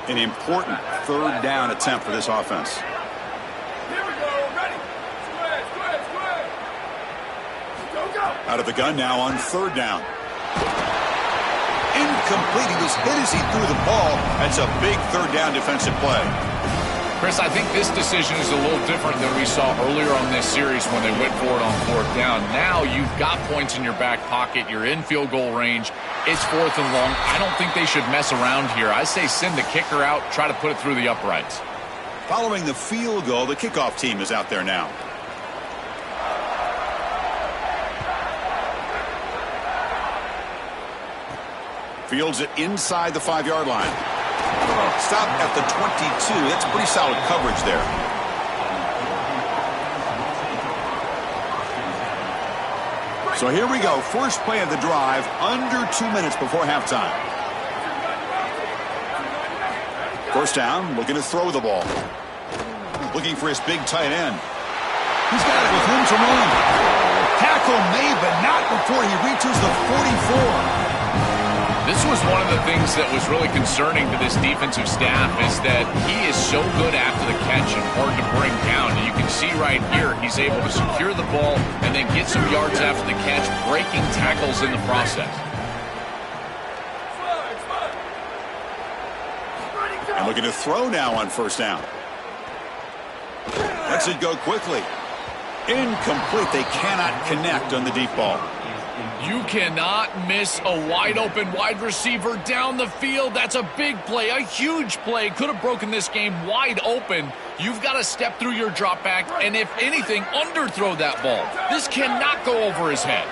An important third down attempt for this offense. Here we go. Ready. Square. Go. Out of the gun now on third down. Incomplete. He was hit as he threw the ball. That's a big third down defensive play. Chris, I think this decision is a little different than we saw earlier on this series when they went for it on fourth down. Now you've got points in your back pocket. You're in field goal range. It's fourth and long. I don't think they should mess around here. I say send the kicker out, try to put it through the uprights. Following the field goal, the kickoff team is out there now. Fields it inside the 5-yard line. Stop at the 22. That's pretty solid coverage there. So here we go. First play of the drive, under 2 minutes before halftime. First down, looking to throw the ball. Looking for his big tight end. He's got it with room to run. Tackle made, but not before he reaches the 44. This was one of the things that was really concerning to this defensive staff is that he is so good after the catch and hard to bring down. And you can see right here he's able to secure the ball and then get some yards after the catch, breaking tackles in the process. And looking to throw now on first down. Lets it go quickly. Incomplete. They cannot connect on the deep ball. You cannot miss a wide-open wide receiver down the field. That's a big play, a huge play. Could have broken this game wide open. You've got to step through your drop back and, if anything, underthrow that ball. This cannot go over his head.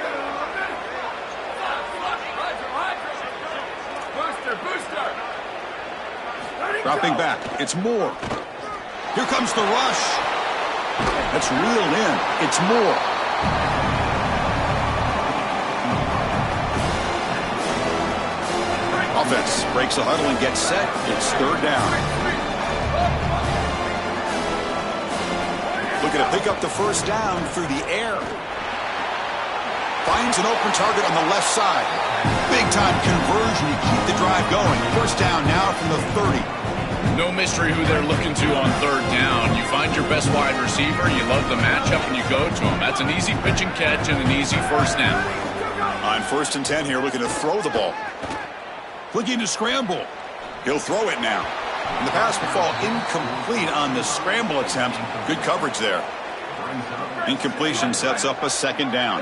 Booster. Dropping back. It's Moore. Here comes the rush. That's reeled in. It's Moore. Offense breaks the huddle and gets set. It's third down. Looking to pick up the first down through the air. Finds an open target on the left side. Big-time conversion to keep the drive going. First down now from the 30. No mystery who they're looking to on third down. You find your best wide receiver, you love the matchup, and you go to him. That's an easy pitch and catch and an easy first down. On first and 10 here, looking to throw the ball. Looking to scramble. He'll throw it now. And the pass will fall incomplete on the scramble attempt. Good coverage there. Incompletion sets up a second down.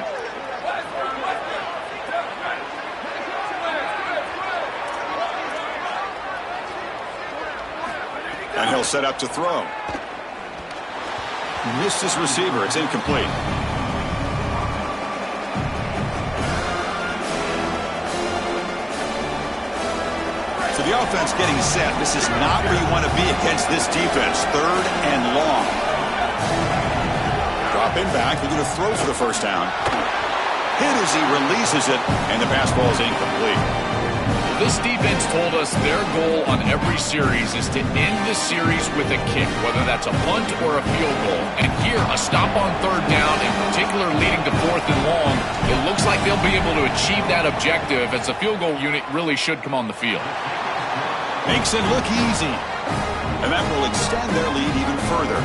And he'll set up to throw. Missed his receiver. It's incomplete. So the offense getting set. This is not where you want to be against this defense. Third and long. Dropping back. They're going to throw for the first down. Hit as he releases it, and the pass ball is incomplete. This defense told us their goal on every series is to end the series with a kick, whether that's a punt or a field goal. And here, a stop on third down, in particular leading to fourth and long, it looks like they'll be able to achieve that objective as the field goal unit really should come on the field. Makes it look easy. And that will extend their lead even further.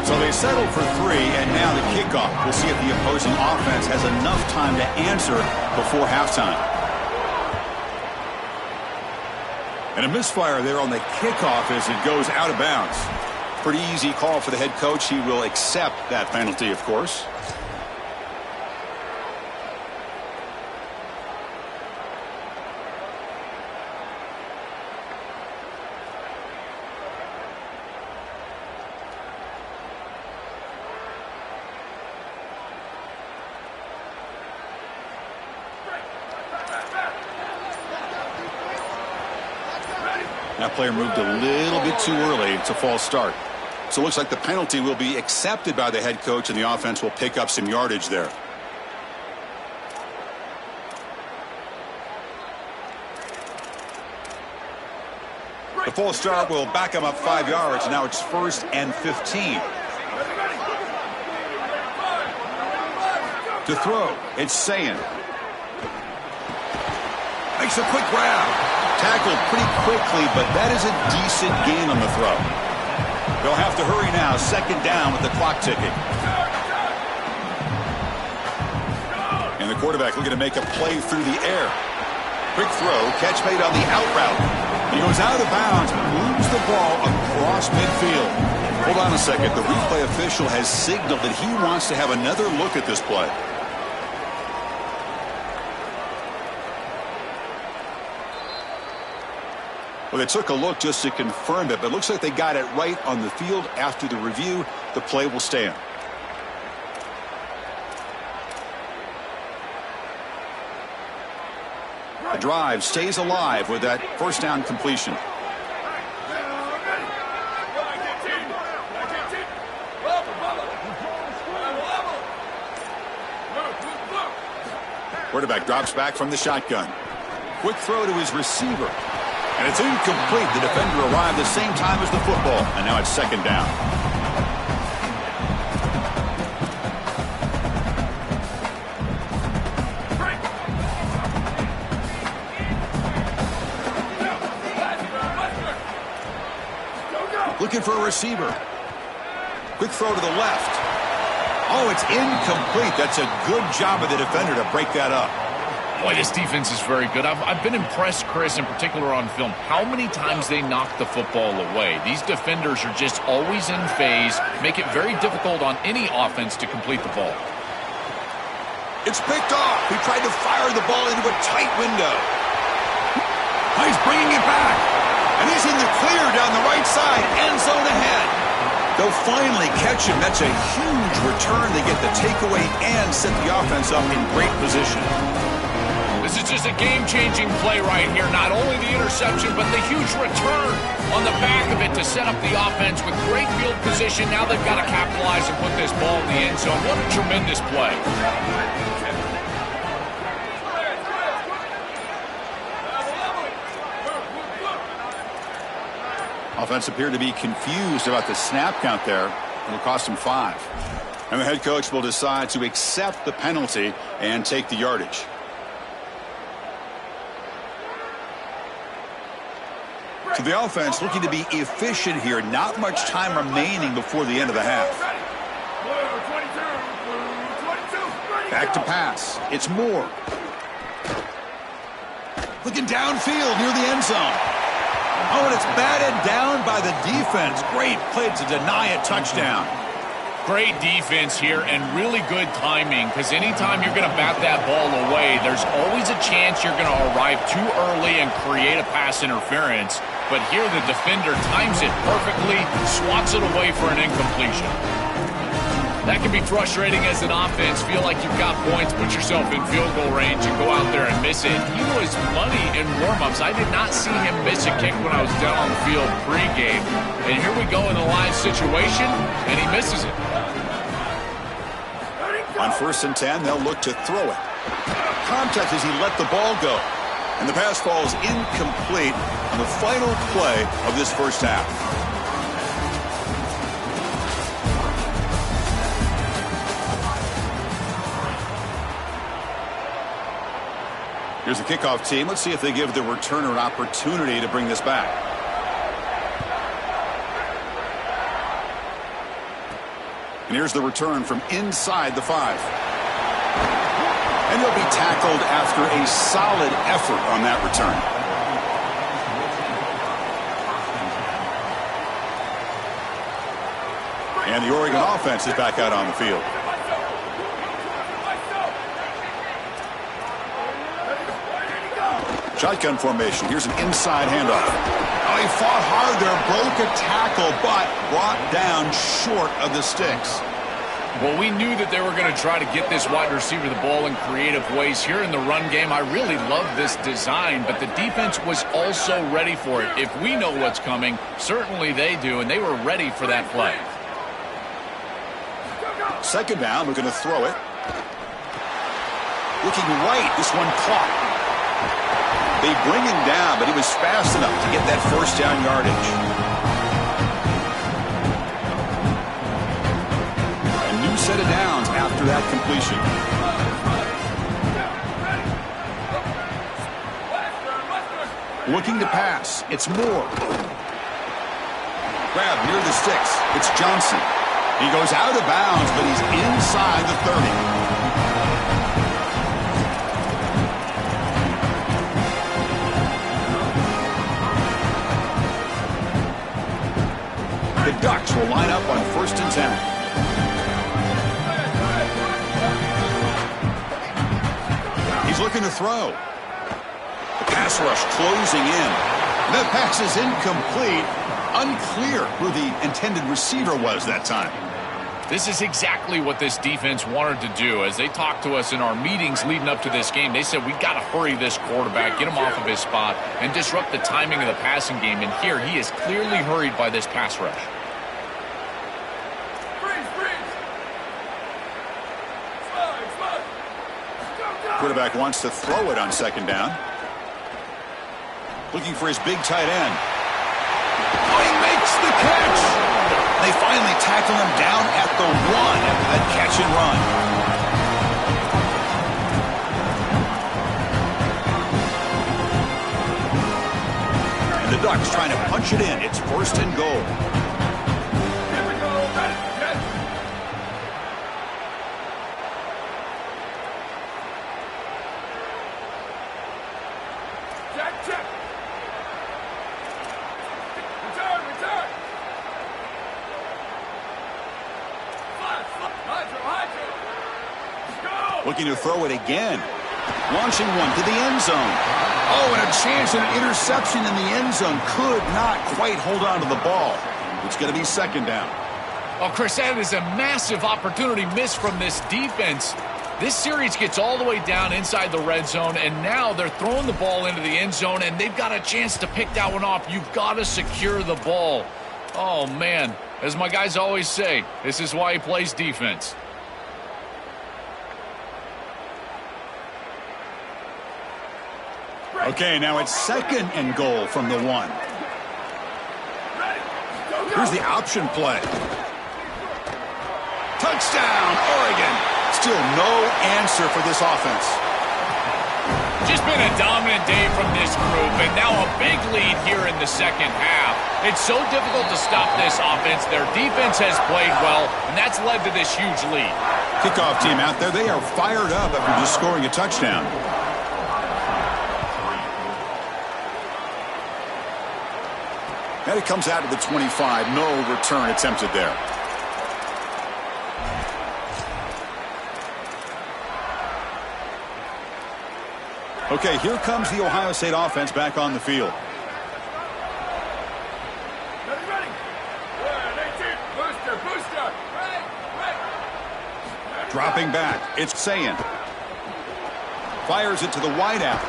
So they settle for 3, and now the kickoff. We'll see if the opposing offense has enough time to answer before halftime. And a misfire there on the kickoff as it goes out of bounds. Pretty easy call for the head coach. He will accept that penalty, of course. That player moved a little bit too early. It's a false start. So it looks like the penalty will be accepted by the head coach, and the offense will pick up some yardage there. The false start will back him up 5 yards. Now it's 1st and 15. To throw, it's Sayin. Makes a quick grab. Tackled pretty quickly, but that is a decent gain on the throw. They'll have to hurry now. Second down with the clock ticking. And the quarterback looking to make a play through the air. Quick throw, catch made on the out route. He goes out of bounds, moves the ball across midfield. Hold on a second. The replay official has signaled that he wants to have another look at this play. Well, they took a look just to confirm it, but it looks like they got it right on the field. After the review, the play will stand. The drive stays alive with that first down completion. Quarterback drops back from the shotgun. Quick throw to his receiver. And it's incomplete. The defender arrived the same time as the football. And now it's second down. Looking for a receiver. Quick throw to the left. Oh, it's incomplete. That's a good job of the defender to break that up. Boy, this defense is very good. I've been impressed, Chris, in particular on film, how many times they knock the football away. These defenders are just always in phase, make it very difficult on any offense to complete the ball. It's picked off. He tried to fire the ball into a tight window. He's bringing it back. And he's in the clear down the right side. End zone ahead. They'll finally catch him. That's a huge return. They get the takeaway and set the offense up in great position. This is just a game-changing play right here. Not only the interception, but the huge return on the back of it to set up the offense with great field position. Now they've got to capitalize and put this ball in the end zone. What a tremendous play. Offense appeared to be confused about the snap count there. It'll cost him 5. And the head coach will decide to accept the penalty and take the yardage. So the offense looking to be efficient here. Not much time remaining before the end of the half. Back to pass. It's Moore. Looking downfield near the end zone. Oh, and it's batted down by the defense. Great play to deny a touchdown. Great defense here and really good timing, because anytime you're going to bat that ball away, there's always a chance you're going to arrive too early and create a pass interference. But here the defender times it perfectly, swats it away for an incompletion. That can be frustrating as an offense. Feel like you've got points, put yourself in field goal range, and go out there and miss it. He was money in warm-ups. I did not see him miss a kick when I was down on the field pregame. And here we go in a live situation, and he misses it. On 1st and 10, they'll look to throw it. Contact as he let the ball go. And the pass falls incomplete on the final play of this first half. Here's the kickoff team. Let's see if they give the returner an opportunity to bring this back. And here's the return from inside the 5. And he'll be tackled after a solid effort on that return. And the Oregon offense is back out on the field. Shotgun formation. Here's an inside handoff. Oh, he fought hard there, broke a tackle, but brought down short of the sticks. Well, we knew that they were going to try to get this wide receiver the ball in creative ways. Here in the run game, I really love this design, but the defense was also ready for it. If we know what's coming, certainly they do, and they were ready for that play. Second down, we're going to throw it. Looking right, this one caught. They bring him down, but he was fast enough to get that first down yardage. A new set of downs after that completion. Looking to pass. It's Moore. Grab near the sticks. It's Johnson. He goes out of bounds, but he's inside the 30. The Ducks will line up on 1st and 10. He's looking to throw. The pass rush closing in. That pass is incomplete. Unclear who the intended receiver was that time. This is exactly what this defense wanted to do. As they talked to us in our meetings leading up to this game, they said, we got to hurry this quarterback, get him off of his spot, and disrupt the timing of the passing game. And here, he is clearly hurried by this pass rush. Quarterback wants to throw it on 2nd down. Looking for his big tight end. Oh, he makes the catch. They finally tackle him down at the 1 after that catch and run. And the Ducks trying to punch it in. It's 1st and goal. Here we go. Ready? Yes. Check, check. Return. Hydro. Go. Looking to throw it again. Launching one to the end zone. Oh, and a chance at an interception in the end zone. Could not quite hold on to the ball. It's going to be 2nd down. Oh, Chris, that is a massive opportunity missed from this defense. This series gets all the way down inside the red zone, and now they're throwing the ball into the end zone, and they've got a chance to pick that one off. You've got to secure the ball. Oh, man. As my guys always say, this is why he plays defense. Okay, now it's 2nd and goal from the 1. Here's the option play. Touchdown, Oregon. Still no answer for this offense. Just been a dominant day from this group, and now a big lead here in the 2nd half. It's so difficult to stop this offense. Their defense has played well, and that's led to this huge lead. Kickoff team out there, they are fired up after just scoring a touchdown. And it comes out to the 25. No return attempted there. Okay, here comes the Ohio State offense back on the field. Ready. 18. Booster. Ready. Dropping back, it's Sayin. Fires it to the wideout.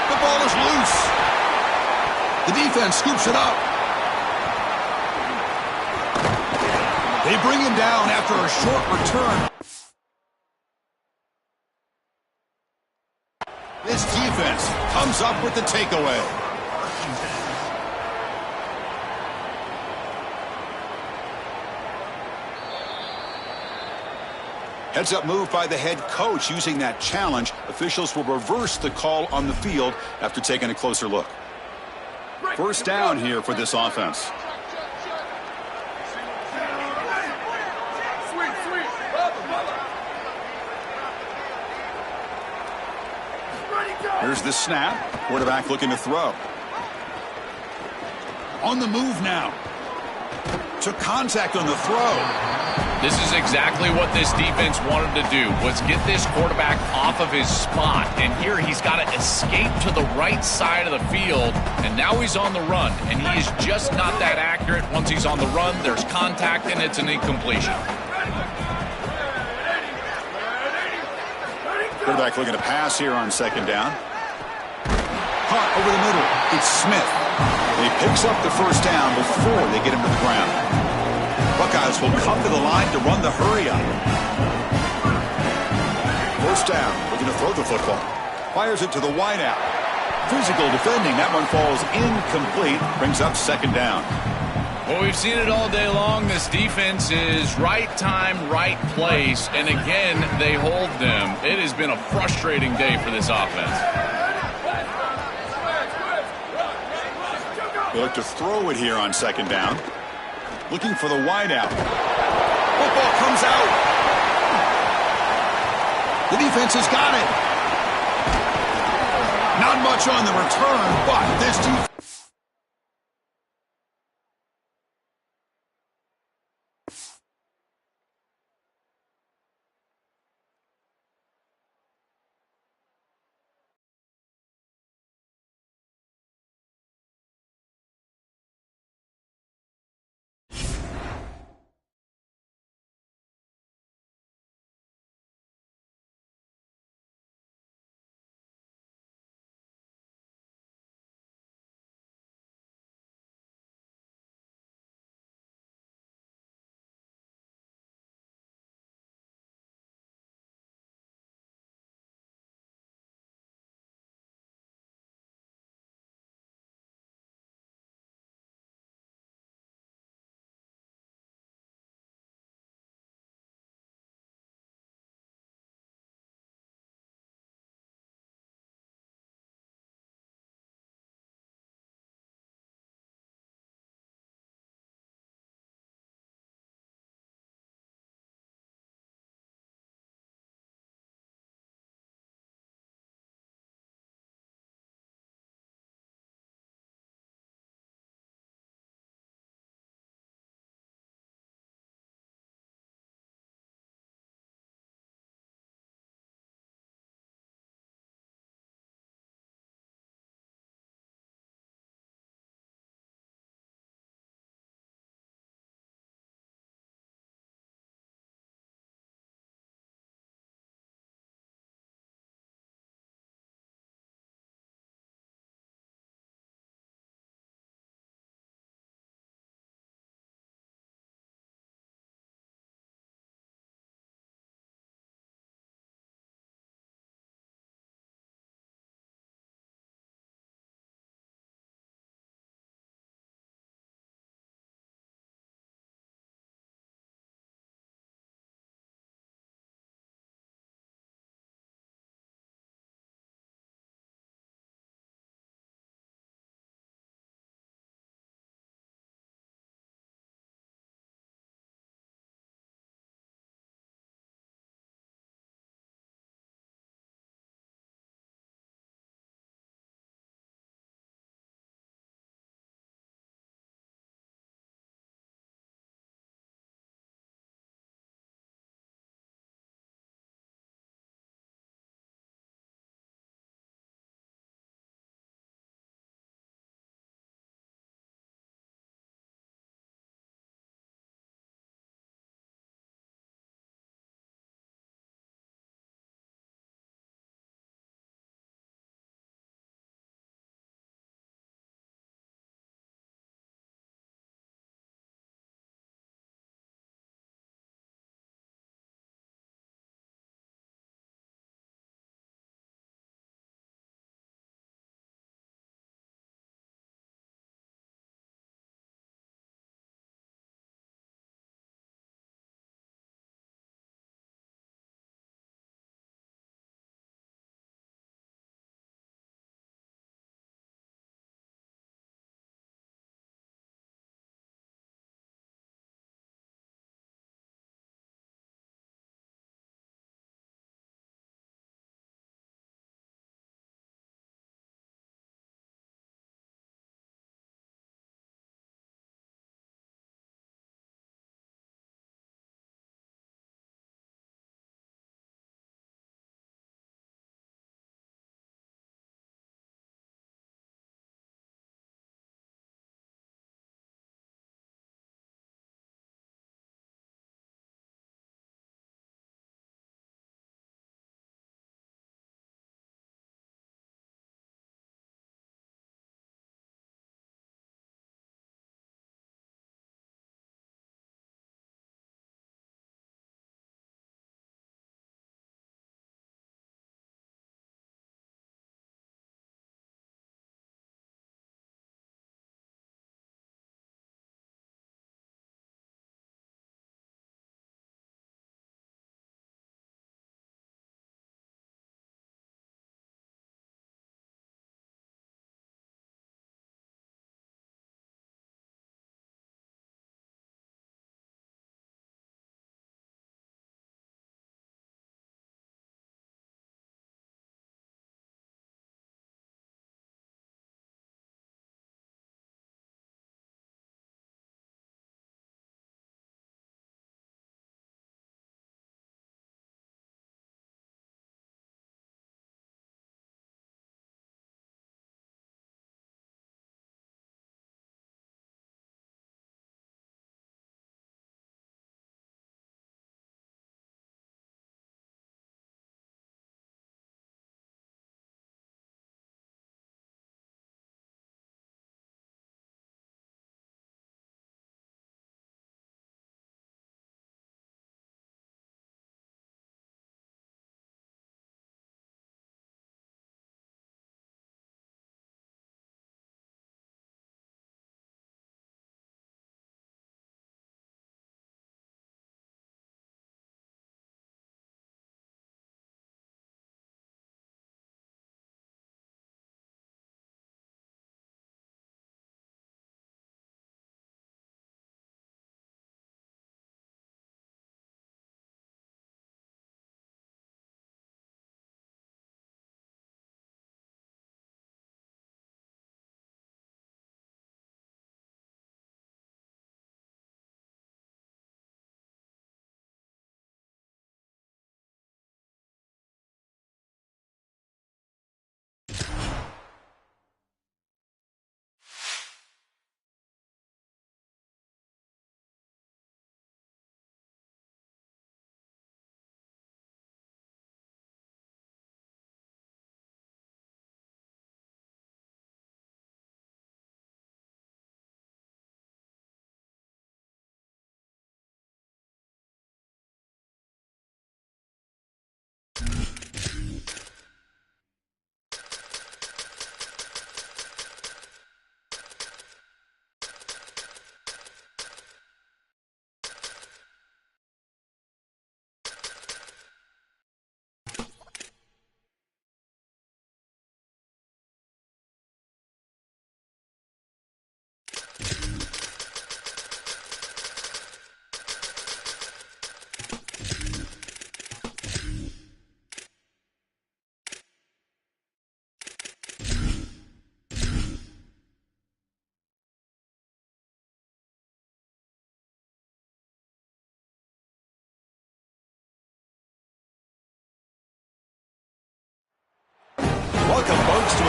The ball is loose. The defense scoops it up. They bring him down after a short return. This defense comes up with the takeaway. Heads up move by the head coach using that challenge. Officials will reverse the call on the field after taking a closer look. 1st down here for this offense. Sweet. Bubba. Ready, go. Here's the snap. Quarterback looking to throw. On the move now. Took contact on the throw. This is exactly what this defense wanted to do, was get this quarterback off of his spot. And here he's got to escape to the right side of the field, and now he's on the run. And he is just not that accurate. Once he's on the run, there's contact, and it's an incompletion. Quarterback looking to pass here on 2nd down. Caught over the middle. It's Smith. He picks up the 1st down before they get him to the ground. Buckeyes will come to the line to run the hurry up. 1st down, looking to throw the football. Fires it to the wideout. Physical defending, that one falls incomplete. Brings up 2nd down. Well, we've seen it all day long. This defense is right time, right place, and again, they hold them. It has been a frustrating day for this offense. They look to throw it here on second down. Looking for the wideout. Football comes out. The defense has got it. Not much on the return, but this defense...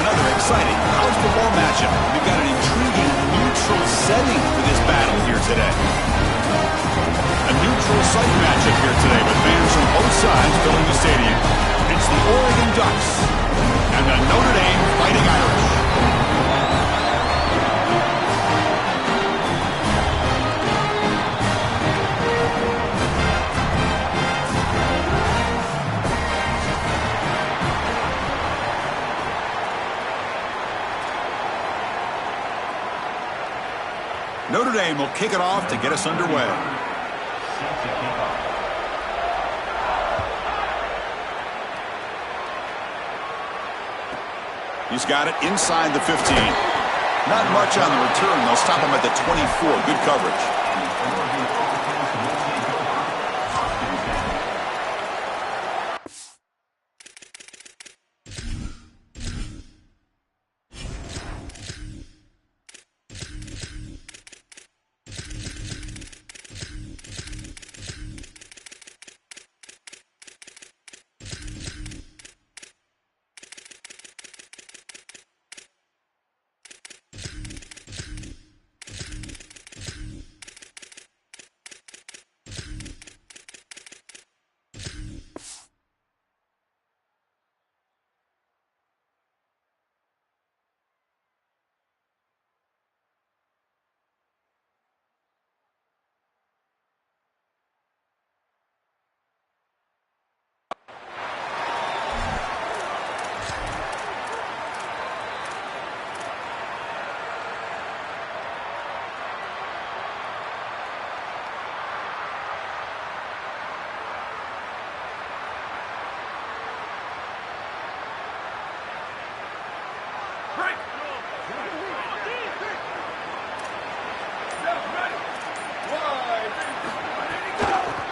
another exciting college football matchup. We've got an intriguing neutral setting for this battle here today. A neutral site matchup here today with fans from both sides filling the stadium. It's the Oregon Ducks and the Notre Dame Fighting Irish. Notre Dame will kick it off to get us underway. He's got it inside the 15. Not much on the return. They'll stop him at the 24. Good coverage.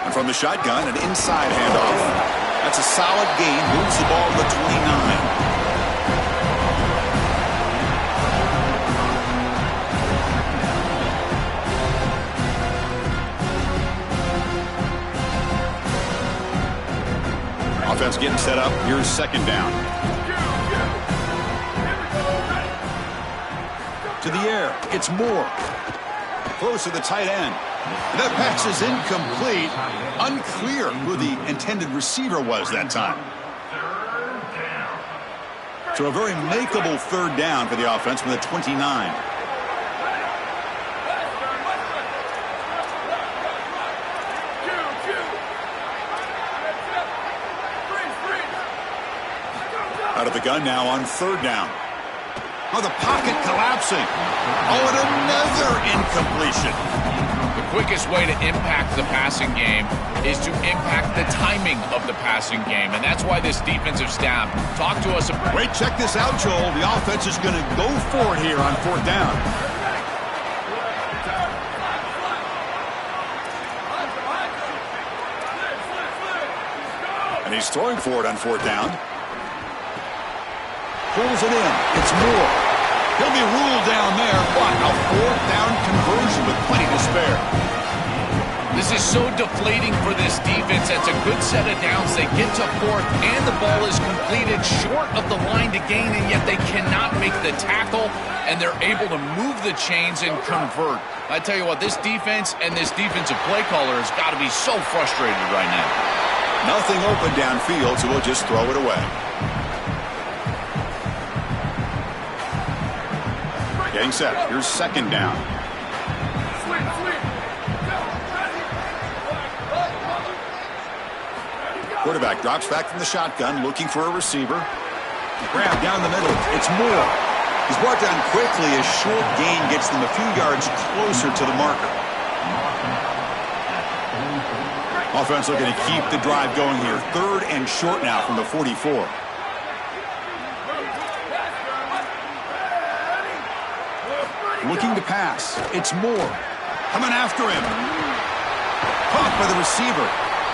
And from the shotgun, an inside handoff. That's a solid gain. Moves the ball to the 29. Offense getting set up. Here's second down. To the air. It's Moore. Close to the tight end. That pass is incomplete. Unclear who the intended receiver was that time. So a very makeable third down for the offense with a 29. Out of the gun now on third down. Oh, the pocket collapsing. Oh, and another incompletion. The quickest way to impact the passing game is to impact the timing of the passing game, and that's why this defensive staff talked to us about. Wait, check this out, Joel. The offense is going to go for it here on fourth down. And he's throwing for it on fourth down. Pulls it in. It's Moore. He'll be ruled down there. What a fourth down conversion with plenty to spare. This is so deflating for this defense. That's a good set of downs. They get to fourth, and the ball is completed short of the line to gain, and yet they cannot make the tackle, and they're able to move the chains and convert. I tell you what, this defense and this defensive play caller has got to be so frustrated right now. Nothing open downfield, so we'll just throw it away. Getting set. Here's second down. Quarterback drops back from the shotgun, looking for a receiver. Grab down the middle. It's Moore. He's brought down quickly. A short gain gets them a few yards closer to the marker. Offense looking to keep the drive going here. Third and short now from the 44. Looking to pass. It's Moore. Coming after him. Caught by the receiver.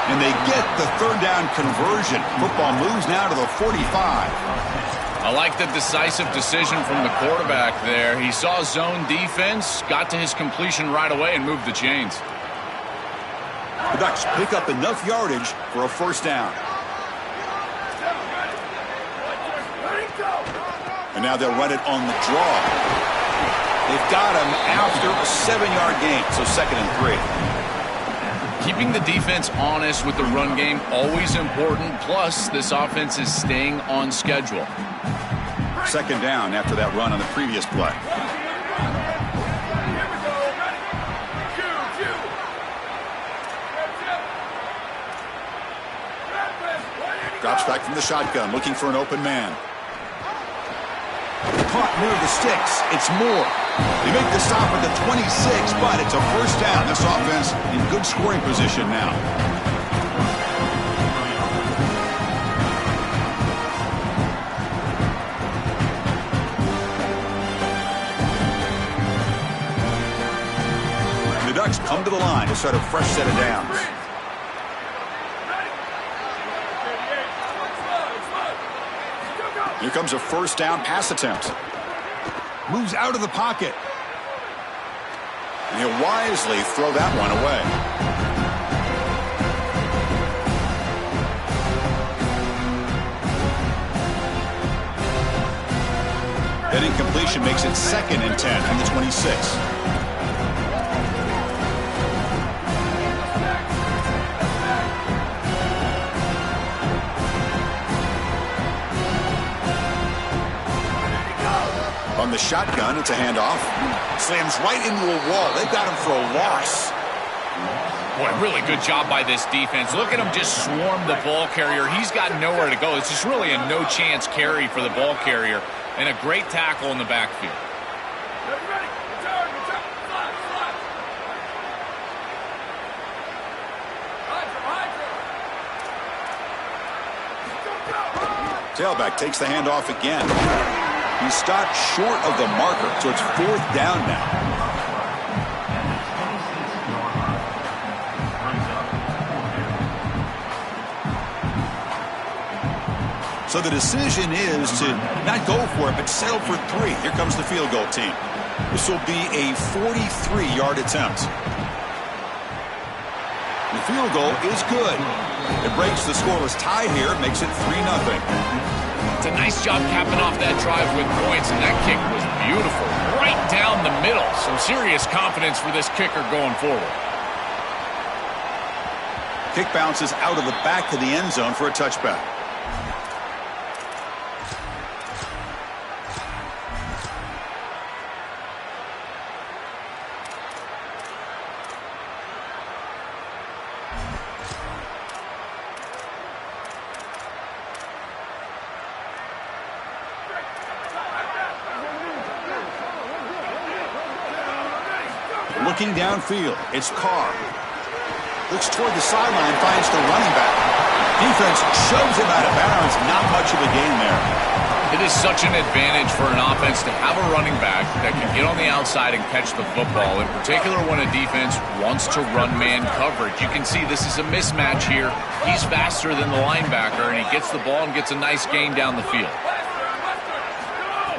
And they get the third down conversion. Football moves now to the 45. I like the decisive decision from the quarterback there. He saw zone defense, got to his completion right away, and moved the chains. The Ducks pick up enough yardage for a first down. And now they'll run it on the draw. They've got him after a 7-yard gain, so 2nd and 3. Keeping the defense honest with the run game, always important. Plus, this offense is staying on schedule. 2nd down after that run on the previous play. Drops back from the shotgun, looking for an open man. Caught near the sticks. It's Moore. They make the stop at the 26, but it's a 1st down. This offense in good scoring position now. The Ducks come to the line to start a fresh set of downs. Here comes a 1st down pass attempt. Moves out of the pocket. And he'll wisely throw that one away. That incompletion makes it 2nd and 10 from the 26. On the shotgun, it's a handoff. Slams right into a wall. They've got him for a loss. Boy, really good job by this defense. Look at him just swarm the ball carrier. He's got nowhere to go. It's just really a no-chance carry for the ball carrier. And a great tackle in the backfield. Tailback takes the handoff again. He stopped short of the marker, so it's 4th down now. So the decision is to not go for it, but settle for 3. Here comes the field goal team. This will be a 43-yard attempt. The field goal is good. It breaks the scoreless tie here, makes it 3-0. It's a nice job capping off that drive with points, and that kick was beautiful. Right down the middle. Some serious confidence for this kicker going forward. Kick bounces out of the back of the end zone for a touchback. Looking downfield, it's Carr. Looks toward the sideline, finds the running back. Defense shoves him out of bounds. Not much of a gain there. It is such an advantage for an offense to have a running back that can get on the outside and catch the football, in particular when a defense wants to run man coverage. You can see this is a mismatch here. He's faster than the linebacker, and he gets the ball and gets a nice gain down the field.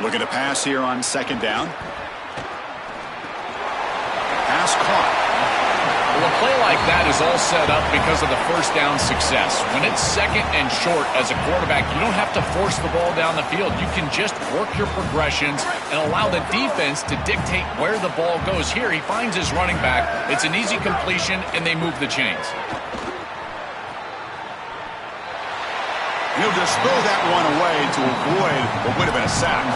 Looking to pass here on 2nd down. Pass caught. Well, a play like that is all set up because of the 1st down success. When it's 2nd and short as a quarterback, you don't have to force the ball down the field. You can just work your progressions and allow the defense to dictate where the ball goes. Here, he finds his running back. It's an easy completion, and they move the chains. He'll just throw that one away to avoid what would have been a sack.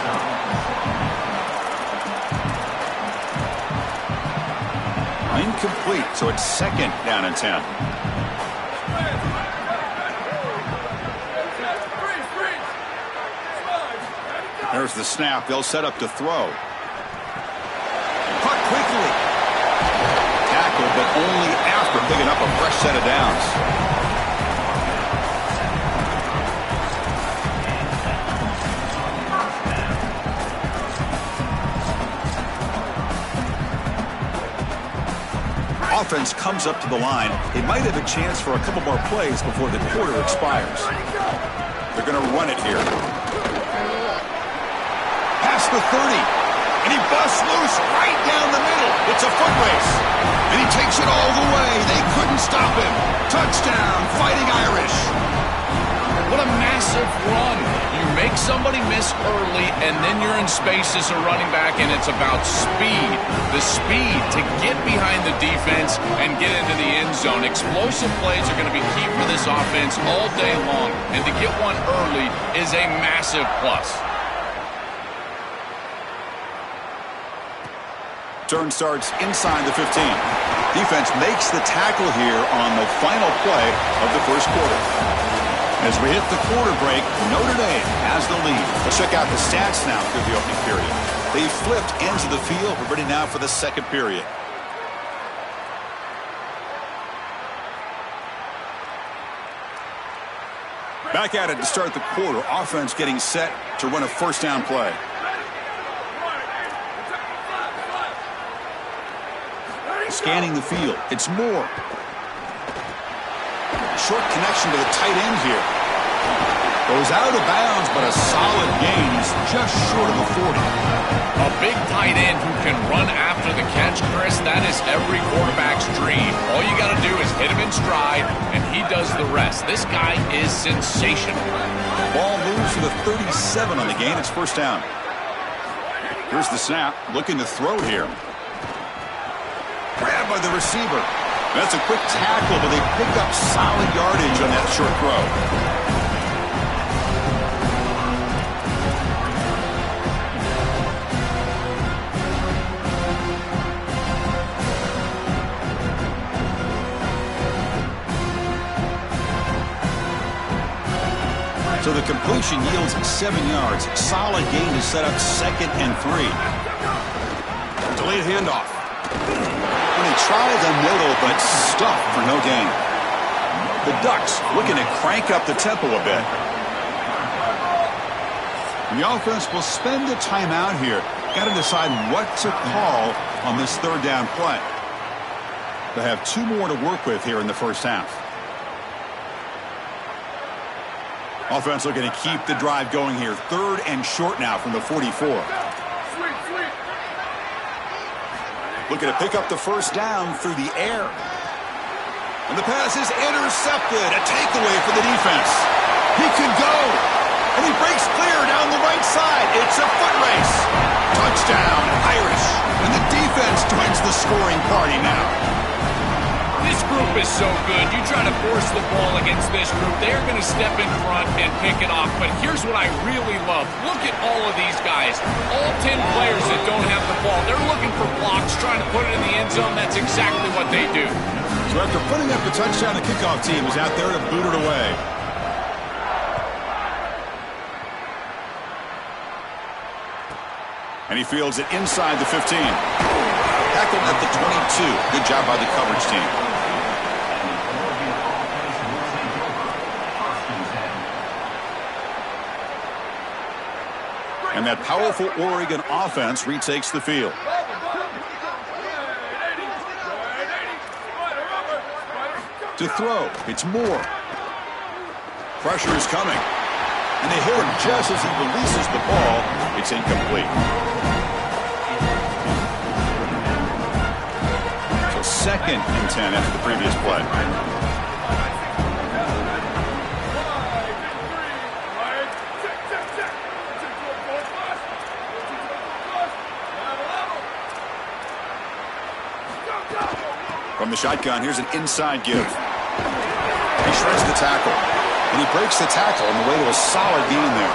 Incomplete, so it's 2nd down and 10. There's the snap. They'll set up to throw. Caught quickly. Tackled, but only after picking up a fresh set of downs. Offense comes up to the line. They might have a chance for a couple more plays before the quarter expires. They're going to run it here. Past the 30. And he busts loose right down the middle. It's a foot race. And he takes it all the way. They couldn't stop him. Touchdown, Fighting Irish. What a massive run. You make somebody miss early, and then you're in space as a running back, and it's about speed. The speed to get behind the defense and get into the end zone. Explosive plays are going to be key for this offense all day long, and to get one early is a massive plus. Turn starts inside the 15. Defense makes the tackle here on the final play of the first quarter. As we hit the quarter break, Notre Dame has the lead. Let's check out the stats now through the opening period. They flipped ends of the field. We're ready now for the second period. Back at it to start the quarter. Offense getting set to run a first down play. Scanning the field. It's Moore. Short connection to the tight end here. Goes out of bounds, but a solid gain. He's just short of the 40. A big tight end who can run after the catch, Chris, that is every quarterback's dream. All you got to do is hit him in stride, and he does the rest. This guy is sensational. Ball moves to the 37 on the gain. It's first down. Here's the snap. Looking to throw here. Grabbed by the receiver. That's a quick tackle, but they pick up solid yardage on that short throw. So the completion yields 7 yards. Solid gain to set up 2nd and 3. Delayed handoff. And they try the middle, but stuffed for no gain. The Ducks looking to crank up the tempo a bit. The offense will spend a timeout here. Got to decide what to call on this third down play. They have 2 more to work with here in the first half. Offense looking to keep the drive going here. 3rd and short now from the 44. Looking to pick up the first down through the air. And the pass is intercepted. A takeaway for the defense. He can go. And he breaks clear down the right side. It's a foot race. Touchdown, Irish. And the defense joins the scoring party now. This group is so good. You try to force the ball against this group, they're going to step in front and pick it off. But here's what I really love. Look at all of these guys. All 10 players that don't have the ball. They're looking for blocks, trying to put it in the end zone. That's exactly what they do. So after putting up the touchdown, the kickoff team is out there to boot it away. And he fields it inside the 15. Tackled at the 22. Good job by the coverage team. And that powerful Oregon offense retakes the field. To throw, it's Moore. Pressure is coming. And they hit him just as he releases the ball. It's incomplete. So 2nd and 10 after the previous play. From the shotgun, here's an inside give. He shreds the tackle. And he breaks the tackle on the way to a solid gain there.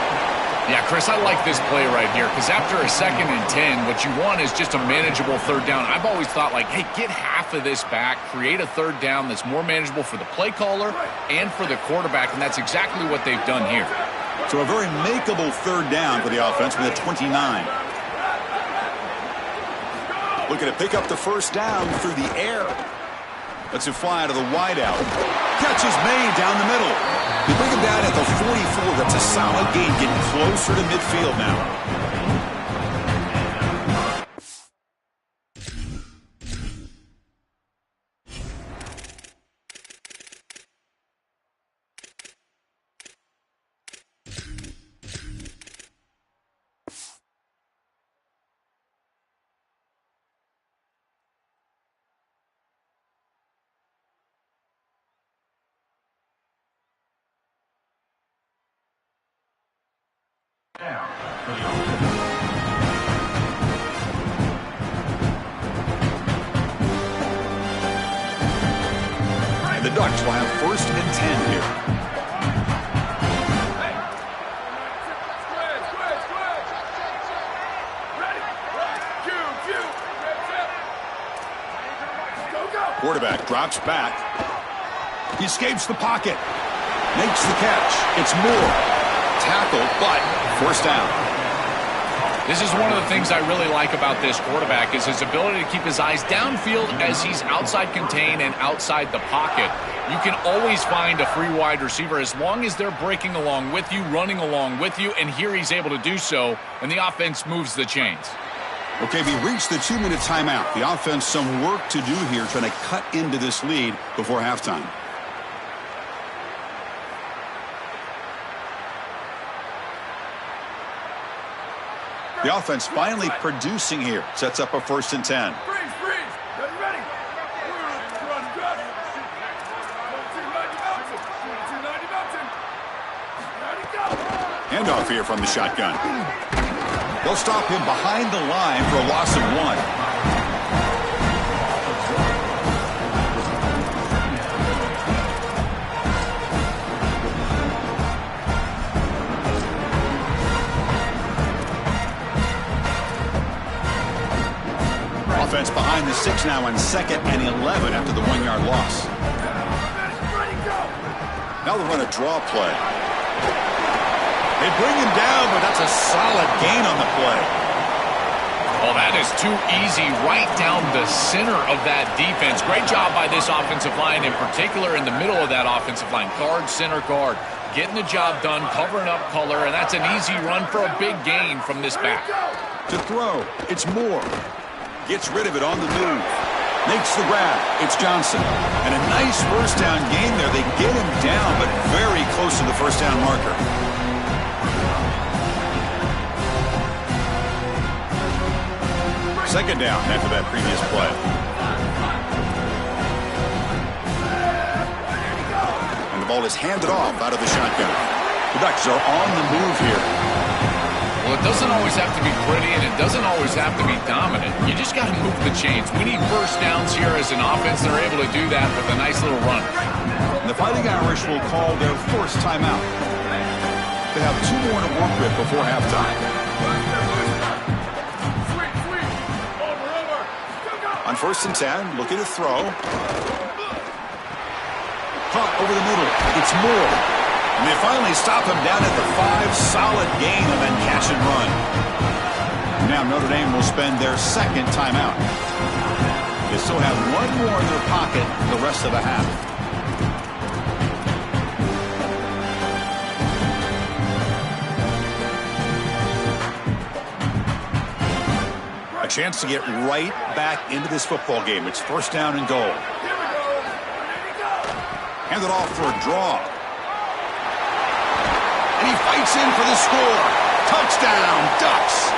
Yeah, Chris, I like this play right here because after a 2nd and 10, what you want is just a manageable third down. I've always thought, like, hey, get half of this back, create a third down that's more manageable for the play caller and for the quarterback, and that's exactly what they've done here. So a very makeable third down for the offense with a 29. Looking to pick up the first down through the air. Lets it fly to the wideout. Catch is made down the middle. They bring him down at the 44. That's a solid gain, getting closer to midfield now. down for the offense. The Ducks will have 1st and 10 here. Quarterback drops back. He escapes the pocket. Makes the catch. It's Moore. Tackled, but 1st down. This is one of the things I really like about this quarterback is his ability to keep his eyes downfield as he's outside contained and outside the pocket. You can always find a free wide receiver as long as they're breaking along with you, running along with you, and here he's able to do so, and the offense moves the chains. Okay, we reached the 2-minute timeout. The offense some work to do here trying to cut into this lead before halftime. The offense finally producing here. Sets up a 1st and 10. Freeze! Ready, ready! Run, gun! 2290 Mountain! Ready, go! Handoff here from the shotgun. They'll stop him behind the line for a loss of 1. Offense behind the 6 now on 2nd and 11 after the 1-yard loss. Now they'll run a draw play. They bring him down, but that's a solid gain on the play. Oh, that is too easy right down the center of that defense. Great job by this offensive line, in particular in the middle of that offensive line. Guard, center guard. Getting the job done, covering up color, and that's an easy run for a big gain from this back. To throw, it's Moore. Gets rid of it on the move. Makes the grab. It's Johnson. And a nice 1st down gain there. They get him down, but very close to the 1st down marker. Second down after that previous play. And the ball is handed off out of the shotgun. The Ducks are on the move here. Well, it doesn't always have to be pretty, and it doesn't always have to be dominant. You just got to move the chains. We need 1st downs here as an offense. They're able to do that with a nice little run. The Fighting Irish will call their 1st timeout. They have 2 more to work with before halftime. On 1st and 10, looking to throw. Caught over the middle. It's Moore. And they finally stop him down at the 5. Solid gain and then catch and run. Now Notre Dame will spend their 2nd timeout. They still have 1 more in their pocket the rest of the half. A chance to get right back into this football game. It's 1st down and goal. Hand it off for a draw. And he fights in for the score. Touchdown, Ducks.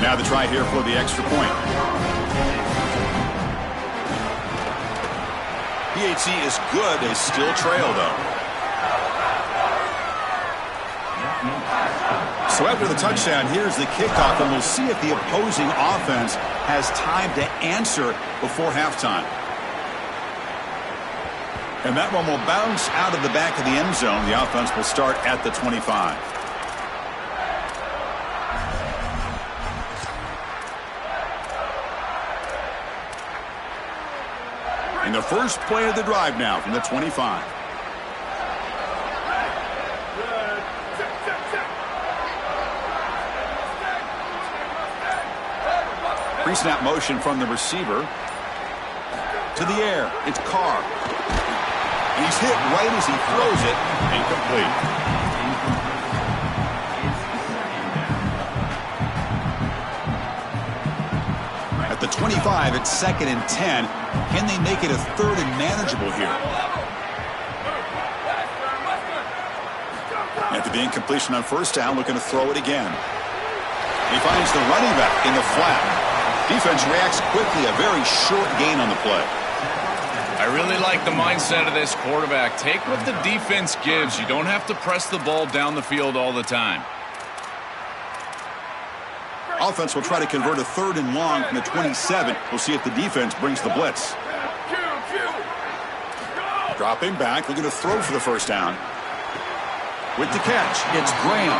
Now the try here for the extra point. PHC is good. They still trail, though. So after the touchdown, here's the kickoff, and we'll see if the opposing offense has time to answer before halftime. And that one will bounce out of the back of the end zone. The offense will start at the 25. And the first play of the drive now from the 25. Pre-snap motion from the receiver. To the air. It's Carr. And he's hit right as he throws it. Incomplete. At the 25, it's 2nd and 10. Can they make it a 3rd and manageable here? After the incompletion on first down, looking to throw it again. He finds the running back in the flat. Defense reacts quickly, a very short gain on the play. I really like the mindset of this quarterback. Take what the defense gives. You don't have to press the ball down the field all the time. Offense will try to convert a 3rd and long from the 27. We'll see if the defense brings the blitz. Dropping back, looking to throw for the first down. With the catch, it's Graham.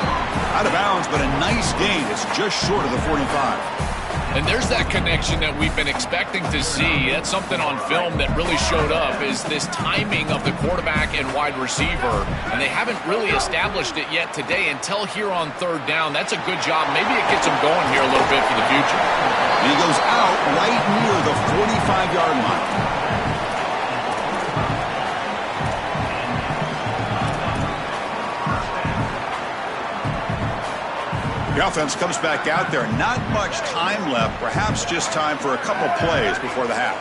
Out of bounds, but a nice gain. It's just short of the 45. And there's that connection that we've been expecting to see. That's something on film that really showed up, is this timing of the quarterback and wide receiver. And they haven't really established it yet today until here on 3rd down. That's a good job. Maybe it gets them going here a little bit for the future. And he goes out right near the 45-yard line. The offense comes back out there. Not much time left. Perhaps just time for a couple plays before the half.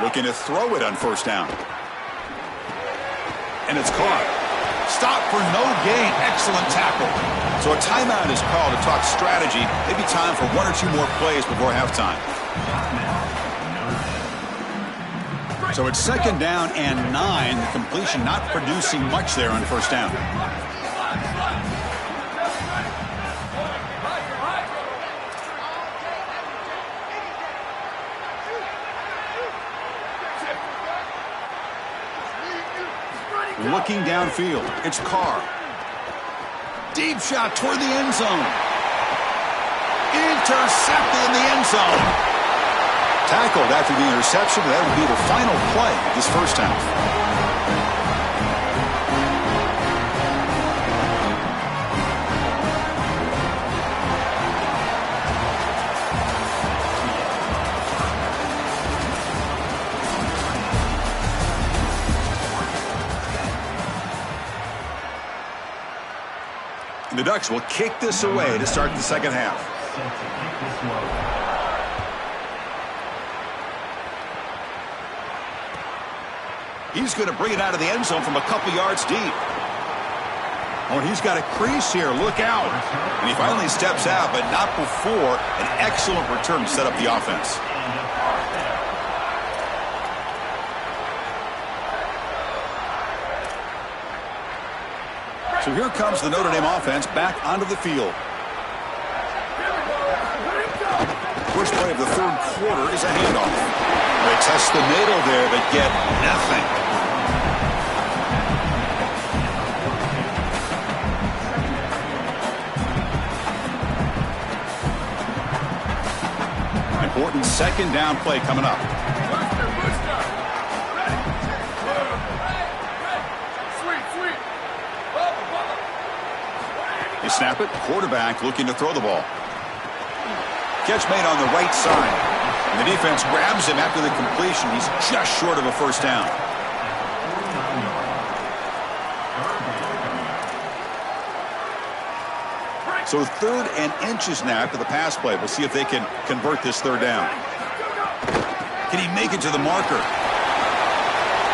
Looking to throw it on first down. And it's caught. Stop for no gain. Excellent tackle. So a timeout is called to talk strategy. Maybe time for 1 or 2 more plays before halftime. So it's 2nd down and 9. The completion not producing much there on first down. Looking downfield, it's Carr. Deep shot toward the end zone. Intercepted in the end zone. Tackled after the interception. That will be the final play of this first half. The Ducks will kick this away to start the second half. He's going to bring it out of the end zone from a couple yards deep. Oh, and he's got a crease here. Look out. And he finally steps out, but not before an excellent return to set up the offense. So here comes the Notre Dame offense back onto the field. First play of the 3rd quarter is a handoff. They test the middle there, but get nothing. Important 2nd down play coming up. They snap it. Quarterback looking to throw the ball. Catch made on the right side. And the defense grabs him after the completion. He's just short of a first down. So 3rd and inches now after the pass play. We'll see if they can convert this 3rd down. Can he make it to the marker?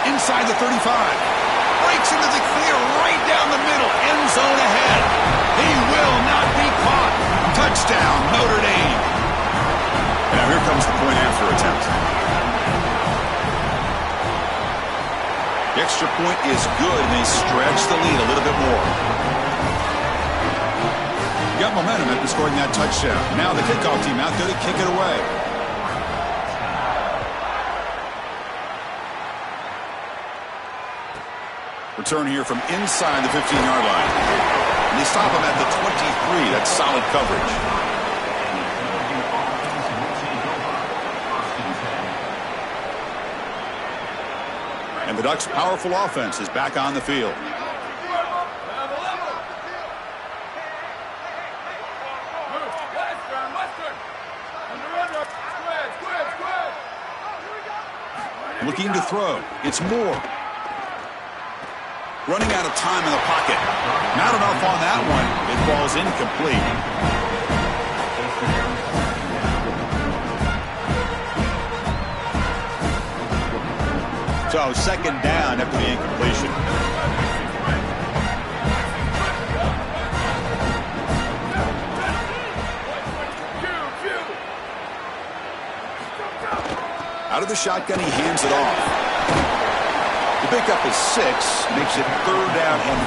Inside the 35. Breaks into the clear right down the middle. End zone ahead. He will not be caught. Touchdown, Notre Dame. Now here comes the point after attempt. The extra point is good, and they stretch the lead a little bit more. Got momentum after scoring that touchdown. Now the kickoff team out there to kick it away. Return here from inside the 15-yard line. And they stop him at the 23. That's solid coverage. And the Ducks' powerful offense is back on the field. Looking to throw. It's Moore. Running out of time in the pocket. Not enough on that one. It falls incomplete. So second down after the incompletion. Out of the shotgun, he hands it off. The pickup is 6, makes it 3rd down and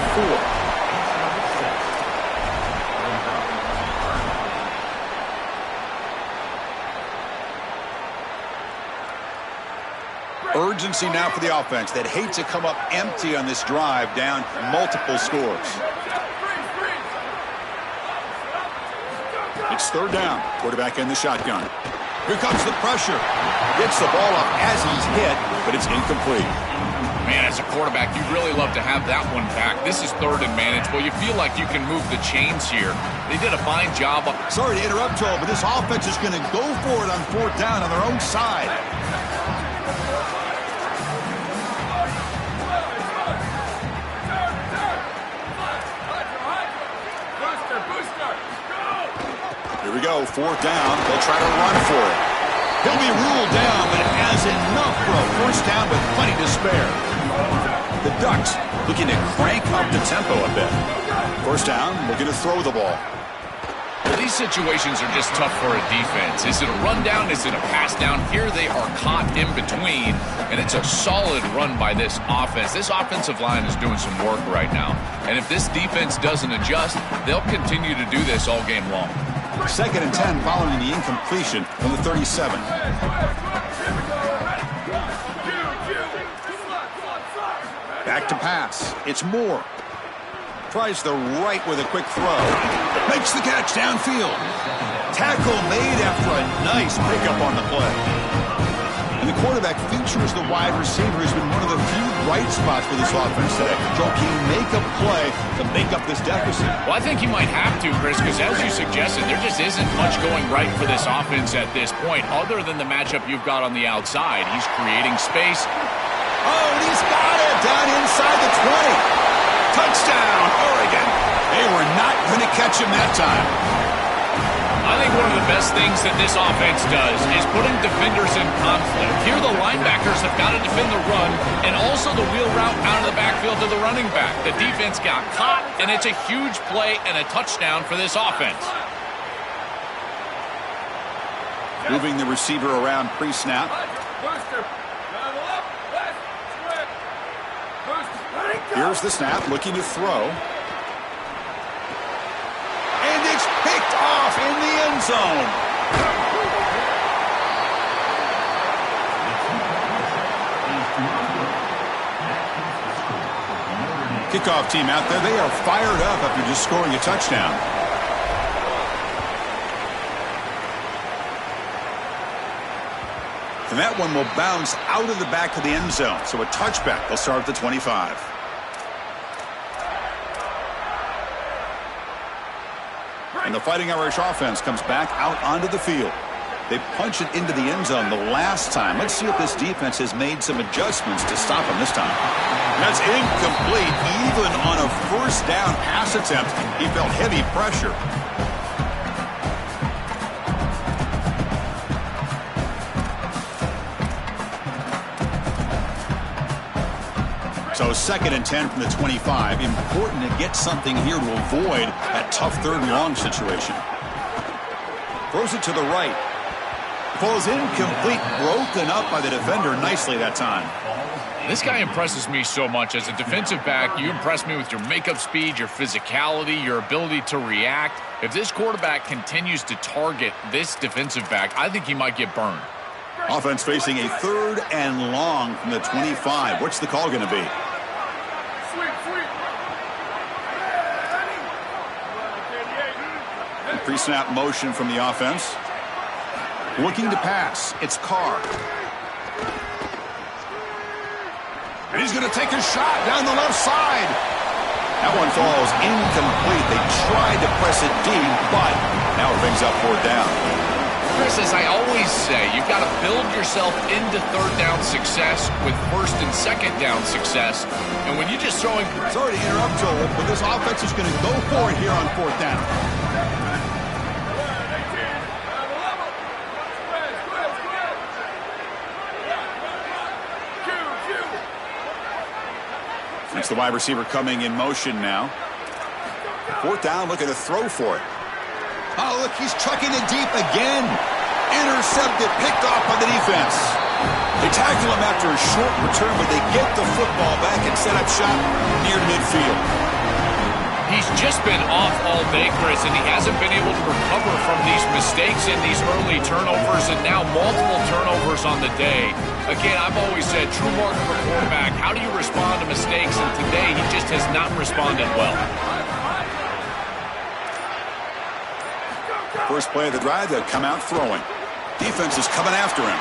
4. Urgency now for the offense. They'd hate to come up empty on this drive, down multiple scores. It's 3rd down. Quarterback in the shotgun. Here comes the pressure. Gets the ball up as he's hit, but it's incomplete. Man, as a quarterback, you'd really love to have that one back. This is 3rd and manageable. You feel like you can move the chains here. They did a fine job. Sorry to interrupt, Joel, but this offense is going to go for it on 4th down on their own side. Here we go, 4th down. They'll try to run for it. He'll be ruled down, but it has enough for a 1st down with plenty to spare. The Ducks looking to crank up the tempo a bit. 1st down, looking to throw the ball. Well, these situations are just tough for a defense. Is it a run down? Is it a pass down? Here they are caught in between, and it's a solid run by this offense. This offensive line is doing some work right now. And if this defense doesn't adjust, they'll continue to do this all game long. 2nd and 10 following the incompletion from the 37. Back to pass. It's Moore. Tries the right with a quick throw. Makes the catch downfield. Tackle made after a nice pickup on the play. And the quarterback features the wide receiver who's been one of the few bright spots for this offense today. Joe, can he make a play to make up this deficit? Well, I think he might have to, Chris, because as you suggested, there just isn't much going right for this offense at this point, other than the matchup you've got on the outside. He's creating space. Oh, and he's got it down inside the 20. Touchdown, Oregon. They were not going to catch him that time. I think one of the best things that this offense does is putting defenders in conflict. Here the linebackers have got to defend the run and also the wheel route out of the backfield to the running back. The defense got caught, and it's a huge play and a touchdown for this offense. Moving the receiver around pre-snap. Here's the snap, looking to throw. And it's picked off in the end zone. Kickoff team out there, they are fired up after just scoring a touchdown. And that one will bounce out of the back of the end zone. So a touchback. They'll start at the 25. And the Fighting Irish offense comes back out onto the field. They punch it into the end zone the last time. Let's see if this defense has made some adjustments to stop him this time. That's incomplete. Even on a 1st down pass attempt, he felt heavy pressure. So 2nd and 10 from the 25. Important to get something here to avoid that tough 3rd and long situation. Throws it to the right. Falls incomplete, broken up by the defender nicely that time. This guy impresses me so much. As a defensive back, you impress me with your makeup speed, your physicality, your ability to react. If this quarterback continues to target this defensive back, I think he might get burned. Offense facing a 3rd and long from the 25. What's the call going to be? Pre-snap motion from the offense. Looking to pass. It's Carr. And he's going to take a shot down the left side. That one falls incomplete. They tried to press it deep, but now it brings up 4th down. Chris, as I always say, you've got to build yourself into third down success with first and second down success. And when you're just throwing... Sorry to interrupt, Joel, but this offense is going to go for it here on fourth down. It's the wide receiver coming in motion now. Fourth down, looking to throw for it. Oh, look, he's chucking it deep again. Intercepted, picked off by the defense. They tackle him after a short return, but they get the football back and set up shop near midfield. He's just been off all day, Chris, and he hasn't been able to recover from these mistakes in these early turnovers, and now multiple turnovers on the day. Again, I've always said, true mark of a quarterback, how do you respond to mistakes? And today, he just has not responded well. First play of the drive, they'll come out throwing. Defense is coming after him.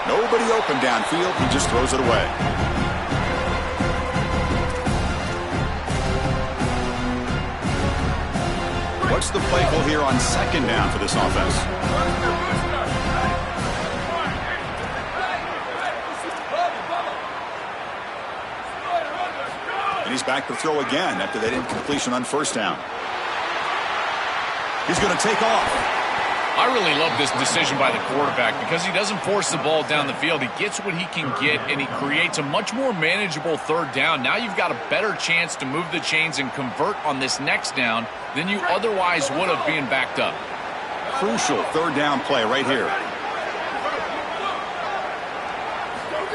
Nobody open downfield. He just throws it away. What's the play call here on second down for this offense? And he's back to throw again after that incompletion on first down. He's going to take off. I really love this decision by the quarterback because he doesn't force the ball down the field. He gets what he can get, and he creates a much more manageable third down. Now you've got a better chance to move the chains and convert on this next down than you otherwise would have being backed up. Crucial third down play right here.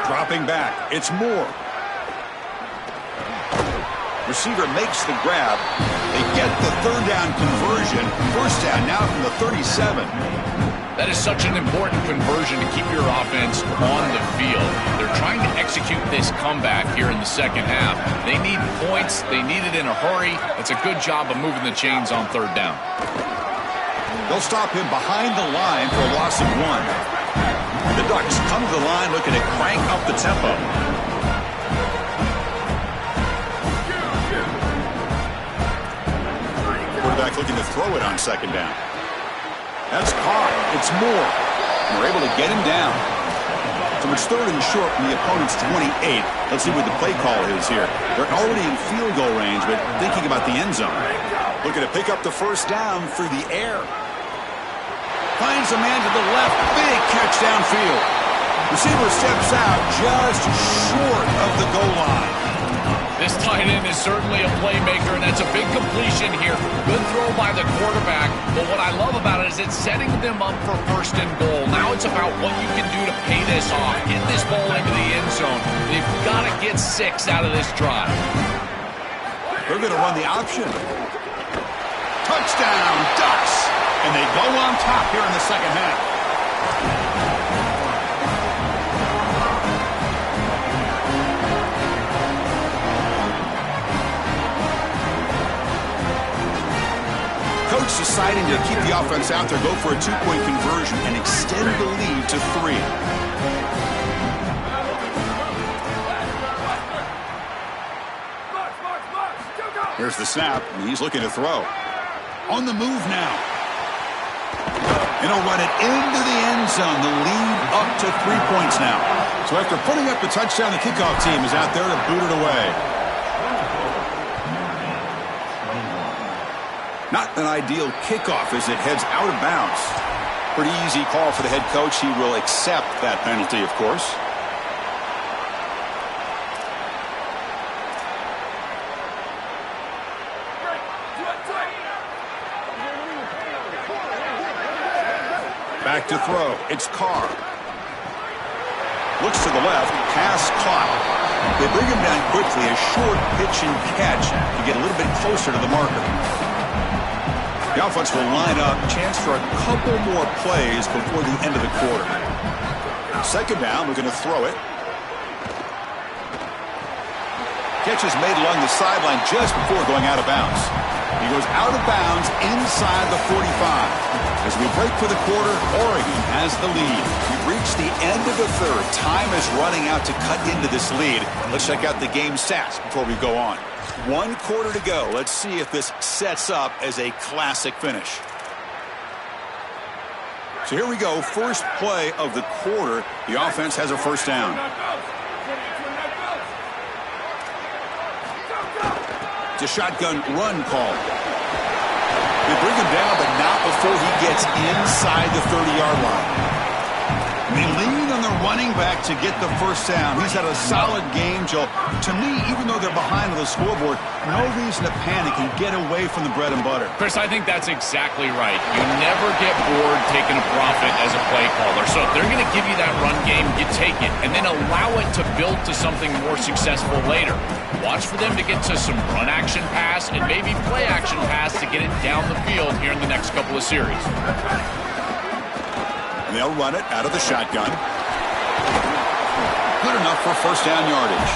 Dropping back. It's Moore. Receiver makes the grab. They get the third down conversion. First down now from the 37. That is such an important conversion to keep your offense on the field. They're trying to execute this comeback here in the second half. They need points. They need it in a hurry. It's a good job of moving the chains on third down. They'll stop him behind the line for a loss of 1. The Ducks come to the line looking to crank up the tempo. Quarterback looking to throw it on second down. That's caught. It's Moore. And they're able to get him down. So it's third and short from the opponent's 28. Let's see what the play call is here. They're already in field goal range, but thinking about the end zone. Looking to pick up the first down through the air. Finds a man to the left. Big catch downfield. Receiver steps out just short of the goal line. This tight end is certainly a playmaker, and that's a big completion here. Good throw by the quarterback, but what I love about it is it's setting them up for first and goal. Now it's about what you can do to pay this off, get this ball into the end zone. They've got to get 6 out of this drive. They're going to run the option. Touchdown, Ducks! And they go on top here in the second half. Coach deciding to keep the offense out there, go for a 2-point conversion, and extend the lead to 3. Here's the snap, and he's looking to throw. On the move now. And he'll run it into the end zone. The lead up to 3 points now. So after putting up the touchdown, the kickoff team is out there to boot it away. Not an ideal kickoff as it heads out of bounds. Pretty easy call for the head coach. He will accept that penalty, of course. Back to throw. It's Carr. Looks to the left. Pass caught. They bring him down quickly. A short pitch and catch to get a little bit closer to the marker. The offense will line up. Chance for a couple more plays before the end of the quarter. Second down. We're going to throw it. Catch is made along the sideline just before going out of bounds. He goes out of bounds inside the 45. As we break for the quarter, Oregon has the lead. We've reached the end of the third. Time is running out to cut into this lead. Let's check out the game stats before we go on. 1 quarter to go. Let's see if this sets up as a classic finish. So here we go, first play of the quarter. The offense has a first down. It's a shotgun run call. They bring him down, but not before he gets inside the 30-yard line. They lean on the running back to get the first down. He's had a solid game, Joe. To me, even though they're behind on the scoreboard, no reason to panic and get away from the bread and butter. Chris, I think that's exactly right. You never get bored taking a profit as a play caller. So if they're going to give you that run game, you take it, and then allow it to build to something more successful later. Watch for them to get to some run action pass and maybe play action pass to get it down the field here in the next couple of series. And they'll run it out of the shotgun. Good enough for first down yardage.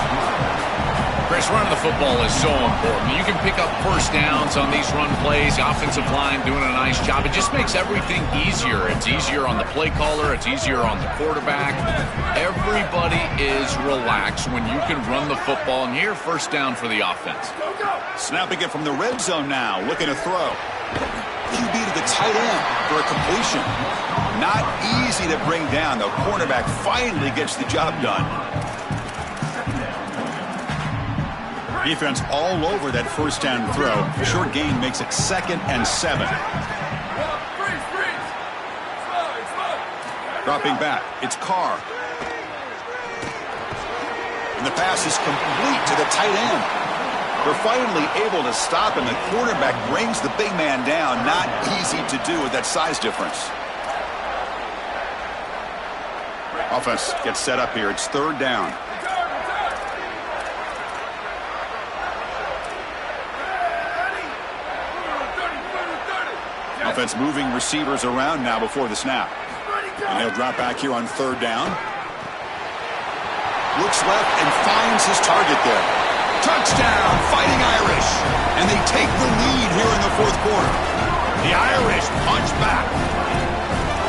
Chris, running the football is so important. You can pick up first downs on these run plays. The offensive line doing a nice job. It just makes everything easier. It's easier on the play caller. It's easier on the quarterback. Everybody is relaxed when you can run the football. And here, first down for the offense. Snapping it from the red zone now. Looking to throw. QB to the tight end for a completion. Not easy to bring down. The cornerback finally gets the job done. Defense all over that first down throw. Short gain makes it 2nd and 7. Dropping back. It's Carr. And the pass is complete to the tight end. They're finally able to stop him. The quarterback brings the big man down. Not easy to do with that size difference. Offense gets set up here. It's 3rd down. Offense moving receivers around now before the snap. And he'll drop back here on 3rd down. Looks left and finds his target there. Touchdown, Fighting Irish. And they take the lead here in the 4th quarter. The Irish punch back.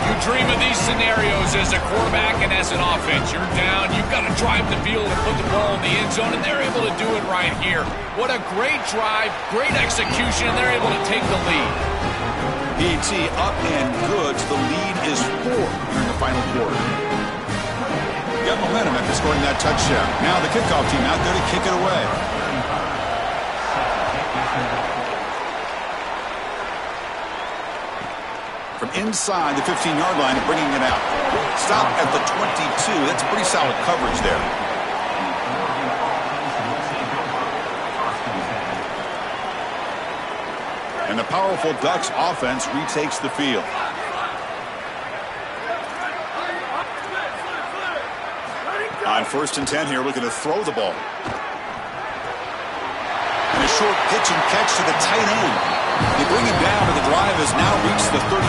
You dream of these scenarios as a quarterback and as an offense. You're down, you've got to drive the field and put the ball in the end zone, and they're able to do it right here. What a great drive, great execution, and they're able to take the lead. PAT up and good. The lead is 4 here in the final quarter. Got momentum after scoring that touchdown. Now the kickoff team out there to kick it away. From inside the 15-yard line, bringing it out. Stop at the 22. That's pretty solid coverage there. And the powerful Ducks offense retakes the field. On 1st and 10 here, looking to throw the ball. And a short pitch and catch to the tight end. They bring him down, but the drive has now reached the 35.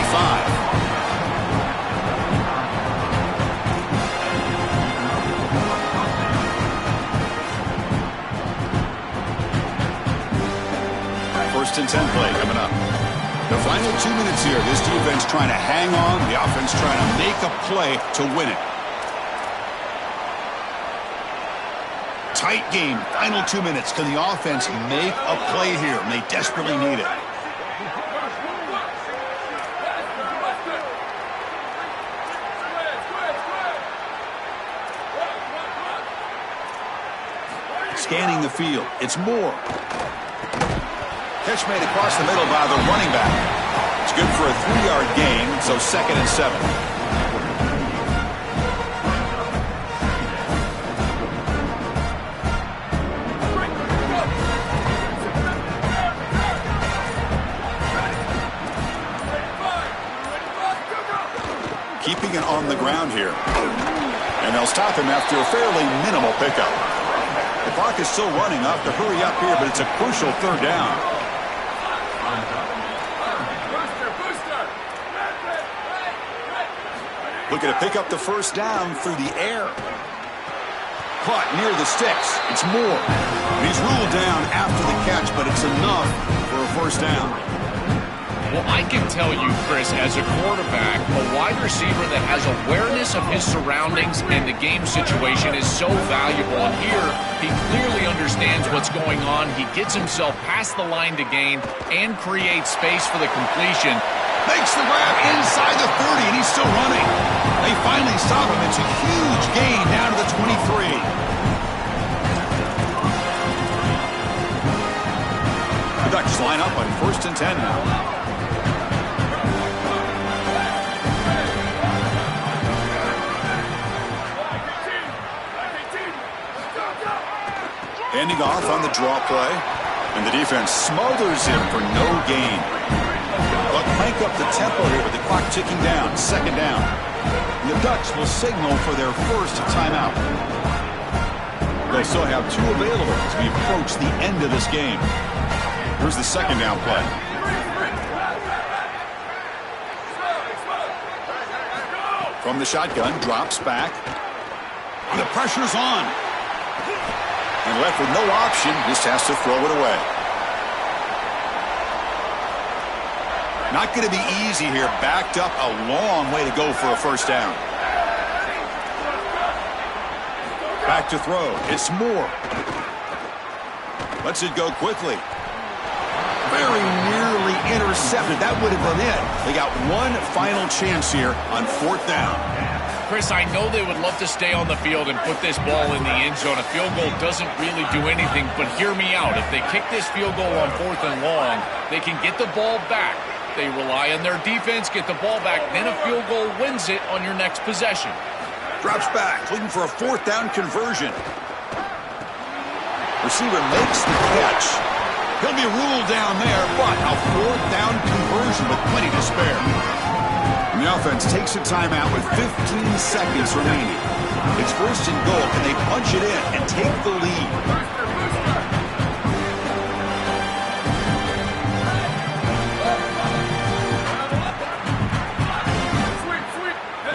First and 10 play coming up. The final 2 minutes here. This defense trying to hang on. The offense trying to make a play to win it. Tight game. Final 2 minutes. Can the offense make a play here? And they desperately need it. Scanning the field. It's Moore. Catch made across the middle by the running back. It's good for a 3-yard gain, so 2nd and 7. Keeping it on the ground here. And they'll stop him after a fairly minimal pickup. The clock is still running. Off to hurry up here, but it's a crucial 3rd down. Looking to pick up the first down through the air. Caught near the sticks. It's Moore. He's ruled down after the catch, but it's enough for a first down. Well, I can tell you, Chris, as a quarterback, a wide receiver that has awareness of his surroundings and the game situation is so valuable. And here, he clearly understands what's going on. He gets himself past the line to gain and creates space for the completion. Makes the grab inside the 30, and he's still running. They finally stop him. It's a huge gain down to the 23. The Ducks line up on 1st and 10 now. Handing off on the draw play, and the defense smothers him for no gain. But crank up the tempo here with the clock ticking down. 2nd down. And the Ducks will signal for their first timeout. They'll still have 2 available as we approach the end of this game. Here's the 2nd down play. From the shotgun, drops back. And the pressure's on. And left with no option, just has to throw it away. Not going to be easy here. Backed up a long way to go for a 1st down. Back to throw. It's Moore. Lets it go quickly. Very nearly intercepted. That would have been it. They got one final chance here on 4th down. Chris, I know they would love to stay on the field and put this ball in the end zone. A field goal doesn't really do anything, but hear me out. If they kick this field goal on 4th and long, they can get the ball back. They rely on their defense, get the ball back, then a field goal wins it on your next possession. Drops back, looking for a 4th down conversion. Receiver makes the catch. He'll be ruled down there, but a 4th down conversion with plenty to spare. And the offense takes a timeout with 15 seconds remaining. It's 1st and goal. Can they punch it in and take the lead?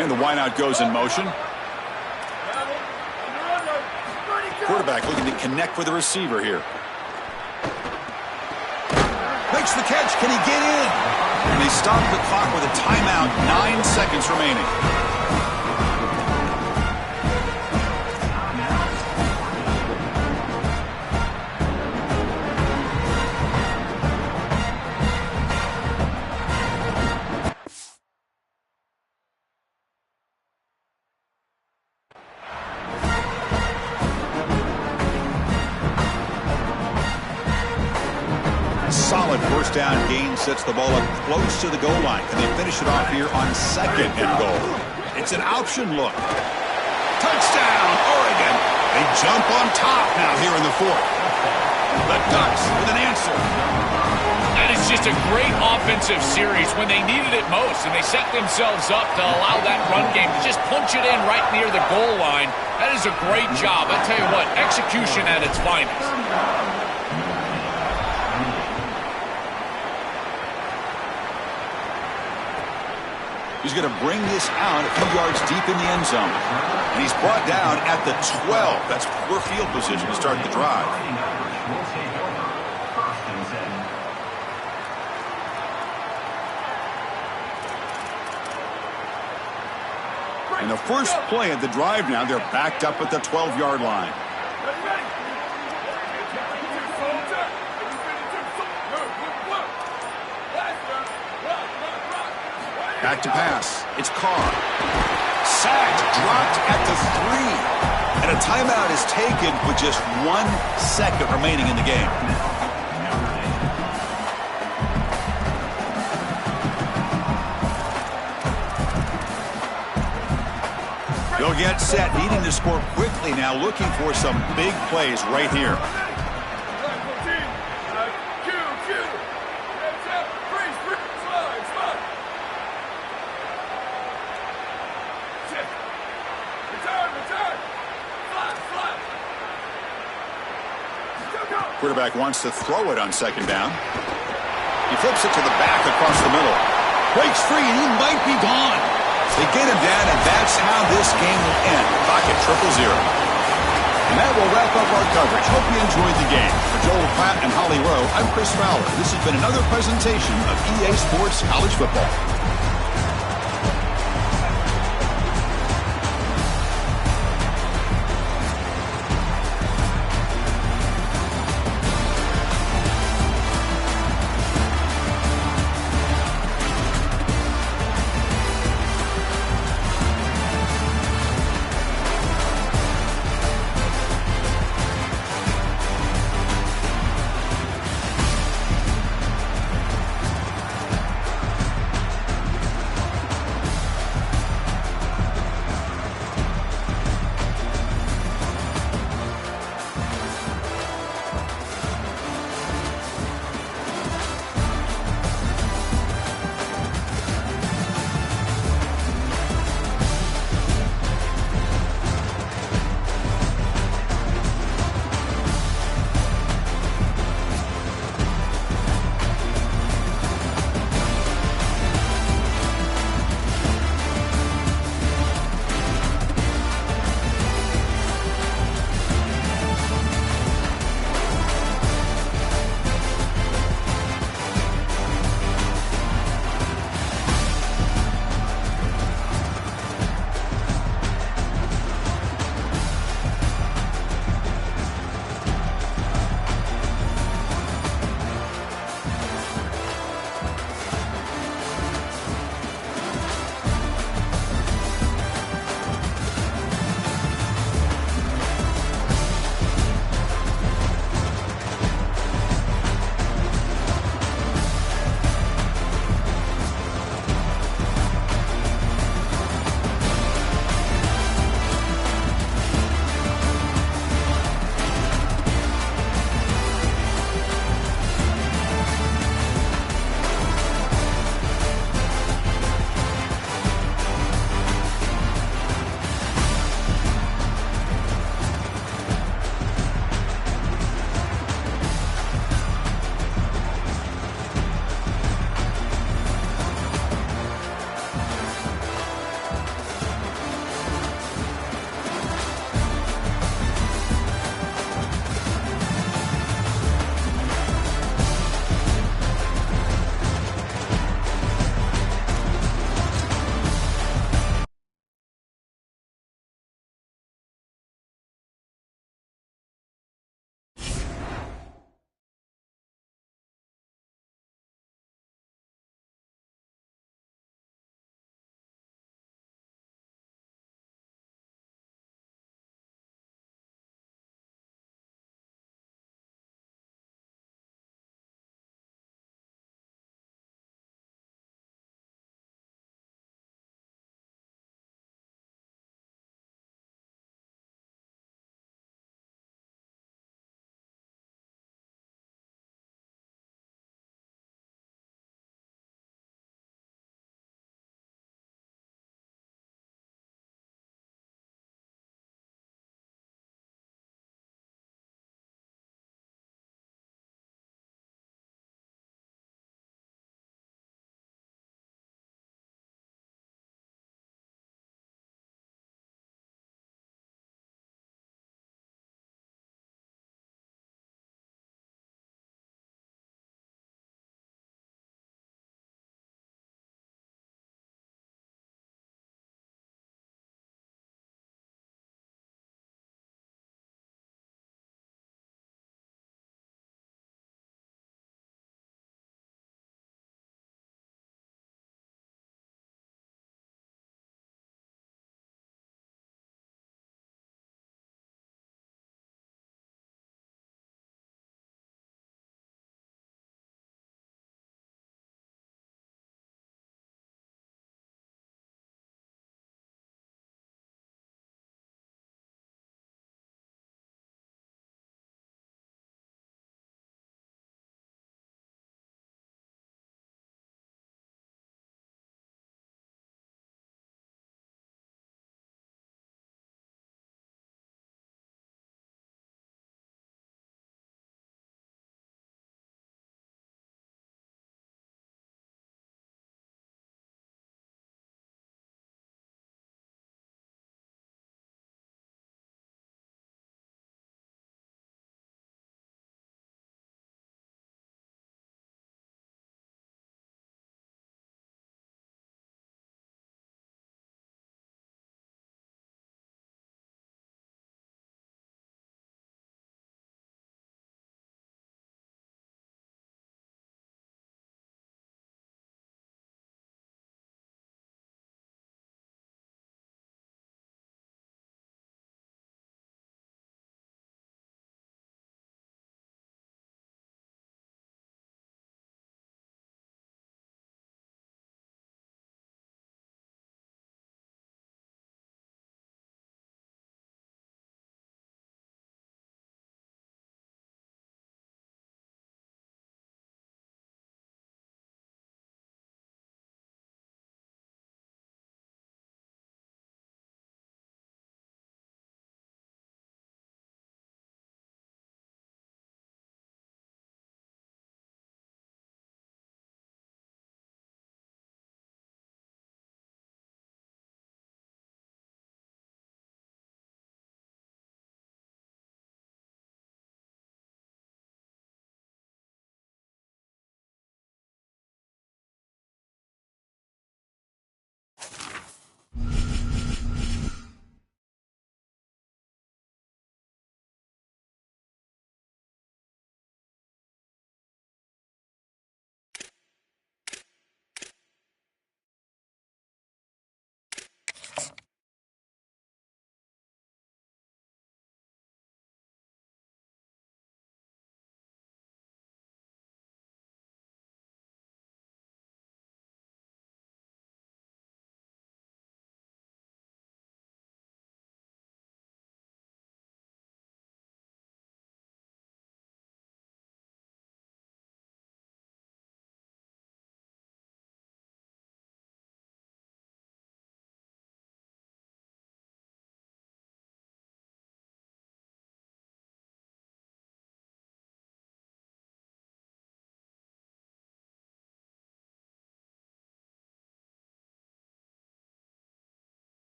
And the wideout goes in motion. Quarterback looking to connect with the receiver here. Makes the catch. Can he get in? And they stop the clock with a timeout. 9 seconds remaining. Solid 1st down gain sets the ball up close to the goal line. Can they finish it off here on 2nd and goal? It's an option look. Touchdown, Oregon. They jump on top now here in the 4th. The Ducks with an answer. That is just a great offensive series when they needed it most, and they set themselves up to allow that run game to just punch it in right near the goal line. That is a great job. I tell you what, execution at its finest. He's going to bring this out a few yards deep in the end zone. And he's brought down at the 12. That's poor field position to start the drive. And the first play of the drive now, they're backed up at the 12-yard line. Back to pass. It's Carr. Sacked, dropped at the 3. And a timeout is taken with just 1 second remaining in the game. They'll get set, needing to score quickly now, looking for some big plays right here. Quarterback wants to throw it on 2nd down. He flips it to the back across the middle. Breaks free, and he might be gone. They get him down, and that's how this game will end. Clock at 0-0. And that will wrap up our coverage. Hope you enjoyed the game. For Joel Pratt and Holly Rowe, I'm Chris Fowler. This has been another presentation of EA Sports College Football.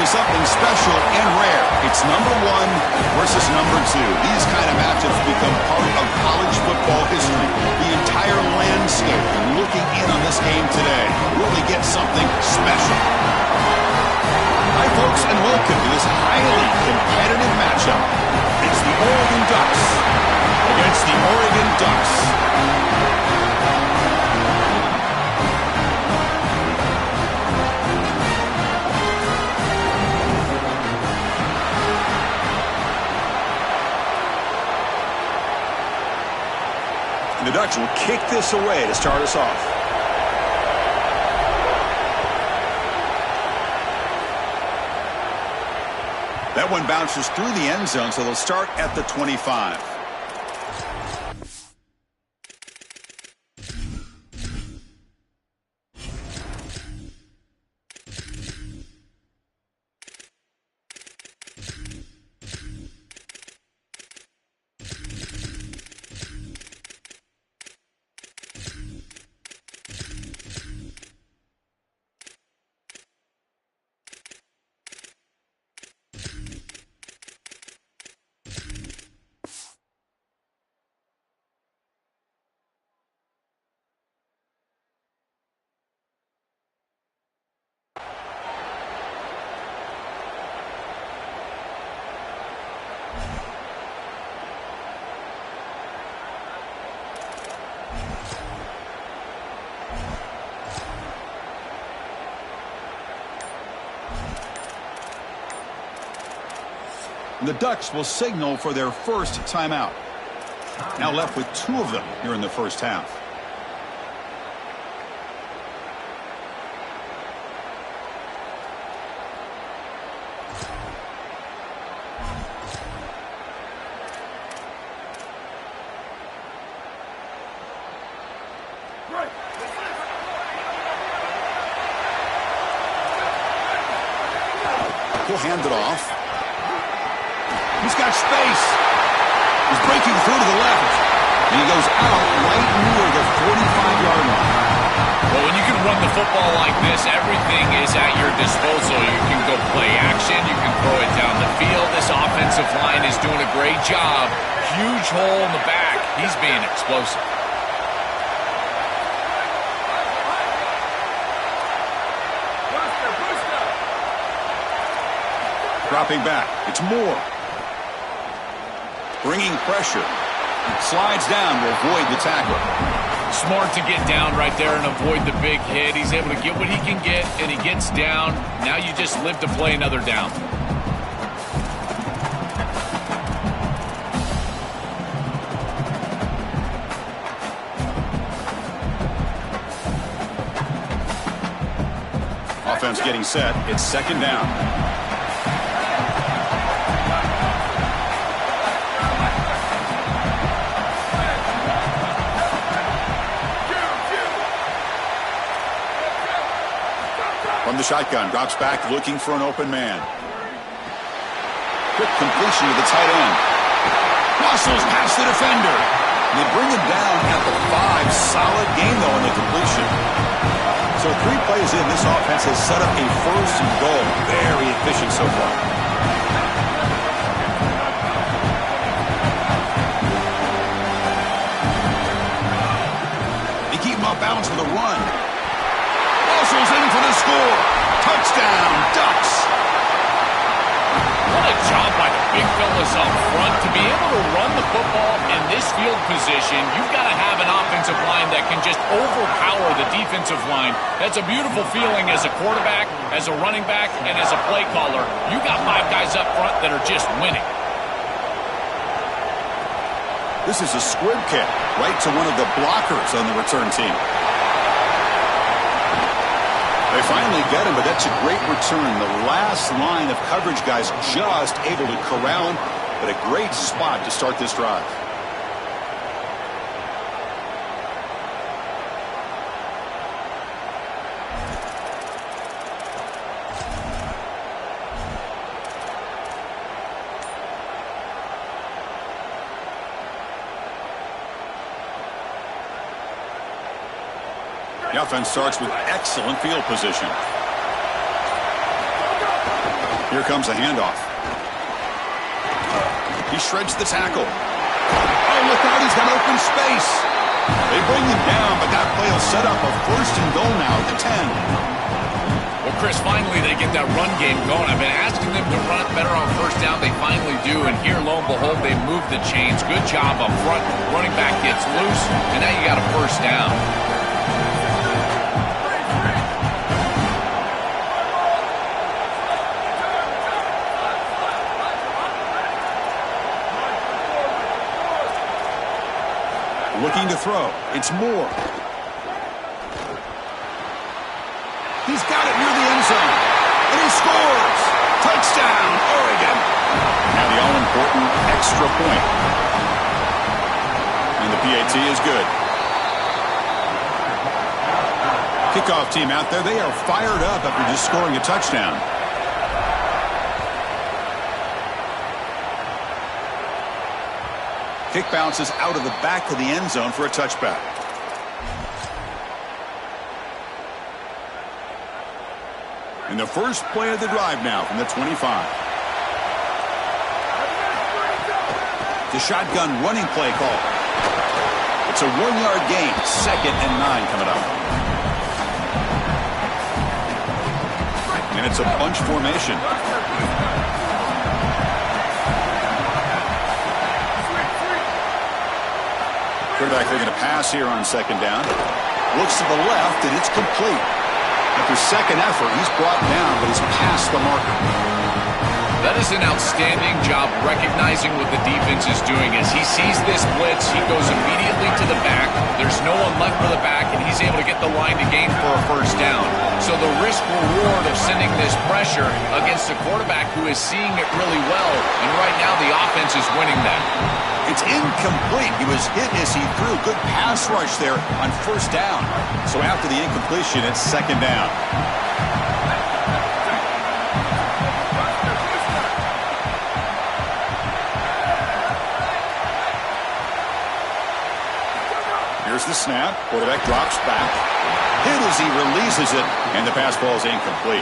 to something special and rare. It's number 1 versus number 2. These kind of matchups become part of college football history. The entire landscape looking in on this game today really gets something special. Hi, folks, and welcome to this highly competitive matchup. It's the Oregon Ducks against the Oregon Ducks. The Ducks will kick this away to start us off. That one bounces through the end zone, so they'll start at the 25. The Ducks will signal for their first timeout. Now left with 2 of them here in the first half. He'll hand it off. He's got space. He's breaking through to the left. And he goes out right near the 45-yard line. Well, when you can run the football like this, everything is at your disposal. You can go play action. You can throw it down the field. This offensive line is doing a great job. Huge hole in the back. He's being explosive. Dropping back. It's Moore. Bringing pressure. Slides down to avoid the tackle. Smart to get down right there and avoid the big hit. He's able to get what he can get, and he gets down. Now you just live to play another down. Offense getting set. It's second down. From the shotgun, drops back, looking for an open man. Quick completion to the tight end. Muscles past the defender. And they bring him down at the 5. Solid game, though, on the completion. So 3 plays in, this offense has set up a first and goal. Very efficient so far. They keep him off balance for the run. Muscles in for the score. Touchdown, Ducks. What a job by the big fellas up front. To be able to run the football in this field position, you've got to have an offensive line that can just overpower the defensive line. That's a beautiful feeling as a quarterback, as a running back, and as a play caller. You got 5 guys up front that are just winning. This is a squib kick right to one of the blockers on the return team. They finally get him, but that's a great return. The last line of coverage guys just able to corral him, but a great spot to start this drive. The offense starts with excellent field position. Here comes the handoff. He shreds the tackle. Oh, look out, he's got open space. They bring him down, but that play will set up a 1st and goal now at the 10. Well, Chris, finally they get that run game going. I've been asking them to run it better on 1st down. They finally do, and here, lo and behold, they move the chains. Good job up front. Running back gets loose, and now you got a 1st down. Looking to throw. It's Moore. He's got it near the end zone. And he scores. Touchdown, Oregon. Now the all-important extra point. And the PAT is good. Kickoff team out there. They are fired up after just scoring a touchdown. Kick bounces out of the back of the end zone for a touchback. And the first play of the drive now from the 25. The shotgun running play call. It's a 1-yard gain. 2nd and 9 coming up. And it's a bunch formation. Quarterback looking to pass here on 2nd down. Looks to the left, and it's complete. After 2nd effort, he's brought down, but he's past the marker. That is an outstanding job recognizing what the defense is doing. As he sees this blitz, he goes immediately to the back. There's no one left for the back, and he's able to get the line to gain for a 1st down. So the risk-reward of sending this pressure against a quarterback who is seeing it really well, and right now the offense is winning that. It's incomplete. He was hit as he threw. Good pass rush there on 1st down. So after the incompletion, it's 2nd down. Here's the snap. Quarterback drops back. Hit as he releases it, and the pass ball is incomplete.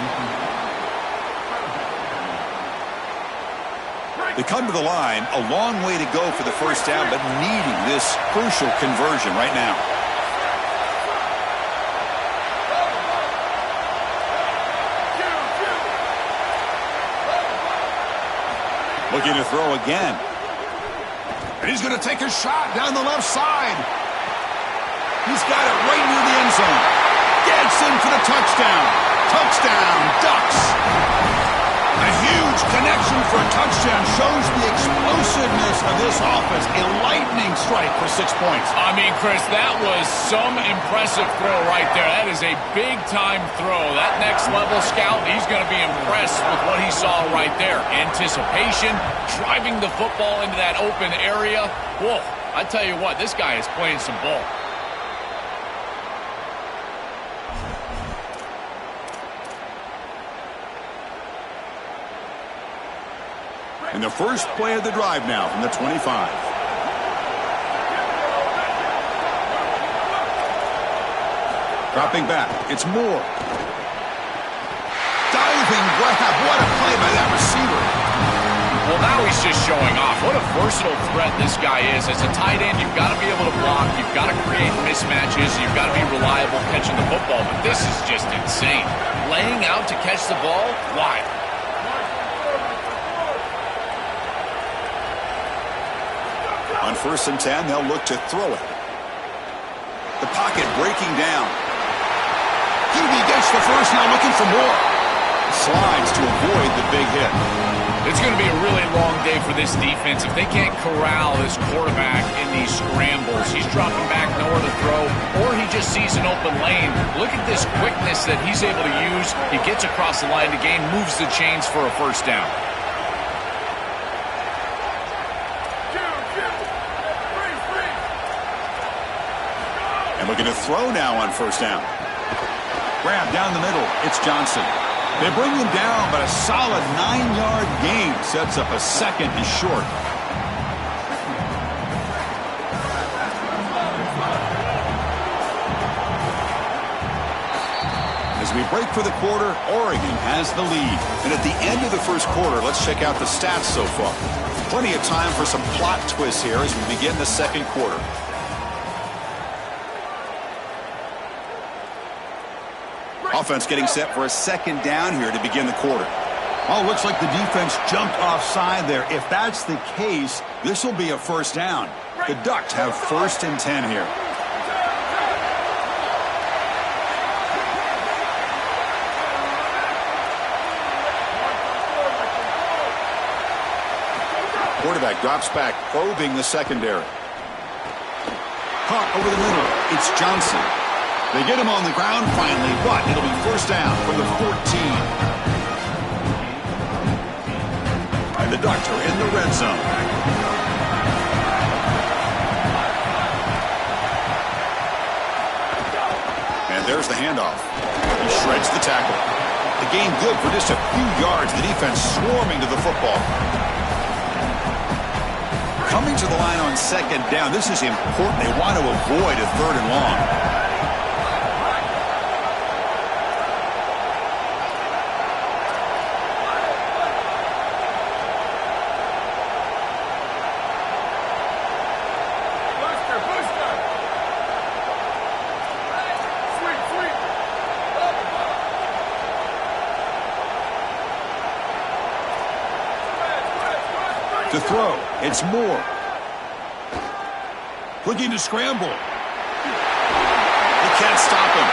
They come to the line, a long way to go for the 1st down, but needing this crucial conversion right now. Looking to throw again. And he's going to take a shot down the left side. He's got it right near the end zone. Gets in for the touchdown. Touchdown, Ducks. A huge connection for a touchdown shows the explosiveness of this offense. A lightning strike for 6 points. I mean, Chris, that was some impressive throw right there. That is a big-time throw. That next-level scout, he's going to be impressed with what he saw right there. Anticipation, driving the football into that open area. Whoa, I tell you what, this guy is playing some ball. And the first play of the drive now from the 25. Dropping back. It's Moore. Diving grab. What a play by that receiver. Well, now he's just showing off. What a versatile threat this guy is. As a tight end, you've got to be able to block. You've got to create mismatches. You've got to be reliable catching the football. But this is just insane. Laying out to catch the ball? Why? On 1st and 10, they'll look to throw it. The pocket breaking down. Hughley gets the first, now looking for more. Slides to avoid the big hit. It's going to be a really long day for this defense. If they can't corral this quarterback in these scrambles, he's dropping back, nowhere to throw, or he just sees an open lane. Look at this quickness that he's able to use. He gets across the line to gain, moves the chains for a 1st down. And looking to throw now on 1st down. Grab down the middle. It's Johnson. They bring him down, but a solid 9-yard gain sets up a 2nd and short. As As we break for the quarter, Oregon has the lead. And at the end of the first quarter, let's check out the stats so far. Plenty of time for some plot twists here as we begin the second quarter. Offense getting set for a second down here to begin the quarter. Oh, looks like the defense jumped offside there. If that's the case, this will be a first down. The Ducks have 1st and 10 here. Quarterback drops back, probing the secondary. Caught over the middle. It's Johnson. They get him on the ground finally, but it'll be first down from the 14. And the Ducks are in the red zone. And there's the handoff. He shreds the tackle. The gain good for just a few yards. The defense swarming to the football. Coming to the line on second down. This is important. They want to avoid a 3rd and long. To throw, it's Moore. Looking to scramble. They can't stop him.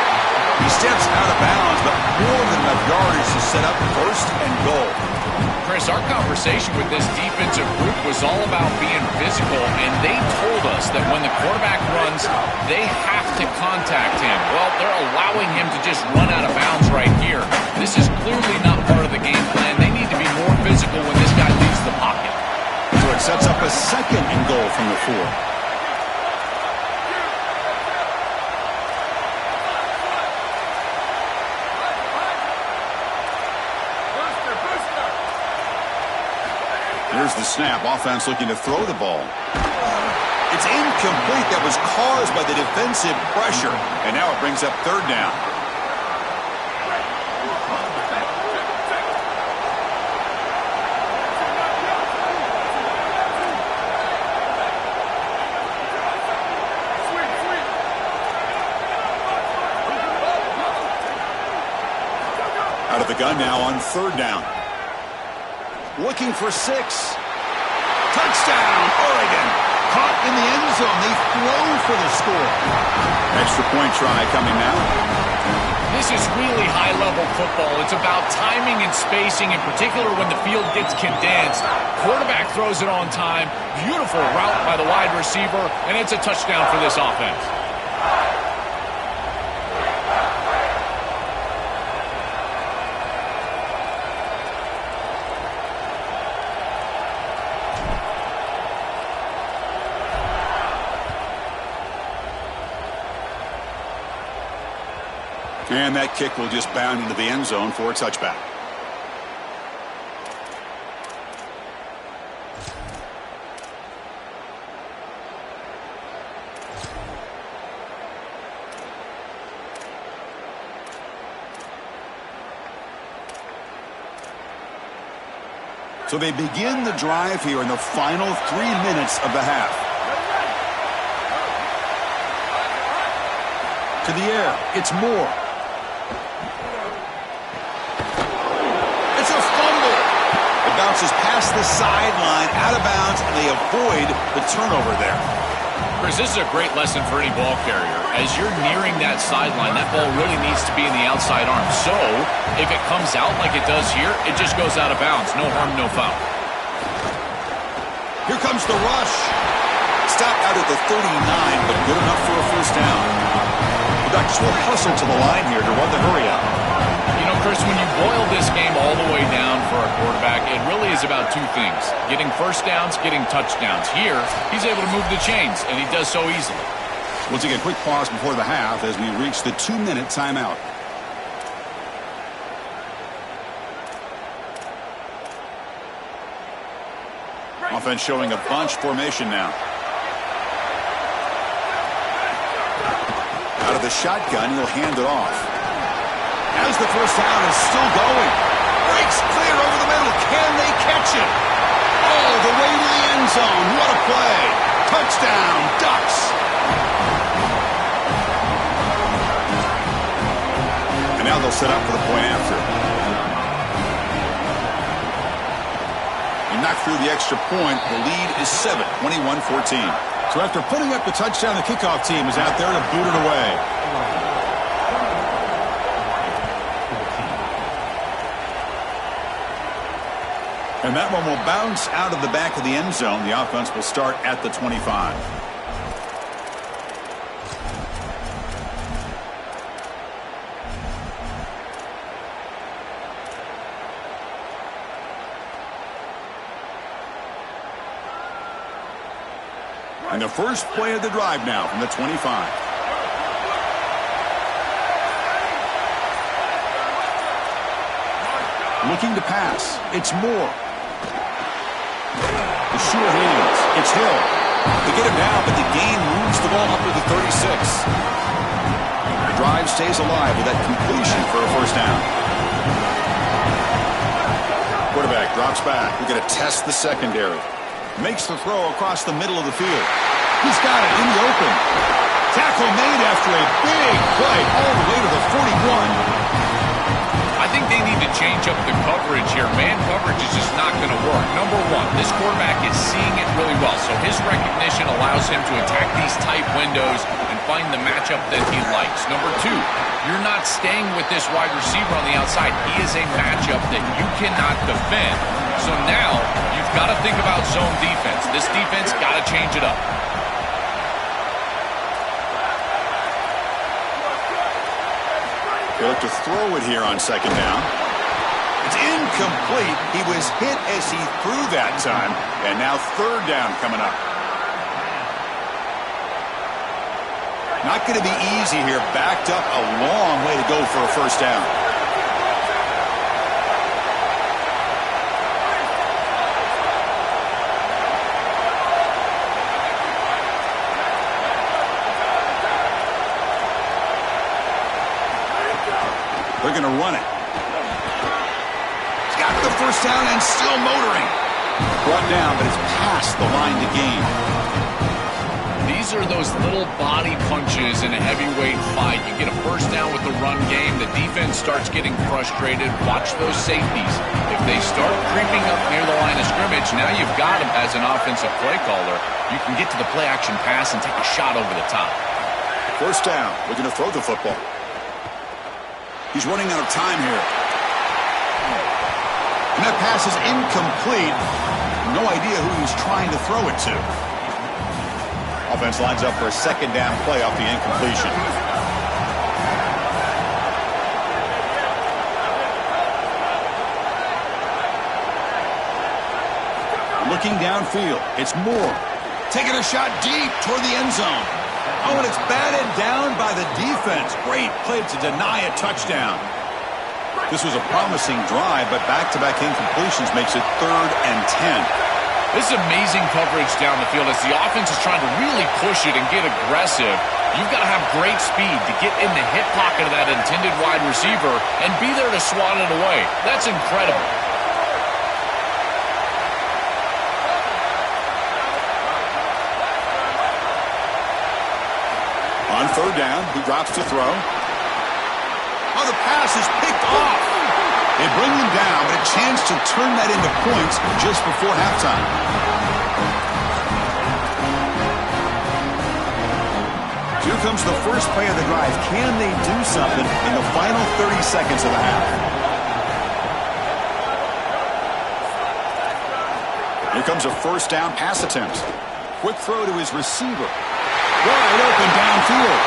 He steps out of bounds, but more than enough yardage to set up 1st and goal. Chris, our conversation with this defensive group was all about being physical, and they told us that when the quarterback runs, they have to contact him. Well, they're allowing him to just run out of bounds right here. This is clearly not part of the game plan. They need to be more physical when this guy leaves the pocket. So it sets up a 2nd and goal from the 4. Here's the snap. Offense looking to throw the ball. It's incomplete. That was caused by the defensive pressure. And now it brings up 3rd down. Out of the gun now on 3rd down. Looking for 6. Touchdown, Oregon. Caught in the end zone. They throw for the score. Extra point try coming now. This is really high-level football. It's about timing and spacing, in particular when the field gets condensed. Quarterback throws it on time. Beautiful route by the wide receiver, and it's a touchdown for this offense. And that kick will just bound into the end zone for a touchback. So they begin the drive here in the final 3 minutes of the half. To the air, it's Moore. Bounces past the sideline, out of bounds, and they avoid the turnover there. Chris, this is a great lesson for any ball carrier. As you're nearing that sideline, that ball really needs to be in the outside arm. So, if it comes out like it does here, it just goes out of bounds. No harm, no foul. Here comes the rush. Stopped out at the 39, but good enough for a first down. The Ducks will hustle to the line here to run the hurry out. You know, Chris, when you boil this game all the way down for a quarterback, it really is about 2 things. Getting first downs, getting touchdowns. Here, he's able to move the chains, and he does so easily. We'll take a quick pause before the half as we reach the 2-minute timeout. Offense showing a bunch formation now. Out of the shotgun, he'll hand it off. As the first down is still going. Breaks clear over the middle. Can they catch it? All the way to the end zone. What a play. Touchdown, Ducks. And now they'll set up for the point after. He knocked through the extra point. The lead is 7, 21-14. So after putting up the touchdown, the kickoff team is out there to boot it away. And that one will bounce out of the back of the end zone. The offense will start at the 25. And the first play of the drive now from the 25. Looking to pass. It's Moore. The sure hands. It's Hill. They get him down, but the gain moves the ball up to the 36. The drive stays alive with that completion for a first down. Quarterback drops back. We're going to test the secondary. Makes the throw across the middle of the field. He's got it in the open. Tackle made after a big play all the way to the 41. I think they need to change up the coverage here. Man coverage is just not going to work. Number one, this quarterback is seeing it really well, so his recognition allows him to attack these tight windows and find the matchup that he likes. Number two, you're not staying with this wide receiver on the outside. He is a matchup that you cannot defend. So now you've got to think about zone defense. This defense got to change it up. They look to throw it here on second down. It's incomplete. He was hit as he threw that time. And now third down coming up. Not going to be easy here. Backed up a long way to go for a first down. They're going to run it. He's got the first down and still motoring. Brought down, but it's past the line to gain. These are those little body punches in a heavyweight fight. You get a first down with the run game. The defense starts getting frustrated. Watch those safeties. If they start creeping up near the line of scrimmage, now you've got them as an offensive play caller. You can get to the play-action pass and take a shot over the top. First down. We're going to throw the football. He's running out of time here. And that pass is incomplete. No idea who he's trying to throw it to. Offense lines up for a second down play off the incompletion. Looking downfield. It's Moore. Taking a shot deep toward the end zone. Oh, and it's batted down by the defense. Great play to deny a touchdown. This was a promising drive, but back-to-back incompletions makes it 3rd and 10. This is amazing coverage down the field as the offense is trying to really push it and get aggressive. You've got to have great speed to get in the hip pocket of that intended wide receiver and be there to swat it away. That's incredible. On third down, he drops to throw. Oh, the pass is picked off. They bring him down, but a chance to turn that into points just before halftime. Here comes the first play of the drive. Can they do something in the final 30 seconds of the half? Here comes a first down pass attempt. Quick throw to his receiver. Wide open downfield.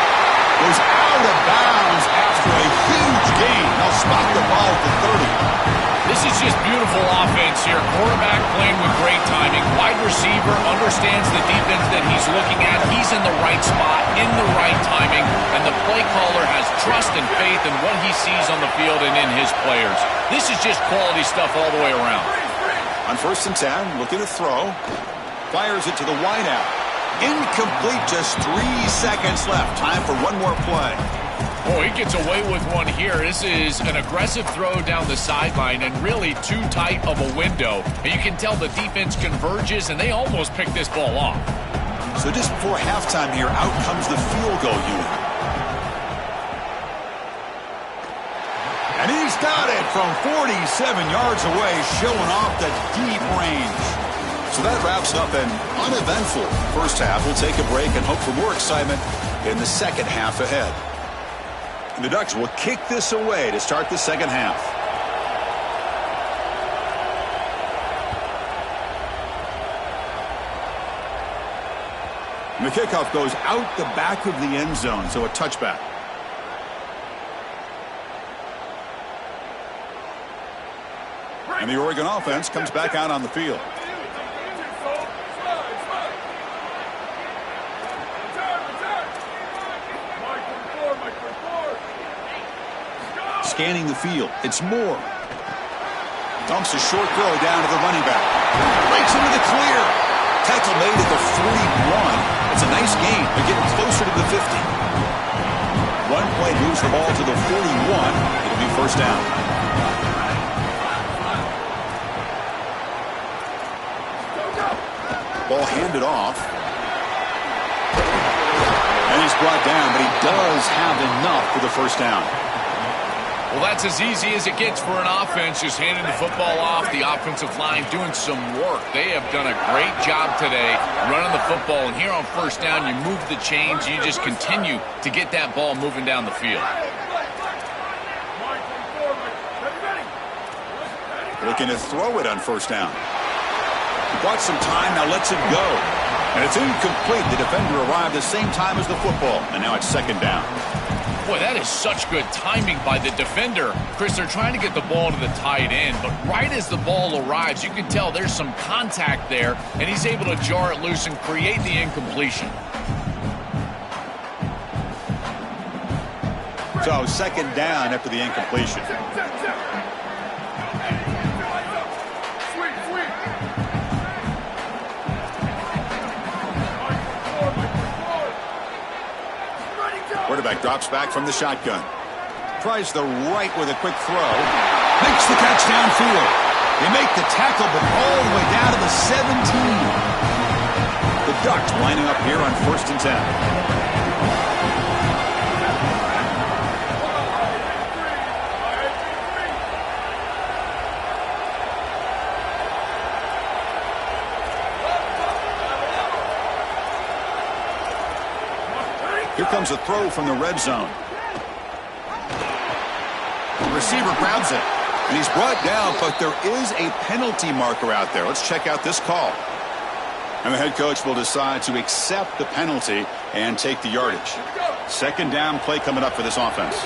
Goes out of bounds after a huge gain. They'll spot the ball at the 30. This is just beautiful offense here. Quarterback playing with great timing. Wide receiver understands the defense that he's looking at. He's in the right spot, in the right timing, and the play caller has trust and faith in what he sees on the field and in his players. This is just quality stuff all the way around. On 1st and 10, looking to throw. Fires it to the wideout. Incomplete, just 3 seconds left. Time for one more play. Oh, he gets away with one here. This is an aggressive throw down the sideline and really too tight of a window. And you can tell the defense converges, and they almost pick this ball off. So just before halftime here, out comes the field goal unit. And he's got it from 47 yards away, showing off the deep range. So that wraps up an uneventful first half. We'll take a break and hope for more excitement in the second half ahead. The Ducks will kick this away to start the second half. And the kickoff goes out the back of the end zone, so a touchback. And the Oregon offense comes back out on the field. Scanning the field, it's Moore. Dumps a short throw down to the running back. Breaks into the clear. Tackle made at the 41. It's a nice gain. They're getting closer to the 50. One play moves the ball to the 41. It'll be first down. Ball handed off. And he's brought down, but he does have enough for the first down. Well, that's as easy as it gets for an offense, just handing the football off. The offensive line doing some work. They have done a great job today running the football. And here on first down, you move the chains. You just continue to get that ball moving down the field. Looking to throw it on first down. Bought some time, now lets it go. And it's incomplete. The defender arrived the same time as the football. And now it's second down. Boy, that is such good timing by the defender. Chris, they're trying to get the ball to the tight end, but right as the ball arrives, you can tell there's some contact there, and he's able to jar it loose and create the incompletion. So second down after the incompletion. Quarterback drops back from the shotgun. Tries the right with a quick throw. Makes the catch downfield. They make the tackle, but all the way down to the 17. The Ducks lining up here on 1st and 10. Here comes a throw from the red zone. The receiver grabs it, and he's brought down, but there is a penalty marker out there. Let's check out this call. And the head coach will decide to accept the penalty and take the yardage. Second down play coming up for this offense.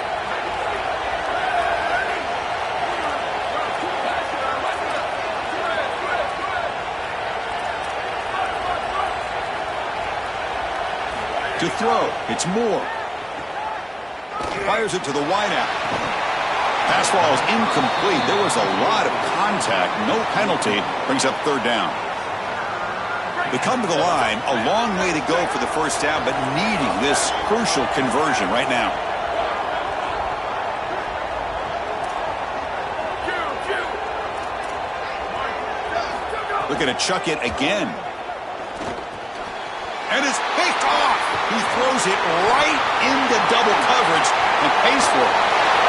To throw, it's Moore. Fires it to the wideout. Pass ball is incomplete. There was a lot of contact. No penalty. Brings up third down. They come to the line. A long way to go for the first down, but needing this crucial conversion right now. Looking to chuck it again. And it's picked off. He throws it right into double coverage and pays for it.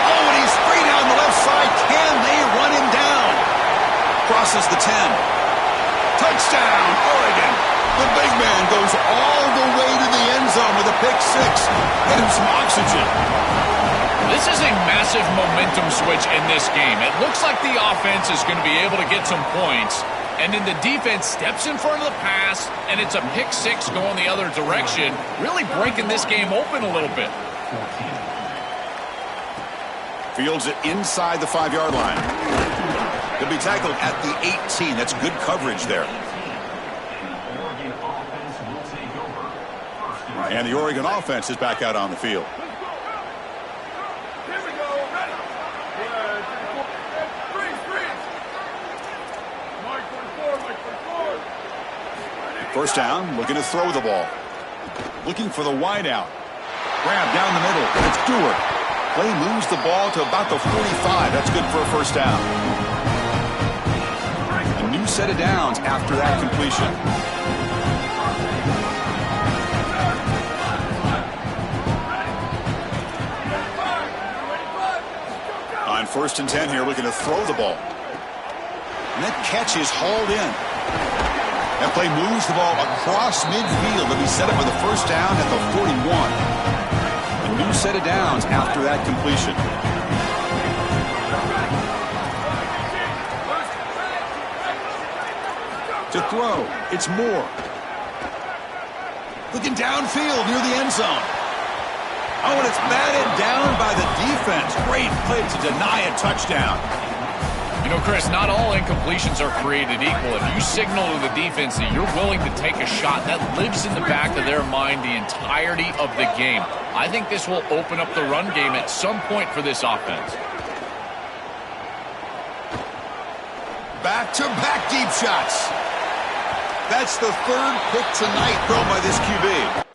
Oh, and he's free down the left side. Can they run him down? Crosses the 10. Touchdown, Oregon. The big man goes all the way to the end zone with a pick six. Get him some oxygen. This is a massive momentum switch in this game. It looks like the offense is going to be able to get some points. And then the defense steps in front of the pass, and it's a pick six going the other direction, really breaking this game open a little bit. Fields it inside the 5-yard line. He'll be tackled at the 18. That's good coverage there. And the Oregon offense is back out on the field. First down, looking to throw the ball. Looking for the wide out. Grab down the middle. It's Stewart. Play moves the ball to about the 45. That's good for a first down. A new set of downs after that completion. On 1st and 10 here, looking to throw the ball. And that catch is hauled in. That play moves the ball across midfield to be set up for the first down at the 41. A new set of downs after that completion. To throw, it's Moore. Looking downfield near the end zone. Oh, and it's batted down by the defense. Great play to deny a touchdown. You know, Chris, not all incompletions are created equal. If you signal to the defense that you're willing to take a shot, that lives in the back of their mind the entirety of the game. I think this will open up the run game at some point for this offense. Back-to-back deep shots. That's the 3rd pick tonight thrown by this QB.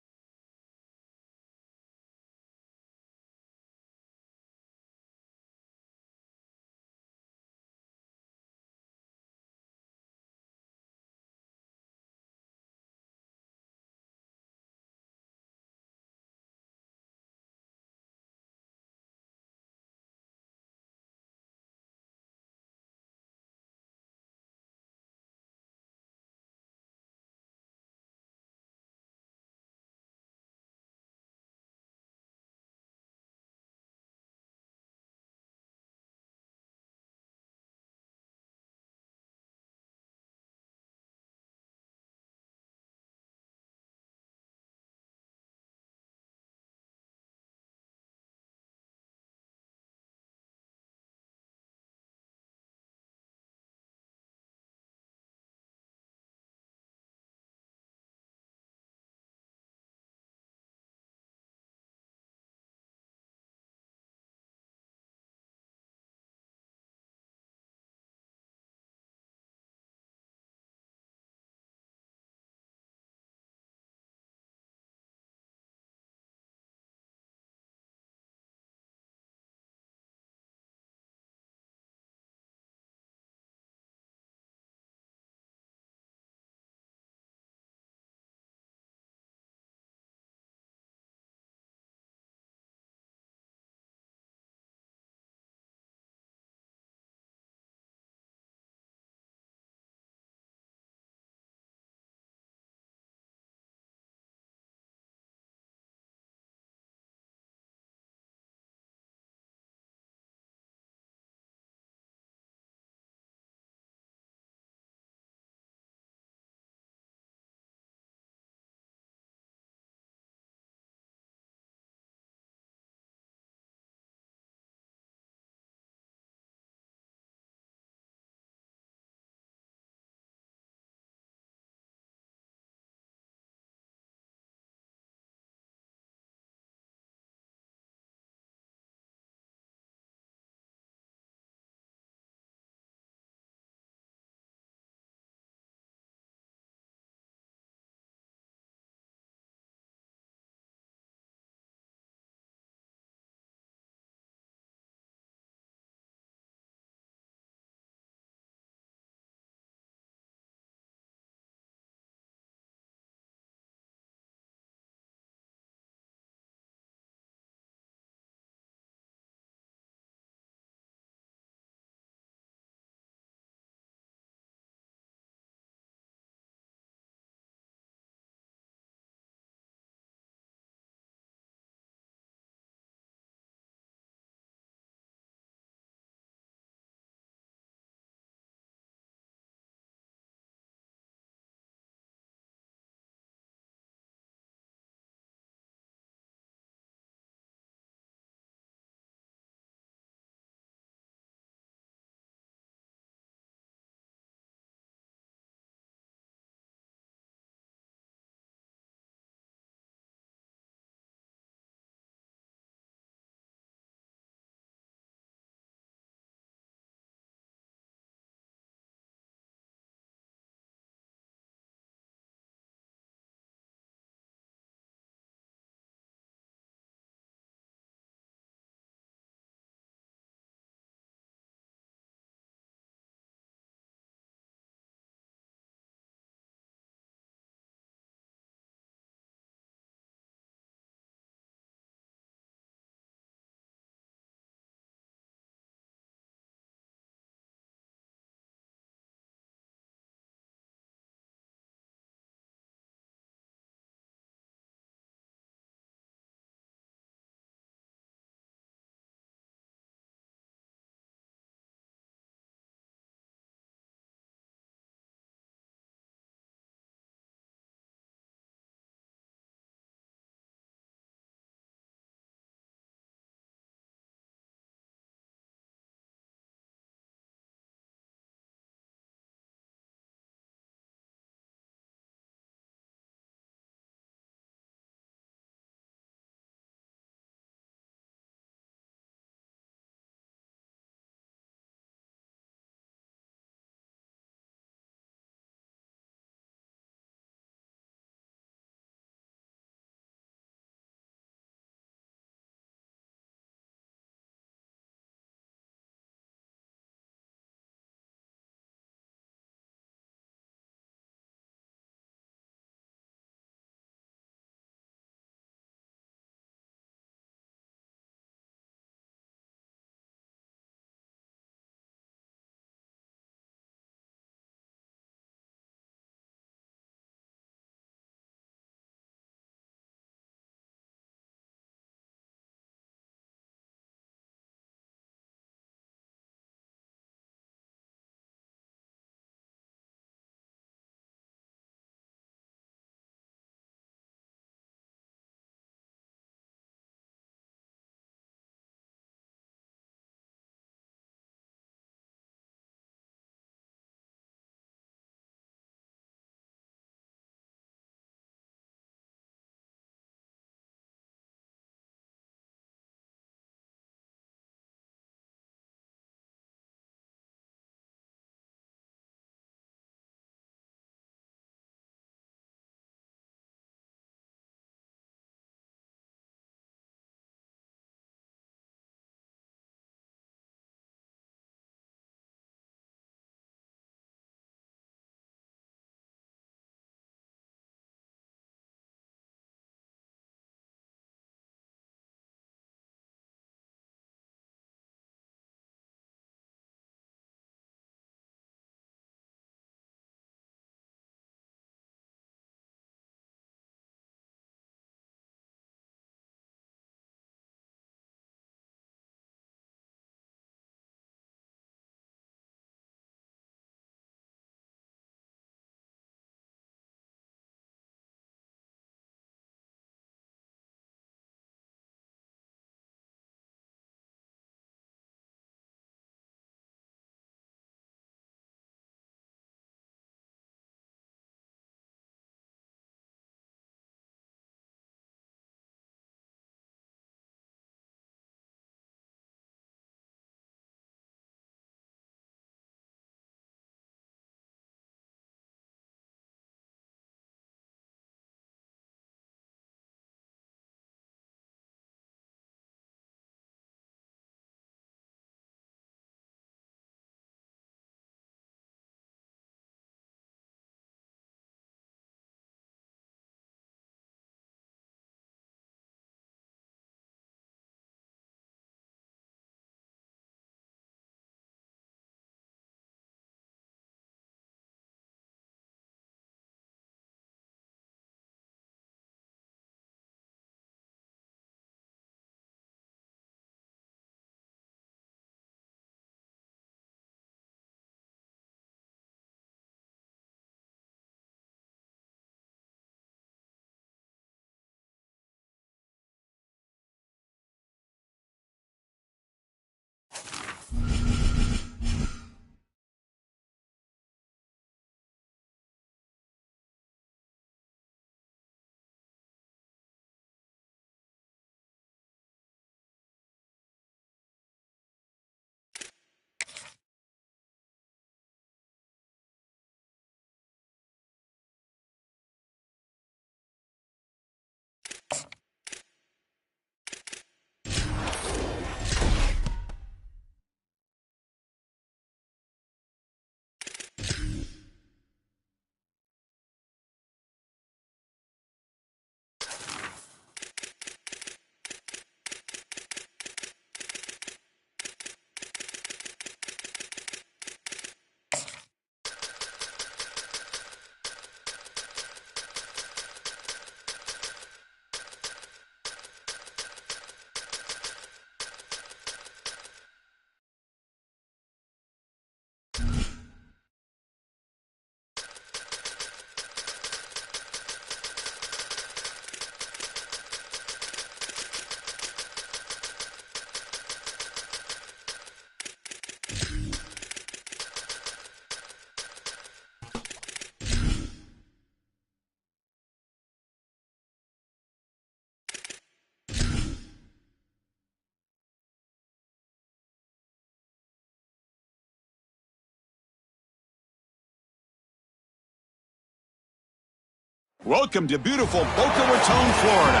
Welcome to beautiful Boca Raton, Florida.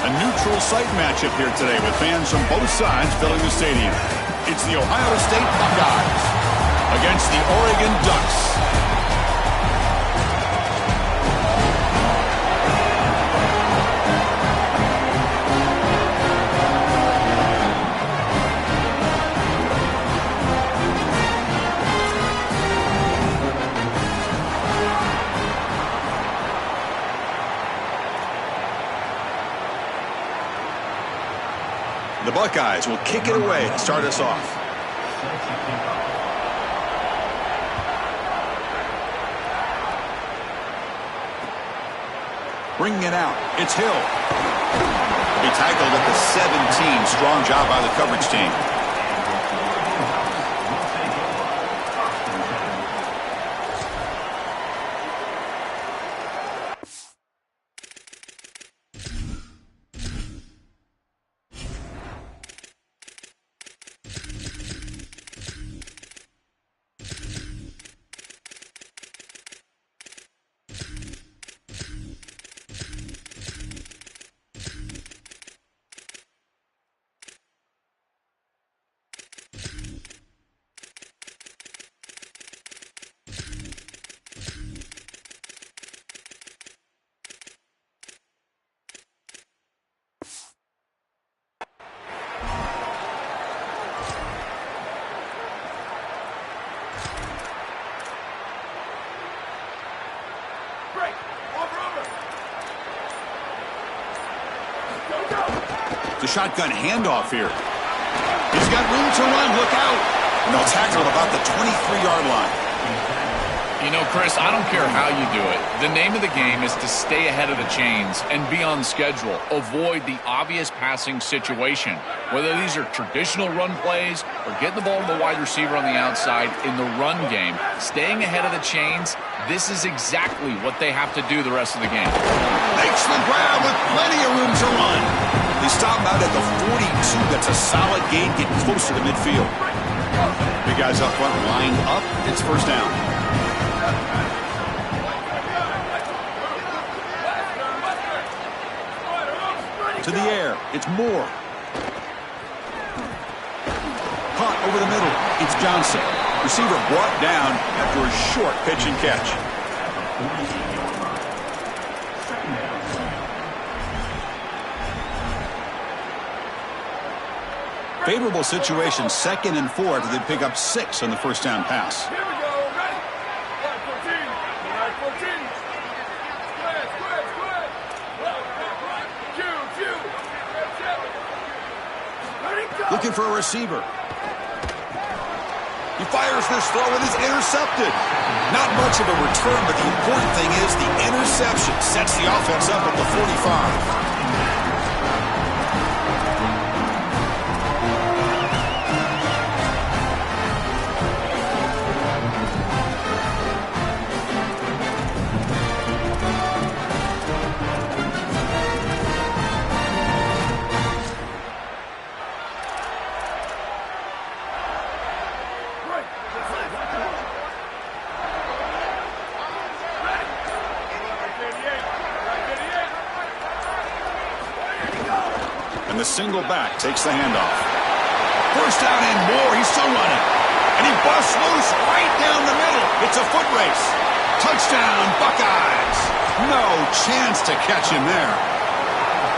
A neutral site matchup here today with fans from both sides filling the stadium. It's the Ohio State Buckeyes against the Oregon Ducks. The Buckeyes will kick it away to start us off. Bringing it out, it's Hill. He tackled at the 17. Strong job by the coverage team. The shotgun handoff here. He's got room to run. Look out. No tackle at about the 23-yard line. You know, Chris, I don't care how you do it. The name of the game is to stay ahead of the chains and be on schedule. Avoid the obvious passing situation. Whether these are traditional run plays or getting the ball to the wide receiver on the outside in the run game, staying ahead of the chains, this is exactly what they have to do the rest of the game. Makes the grab with plenty of room to run. They stop out at the 42. That's a solid gain, getting closer to midfield. Big guys up front lined up. It's first down. To the air. It's Moore. Caught over the middle. It's Johnson. Receiver brought down after a short pitch and catch. Favorable situation, 2nd and 4 after they pick up 6 on the first down pass. Here we go, ready? Line 14, line 14. Square, square, square. Right. Q. Ready, go. Looking for a receiver. He fires this throw and is intercepted. Not much of a return, but the important thing is the interception sets the offense up at the 45. And the single back takes the handoff. First down and more. He's still running. And he busts loose right down the middle. It's a foot race. Touchdown, Buckeyes. No chance to catch him there.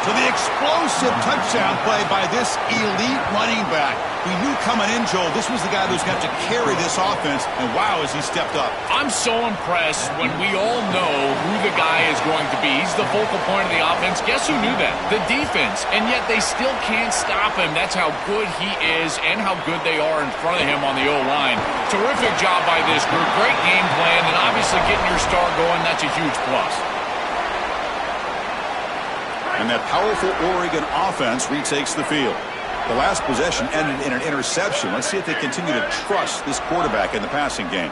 So the explosive touchdown play by this elite running back. We knew coming in, Joel, this was the guy who's got to carry this offense, and wow, has he stepped up. I'm so impressed when we all know who the guy is going to be. He's the focal point of the offense. Guess who knew that? The defense. And yet they still can't stop him. That's how good he is and how good they are in front of him on the O-line. Terrific job by this group. Great game plan, and obviously getting your star going, that's a huge plus. And that powerful Oregon offense retakes the field. The last possession ended in an interception. Let's see if they continue to trust this quarterback in the passing game.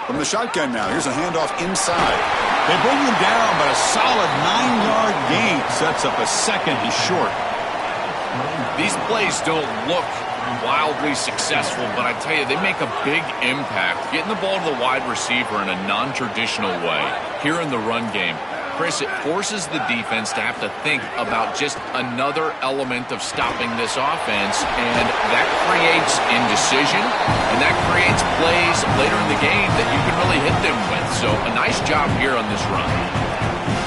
From the shotgun now, here's a handoff inside. They bring him down, but a solid 9-yard gain sets up a second and short. These plays don't look wildly successful, but I tell you, they make a big impact. Getting the ball to the wide receiver in a non-traditional way here in the run game. Chris, it forces the defense to have to think about just another element of stopping this offense, and that creates indecision, and that creates plays later in the game that you can really hit them with. So a nice job here on this run.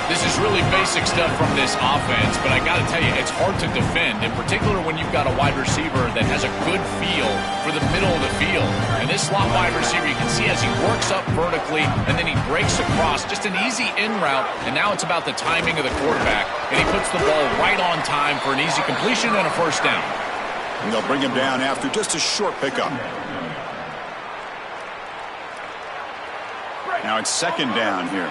This is really basic stuff from this offense, but I got to tell you, it's hard to defend, in particular when you've got a wide receiver that has a good feel for the middle of the field. And this slot wide receiver, you can see as he works up vertically, and then he breaks across, just an easy in route, and now it's about the timing of the quarterback, and he puts the ball right on time for an easy completion and a first down. And they'll bring him down after just a short pickup. Now it's second down here.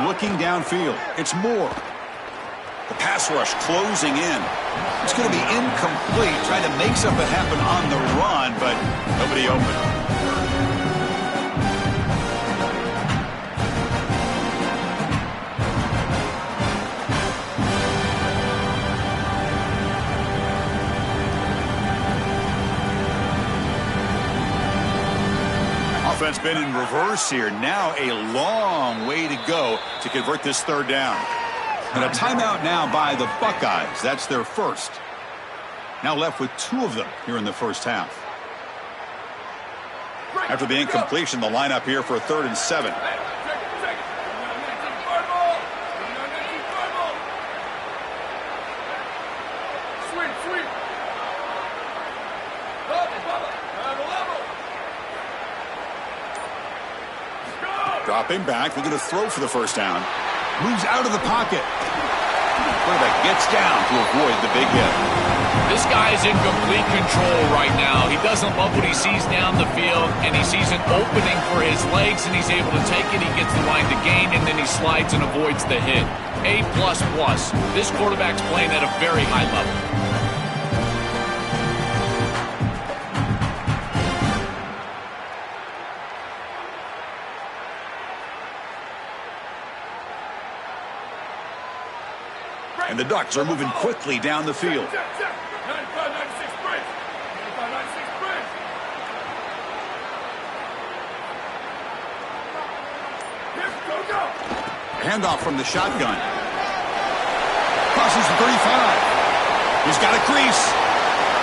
Looking downfield, it's Moore. The pass rush closing in. It's going to be incomplete, trying to make something happen on the run, but nobody open. Offense been in reverse here. Now a long way to go to convert this third down. And a timeout now by the Buckeyes. That's their first. Now left with 2 of them here in the first half. After the incompletion, the lineup here for a 3rd and 7. Dropping back, looking to throw for the first down. Moves out of the pocket. Quarterback gets down to avoid the big hit. This guy's in complete control right now. He doesn't love what he sees down the field, and he sees an opening for his legs, and he's able to take it. He gets the line to gain, and then he slides and avoids the hit. A++. This quarterback's playing at a very high level. And the Ducks are moving quickly down the field. Handoff from the shotgun. Crosses the 35. He's got a crease.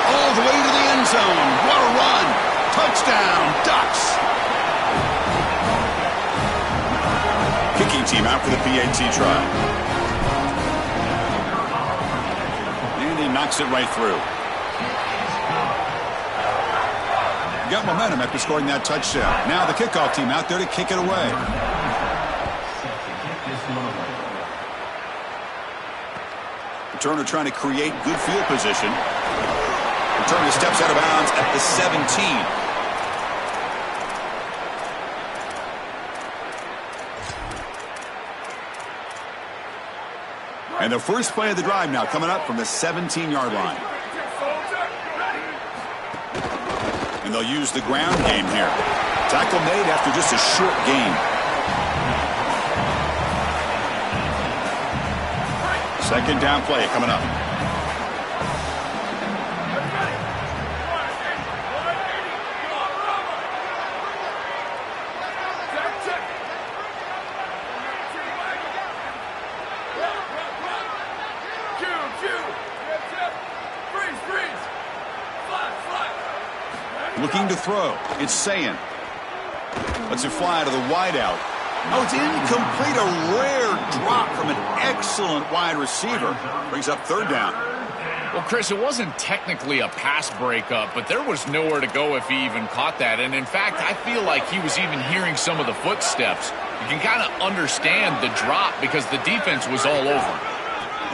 All the way to the end zone. What a run. Touchdown, Ducks. Kicking team out for the PAT try. Knocks it right through. Got momentum after scoring that touchdown. Now the kickoff team out there to kick it away. Returner trying to create good field position. Returner steps out of bounds at the 17. And the first play of the drive now coming up from the 17-yard line. And they'll use the ground game here. Tackle made after just a short gain. Second down play coming up. Looking to throw. It's Sayin. Lets it fly to the wideout. Oh, it's incomplete. A rare drop from an excellent wide receiver. Brings up third down. Well, Chris, it wasn't technically a pass breakup, but there was nowhere to go if he even caught that. And, in fact, I feel like he was even hearing some of the footsteps. You can kind of understand the drop because the defense was all over.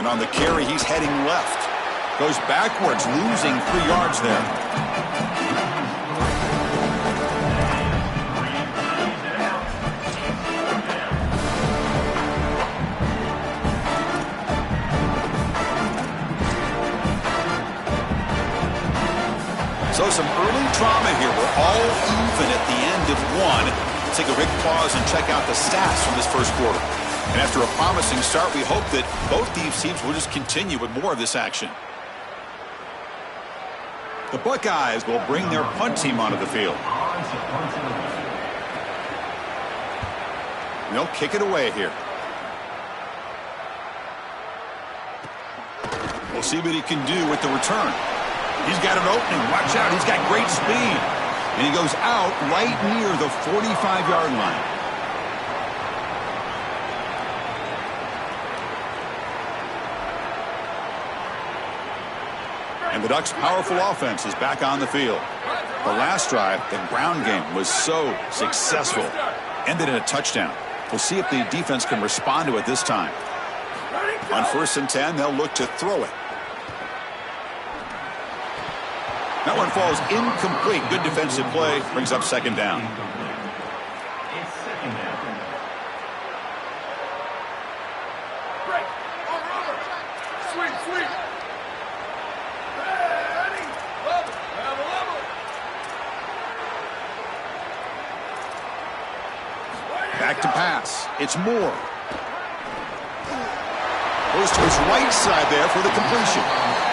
And on the carry, he's heading left. Goes backwards, losing 3 yards there. So some early drama here. We're all even at the end of one. Let's take a quick pause and check out the stats from this first quarter. And after a promising start, we hope that both these teams will just continue with more of this action. The Buckeyes will bring their punt team onto the field. And they'll kick it away here. We'll see what he can do with the return. He's got an opening. Watch out. He's got great speed. And he goes out right near the 45-yard line. And the Ducks' powerful offense is back on the field. The last drive, the ground game, was so successful. Ended in a touchdown. We'll see if the defense can respond to it this time. On 1st and 10, they'll look to throw it. That one falls incomplete. Good defensive play. Brings up second down. Back to pass. It's Moore. Goes to his right side there for the completion.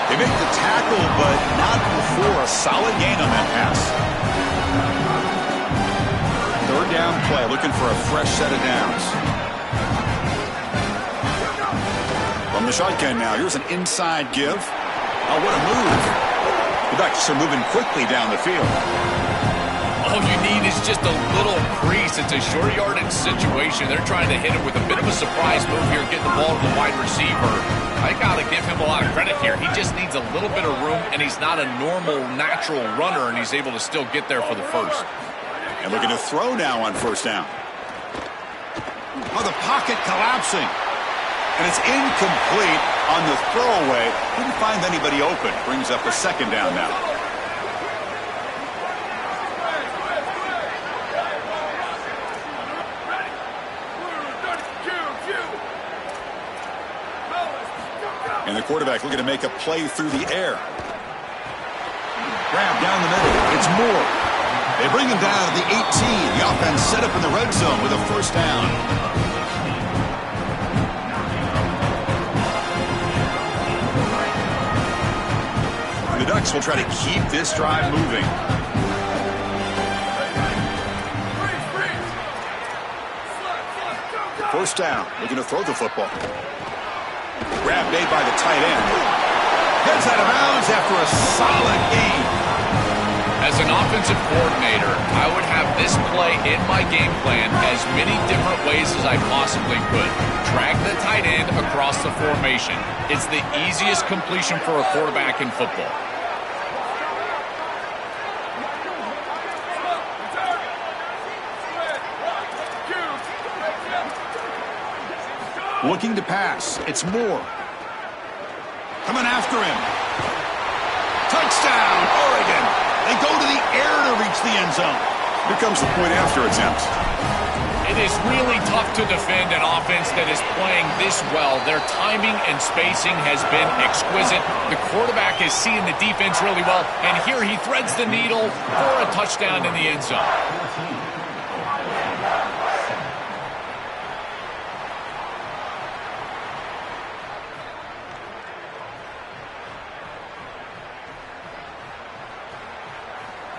They make the tackle, but not before a solid gain on that pass. Third down play, looking for a fresh set of downs. From the shotgun now, here's an inside give. Oh, what a move. The Ducks are moving quickly down the field. All you need is just a little crease. It's a short yardage situation. They're trying to hit it with a bit of a surprise move here, get the ball to the wide receiver. I got to give him a lot of credit here. He just needs a little bit of room, and he's not a normal, natural runner, and he's able to still get there for the first. And looking to throw now on first down. Oh, the pocket collapsing. And it's incomplete on the throwaway. Didn't find anybody open. Brings up a second down now. And the quarterback looking to make a play through the air. Grab down the middle. It's Moore. They bring him down to the 18. The offense set up in the red zone with a first down. The Ducks will try to keep this drive moving. First down. Looking to throw the football. Grab made by the tight end. Gets out of bounds after a solid gain. As an offensive coordinator, I would have this play in my game plan as many different ways as I possibly could. Drag the tight end across the formation. It's the easiest completion for a quarterback in football. Looking to pass. It's Moore. Coming after him. Touchdown, Oregon. They go to the air to reach the end zone. Here comes the point after attempt. It is really tough to defend an offense that is playing this well. Their timing and spacing has been exquisite. The quarterback is seeing the defense really well, and here he threads the needle for a touchdown in the end zone.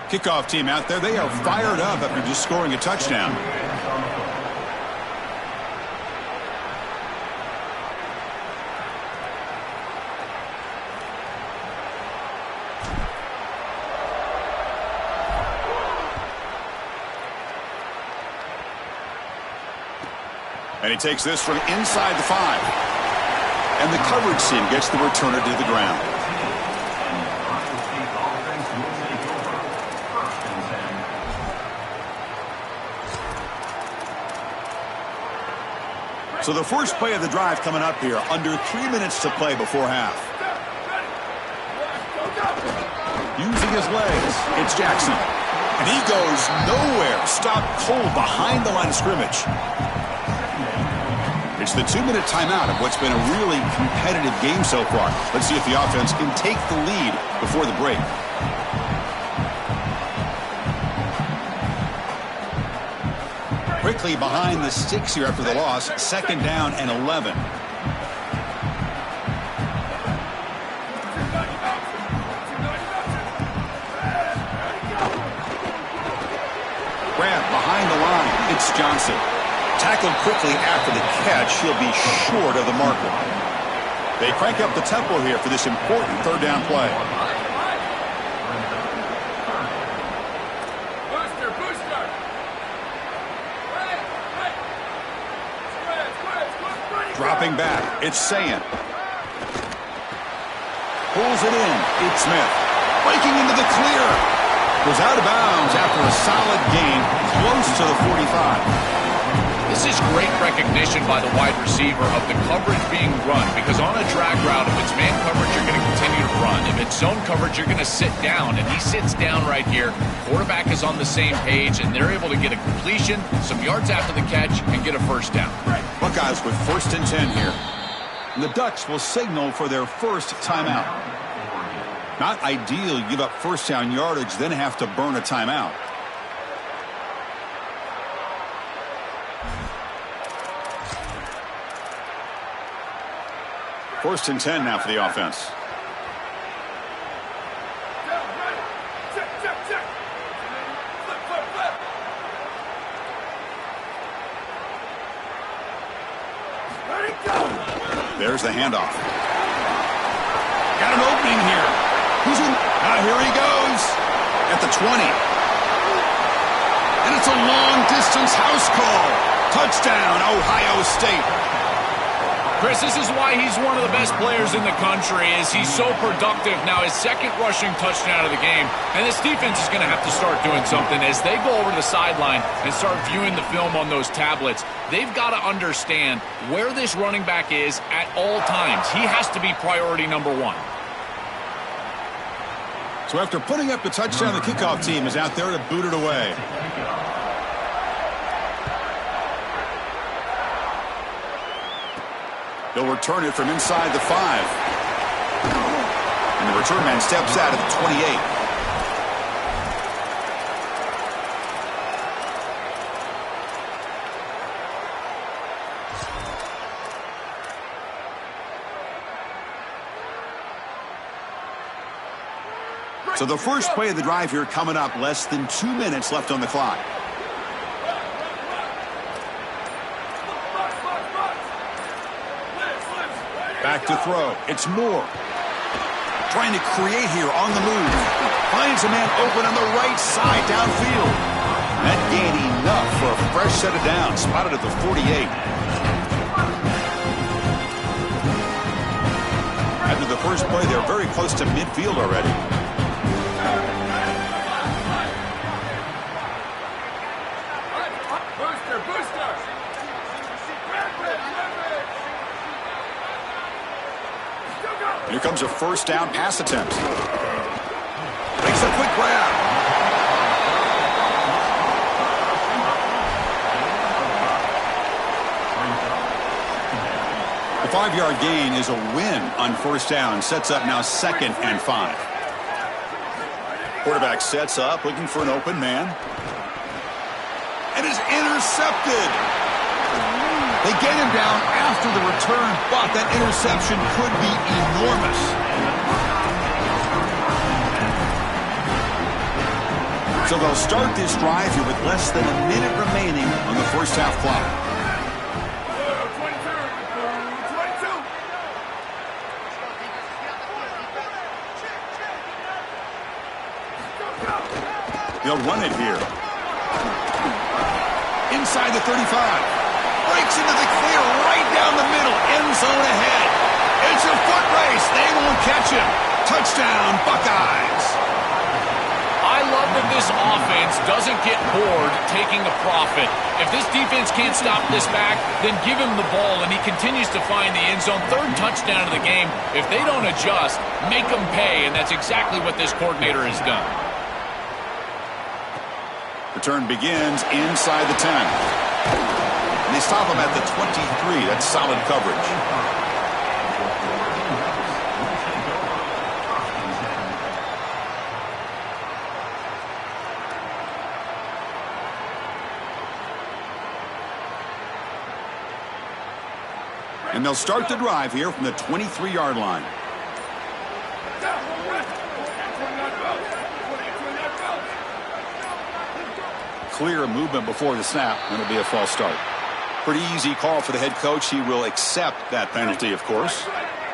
Kickoff team out there, they are fired up after just scoring a touchdown. And he takes this from inside the 5. And the coverage team gets the returner to the ground. So the first play of the drive coming up here, under 3 minutes to play before half. Using his legs, it's Jackson. And he goes nowhere. Stopped cold behind the line of scrimmage. It's the 2-minute timeout of what's been a really competitive game so far. Let's see if the offense can take the lead before the break. Quickly behind the sticks here after the loss. 2nd down and 11. Grab behind the line. It's Johnson. Tackled quickly after the catch. He'll be short of the marker. They crank up the tempo here for this important 3rd down play. Dropping back, it's Sayan. Pulls it in, it's Smith. Breaking into the clear. Goes out of bounds after a solid gain, close to the 45. This is great recognition by the wide receiver of the coverage being run, because on a drag route, if it's man coverage, you're going to continue to run. If it's zone coverage, you're going to sit down, and he sits down right here. Quarterback is on the same page, and they're able to get a completion, some yards after the catch, and get a 1st down. Buckeyes with 1st and 10 here. And the Ducks will signal for their first timeout. Not ideal, you give up 1st down yardage, then have to burn a timeout. First and 10 now for the offense. There's the handoff. Got an opening here. Who's in? Here he goes. At the 20. And it's a long-distance house call. Touchdown, Ohio State. Chris, this is why he's one of the best players in the country, is he's so productive. Now, his 2nd rushing touchdown of the game, and this defense is going to have to start doing something as they go over to the sideline and start viewing the film on those tablets. They've got to understand where this running back is at all times. He has to be priority number 1. So after putting up the touchdown, the kickoff team is out there to boot it away. They'll return it from inside the 5. And the return man steps out at the 28. So the first play of the drive here coming up, less than 2 minutes left on the clock. Back to throw. It's Moore. Trying to create here on the move. Finds a man open on the right side downfield. That gained enough for a fresh set of downs. Spotted at the 48. After the first play, they're very close to midfield already. Here comes a 1st down pass attempt. Makes a quick grab. A 5-yard gain is a win on first down. Sets up now 2nd and 5. Quarterback sets up, looking for an open man. And is intercepted. They get him down after the return, but that interception could be enormous. So they'll start this drive here with less than a minute remaining on the first half clock. 22. They'll run it here. Inside the 35. Breaks into the clear right down the middle. End zone ahead. It's a foot race. They won't catch him. Touchdown, Buckeyes. I love that this offense doesn't get bored taking a profit. If this defense can't stop this back, then give him the ball, and he continues to find the end zone. 3rd touchdown of the game. If they don't adjust, make them pay, and that's exactly what this coordinator has done. Return begins inside the 10. And they stop him at the 23. That's solid coverage. And they'll start the drive here from the 23-yard line. Clear movement before the snap, and it'll be a false start. Pretty easy call for the head coach. He will accept that penalty, of course.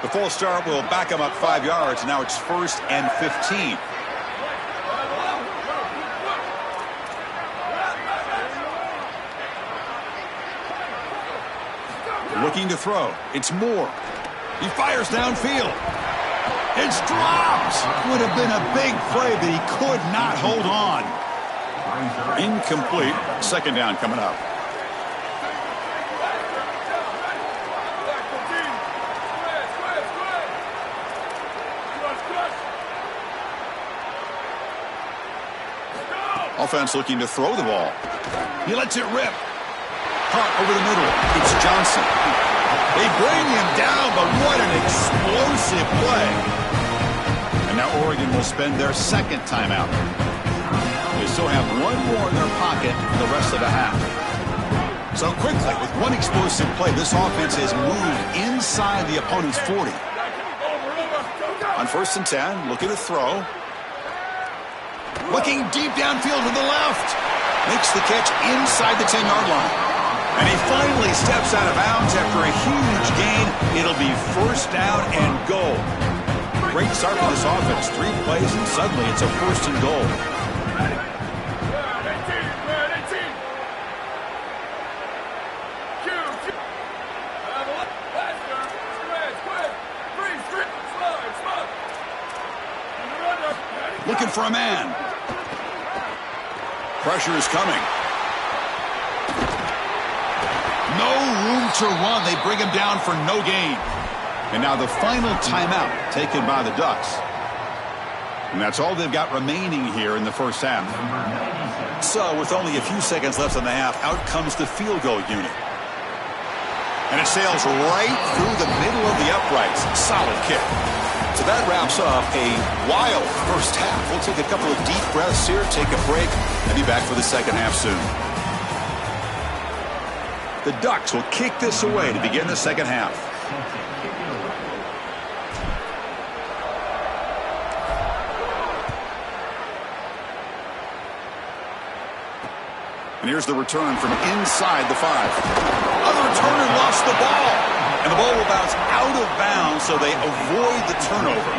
The false start will back him up 5 yards, and now it's 1st and 15. Looking to throw. It's Moore. He fires downfield. It's dropped. Would have been a big play, but he could not hold on. Incomplete. 2nd down coming up. Offense looking to throw the ball. He lets it rip. Caught over the middle. It's Johnson. They bring him down, but what an explosive play. And now Oregon will spend their 2nd timeout. They still have 1 more in their pocket for the rest of the half. So quickly, with one explosive play, this offense has moved inside the opponent's 40. On 1st and 10, looking to throw. Looking deep downfield to the left. Makes the catch inside the 10-yard line. And he finally steps out of bounds after a huge gain. It'll be 1st down and goal. Great start for this offense. 3 plays, and suddenly it's a 1st and goal. Looking for a man. Pressure is coming. No room to run. They bring him down for no gain. And now the final timeout taken by the Ducks. And that's all they've got remaining here in the first half. So with only a few seconds left in the half, out comes the field goal unit. And it sails right through the middle of the uprights. Solid kick. So that wraps up a wild first half. We'll take a couple of deep breaths here, take a break, and be back for the second half soon. The Ducks will kick this away to begin the second half. And here's the return from inside the 5. On the returner lost the ball. And the ball will bounce out of bounds, so they avoid the turnover.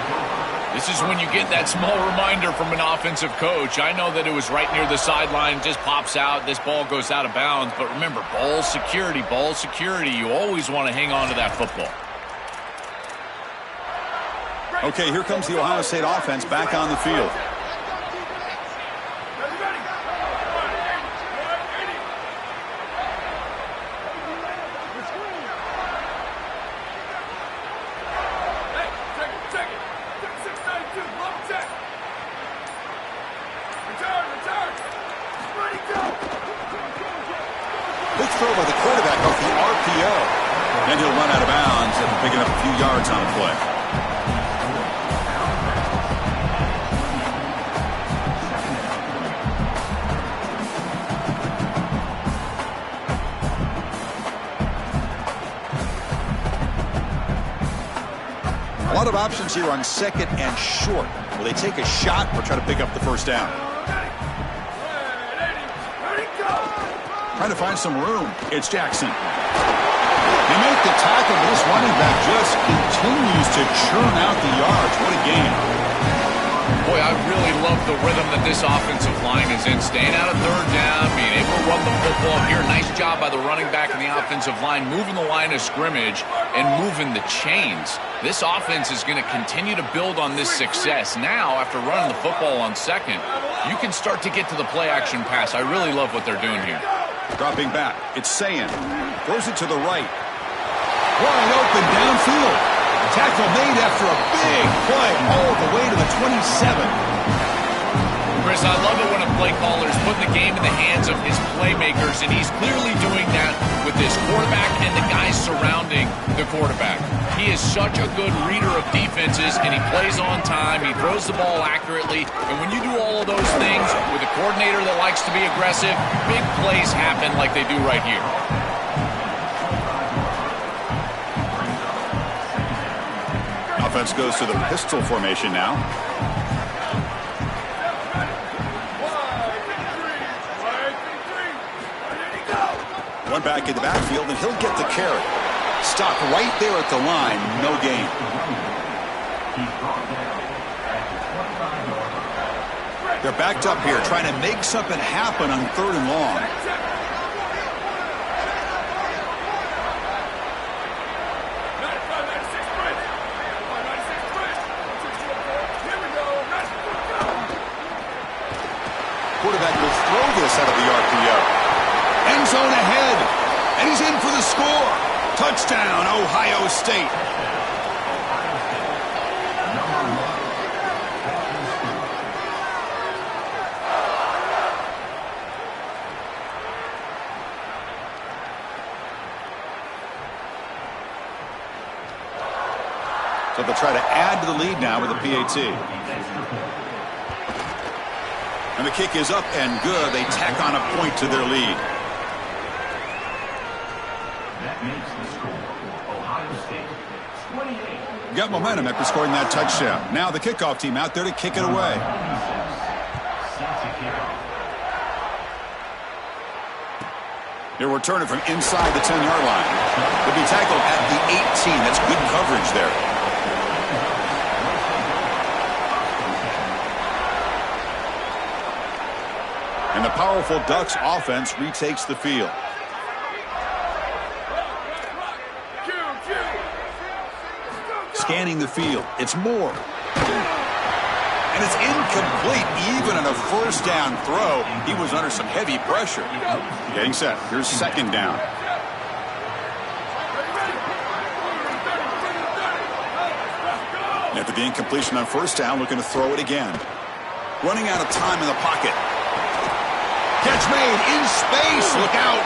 This is when you get that small reminder from an offensive coach. I know that it was right near the sideline, just pops out, this ball goes out of bounds. But remember, ball security, ball security. You always want to hang on to that football. Okay, here comes the Ohio State offense back on the field. Throw by the quarterback off the RPO. And he'll run out of bounds after picking up a few yards on the play. A lot of options here on 2nd and short. Will they take a shot or try to pick up the first down? Trying to find some room. It's Jackson. They make the tackle, but this running back just continues to churn out the yards. What a game. Boy, I really love the rhythm that this offensive line is in. Staying out of third down, being able to run the football here. Nice job by the running back and the offensive line, moving the line of scrimmage and moving the chains. This offense is going to continue to build on this success. Now, after running the football on 2nd, you can start to get to the play-action pass. I really love what they're doing here. Dropping back, it's Sayin. Throws it to the right. Wide open downfield. Tackle made after a big play all the way to the 27. Chris, I love it when a play caller is putting the game in the hands of his playmakers, and he's clearly doing that with his quarterback and the guys surrounding the quarterback. He is such a good reader of defenses, and he plays on time. He throws the ball accurately, and when you do all of those things with a coordinator that likes to be aggressive, big plays happen like they do right here. Offense goes to the pistol formation now. One back in the backfield, and he'll get the carry. Stopped right there at the line. No gain. They're backed up here, trying to make something happen on 3rd and long. Quarterback will throw this out of the RPO. End zone ahead, and he's in for the score. Touchdown, Ohio State. So they'll try to add to the lead now with a PAT. And the kick is up and good. They tack on a point to their lead. That makes the score Ohio State 28. Got momentum after scoring that touchdown. Now the kickoff team out there to kick it away. They'll return it from inside the 10-yard line. They'll be tackled at the 18. That's good coverage there. And the powerful Ducks offense retakes the field. Scanning the field. It's Moore. And it's incomplete. Even on a first down throw, he was under some heavy pressure. Getting set. Here's 2nd down. After the incompletion on 1st down, looking to throw it again. Running out of time in the pocket. Catch made in space. Look out.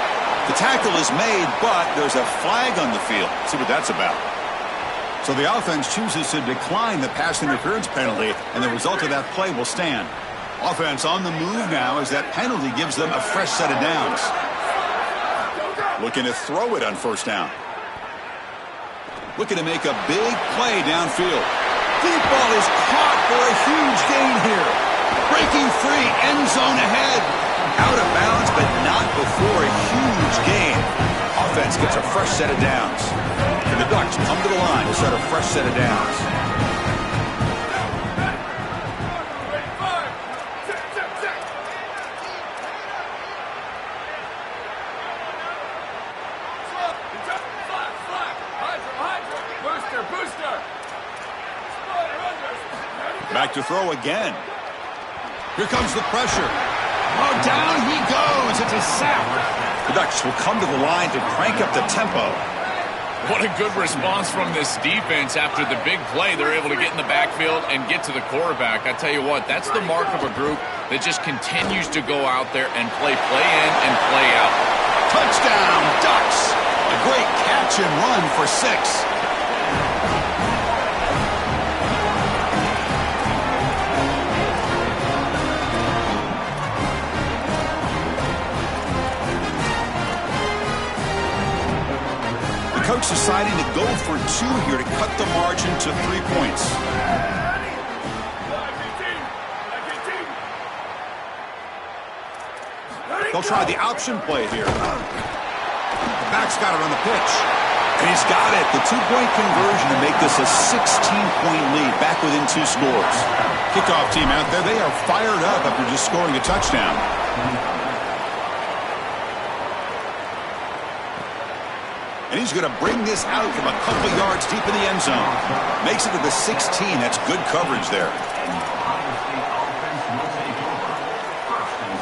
The tackle is made, but there's a flag on the field. See what that's about. So the offense chooses to decline the pass interference penalty, and the result of that play will stand. Offense on the move now as that penalty gives them a fresh set of downs. Looking to throw it on 1st down. Looking to make a big play downfield. Deep ball is caught for a huge gain here. Breaking free, end zone ahead. Out of bounds, but not before a huge gain. Offense gets a fresh set of downs. And the Ducks come to the line to set a fresh set of downs. Back to throw again. Here comes the pressure. Oh, down he goes. It's a sack. The Ducks will come to the line to crank up the tempo. What a good response from this defense after the big play. They're able to get in the backfield and get to the quarterback. I tell you what, that's the mark of a group that just continues to go out there and play in and play out. Touchdown, Ducks. A great catch and run for 6. coach deciding to go for 2 here to cut the margin to 3 points. They'll try the option play here. The back's got it on the pitch. And he's got it. The 2-point conversion to make this a 16-point lead, back within 2 scores. Kickoff team out there, they are fired up after just scoring a touchdown. And he's going to bring this out from a couple yards deep in the end zone. Makes it to the 16. That's good coverage there. Ohio State offense will take over. 1st and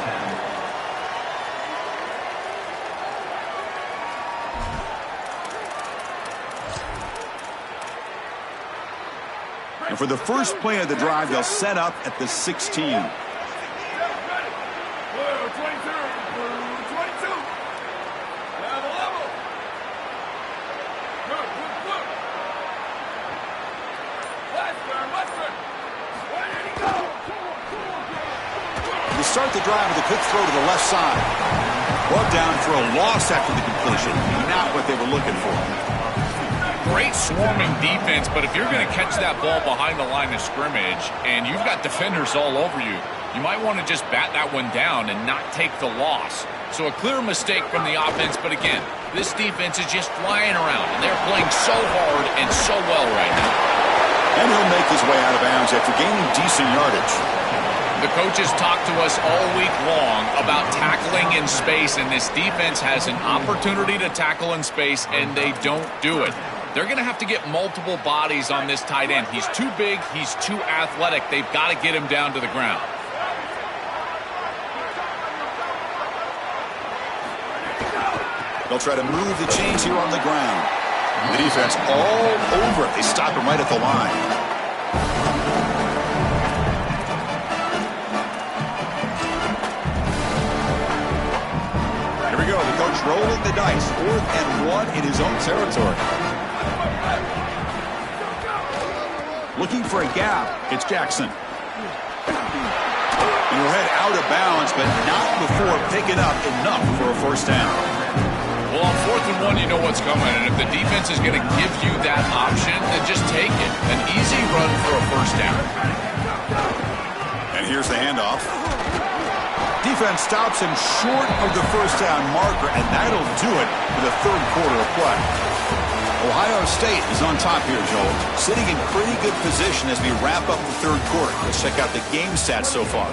10. And for the first play of the drive, they'll set up at the 16. To start the drive with a quick throw to the left side. Brought down for a loss after the completion. Not what they were looking for. Great swarming defense, but if you're going to catch that ball behind the line of scrimmage and you've got defenders all over you, you might want to just bat that one down and not take the loss. So a clear mistake from the offense, but again, this defense is just flying around, and they're playing so hard and so well right now. And he'll make his way out of bounds after gaining decent yardage. The coaches talked to us all week long about tackling in space, and this defense has an opportunity to tackle in space, and they don't do it. They're going to have to get multiple bodies on this tight end. He's too big. He's too athletic. They've got to get him down to the ground. They'll try to move the chains here on the ground. The defense all over it. They stop him right at the line. Here we go. The coach rolling the dice. 4th and 1 in his own territory. Looking for a gap. It's Jackson. And he'll head out of bounds, but not before picking up enough for a first down. Well, on 4th and 1, you know what's coming, and if the defense is going to give you that option, then just take it. An easy run for a first down. And here's the handoff. Defense stops him short of the first down marker, and that'll do it for the 3rd quarter of play. Ohio State is on top here, Joel, sitting in pretty good position as we wrap up the 3rd quarter. Let's check out the game stats so far.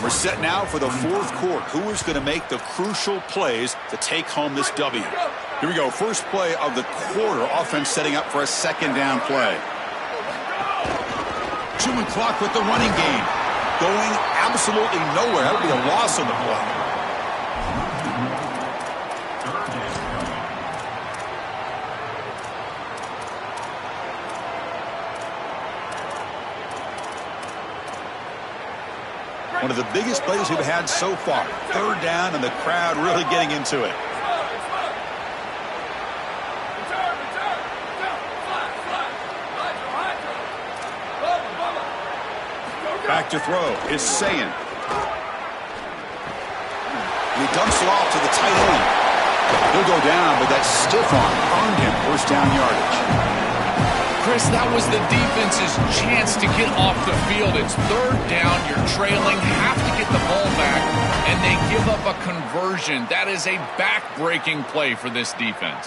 We're set now for the 4th quarter. Who is going to make the crucial plays to take home this W? Here we go. First play of the quarter. Offense setting up for a 2nd down play. Chewing clock with the running game. Going absolutely nowhere. That would be a loss on the play. One of the biggest plays we've had so far. 3rd down, and the crowd really getting into it. Back to throw is Sayin. And he dumps it off to the tight end. He'll go down, but that stiff arm earned him first down yardage. Chris, that was the defense's chance to get off the field. It's 3rd down. You're trailing, have to get the ball back, and they give up a conversion. That is a back-breaking play for this defense.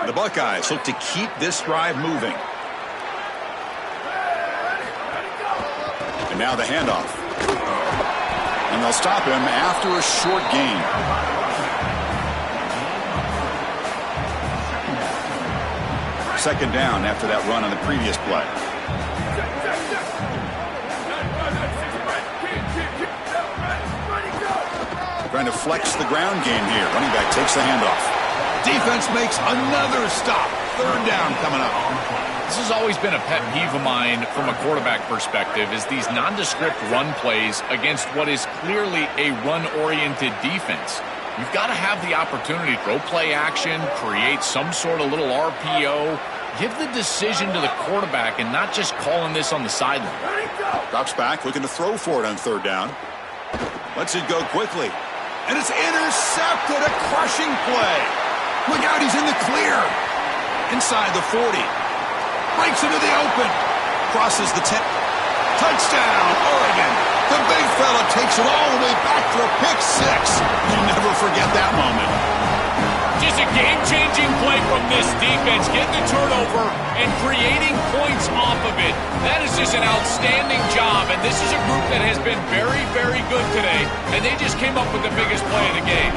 The Buckeyes look to keep this drive moving. And now the handoff. And they'll stop him after a short gain. Second down after that run on the previous play. Trying to flex the ground game here. Running back takes the handoff. Defense makes another stop. 3rd down coming up. This has always been a pet peeve of mine from a quarterback perspective, is these nondescript run plays against what is clearly a run-oriented defense. You've got to have the opportunity to throw play action, create some sort of little RPO, give the decision to the quarterback and not just calling this on the sideline. Drops back, looking to throw for it on 3rd down. Lets it go quickly. And it's intercepted, a crushing play. Look out, he's in the clear. Inside the 40. Breaks into the open. Crosses the 10. Touchdown, Oregon. The big fella takes it all the way back for a pick six. You'll never forget that moment. Just a game-changing play from this defense, getting the turnover and creating points off of it. That is just an outstanding job, and this is a group that has been very, very good today, and they just came up with the biggest play of the game.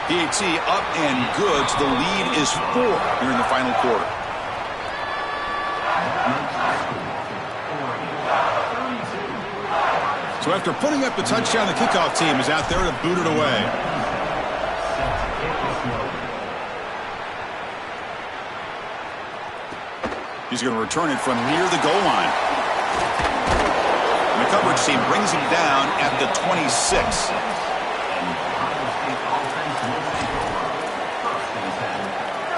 PAT up and good. The lead is 4 here in the final quarter. So after putting up the touchdown, the kickoff team is out there to boot it away. He's going to return it from near the goal line. And the coverage team brings him down at the 26.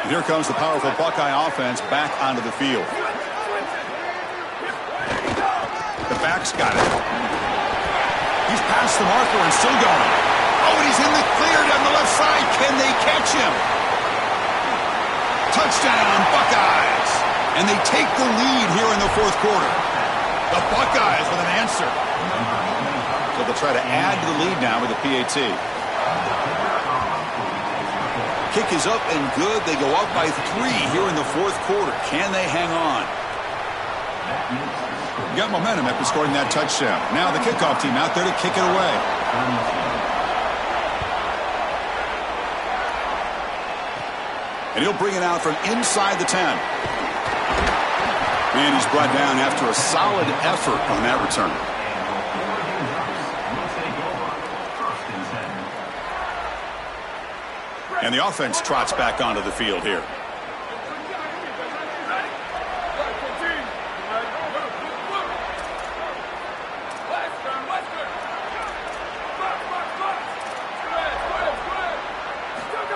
And here comes the powerful Buckeye offense back onto the field. The back's got it. He's past the marker and still going. Oh, and he's in the clear down the left side. Can they catch him? Touchdown, Buckeyes. And they take the lead here in the fourth quarter. The Buckeyes with an answer. So they'll try to add to the lead now with the PAT. Kick is up and good. They go up by 3 here in the fourth quarter. Can they hang on? Got momentum after scoring that touchdown. Now the kickoff team out there to kick it away. And he'll bring it out from inside the 10. And he's brought down after a solid effort on that return. And the offense trots back onto the field here.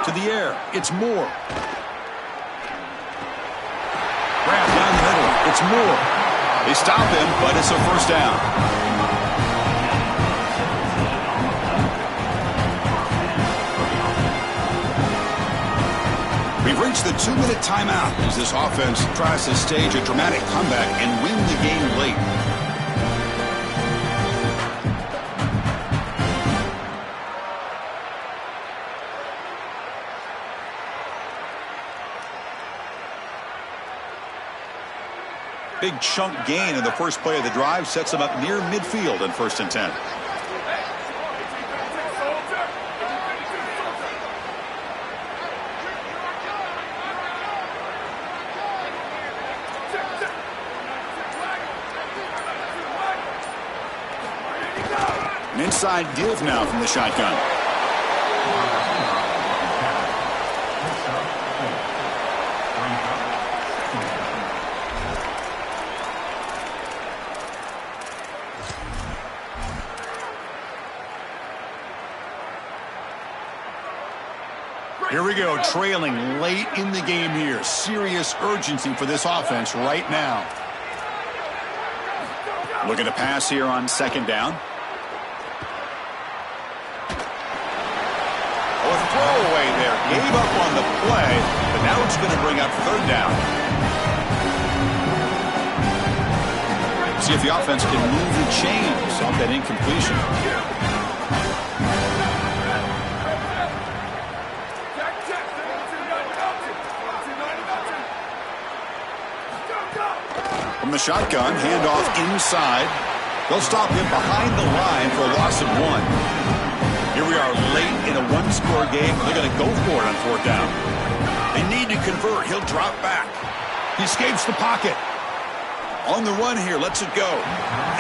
To the air, it's Moore. Grab down the middle, it's Moore. They stop him, but it's a first down. We've reached the 2-minute timeout as this offense tries to stage a dramatic comeback and win the game late. Big chunk gain in the first play of the drive sets them up near midfield in 1st and 10. An inside deal now from the shotgun. Here we go, trailing late in the game here. Serious urgency for this offense right now. Looking to pass here on 2nd down. Oh, a throwaway there. Gave up on the play, but now it's going to bring up 3rd down. See if the offense can move the chains off that incompletion. From the shotgun, handoff inside. They'll stop him behind the line for a loss of 1. Here we are late in a 1-score game. They're going to go for it on 4th down. They need to convert. He'll drop back. He escapes the pocket. On the run here, lets it go.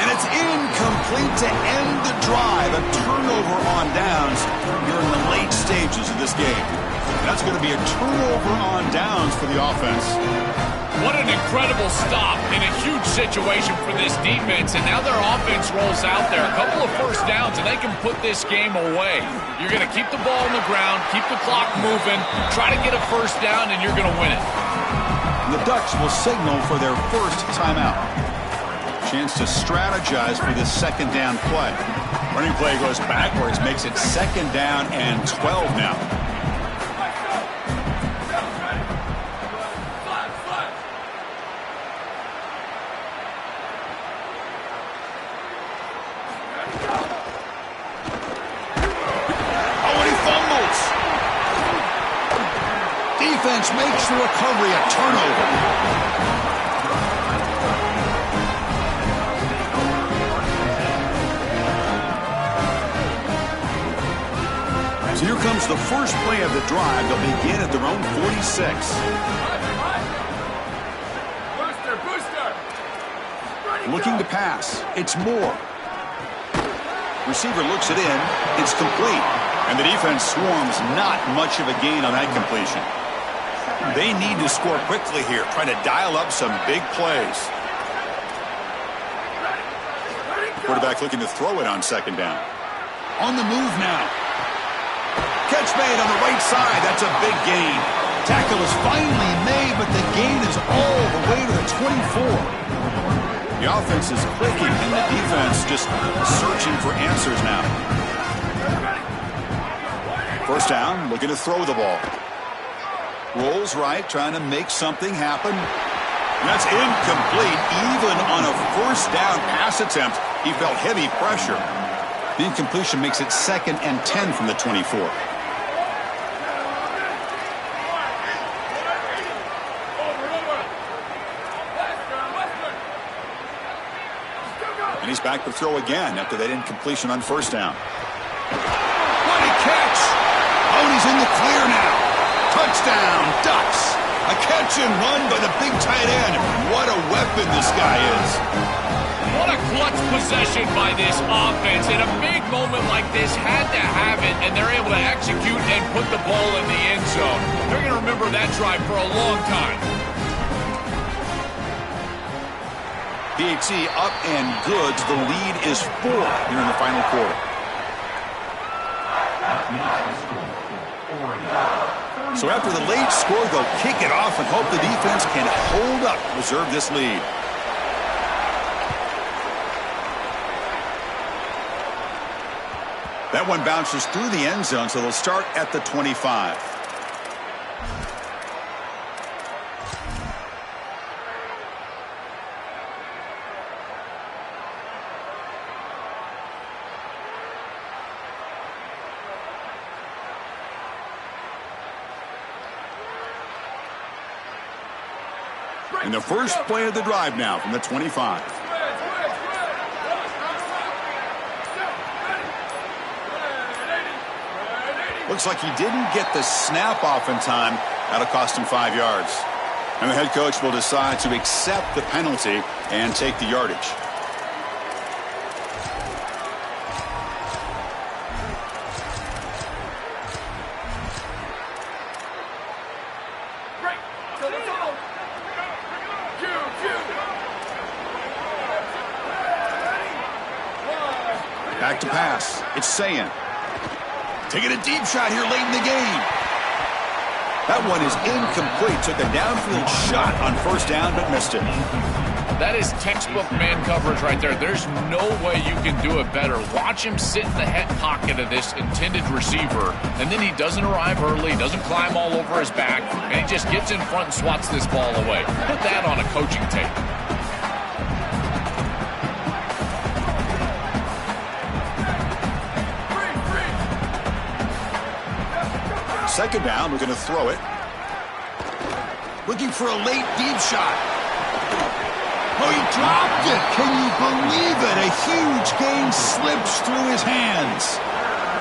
And it's incomplete to end the drive. A turnover on downs here in the late stages of this game. That's going to be a turnover on downs for the offense. What an incredible stop in a huge situation for this defense, and now their offense rolls out there. A couple of first downs, and they can put this game away. You're going to keep the ball on the ground, keep the clock moving, try to get a first down, and you're going to win it. The Ducks will signal for their first timeout. Chance to strategize for this second down play. Running play goes backwards, makes it second down and 12 now. Oh, and he fumbles. Defense makes the recovery a turnover. So here comes the first play of the drive. They'll begin at their own 46. Looking to pass. It's Moore. Receiver looks it in. It's complete. And the defense swarms not much of a gain on that completion. They need to score quickly here, trying to dial up some big plays. Quarterback looking to throw it on second down. On the move now. Catch made on the right side. That's a big gain. Tackle is finally made, but the gain is all the way to the 24. The offense is clicking, and the defense just searching for answers now. First down, looking to throw the ball. Rolls right, trying to make something happen. That's incomplete. Even on a first down pass attempt, he felt heavy pressure. The incompletion makes it second and 10 from the 24. And he's back to throw again after that incompletion on first down. What a catch! Oh, and he's in the clear now. Touchdown, Ducks. A catch and run by the big tight end. What a weapon this guy is. What a clutch possession by this offense. In a big moment like this, had to have it, and they're able to execute and put the ball in the end zone. They're going to remember that drive for a long time. PAT up and good. The lead is 4 here in the final quarter. So after the late score, they'll kick it off and hope the defense can hold up, preserve this lead. That one bounces through the end zone, so they'll start at the 25. And the first play of the drive now from the 25. Looks like he didn't get the snap off in time. That'll cost him 5 yards. And the head coach will decide to accept the penalty and take the yardage. Back to pass. It's Sayan. Taking a deep shot here late in the game. That one is incomplete. Took a downfield shot on first down, but missed it. That is textbook man coverage right there. There's no way you can do it better. Watch him sit in the head pocket of this intended receiver, and then he doesn't arrive early, doesn't climb all over his back, and he just gets in front and swats this ball away. Put that on a coaching tape. Second down, we're going to throw it. Looking for a late deep shot. Oh, he dropped it. Can you believe it? A huge gain slips through his hands.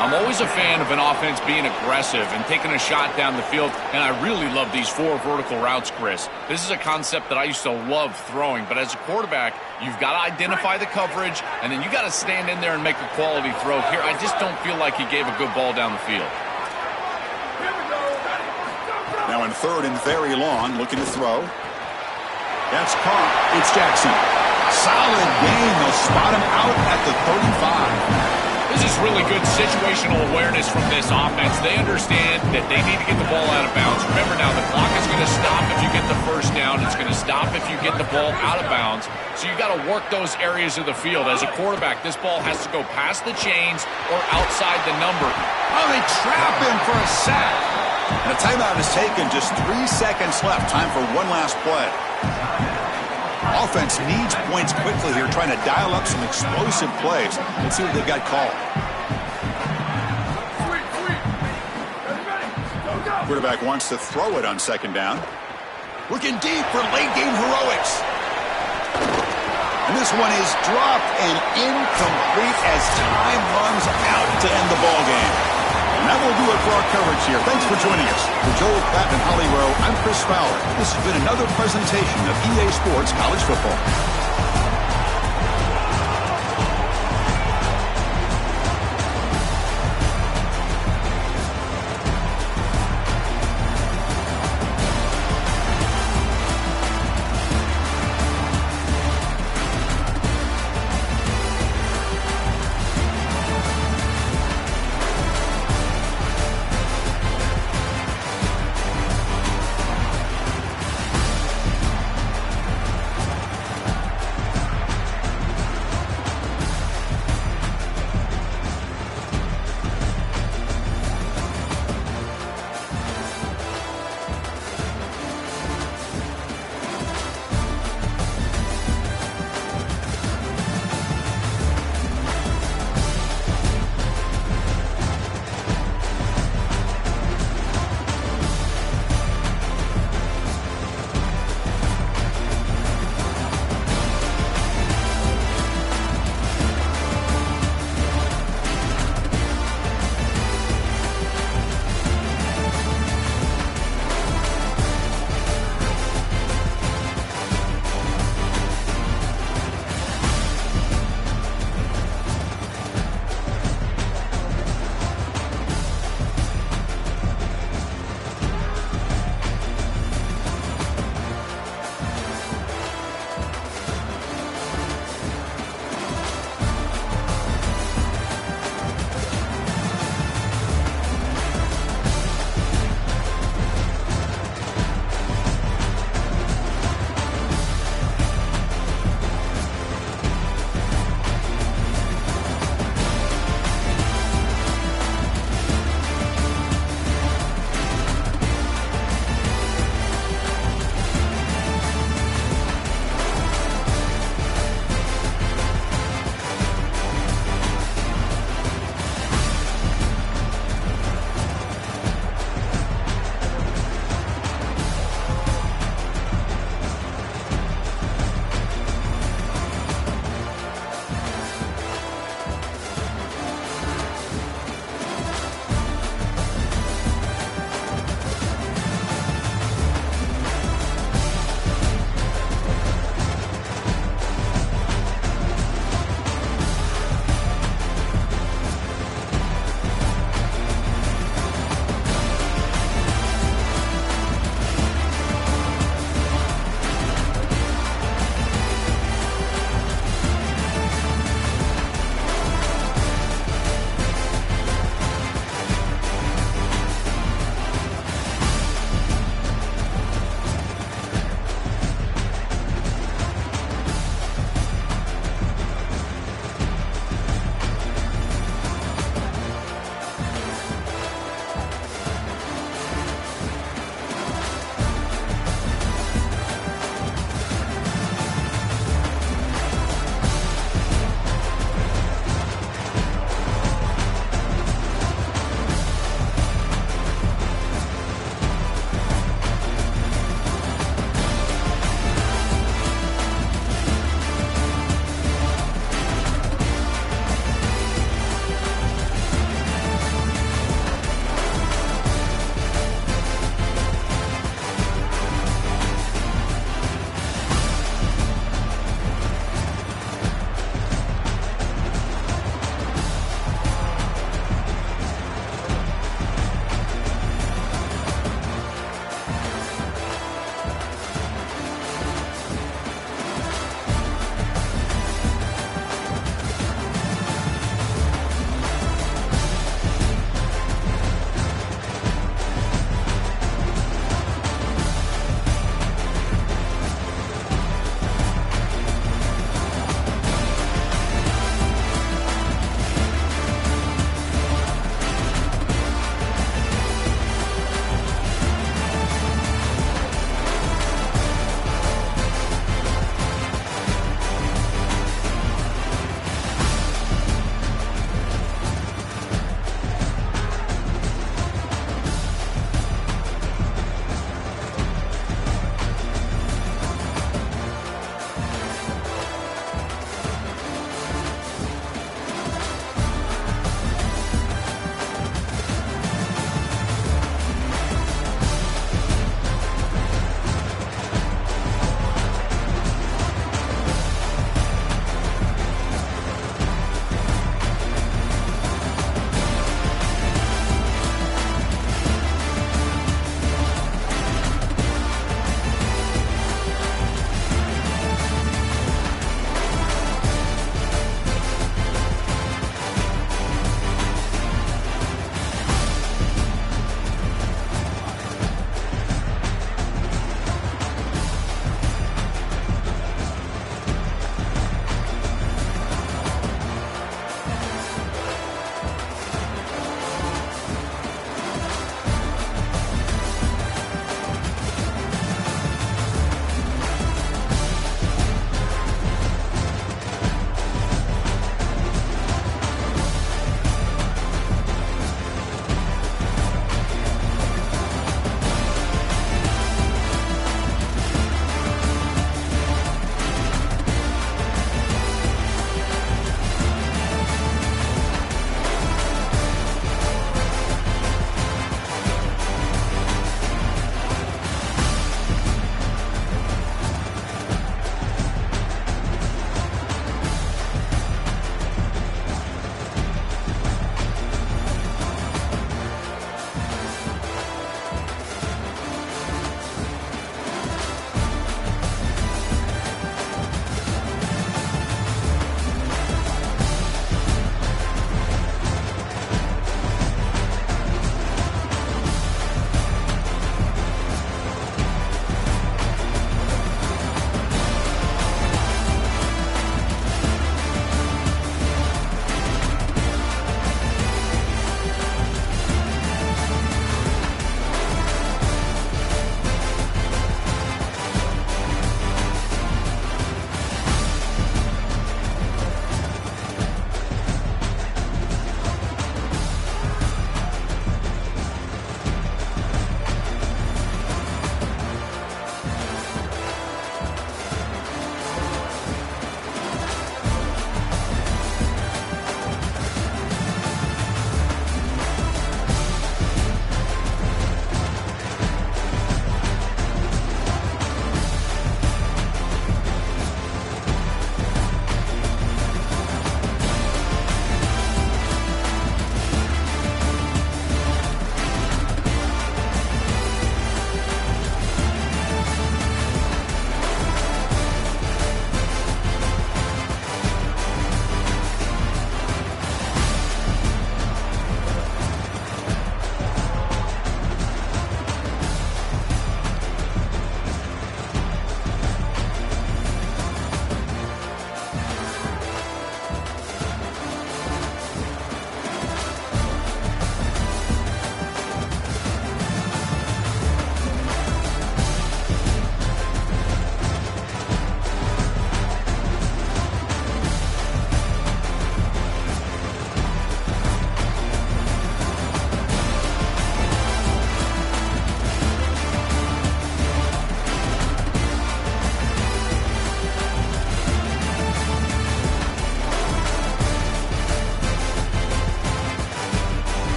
I'm always a fan of an offense being aggressive and taking a shot down the field, and I really love these 4 vertical routes, Chris. This is a concept that I used to love throwing, but as a quarterback, you've got to identify the coverage, and then you got to stand in there and make a quality throw. Here, I just don't feel like he gave a good ball down the field. Now in third and very long, looking to throw. That's caught. It's Jackson. Solid gain. They'll spot him out at the 35. This is really good situational awareness from this offense. They understand that they need to get the ball out of bounds. Remember now, the clock is going to stop if you get the first down. It's going to stop if you get the ball out of bounds. So you got to work those areas of the field. As a quarterback, this ball has to go past the chains or outside the number. Oh, they trap him for a sack. And a timeout is taken. Just 3 seconds left. Time for one last play. Offense needs points quickly here, trying to dial up some explosive plays. Let's see what they've got called. Sweet, sweet. Ready. Go. Quarterback wants to throw it on second down. Looking deep for late-game heroics. And this one is dropped and incomplete as time runs out to end the ball game. And that will do it for our coverage here. Thanks for joining us. For Joel Klatt and Holly Rowe, I'm Chris Fowler. This has been another presentation of EA Sports College Football.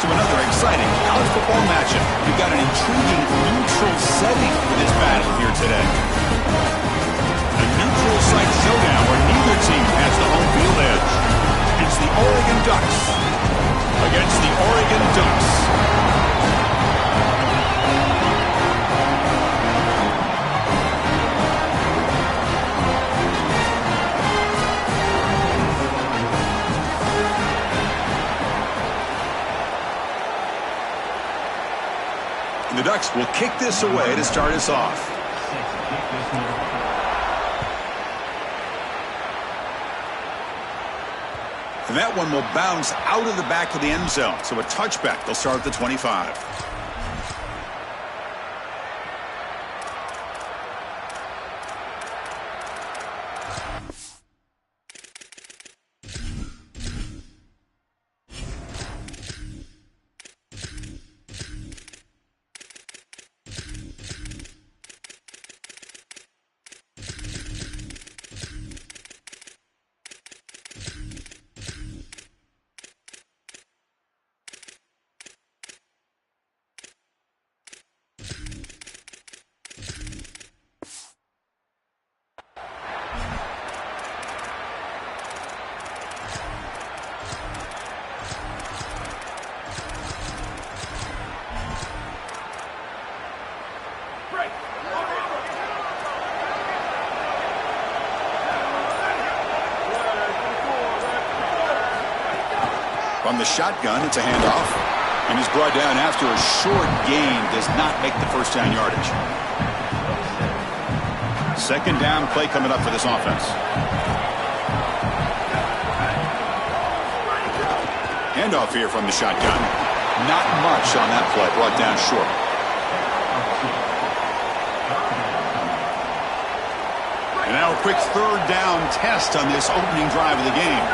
to another exciting college football matchup. We've got an intriguing neutral setting for this battle here today. A neutral site showdown where neither team has the home field edge. It's the Oregon Ducks against the Oregon Ducks. The Ducks will kick this away to start us off. And that one will bounce out of the back of the end zone. So a touchback. They'll start at the 25. From the shotgun, it's a handoff. And he's brought down after a short gain. Does not make the first down yardage. Second down play coming up for this offense. Handoff here from the shotgun. Not much on that play. Brought down short. And now a quick third down test on this opening drive of the game.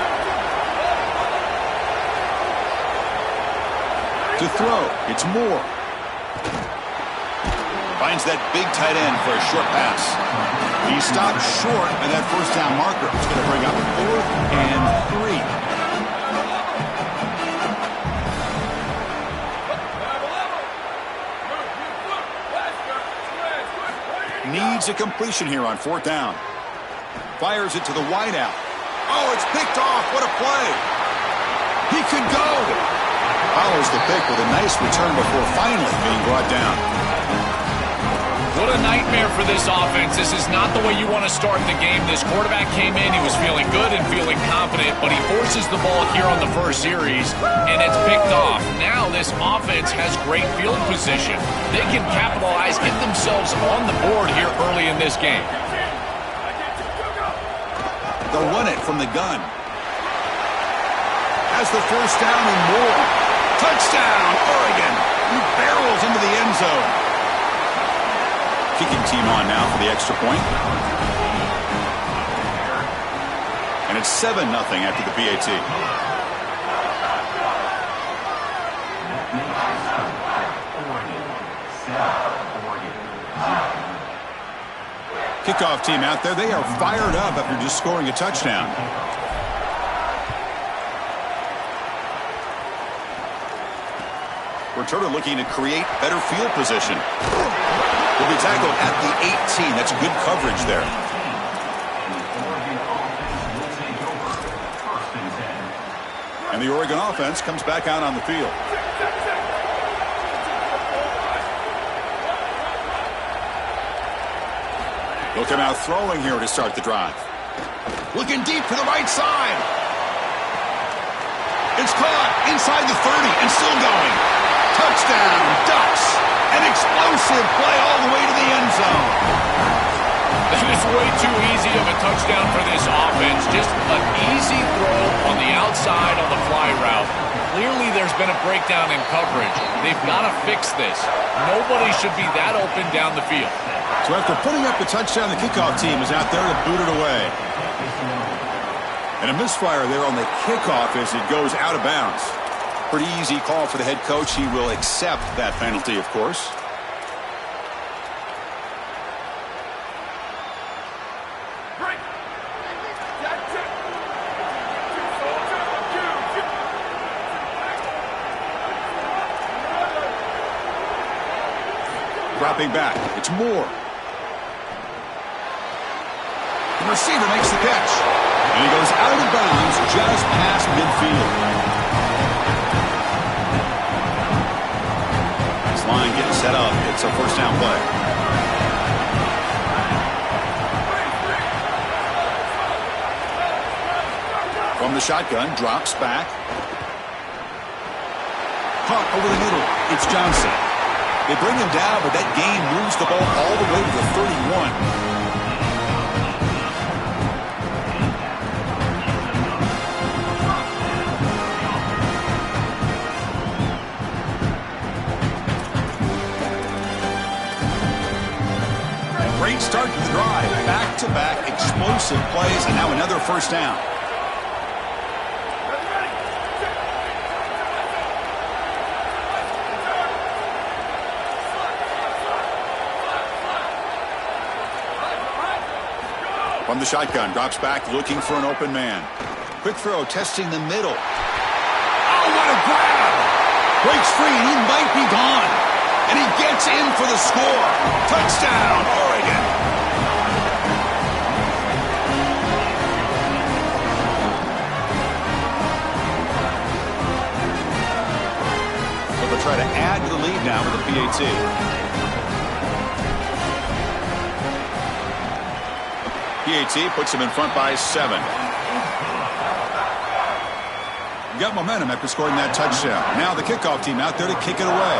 To throw, it's Moore. Finds that big tight end for a short pass. He stopped short of that first down marker. It's going to bring up 4th and 3. Needs a completion here on 4th down. Fires it to the wideout. Oh, it's picked off. What a play. He could go. Follows the pick with a nice return before finally being brought down. What a nightmare for this offense. This is not the way you want to start the game. This quarterback came in, he was feeling good and feeling confident, but he forces the ball here on the first series, and it's picked off. Now this offense has great field position. They can capitalize, get themselves on the board here early in this game. They'll run it from the gun. Has the first down and more. Touchdown, Oregon. He barrels into the end zone. Kicking team on now for the extra point. And it's 7-0 after the PAT. Kickoff team out there. They are fired up after just scoring a touchdown. Returner looking to create better field position. Will be tackled at the 18. That's good coverage there. And the Oregon offense comes back out on the field. They'll come out throwing here to start the drive. Looking deep to the right side. It's caught inside the 30 and still going. Touchdown, Ducks. An explosive play all the way to the end zone. That is way too easy of a touchdown for this offense. Just an easy throw on the outside on the fly route. Clearly there's been a breakdown in coverage. They've got to fix this. Nobody should be that open down the field. So after putting up the touchdown, the kickoff team is out there to boot it away. And a misfire there on the kickoff as it goes out of bounds. Pretty easy call for the head coach. He will accept that penalty, of course. Dropping back. It's Moore. The receiver makes the catch. And he goes out of bounds just past midfield. This line getting set up. It's a first down play. From the shotgun, drops back. Caught over the middle. It's Johnson. They bring him down, but that gain moves the ball all the way to the 31. Great start to the drive. Back-to-back explosive plays, and now another first down. From the shotgun, drops back, looking for an open man. Quick throw, testing the middle. Oh, what a grab! Breaks free, and he might be gone. And he gets in for the score. Touchdown, Oregon! So they'll try to add to the lead now with the PAT. PAT puts him in front by 7. Got momentum after scoring that touchdown. Now the kickoff team out there to kick it away.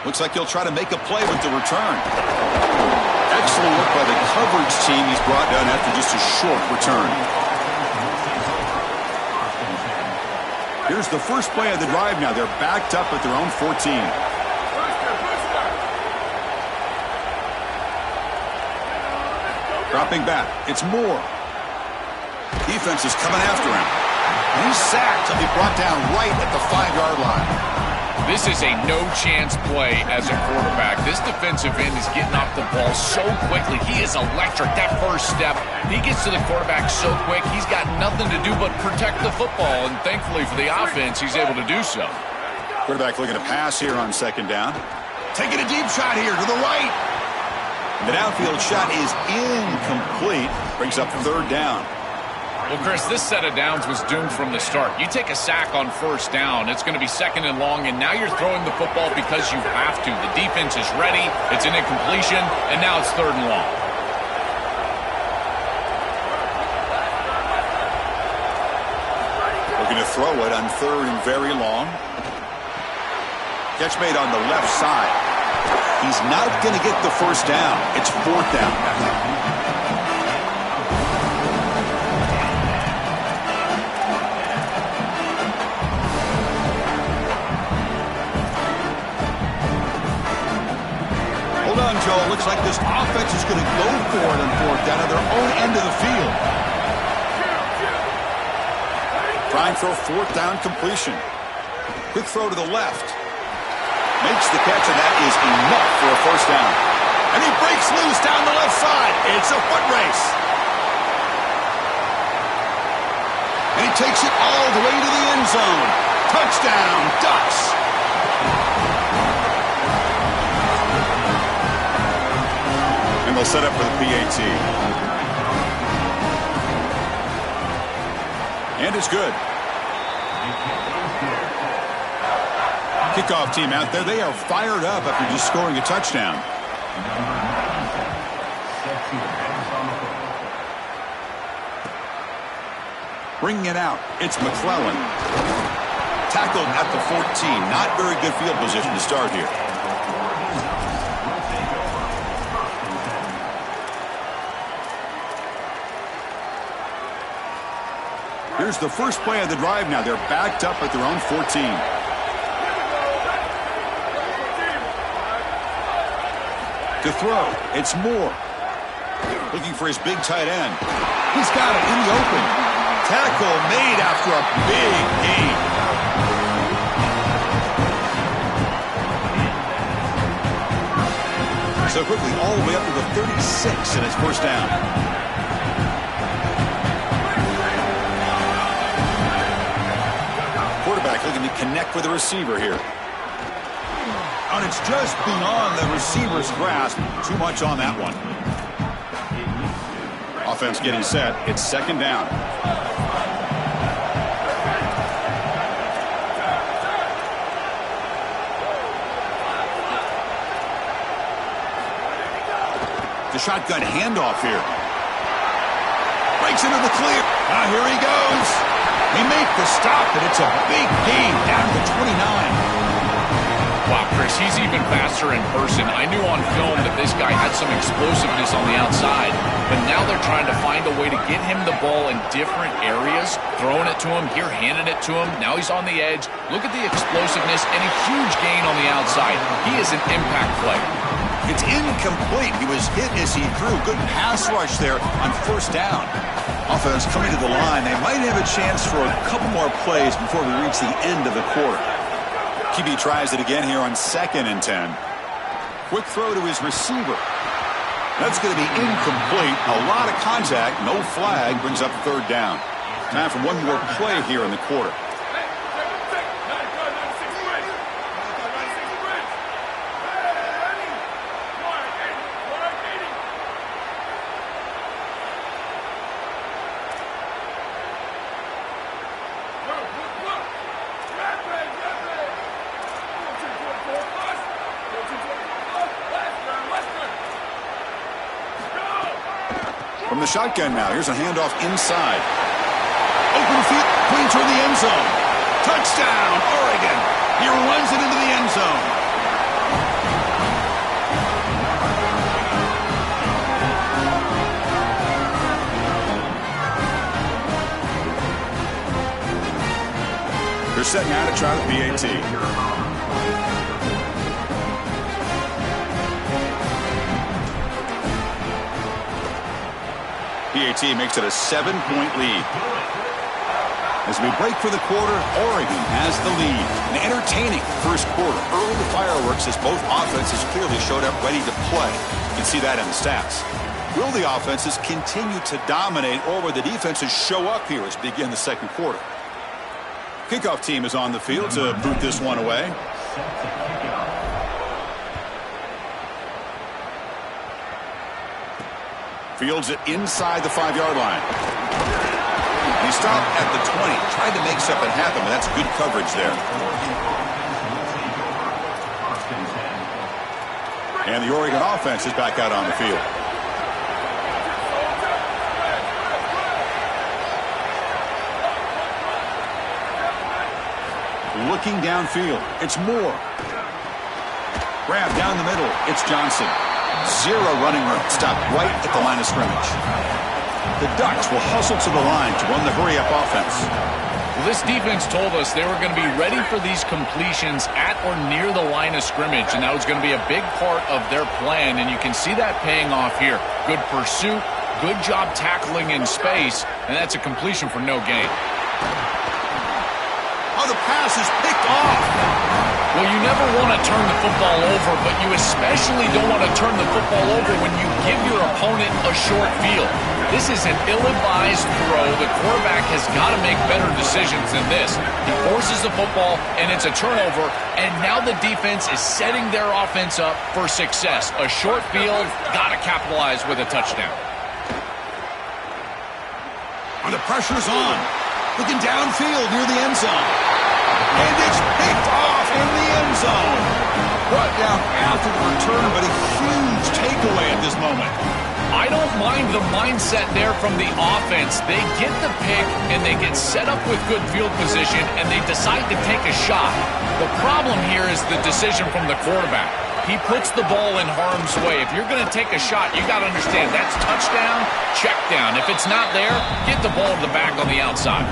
Looks like he'll try to make a play with the return. Excellent work by the coverage team he's brought down after just a short return. Here's the first play of the drive now. They're backed up at their own 14. Dropping back. It's Moore. Defense is coming after him. He's sacked. He'll be brought down right at the 5-yard line. This is a no-chance play as a quarterback. This defensive end is getting off the ball so quickly. He is electric. That first step, he gets to the quarterback so quick, he's got nothing to do but protect the football, and thankfully for the offense, he's able to do so. Quarterback looking to pass here on second down. Taking a deep shot here to the right. The downfield shot is incomplete. Brings up third down. Well, Chris, this set of downs was doomed from the start. You take a sack on first down, it's going to be second and long, and now you're throwing the football because you have to. The defense is ready, it's an incompletion, and now it's third and long. Looking to throw it on third and very long. Catch made on the left side. He's not going to get the first down. It's fourth down. Joe, looks like this offense is going to go for it on fourth down at their own end of the field. Trying for a fourth down completion. Quick throw to the left. Makes the catch, and that is enough for a first down. And he breaks loose down the left side. It's a foot race. And he takes it all the way to the end zone. Touchdown, Ducks. They'll set up for the PAT. And it's good. Kickoff team out there. They are fired up after just scoring a touchdown. Bringing it out. It's McClellan. Tackled at the 14. Not very good field position to start here. Here's the first play of the drive now. They're backed up at their own 14. To throw, it's Moore. Looking for his big tight end. He's got it in the open. Tackle made after a big gain. So quickly all the way up to the 36 and it's first down. looking to connect with the receiver here. And it's just beyond the receiver's grasp. Too much on that one. Offense getting set. It's second down. The shotgun handoff here. Breaks into the clear. Now here he goes. They make the stop, and it's a big gain down to 29. Wow, Chris, he's even faster in person. I knew on film that this guy had some explosiveness on the outside, but now they're trying to find a way to get him the ball in different areas, throwing it to him, here handing it to him. Now he's on the edge. Look at the explosiveness and a huge gain on the outside. He is an impact player. It's incomplete. He was hit as he threw. Good pass rush there on first down. Offense coming to the line. They might have a chance for a couple more plays before we reach the end of the quarter. QB tries it again here on 2nd and 10. Quick throw to his receiver. That's going to be incomplete. A lot of contact. No flag. Brings up third down. Time for one more play here in the quarter. From the shotgun now. Here's a handoff inside. Open field, clean toward the end zone. Touchdown, Oregon. He runs it into the end zone. They're setting out to try the PAT. PAT makes it a 7-point lead. As we break for the quarter, Oregon has the lead. An entertaining first quarter. Early fireworks as both offenses clearly showed up ready to play. You can see that in the stats. Will the offenses continue to dominate, or will the defenses show up here as we begin the second quarter? Kickoff team is on the field to boot this one away. Fields it inside the 5-yard line. He stopped at the 20. Tried to make something happen, but that's good coverage there. And the Oregon offense is back out on the field. Looking downfield. It's Moore. Grab down the middle. It's Johnson. Zero running room. Stopped right at the line of scrimmage. The Ducks will hustle to the line to run the hurry-up offense. Well, this defense told us they were going to be ready for these completions at or near the line of scrimmage, and that was going to be a big part of their plan, and you can see that paying off here. Good pursuit, good job tackling in space, and that's a completion for no gain. Oh, the pass is picked off. Well, you never want to turn the football over, but you especially don't want to turn the football over when you give your opponent a short field. This is an ill-advised throw. The quarterback has got to make better decisions than this. He forces the football, and it's a turnover, and now the defense is setting their offense up for success. A short field, got to capitalize with a touchdown. And the pressure's on. Looking downfield near the end zone. And it's picked off in the end zone. Brought down after the return, but a huge takeaway at this moment. I don't mind the mindset there from the offense. They get the pick, and they get set up with good field position, and they decide to take a shot. The problem here is the decision from the quarterback. He puts the ball in harm's way. If you're going to take a shot, you got to understand that's touchdown, check down. If it's not there, get the ball to the back on the outside.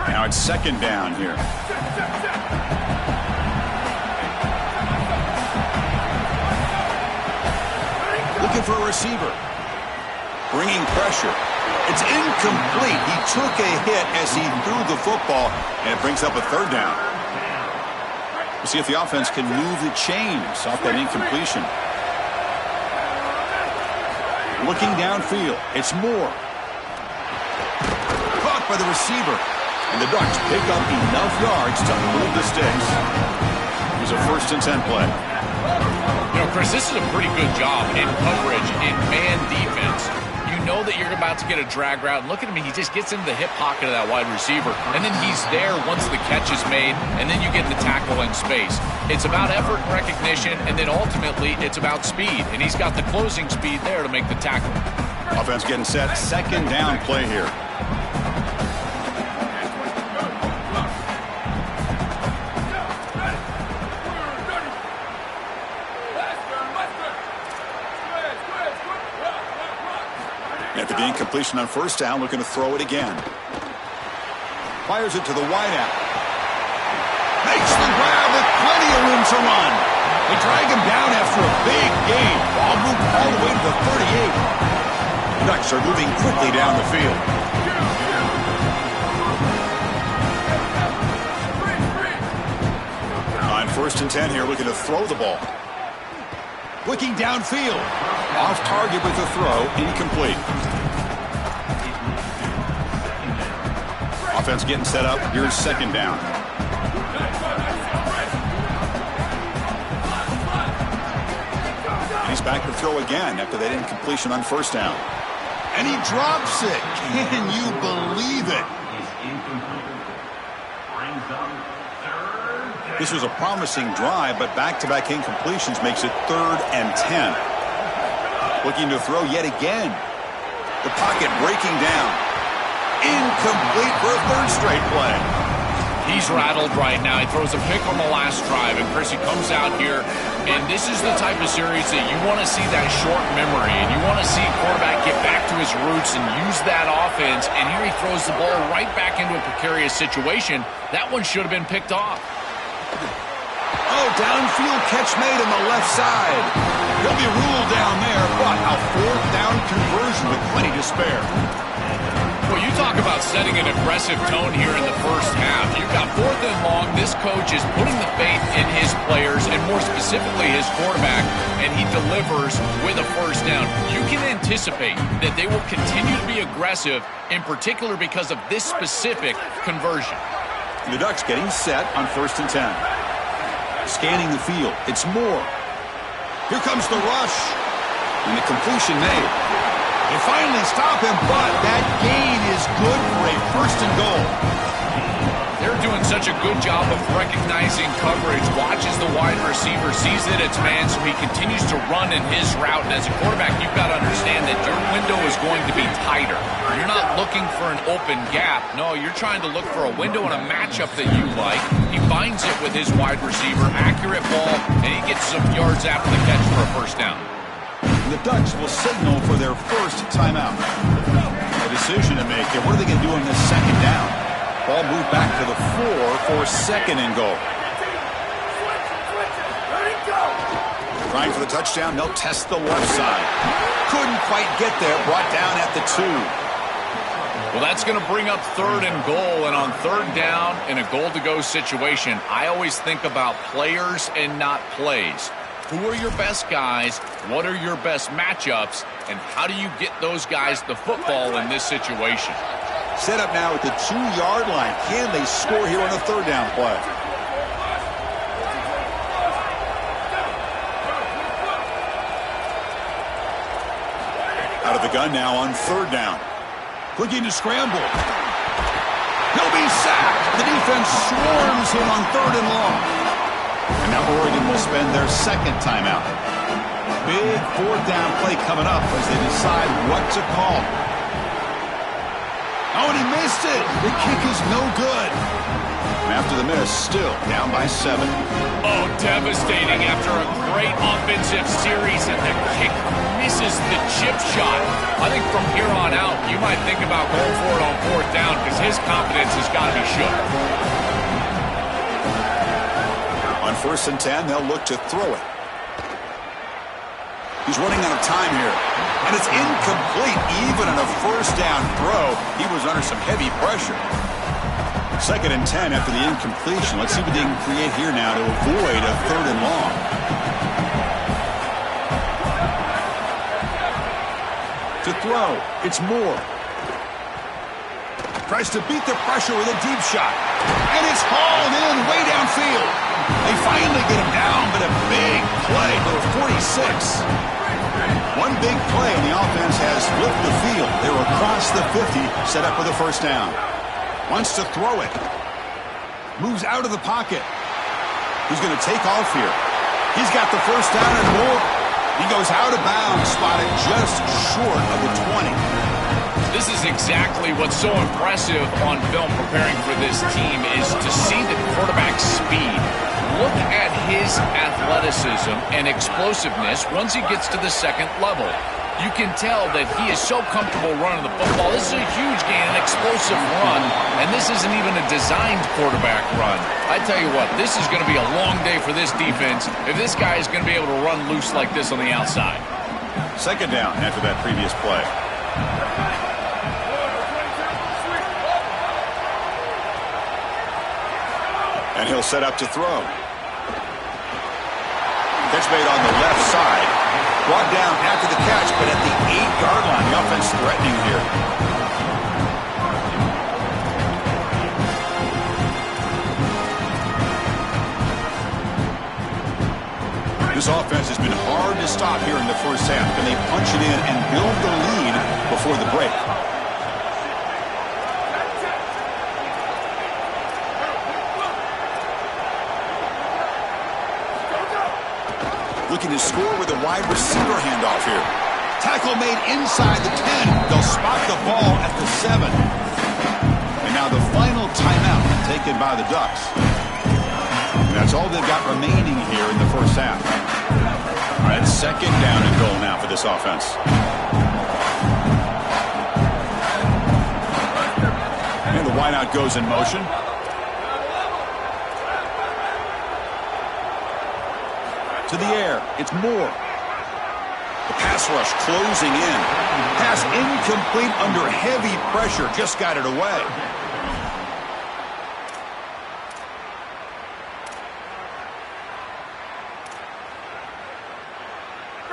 Now it's second down here. Looking for a receiver. Bringing pressure. It's incomplete. He took a hit as he threw the football, and it brings up a third down. We'll see if the offense can move the chains off that incompletion. Looking downfield. It's Moore. Caught by the receiver. And the Ducks pick up enough yards to move the sticks. Here's a 1st and 10 play. You know, Chris, this is a pretty good job in coverage, in man defense. You know that you're about to get a drag route. And look at him, he just gets into the hip pocket of that wide receiver. And then he's there once the catch is made, and then you get the tackle in space. It's about effort and recognition, and then ultimately it's about speed. And he's got the closing speed there to make the tackle. Offense getting set. 2nd down play here. After the incompletion on 1st down, looking to throw it again. Fires it to the wideout. Makes the grab with plenty of room to run. They drag him down after a big gain. Ball moved all the way to the 38. The Ducks are moving quickly down the field. On 1st and 10 here, looking to throw the ball. Looking downfield. Off target with the throw, incomplete. Offense getting set up. Here's 2nd down. And he's back to throw again after that incompletion on 1st down. And he drops it. Can you believe it? This was a promising drive, but back-to-back incompletions makes it 3rd and 10. Looking to throw yet again. The pocket breaking down. Incomplete for a 3rd straight play. He's rattled right now. He throws a pick on the last drive, and Chris, he comes out here, and this is the type of series that you want to see that short memory, and you want to see quarterback get back to his roots and use that offense, and here he throws the ball right back into a precarious situation. That one should have been picked off. Oh, downfield catch made on the left side. He'll be ruled down there, but a 4th down conversion with plenty to spare. Well, you talk about setting an aggressive tone here in the 1st half. You've got 4th and long. This coach is putting the faith in his players, and more specifically his quarterback, and he delivers with a 1st down. You can anticipate that they will continue to be aggressive, in particular because of this specific conversion. The Ducks getting set on 1st and 10. Scanning the field. It's Moore. Here comes the rush. And the completion made. They finally stop him, but that gain is good for a 1st and goal. They're doing such a good job of recognizing coverage, watches the wide receiver, sees that it's man, so he continues to run in his route. And as a quarterback, you've got to understand that your window is going to be tighter. You're not looking for an open gap. No, you're trying to look for a window and a matchup that you like. He finds it with his wide receiver, accurate ball, and he gets some yards after the catch for a 1st down. The Ducks will signal for their 1st timeout. A decision to make. What are they going to do on this 2nd down? Ball moved back to the 4 for 2nd and goal. Trying for the touchdown. They'll test the left side. Couldn't quite get there. Brought down at the 2. Well, that's going to bring up 3rd and goal, and on 3rd down in a goal-to-go situation, I always think about players and not plays. Who are your best guys? What are your best matchups? And how do you get those guys the football in this situation? Set up now at the 2-yard line. Can they score here on a 3rd down play? Out of the gun now on 3rd down. Looking to scramble. He'll be sacked. The defense swarms him on 3rd and long. And now Oregon will spend their 2nd timeout. Big 4th down play coming up as they decide what to call. Oh, and he missed it. The kick is no good. And after the miss, still down by 7. Oh, devastating after a great offensive series, and the kick misses the chip shot. I think from here on out, you might think about going for it on 4th down because his confidence has got to be shook. On 1st and 10, they'll look to throw it. He's running out of time here. And it's incomplete. Even on a 1st down throw, he was under some heavy pressure. 2nd and 10 after the incompletion. Let's see what they can create here now to avoid a 3rd and long. To throw, it's Moore. Tries to beat the pressure with a deep shot. And it's hauled in way downfield. They finally get him down, but a big play for 46. One big play, and the offense has flipped the field. They were across the 50, set up for the first down. Wants to throw it. Moves out of the pocket. He's going to take off here. He's got the first down and more. He goes out of bounds, spotted just short of the 20. This is exactly what's so impressive on film preparing for this team is to see the quarterback's speed. Look at his athleticism and explosiveness once he gets to the 2nd level. You can tell that he is so comfortable running the football. This is a huge gain, an explosive run, and this isn't even a designed quarterback run. I tell you what, this is going to be a long day for this defense if this guy is going to be able to run loose like this on the outside. 2nd down after that previous play. And he'll set up to throw. Catch made on the left side. Brought down after the catch, but at the 8-yard line. The offense threatening here. This offense has been hard to stop here in the first half. Can they punch it in and build the lead before the break? Looking to score with a wide receiver handoff here. Tackle made inside the 10. They'll spot the ball at the 7. And now the final timeout taken by the Ducks. And that's all they've got remaining here in the first half. That's 2nd down and goal now for this offense. And the wideout goes in motion. To the air, it's Moore. The pass rush closing in. Pass incomplete under heavy pressure, just got it away.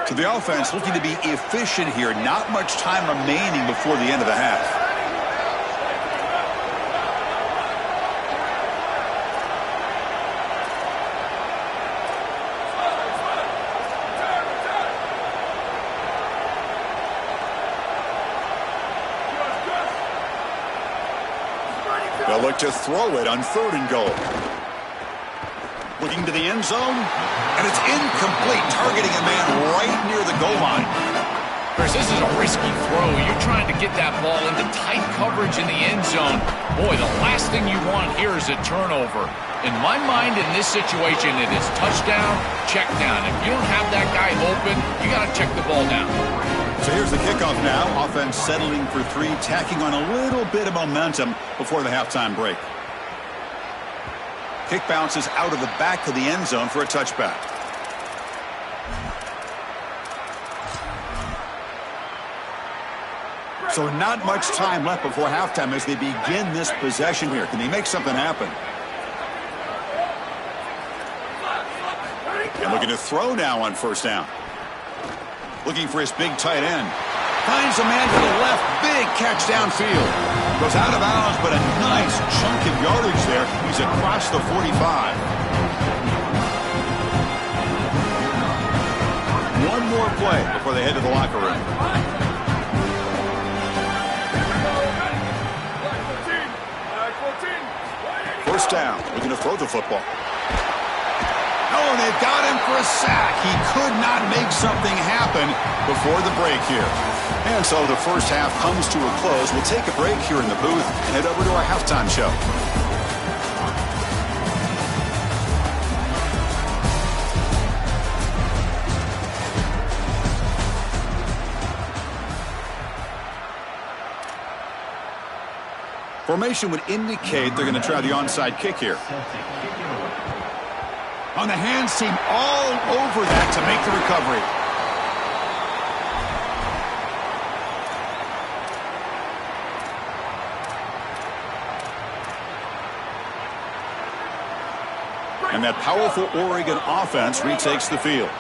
So the offense looking to be efficient here. Not much time remaining before the end of the half. They'll look to throw it on 3rd and goal. Looking to the end zone, and it's incomplete, targeting a man right near the goal line. Chris, this is a risky throw. You're trying to get that ball into tight coverage in the end zone. Boy, the last thing you want here is a turnover. In my mind, in this situation, it is touchdown, check down. If you don't have that guy open, you got to check the ball down. So here's the kickoff now. Offense settling for 3, tacking on a little bit of momentum before the halftime break. Kick bounces out of the back of the end zone for a touchback. So not much time left before halftime as they begin this possession here. Can they make something happen? And looking to throw now on 1st down. Looking for his big tight end. Finds a man to the left. Big catch downfield. Goes out of bounds, but a nice chunk of yardage there. He's across the 45. One more play before they head to the locker room. First down. Looking to throw the football. Oh, they've got him for a sack. He could not make something happen before the break here. And so the first half comes to a close. We'll take a break here in the booth and head over to our halftime show. Formation would indicate they're going to try the onside kick here. On the hands team all over that to make the recovery. And that powerful Oregon offense retakes the field.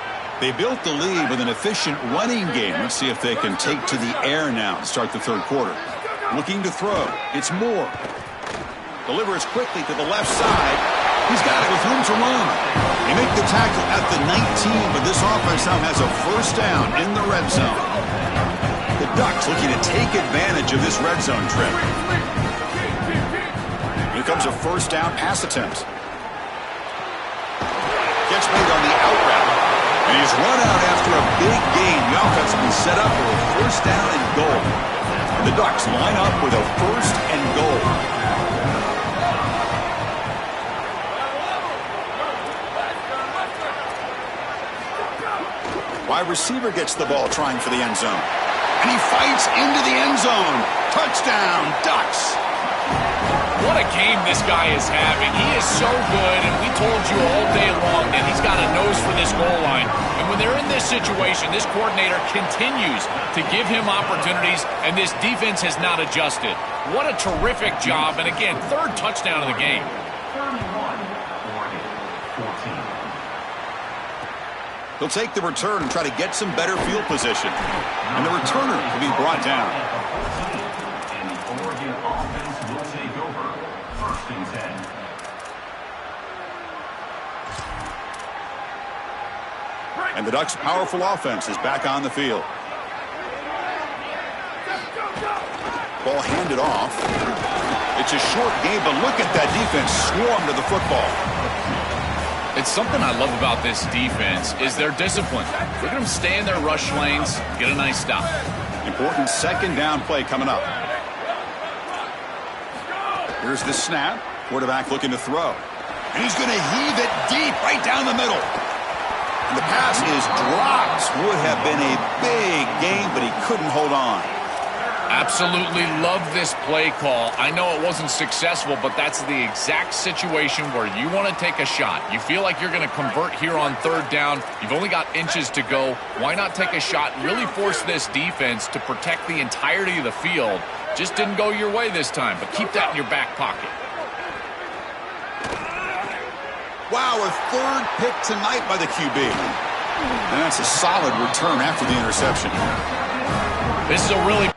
They built the lead with an efficient running game. Let's see if they can take to the air now to start the third quarter. Looking to throw. It's Moore. Delivers quickly to the left side. He's got it with room to run. They make the tackle at the 19, but this offense now has a first down in the red zone. The Ducks looking to take advantage of this red zone trip. Here comes a first down pass attempt. Gets made on the out route. And he's run out after a big gain. The offense will be set up for a first down and goal. The Ducks line up with a first and goal. Wide receiver gets the ball trying for the end zone. And he fights into the end zone. Touchdown, Ducks. What a game this guy is having. He is so good, and we told you all day long that he's got a nose for this goal line. And when they're in this situation, this coordinator continues to give him opportunities, and this defense has not adjusted. What a terrific job, and again, third touchdown of the game. 31, Oregon, 14. He'll take the return and try to get some better field position. And the returner will be brought down. And the Oregon offense will take over. First and 10. And the Ducks' powerful offense is back on the field. Ball handed off. It's a short game, but look at that defense swarm to the football. It's something I love about this defense is their discipline. Look at them stay in their rush lanes, get a nice stop. Important second down play coming up. Here's the snap. Quarterback looking to throw. And he's going to heave it deep right down the middle. And the pass is dropped. Would have been a big game, but he couldn't hold on. Absolutely love this play call. I know it wasn't successful, but that's the exact situation where you want to take a shot. You feel like you're going to convert here on third down. You've only got inches to go. Why not take a shot and really force this defense to protect the entirety of the field? Just didn't go your way this time, but keep that in your back pocket. Wow, a third pick tonight by the QB. And that's a solid return after the interception. This is a really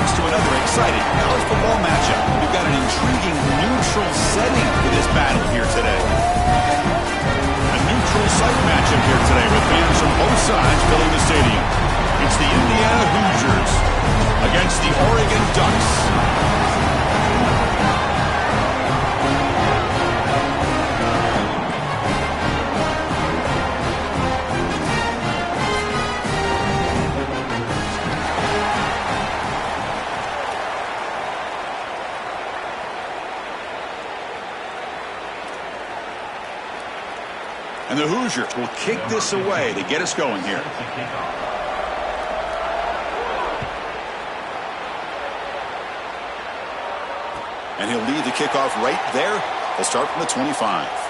brings to another exciting college football matchup. We've got an intriguing neutral setting for this battle here today. A neutral site matchup here today with fans from both sides filling the stadium. It's the Indiana Hoosiers against the Oregon Ducks. And the Hoosiers will kick this away to get us going here. And he'll lead the kickoff right there. He'll start from the 25.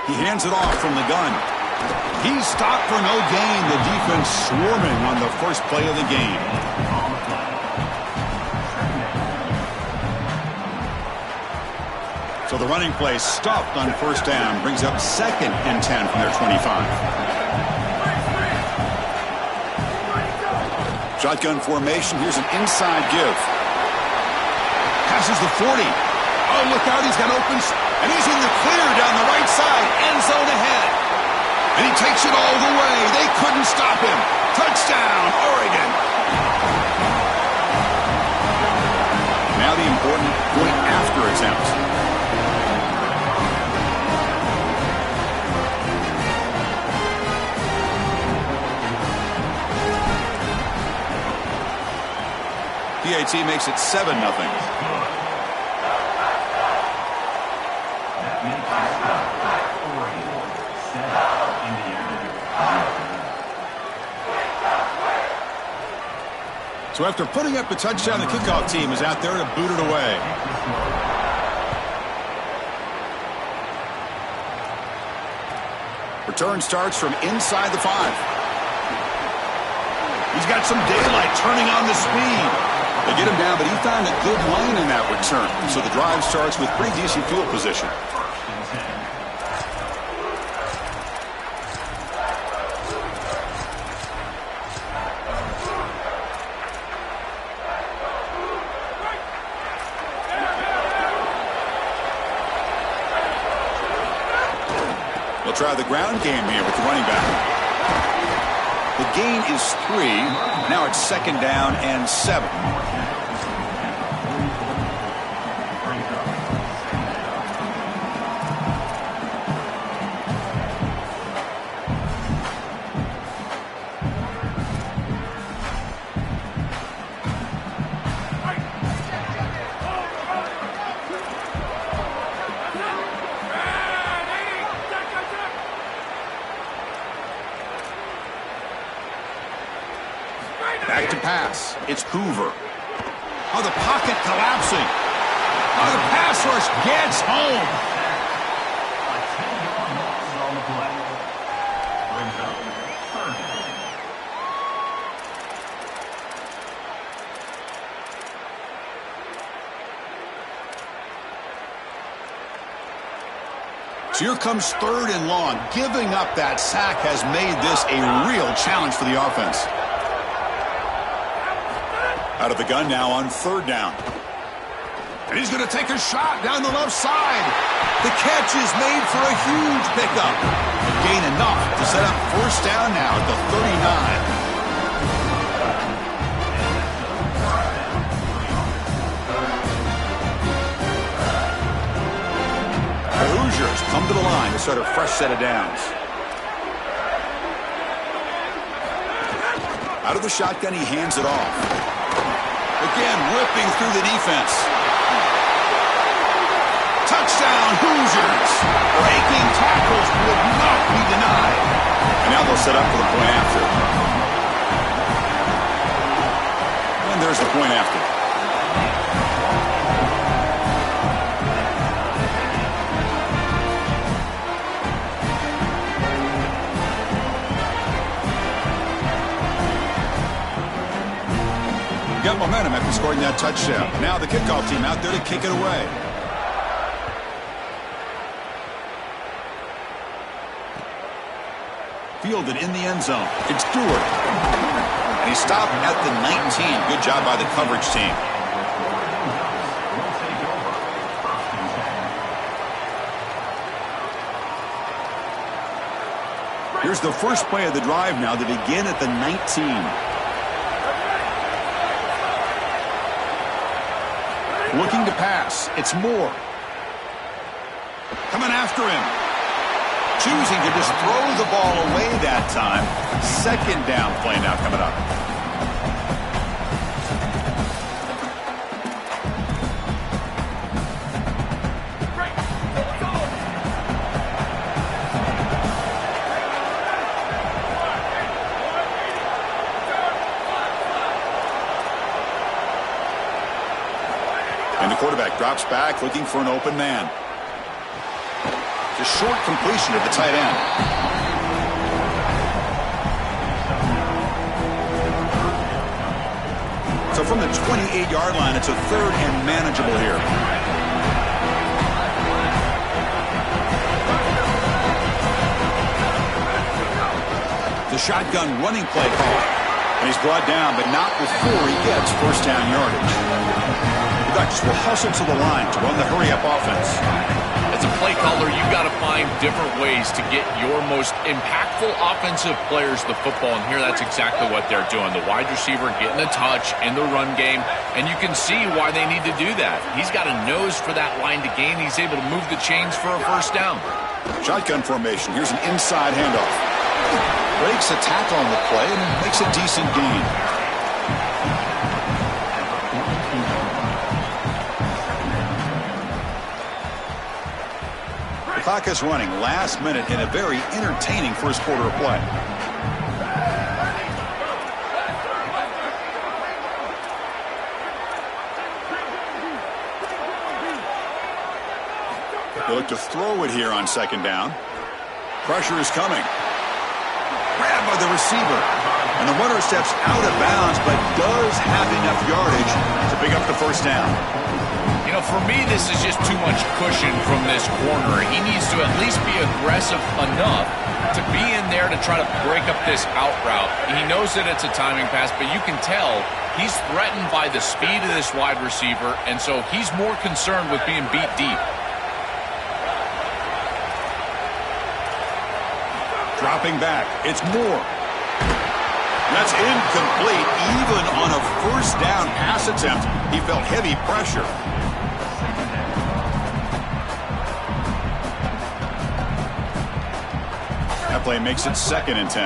He hands it off from the gun. He's stopped for no gain. The defense swarming on the first play of the game. So the running play stopped on first down. Brings up 2nd and 10 from their 25. Shotgun formation. Here's an inside give. Passes the 40. Oh, look out. He's got open. And he's in the clear down the right side. End zone ahead. And he takes it all the way. They couldn't stop him. Touchdown, Oregon. Now the important point after attempt. PAT makes it 7-0. So after putting up the touchdown, the kickoff team is out there to boot it away. Return starts from inside the 5. He's got some daylight turning on the speed. They get him down, but he found a good lane in that return. So the drive starts with pretty decent field position. Try the ground game here with the running back. The gain is 3. Now it's 2nd down and 7. Back to pass. It's Hoover. Oh, the pocket collapsing. Oh, the pass rush gets home. So here comes 3rd and long. Giving up that sack has made this a real challenge for the offense. Out of the gun now on 3rd down. And he's going to take a shot down the left side. The catch is made for a huge pickup. Gain enough to set up 1st down now at the 39. The Hoosiers come to the line to start a fresh set of downs. Out of the shotgun, he hands it off. Again, ripping through the defense. Touchdown, Hoosiers! Breaking tackles would not be denied. And now they'll set up for the point after. And there's the point after. Got momentum after scoring that touchdown. Now the kickoff team out there to kick it away. Fielded in the end zone. It's Stewart. And he stopped at the 19. Good job by the coverage team. Here's the first play of the drive now to begin at the 19. Looking to pass. It's Moore. Coming after him. Choosing to just throw the ball away that time. 2nd down play now coming up. And the quarterback drops back, looking for an open man. Just short completion to the tight end. So from the 28-yard line, it's a 3rd and manageable here. The shotgun running play call. And he's brought down, but not before he gets 1st down yardage. Ducks will hustle to the line to run the hurry-up offense. As a play caller, you've got to find different ways to get your most impactful offensive players the football, and here that's exactly what they're doing. The wide receiver getting a touch in the run game, and you can see why they need to do that. He's got a nose for that line to gain. He's able to move the chains for a 1st down. Shotgun formation. Here's an inside handoff. Breaks a tackle on the play and makes a decent gain. Clock is running last minute in a very entertaining 1st quarter of play. They look to throw it here on 2nd down. Pressure is coming. Grabbed by the receiver. And the runner steps out of bounds, but does have enough yardage to pick up the 1st down. You know, for me, this is just too much cushion from this corner. He needs to at least be aggressive enough to be in there to try to break up this out route. He knows that it's a timing pass, but you can tell he's threatened by the speed of this wide receiver, and so he's more concerned with being beat deep. Dropping back. It's Moore. That's incomplete. Even on a 1st down pass attempt, he felt heavy pressure. That play makes it 2nd and 10.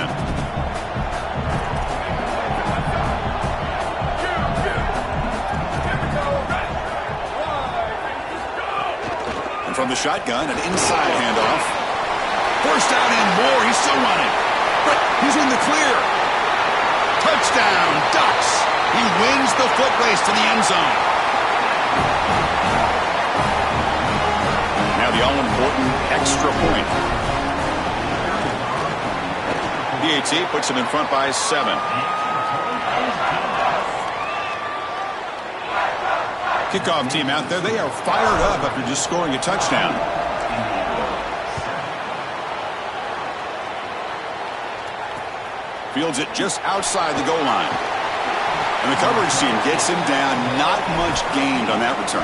And from the shotgun, an inside handoff. 1st down and more. He's still running. But he's in the clear. Touchdown, Ducks. He wins the foot race to the end zone. Now the all-important extra point. PAT puts him in front by 7. Kickoff team out there, they are fired up after just scoring a touchdown. Fields it just outside the goal line. And the coverage team gets him down. Not much gained on that return.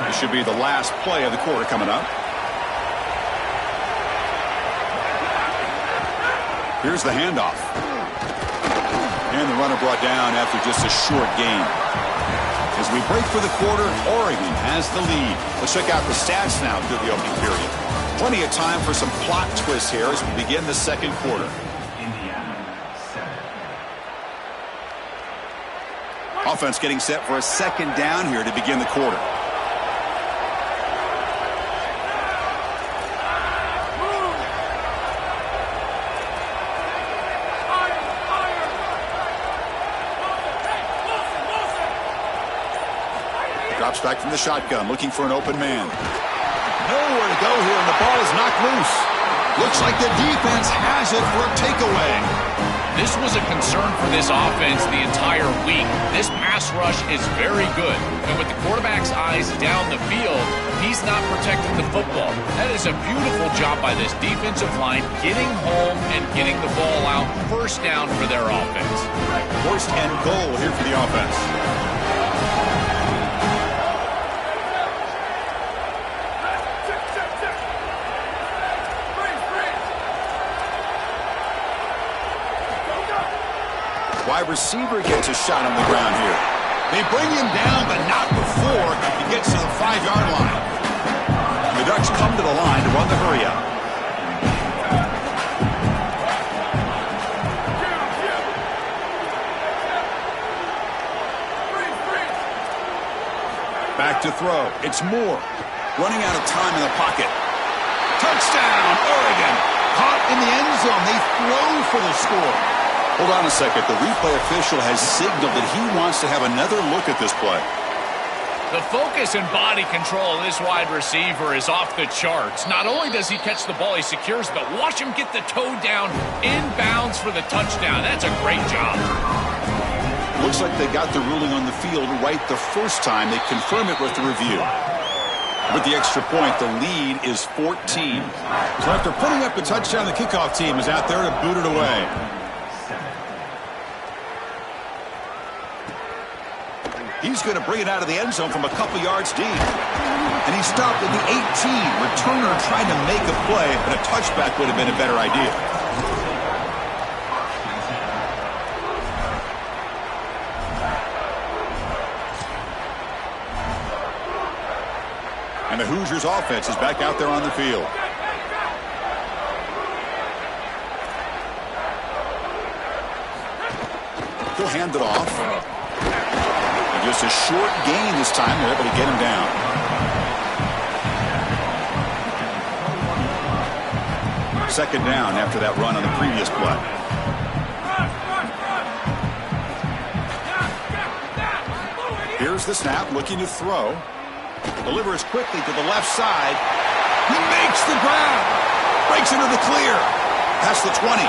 This should be the last play of the quarter coming up. Here's the handoff. And the runner brought down after just a short gain. As we break for the quarter, Oregon has the lead. Let's check out the stats now through the opening period. Plenty of time for some plot twists here as we begin the second quarter. Offense getting set for a second down here to begin the quarter. Drops back from the shotgun, looking for an open man. Nowhere to go here, and the ball is knocked loose. Looks like the defense has it for a takeaway. This was a concern for this offense the entire week. This pass rush is very good. And with the quarterback's eyes down the field, he's not protecting the football. That is a beautiful job by this defensive line, getting home and getting the ball out. First down for their offense. First and goal here for the offense. Wide receiver gets a shot on the ground here. They bring him down, but not before he gets to the 5-yard line. The Ducks come to the line to run the hurry up. Back to throw. It's Moore. Running out of time in the pocket. Touchdown, Oregon. Caught in the end zone. They throw for the score. Hold on a second. The replay official has signaled that he wants to have another look at this play. The focus and body control of this wide receiver is off the charts. Not only does he catch the ball, he secures, but watch him get the toe down inbounds for the touchdown. That's a great job. Looks like they got the ruling on the field right the first time. They confirm it with the review. With the extra point, the lead is 14. So after putting up the touchdown, the kickoff team is out there to boot it away. He's going to bring it out of the end zone from a couple yards deep. And he stopped at the 18. Returner trying to make a play, but a touchback would have been a better idea. And the Hoosiers offense is back out there on the field. He'll hand it off. Just a short gain this time. They're able to get him down. Second down after that run on the previous play. Here's the snap, looking to throw. Delivers quickly to the left side. He makes the grab. Breaks into the clear. Past the 20.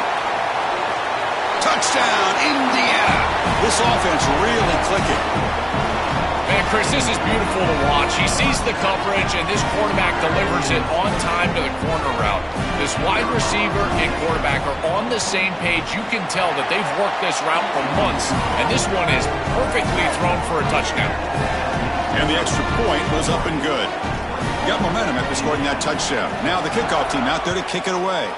Touchdown, Indiana. This offense really clicking. Man, Chris, this is beautiful to watch. He sees the coverage, and this quarterback delivers it on time to the corner route. This wide receiver and quarterback are on the same page. You can tell that they've worked this route for months, and this one is perfectly thrown for a touchdown. And the extra point was up and good. Got momentum after scoring that touchdown. Now the kickoff team out there to kick it away.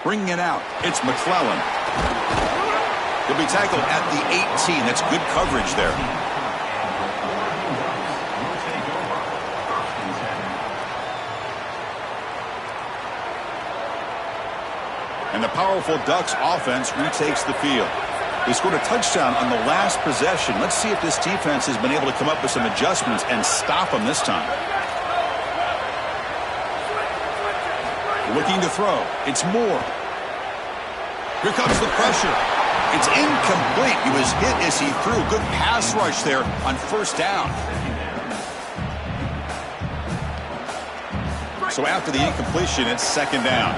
Bringing it out, it's McClellan. He'll be tackled at the 18. That's good coverage there. And the powerful Ducks offense retakes the field. They scored a touchdown on the last possession. Let's see if this defense has been able to come up with some adjustments and stop them this time. Looking to throw. It's Moore. Here comes the pressure. It's incomplete. He was hit as he threw. Good pass rush there on first down. So after the incompletion, it's second down.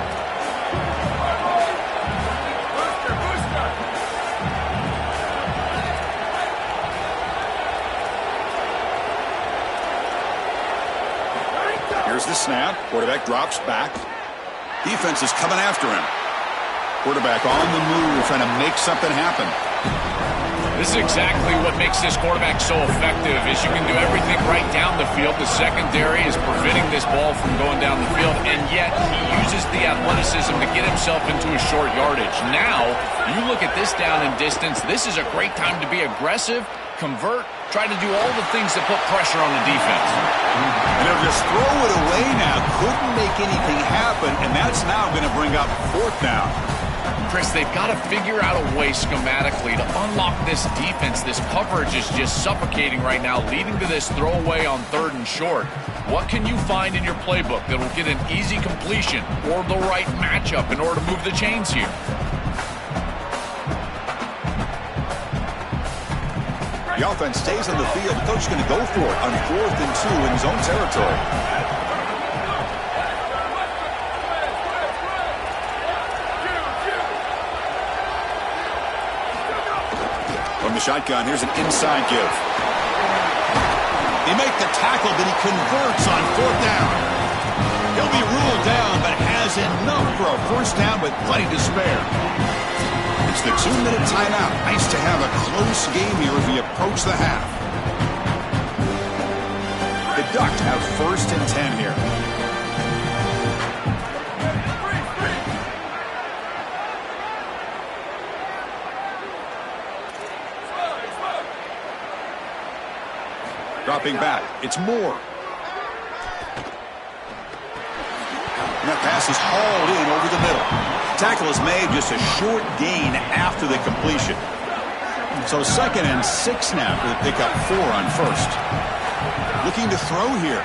Here's the snap. Quarterback drops back. Defense is coming after him. Quarterback on the move, trying to make something happen. This is exactly what makes this quarterback so effective, is you can do everything right down the field. The secondary is preventing this ball from going down the field, and yet he uses the athleticism to get himself into a short yardage. Now, you look at this down and distance, this is a great time to be aggressive, convert, try to do all the things that put pressure on the defense. And they'll just throw it away now. Couldn't make anything happen, and that's now going to bring up 4th down. Chris, they've got to figure out a way schematically to unlock this defense. This coverage is just suffocating right now, leading to this throwaway on 3rd and short. What can you find in your playbook that will get an easy completion or the right matchup in order to move the chains here? The offense stays on the field. The coach is going to go for it on 4th and 2 in his own territory. From the shotgun, here's an inside give. He makes the tackle, but he converts on 4th down. He'll be ruled down, but has enough for a 1st down with plenty to spare. It's the 2-minute timeout. Nice to have a close game here as we approach the half. The Ducks have 1st and 10 here. Dropping back, it's Moore. And that pass is hauled in over the middle. Tackle is made, just a short gain after the completion. So 2nd and 6 now for the pickup, 4 on 1st. Looking to throw here.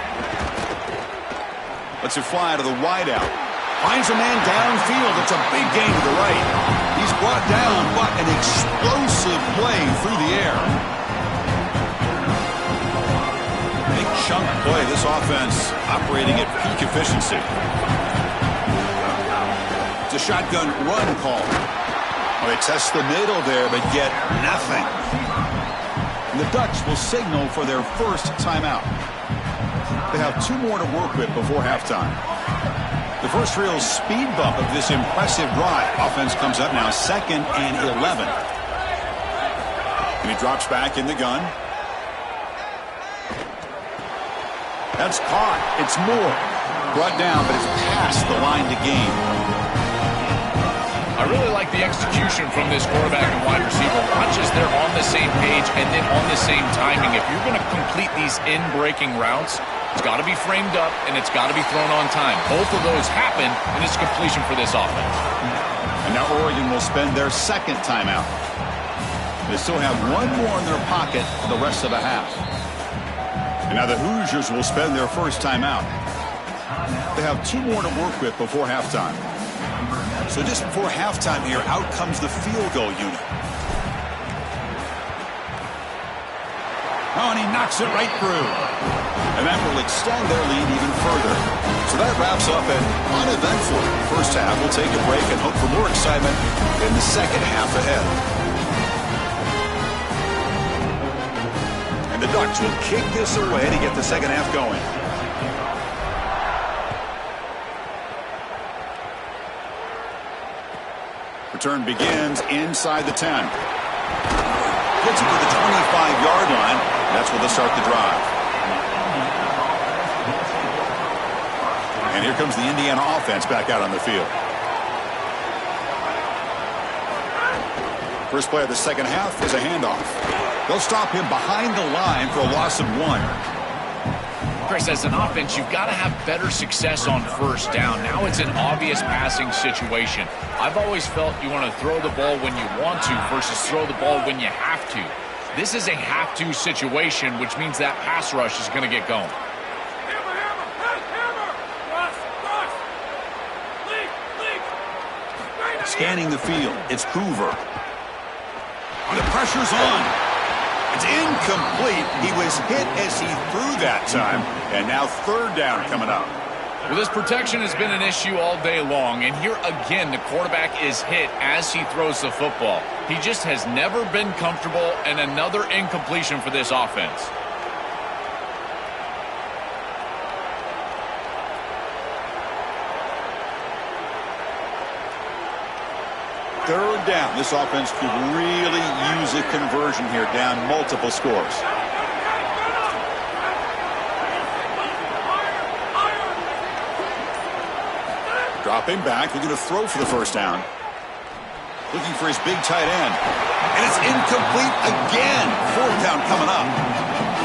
Lets it fly to the wideout. Finds a man downfield. It's a big gain to the right. He's brought down, but an explosive play through the air. Big chunk play. This offense operating at peak efficiency. It's a shotgun run call. Well, they test the middle there, but get nothing. And the Ducks will signal for their 1st timeout. They have 2 more to work with before halftime. The first real speed bump of this impressive drive. Offense comes up now 2nd and 11. And he drops back in the gun. That's caught. It's Moore. Brought down, but it's past the line to gain. I really like the execution from this quarterback and wide receiver. Watch as they're on the same page and then on the same timing. If you're going to complete these in-breaking routes, it's got to be framed up and it's got to be thrown on time. Both of those happen, and it's completion for this offense. And now Oregon will spend their 2nd timeout. They still have 1 more in their pocket for the rest of the half. And now the Hoosiers will spend their 1st timeout. They have 2 more to work with before halftime. So just before halftime here, out comes the field goal unit. Oh, and he knocks it right through. And that will extend their lead even further. So that wraps up an uneventful first half. We'll take a break and hope for more excitement in the 2nd half ahead. And the Ducks will kick this away to get the 2nd half going. Return begins inside the 10. Gets it to the 25-yard line. That's where they'll start the drive. And here comes the Indiana offense back out on the field. First play of the 2nd half is a handoff. They'll stop him behind the line for a loss of 1. Chris, as an offense, you've got to have better success on 1st down. Now it's an obvious passing situation. I've always felt you want to throw the ball when you want to versus throw the ball when you have to. This is a have-to situation, which means that pass rush is going to get going. Scanning the field, it's Hoover. The pressure's on. It's incomplete. He was hit as he threw that time. And now 3rd down coming up. Well, this protection has been an issue all day long. And here again, the quarterback is hit as he throws the football. He just has never been comfortable, and another incompletion for this offense. 3rd down. This offense could really use a conversion here, down multiple scores. Dropping back, looking to throw for the 1st down. Looking for his big tight end. And it's incomplete again. 4th down coming up.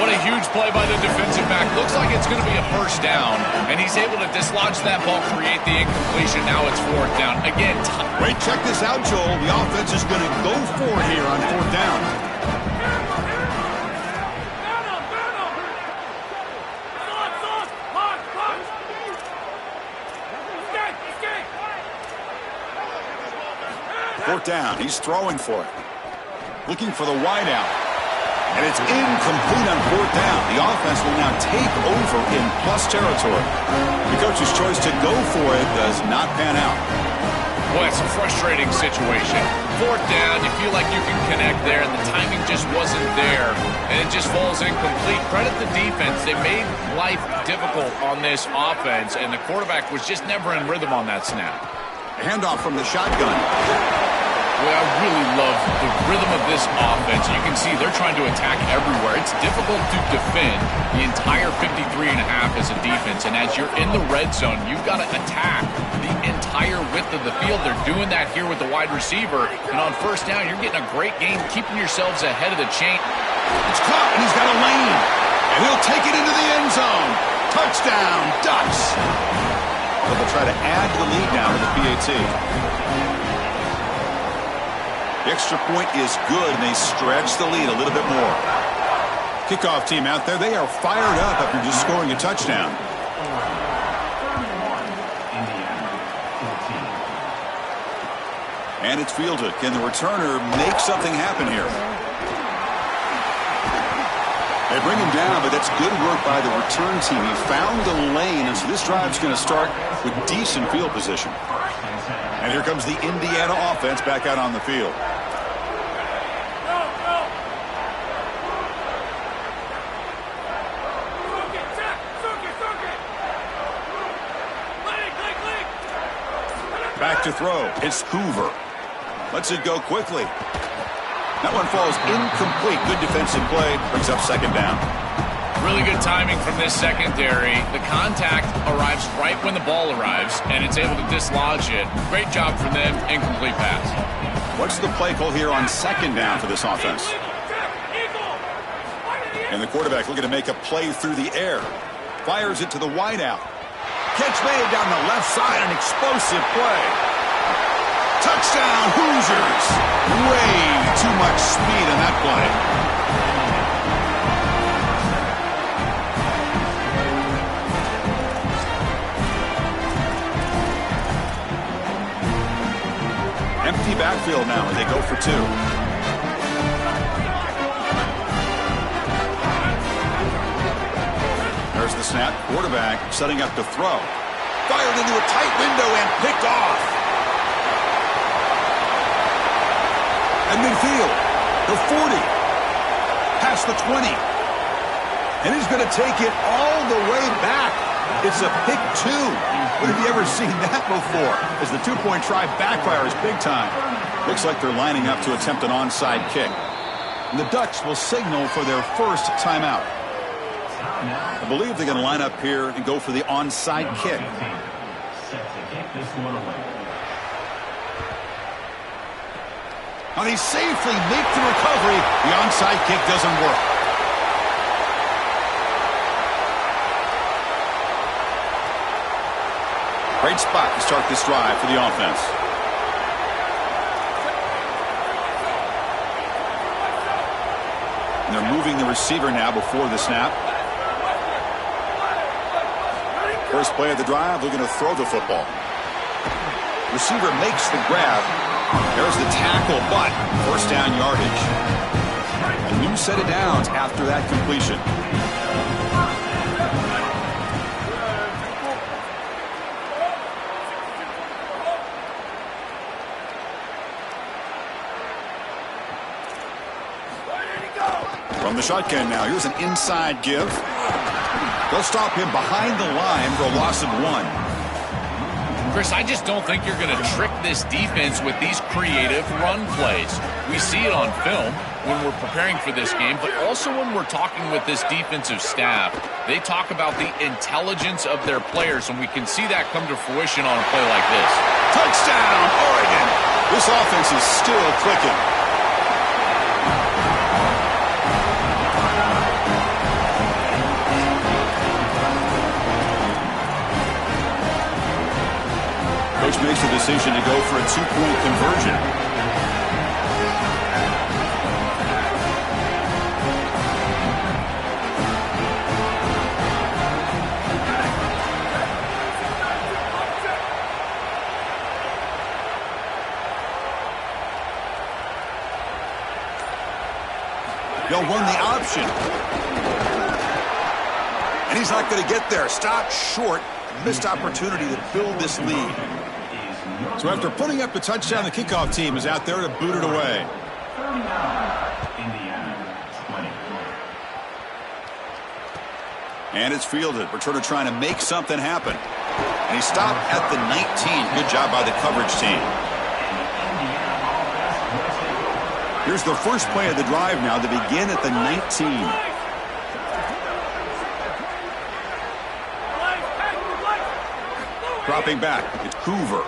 What a huge play by the defensive back. Looks like it's going to be a 1st down. And he's able to dislodge that ball, create the incompletion. Now it's 4th down. Again. Wait, check this out, Joel. The offense is going to go for it here on 4th down. Fourth down. He's throwing for it. Looking for the wide out. And it's incomplete on 4th down. The offense will now take over in plus territory. The coach's choice to go for it does not pan out. Boy, it's a frustrating situation. 4th down, you feel like you can connect there, and the timing just wasn't there, and it just falls incomplete. Credit the defense. They made life difficult on this offense, and the quarterback was just never in rhythm on that snap. Handoff from the shotgun. Well, I really love the rhythm of this offense. You can see they're trying to attack everywhere. It's difficult to defend the entire 53.5 as a defense. And as you're in the red zone, you've got to attack the entire width of the field. They're doing that here with the wide receiver. And on 1st down, you're getting a great gain, keeping yourselves ahead of the chain. It's caught, and he's got a lane. And he'll take it into the end zone. Touchdown, Ducks. They'll try to add the lead now to the PAT. The extra point is good, and they stretch the lead a little bit more. Kickoff team out there, they are fired up after just scoring a touchdown. And it's fielded. Can the returner make something happen here? They bring him down, but that's good work by the return team. He found the lane, and so this drive's going to start with decent field position. And here comes the Indiana offense back out on the field. Back to throw. It's Hoover. Lets it go quickly. That one falls incomplete. Good defensive play. Brings up 2nd down. Really good timing from this secondary. The contact arrives right when the ball arrives, and it's able to dislodge it. Great job from them. Incomplete pass. What's the play call here on 2nd down for this offense? And the quarterback looking to make a play through the air. Fires it to the wideout. Catch made down the left side. An explosive play. Touchdown, Hoosiers. Way too much speed in that play. Empty backfield now, and they go for 2. There's the snap. Quarterback setting up to throw. Fired into a tight window and picked off. At midfield, the 40. Past the 20. And he's going to take it all the way back. It's a pick 2. When have you ever seen that before? As the 2-point try backfires big time. Looks like they're lining up to attempt an onside kick. And the Ducks will signal for their first timeout. I believe they're going to line up here and go for the onside kick. And they safely make the recovery. The onside kick doesn't work. Great spot to start this drive for the offense. And they're moving the receiver now before the snap. First play of the drive, looking to throw the football. Receiver makes the grab. There's the tackle, but 1st down yardage. A new set of downs after that completion. From the shotgun now, here's an inside give. They'll stop him behind the line for a loss of 1. Chris, I just don't think you're going to trick this defense with these creative run plays. We see it on film when we're preparing for this game, but also when we're talking with this defensive staff. They talk about the intelligence of their players, and we can see that come to fruition on a play like this. Touchdown, Oregon! This offense is still clicking. Coach makes the decision to go for a two-point conversion. They'll run the option. And he's not going to get there. Stop short. Missed opportunity to build this lead. So after putting up the touchdown, the kickoff team is out there to boot it away. And it's fielded. Returner trying to make something happen. And he stopped at the 19. Good job by the coverage team. Here's the first play of the drive now to begin at the 19. Dropping back, it's Hoover.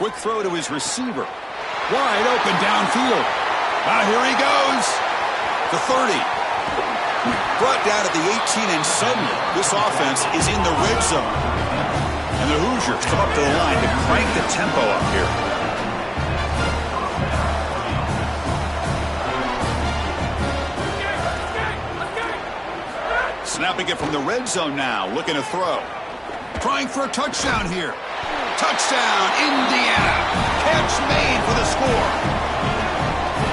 Quick throw to his receiver. Wide open downfield. Here he goes. The 30. Brought down at the 18, and suddenly this offense is in the red zone. And the Hoosiers come up to the line to crank the tempo up here. Snapping it from the red zone now, looking to throw. Trying for a touchdown here. Touchdown, Indiana. Catch made for the score.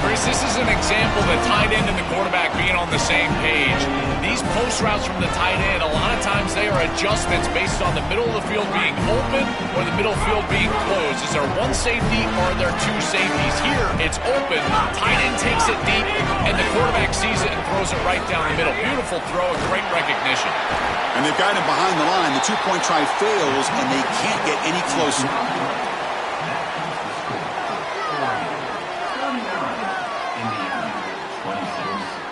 Chris, this is an example of the tight end and the quarterback being on the same page. These post routes from the tight end, a lot of times they are adjustments based on the middle of the field being open or the middle field being closed. Is there one safety or are there two safeties? Here, it's open. Tight end takes it deep, and the quarterback sees it and throws it right down the middle. Beautiful throw and great recognition. And they've got him behind the line. The two-point try fails, and they can't get any closer.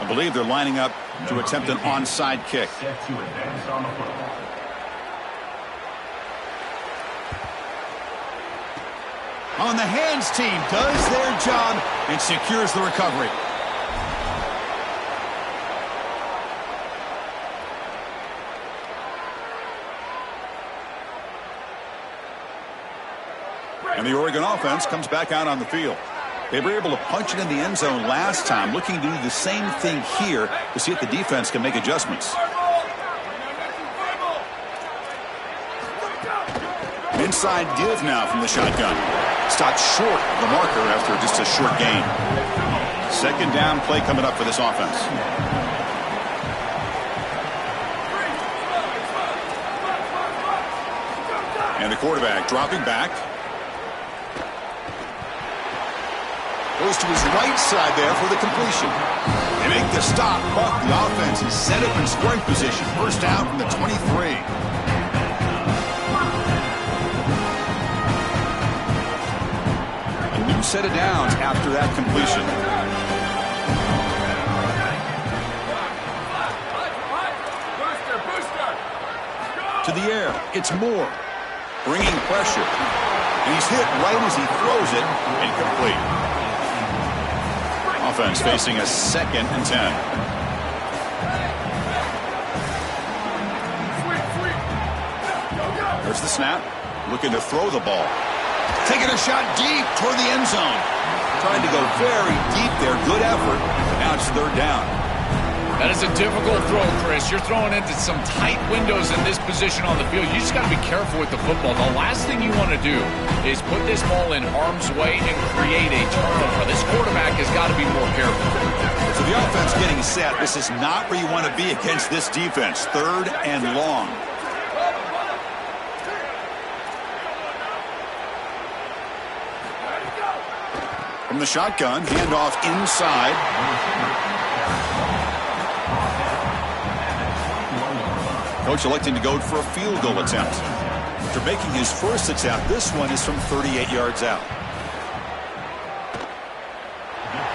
I believe they're lining up to attempt an onside kick. On the hands team does their job and secures the recovery. And the Oregon offense comes back out on the field. They were able to punch it in the end zone last time, looking to do the same thing here to see if the defense can make adjustments. Inside give now from the shotgun. Stopped short of the marker after just a short gain. Second down play coming up for this offense. And the quarterback dropping back. Goes to his right side there for the completion. They make the stop, but the offense is set up in scoring position. First down from the 23. A new set of downs after that completion. To the air, it's Moore. Bringing pressure. And he's hit right as he throws it. Incomplete. Offense facing a 2nd and 10. There's the snap. Looking to throw the ball. Taking a shot deep toward the end zone. Trying to go very deep there. Good effort. But now it's 3rd down. That is a difficult throw, Chris. You're throwing into some tight windows in this position on the field. You just got to be careful with the football. The last thing you want to do is put this ball in harm's way and create a turnover. This quarterback has got to be more careful. So the offense getting set. This is not where you want to be against this defense. 3rd and long. From the shotgun, handoff inside. Coach electing to go for a field goal attempt. After making his first attempt, this one is from 38 yards out.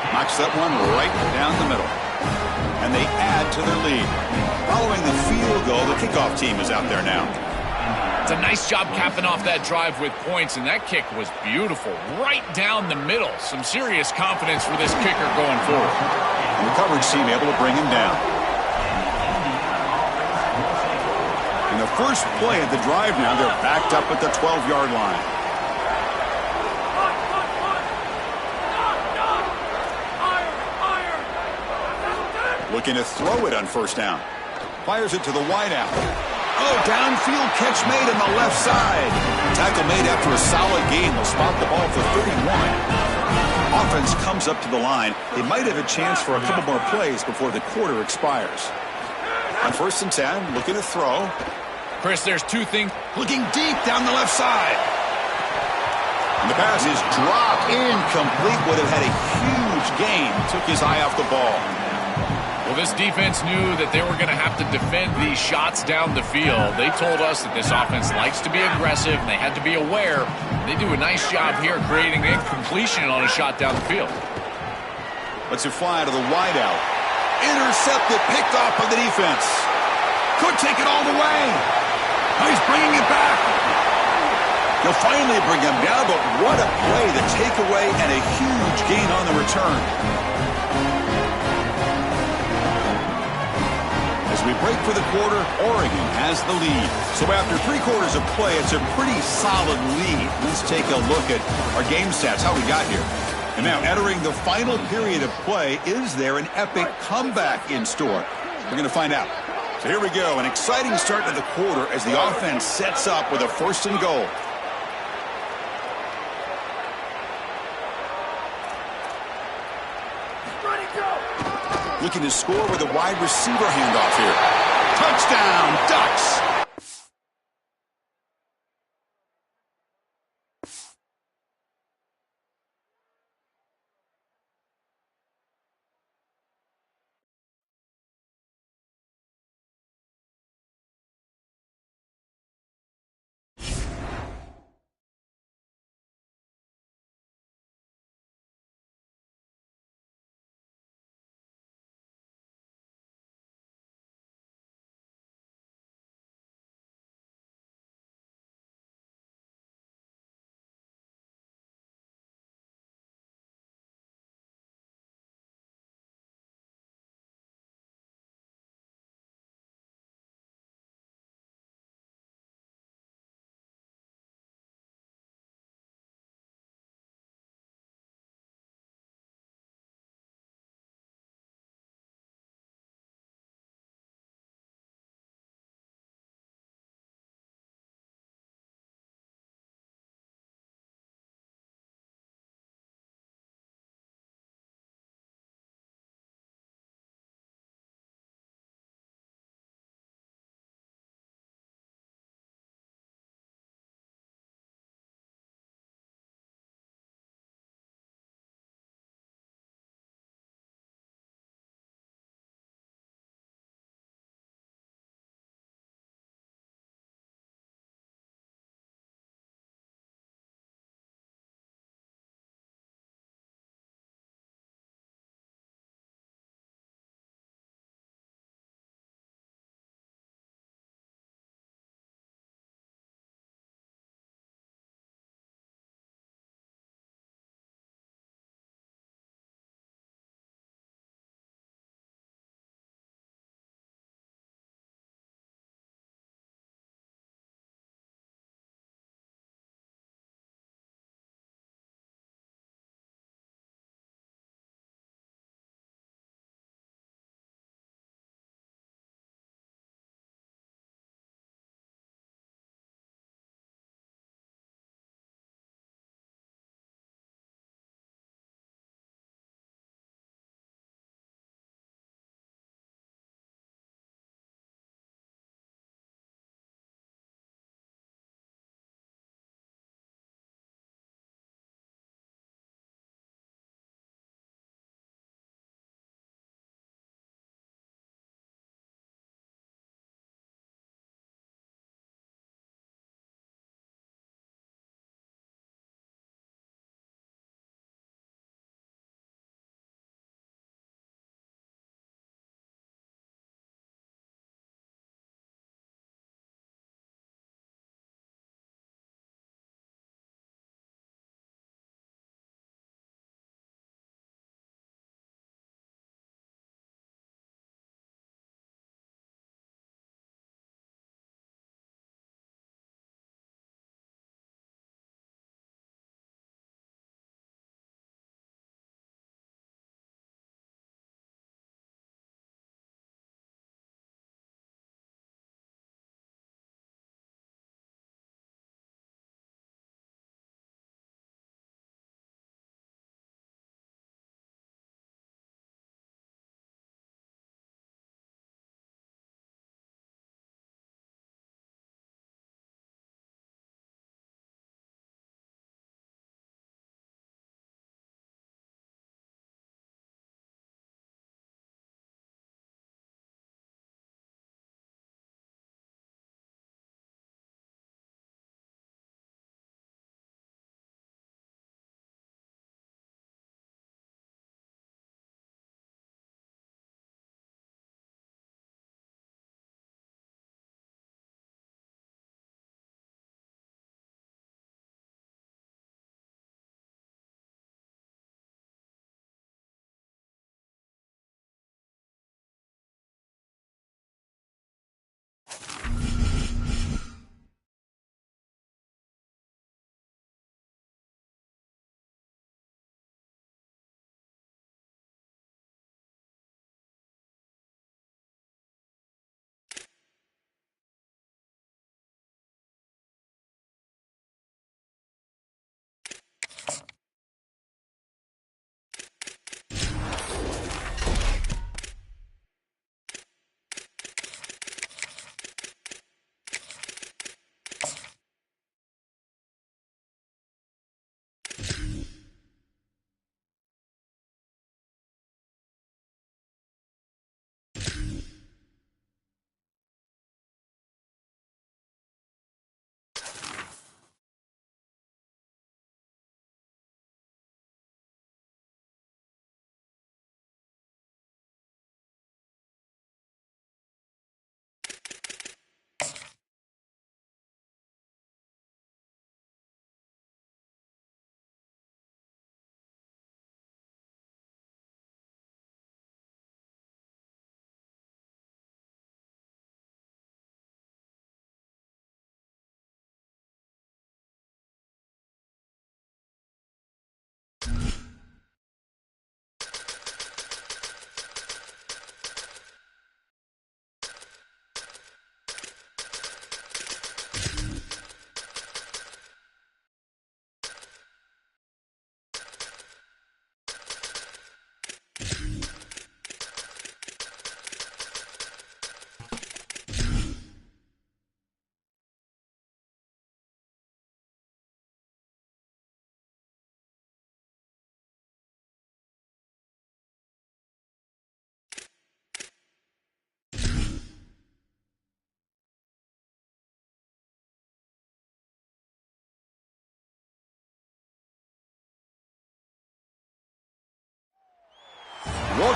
Knocks that one right down the middle. And they add to their lead. Following the field goal, the kickoff team is out there now. It's a nice job capping off that drive with points, and that kick was beautiful. Right down the middle. Some serious confidence for this kicker going forward. And the coverage team able to bring him down. In the first play of the drive now, they're backed up at the 12-yard line. Looking to throw it on first down. Fires it to the wideout. Oh, downfield catch made on the left side. Tackle made after a solid gain. Will spot the ball for 31. Offense comes up to the line. They might have a chance for a couple more plays before the quarter expires. On first and 10, looking to throw. Chris, there's two things. Looking deep down the left side. And the pass is dropped incomplete. Would have had a huge gain. Took his eye off the ball. Well, this defense knew that they were going to have to defend these shots down the field. They told us that this offense likes to be aggressive, and they had to be aware. They do a nice job here creating incompletion on a shot down the field. Let's it fly to the wideout. Intercepted, picked off by the defense. Could take it all the way. He's bringing it back. They'll finally bring him down, but what a play, the takeaway, and a huge gain on the return. As we break for the quarter, Oregon has the lead. So after 3 quarters of play, it's a pretty solid lead. Let's take a look at our game stats, how we got here. And now entering the final period of play, is there an epic comeback in store? We're going to find out. So here we go, an exciting start to the quarter as the offense sets up with a 1st and goal. Looking to score with a wide receiver handoff here. Touchdown, Ducks!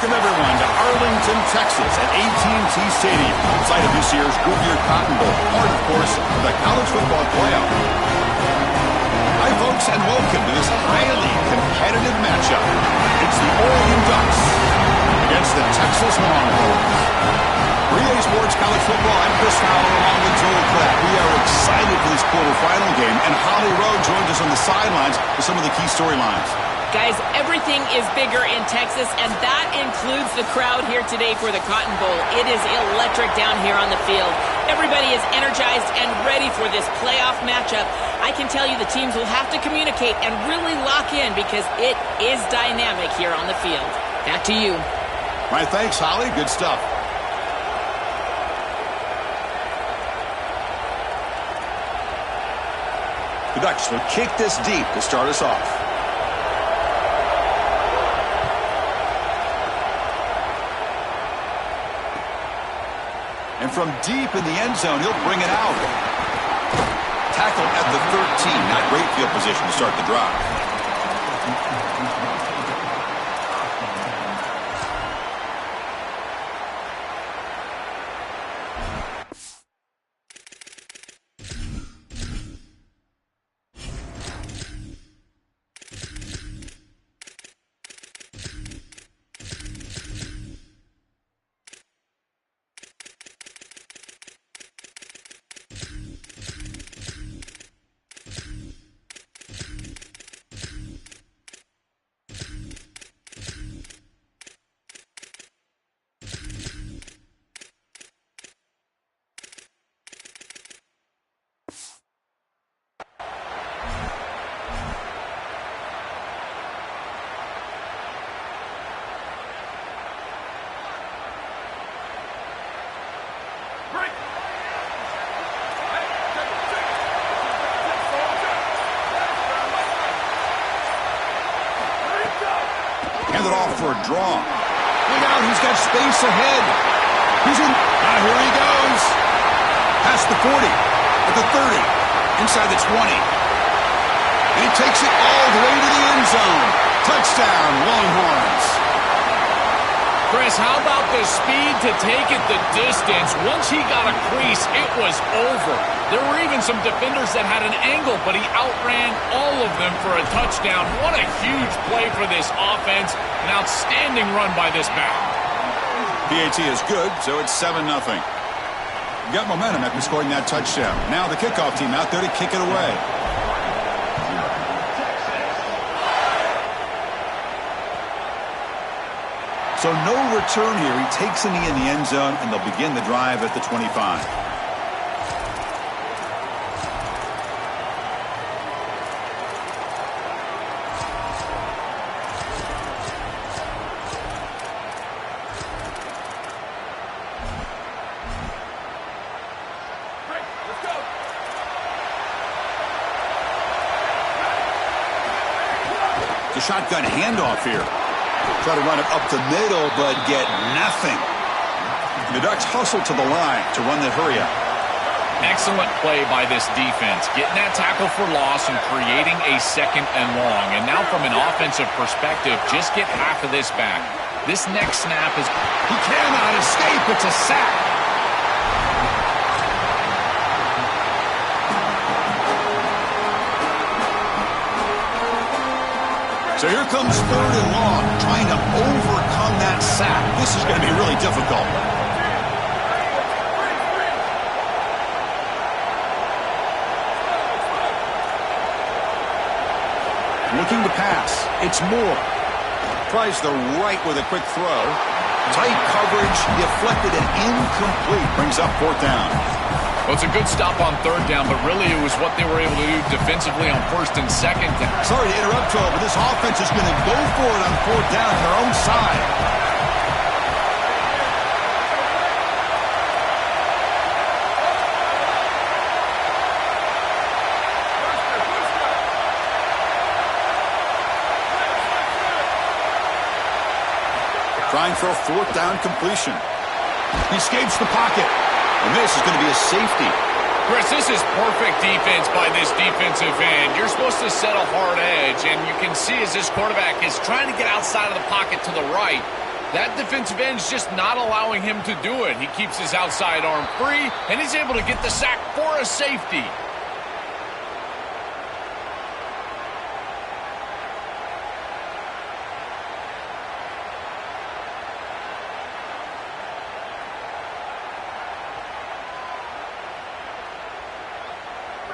Welcome, everyone, to Arlington, Texas at AT&T Stadium, site of this year's Goodyear Cotton Bowl, part, of course, of the College Football Playoff. Hi, folks, and welcome to this highly competitive matchup. It's the Oregon Ducks against the Texas Longhorns. For EA Sports College Football, I'm Chris Fowler along with Joel Klatt. We are excited for this quarterfinal game, and Holly Rowe joins us on the sidelines with some of the key storylines. Guys, everything is bigger in Texas, and that includes the crowd here today for the Cotton Bowl. It is electric down here on the field. Everybody is energized and ready for this playoff matchup. I can tell you the teams will have to communicate and really lock in because it is dynamic here on the field. Back to you. All right, thanks, Holly. Good stuff. The Ducks will kick this deep to start us off. And from deep in the end zone, he'll bring it out. Tackle at the 13. Not great field position to start the drive. Handed off for a draw. Look out, he's got space ahead. He's in. Here he goes. Past the 40, at the 30, inside the 20. And he takes it all the way to the end zone. Touchdown, Longhorns. Chris, how about the speed to take it the distance? Once he got a crease, it was over. There were even some defenders that had an angle, but he outran all of them for a touchdown. What a huge play for this offense. An outstanding run by this back. PAT is good, so it's 7-0. Got momentum after scoring that touchdown. Now the kickoff team out there to kick it away. So no return here. He takes a knee in the end zone, and they'll begin the drive at the 25. The shotgun handoff here. Try to run it up the middle, but get nothing. The Ducks hustle to the line to run the hurry-up. Excellent play by this defense, getting that tackle for loss and creating a 2nd and long. And now from an offensive perspective, just get half of this back. This next snap is... He cannot escape. It's a sack. So here comes 3rd and long, trying to overcome that sack. This is going to be really difficult. Looking to pass. It's Moore. Tries the right with a quick throw. Tight coverage, deflected and incomplete. Brings up 4th down. Well, it's a good stop on 3rd down, but really it was what they were able to do defensively on 1st and 2nd down. Sorry to interrupt, Joe, but this offense is going to go for it on 4th down on their own side. Trying for a 4th down completion. He escapes the pocket. And this is going to be a safety. Chris, this is perfect defense by this defensive end. You're supposed to set a hard edge, and you can see as this quarterback is trying to get outside of the pocket to the right. That defensive end is just not allowing him to do it. He keeps his outside arm free, and he's able to get the sack for a safety.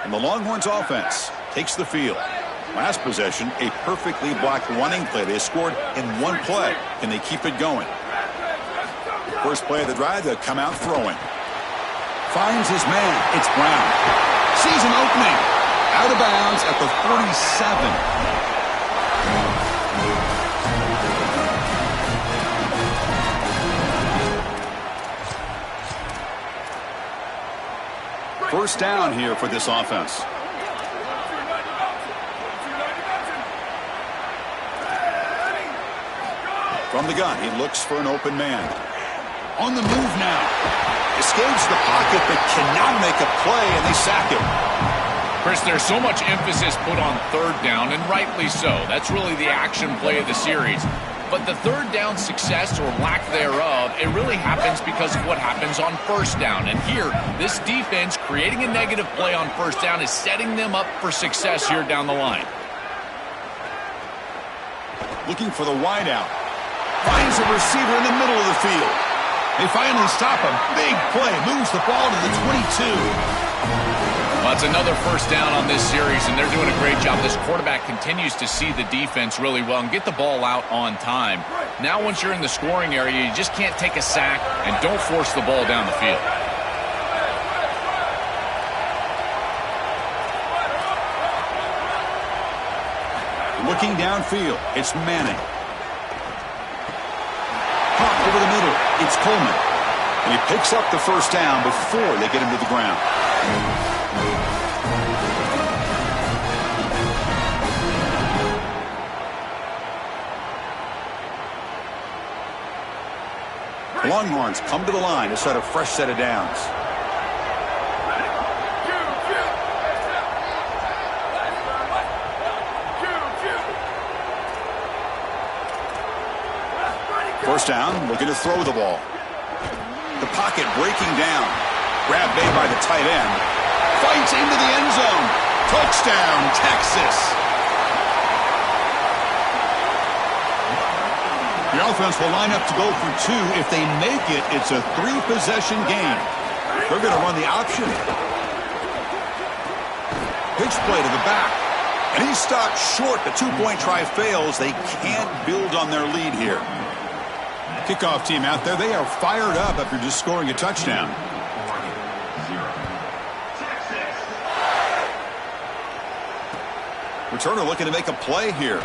And the Longhorns offense takes the field. Last possession, a perfectly blocked running play. They scored in one play. Can they keep it going? First play of the drive, they'll come out throwing. Finds his man. It's Brown. Sees an opening. Out of bounds at the 47. First down here for this offense. From the gun, he looks for an open man. On the move now. Escapes the pocket, but cannot make a play, and they sack him. Chris, there's so much emphasis put on third down, and rightly so. That's really the action play of the series. But the third down success, or lack thereof, it really happens because of what happens on first down. And here, this defense creating a negative play on first down is setting them up for success here down the line. Looking for the wideout. Finds a receiver in the middle of the field. They finally stop him. Big play. Moves the ball to the 22. Well, it's another first down on this series, and they're doing a great job. This quarterback continues to see the defense really well and get the ball out on time. Now, once you're in the scoring area, you just can't take a sack and don't force the ball down the field. Looking downfield, it's Manning. Pop over the middle, it's Coleman. And he picks up the first down before they get him to the ground. Longhorns come to the line to set a fresh set of downs. First down, looking to throw the ball. The pocket breaking down. Grab made by the tight end. Fights into the end zone. Touchdown, Texas. The offense will line up to go for two. If they make it, it's a three-possession game. They're going to run the option. Pitch play to the back. And he's stopped short. The two-point try fails. They can't build on their lead here. Kickoff team out there. They are fired up after just scoring a touchdown. Returner looking to make a play here.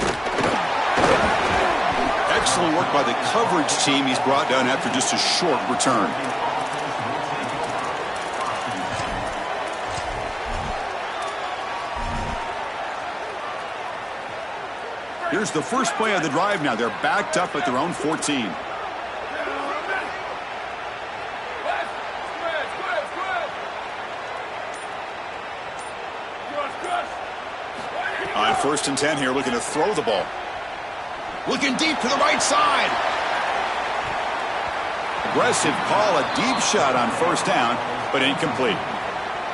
Excellent work by the coverage team. He's brought down after just a short return. Here's the first play of the drive now. They're backed up at their own 14. On 1st and 10 here, looking to throw the ball. Looking deep to the right side. Aggressive call, a deep shot on first down, but incomplete.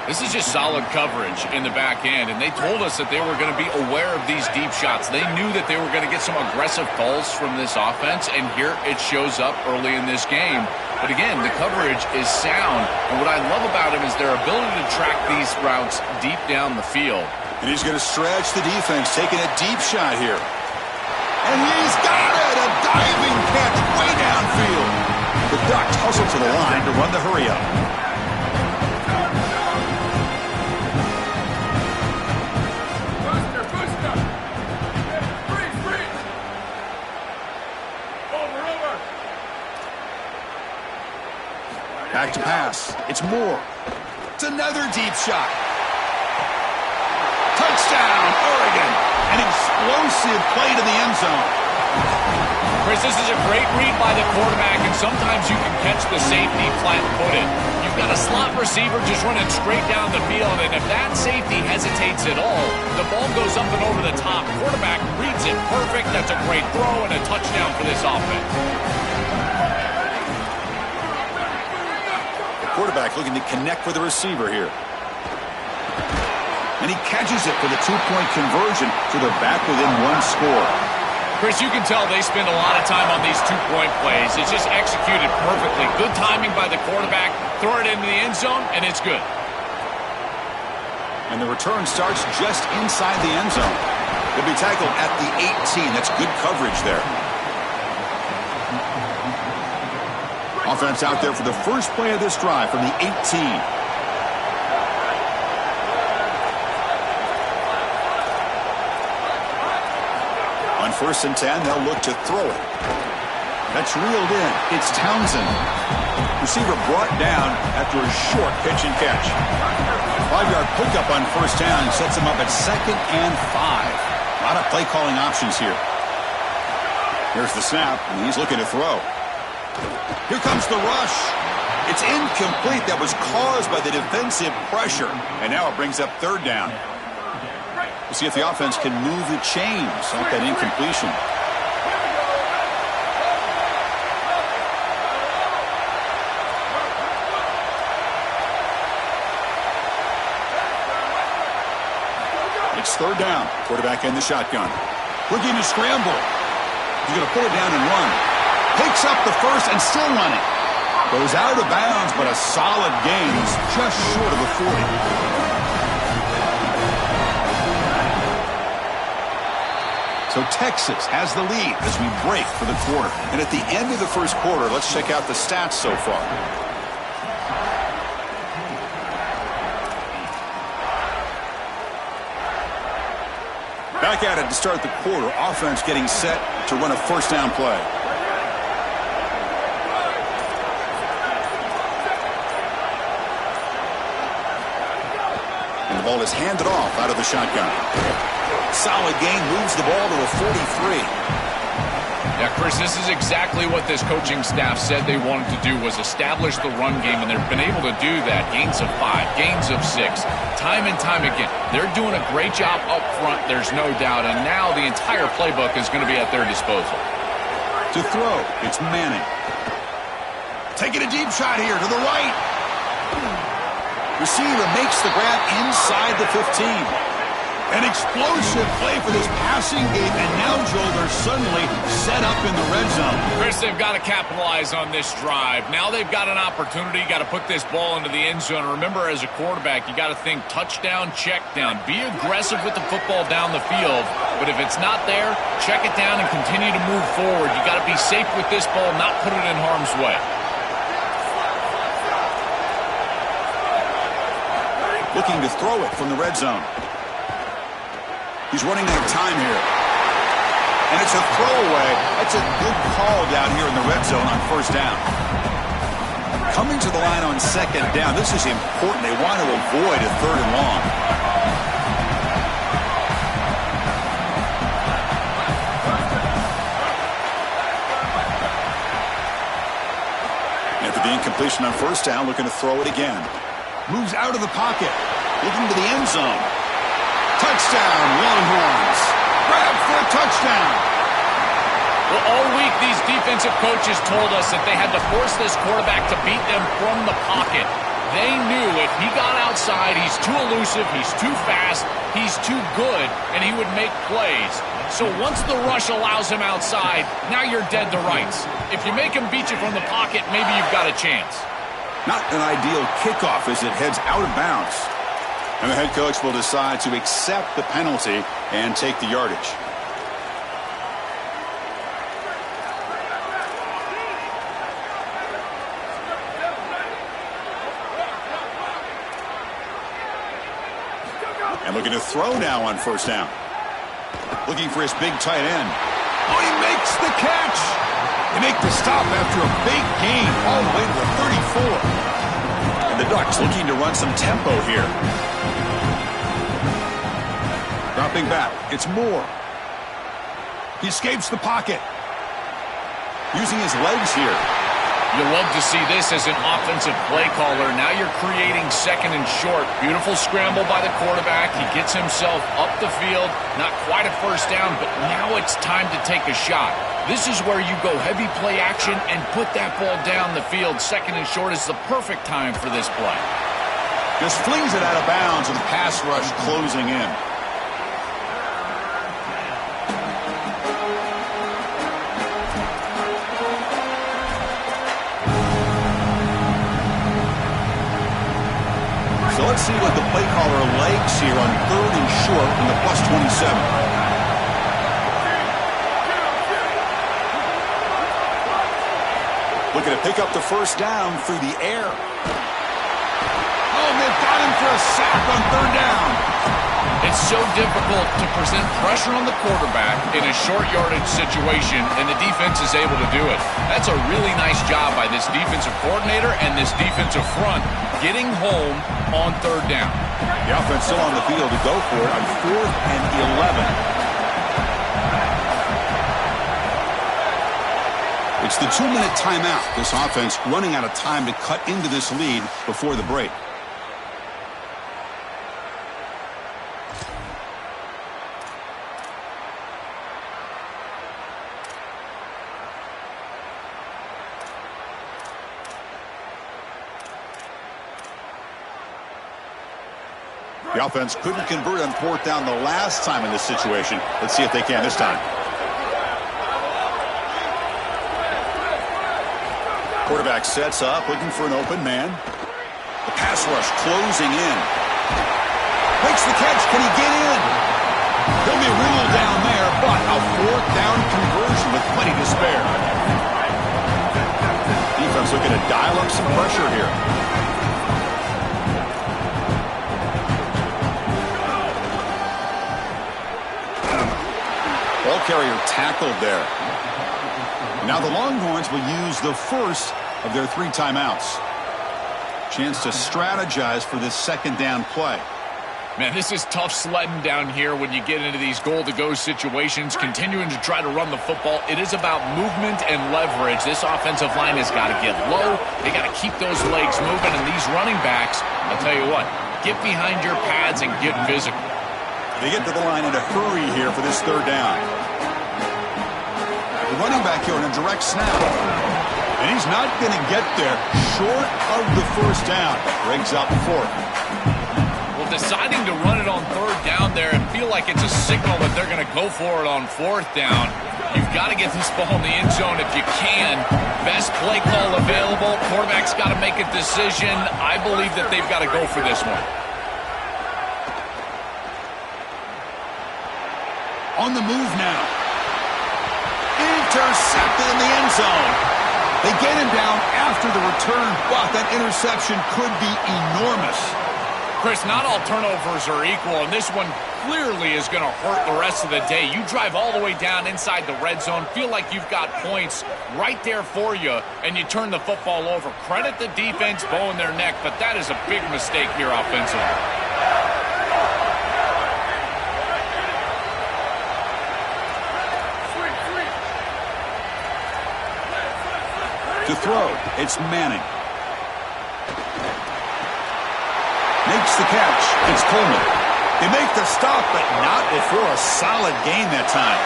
This is just solid coverage in the back end, and they told us that they were going to be aware of these deep shots. They knew that they were going to get some aggressive calls from this offense, and here it shows up early in this game. But again, the coverage is sound, and what I love about him is their ability to track these routes deep down the field. And he's going to stretch the defense, taking a deep shot here. And he's got it! A diving catch way downfield. The Ducks hustle to the line to run the hurry-up. Back to pass. It's Moore. It's another deep shot. Touchdown, Oregon. An explosive play to the end zone. Chris, this is a great read by the quarterback, and sometimes you can catch the safety flat-footed. You've got a slot receiver just running straight down the field, and if that safety hesitates at all, the ball goes up and over the top. Quarterback reads it perfect. That's a great throw and a touchdown for this offense. Quarterback looking to connect with the receiver here. And he catches it for the two-point conversion, so they're back within one score. Chris, you can tell they spend a lot of time on these two-point plays. It's just executed perfectly. Good timing by the quarterback. Throw it into the end zone, and it's good. And the return starts just inside the end zone. They'll be tackled at the 18. That's good coverage there. Offense out there for the first play of this drive from the 18. On 1st and 10, they'll look to throw it. That's reeled in. It's Townsend. Receiver brought down after a short pitch and catch. 5-yard pickup on 1st down sets him up at 2nd and 5. A lot of play calling options here. Here's the snap, and he's looking to throw. Here comes the rush. It's incomplete. That was caused by the defensive pressure. And now it brings up 3rd down. We'll see if the offense can move the chains off that incompletion. It's 3rd down. Quarterback in the shotgun. Looking to scramble. He's going to put it down and run. Picks up the first and still running. Goes out of bounds, but a solid gain. He's just short of the 40. So Texas has the lead as we break for the quarter. And at the end of the first quarter, let's check out the stats so far. Back at it to start the quarter. Offense getting set to run a 1st down play. And the ball is handed off out of the shotgun. Solid gain, moves the ball to a 43. Yeah, Chris, this is exactly what this coaching staff said they wanted to do, was establish the run game, and they've been able to do that. Gains of 5, gains of 6, time and time again. They're doing a great job up front, there's no doubt, and now the entire playbook is going to be at their disposal. To throw, it's Manning. Taking a deep shot here to the right. Receiver makes the grab inside the 15. An explosive play for this passing game, and now, Joel, they're suddenly set up in the red zone. Chris, they've got to capitalize on this drive. Now they've got an opportunity. Got to put this ball into the end zone. Remember, as a quarterback, you got to think touchdown, check down. Be aggressive with the football down the field, but if it's not there, check it down and continue to move forward. You got to be safe with this ball, not put it in harm's way. Looking to throw it from the red zone. He's running out of time here. And it's a throwaway. That's a good call down here in the red zone on 1st down. Coming to the line on 2nd down. This is important. They want to avoid a 3rd and long. After the incompletion on 1st down, looking to throw it again. Moves out of the pocket. Looking to the end zone. Touchdown, Longhorns. Grab for a touchdown. Well, all week these defensive coaches told us that they had to force this quarterback to beat them from the pocket. They knew if he got outside, he's too elusive, he's too fast, he's too good, and he would make plays. So once the rush allows him outside, now you're dead to rights. If you make him beat you from the pocket, maybe you've got a chance. Not an ideal kickoff as it heads out of bounds. And the head coach will decide to accept the penalty and take the yardage. And looking to throw now on 1st down. Looking for his big tight end. Oh, he makes the catch. They make the stop after a big gain all the way to the 34. And the Ducks looking to run some tempo here. Dropping back, it's Moore. He escapes the pocket. Using his legs here. You love to see this as an offensive play caller. Now you're creating 2nd and short. Beautiful scramble by the quarterback. He gets himself up the field. Not quite a 1st down, but now it's time to take a shot. This is where you go heavy play action and put that ball down the field. Second and short is the perfect time for this play. Just flings it out of bounds, and the pass rush closing in. So let's see what the play caller likes here on 3rd and short in the +27. Looking to pick up the first down through the air. Oh, and they've got him for a sack on 3rd down. It's so difficult to present pressure on the quarterback in a short yardage situation, and the defense is able to do it. That's a really nice job by this defensive coordinator and this defensive front getting home on 3rd down. The offense still on the field to go for it on 4th and 11. It's the 2-minute timeout. This offense running out of time to cut into this lead before the break. The offense couldn't convert on 4th down the last time in this situation. Let's see if they can this time. Quarterback sets up, looking for an open man. The pass rush closing in. Makes the catch. Can he get in? He'll be ruled down there, but a 4th down conversion with plenty to spare. Defense looking to dial up some pressure here. Ball carrier tackled there. Now the Longhorns will use the first of their 3 timeouts. Chance to strategize for this 2nd down play. Man, this is tough sledding down here when you get into these goal-to-go situations, continuing to try to run the football. It is about movement and leverage. This offensive line has got to get low. They got to keep those legs moving, and these running backs, I'll tell you what, get behind your pads and get physical. They get to the line in a hurry here for this 3rd down. The running back here in a direct snap. And he's not going to get there short of the 1st down. Brings up 4th. Well, deciding to run it on 3rd down there and feel like it's a signal that they're going to go for it on 4th down. You've got to get this ball in the end zone if you can. Best play call available. Quarterback's got to make a decision. I believe that they've got to go for this one. On the move now. Intercepted in the end zone. They get him down after the return, but that interception could be enormous. Chris, not all turnovers are equal, and this one clearly is going to hurt the rest of the day. You drive all the way down inside the red zone, feel like you've got points right there for you, and you turn the football over. Credit the defense, bowing their neck, but that is a big mistake here offensively. To throw, it's Manning. Makes the catch. It's Coleman. They make the stop, but not before a solid gain that time.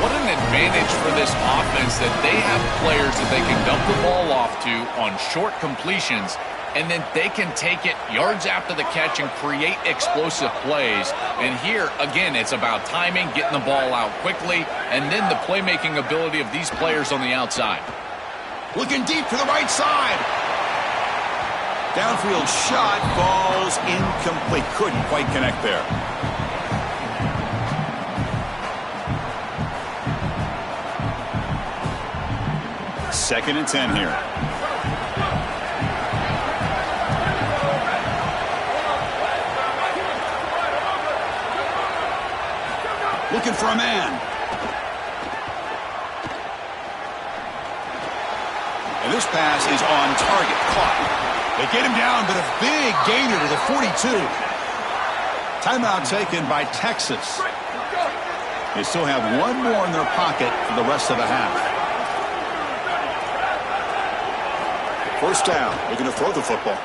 What an advantage for this offense that they have players that they can dump the ball off to on short completions, and then they can take it yards after the catch and create explosive plays. And here, again, it's about timing, getting the ball out quickly, and then the playmaking ability of these players on the outside. Looking deep to the right side. Downfield shot falls incomplete. Couldn't quite connect there. Second and 10 here. Looking for a man. And this pass is on target. Caught. They get him down, but a big gainer to the 42. Timeout taken by Texas. They still have one more in their pocket for the rest of the half. First down. Looking to throw the football.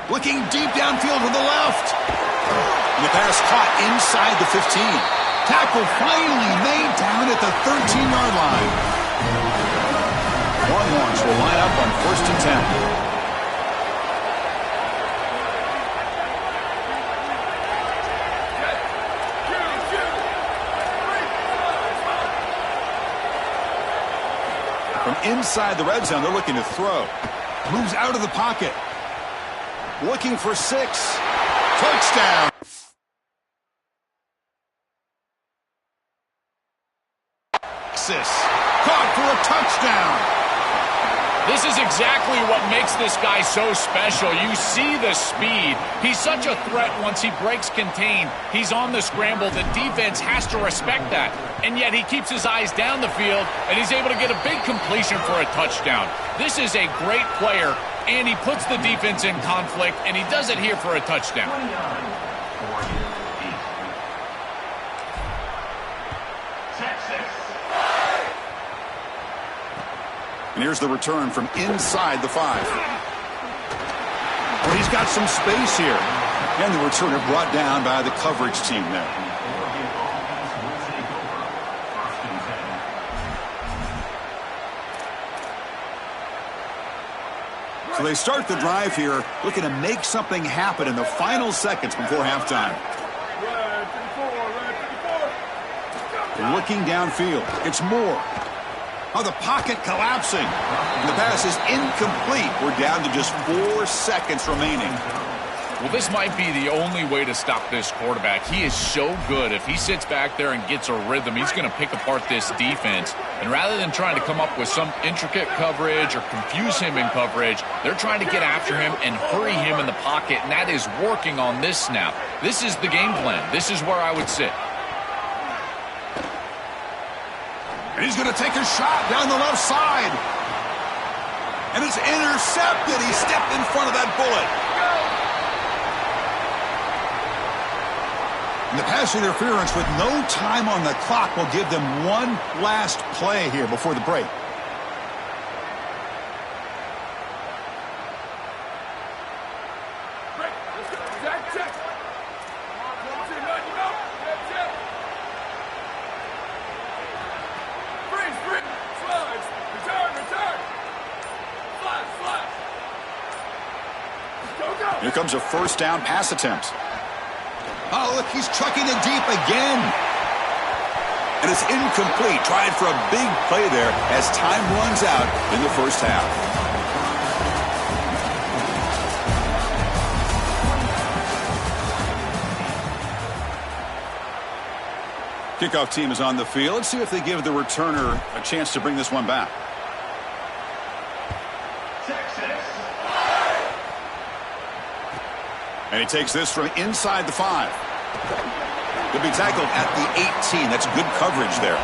Looking deep downfield to the left. And the pass caught inside the 15. Tackle finally made down at the 13-yard line. Longhorns will line up on 1st and 10. From inside the red zone, they're looking to throw. Moves out of the pocket. Looking for 6. Touchdown. Caught for a touchdown. This is exactly what makes this guy so special. You see the speed. He's such a threat once he breaks contain. He's on the scramble. The defense has to respect that. And yet he keeps his eyes down the field, and he's able to get a big completion for a touchdown. This is a great player, and he puts the defense in conflict, and he does it here for a touchdown. And here's the return from inside the 5. Well, he's got some space here. And the returner brought down by the coverage team there. So they start the drive here, looking to make something happen in the final seconds before halftime. Looking downfield. It's Moore. Oh, the pocket collapsing. And the pass is incomplete. We're down to just 4 seconds remaining. Well, this might be the only way to stop this quarterback. He is so good. If he sits back there and gets a rhythm, he's going to pick apart this defense. And rather than trying to come up with some intricate coverage or confuse him in coverage, they're trying to get after him and hurry him in the pocket, and that is working on this snap. This is the game plan. This is where I would sit. And he's going to take a shot down the left side. And it's intercepted. He stepped in front of that bullet. And the pass interference with no time on the clock will give them one last play here before the break. Here comes a 1st down pass attempt. Oh, look, he's chucking it deep again. And it's incomplete. Tried for a big play there as time runs out in the first half. Kickoff team is on the field. Let's see if they give the returner a chance to bring this one back. And he takes this from inside the 5. He'll be tackled at the 18. That's good coverage there.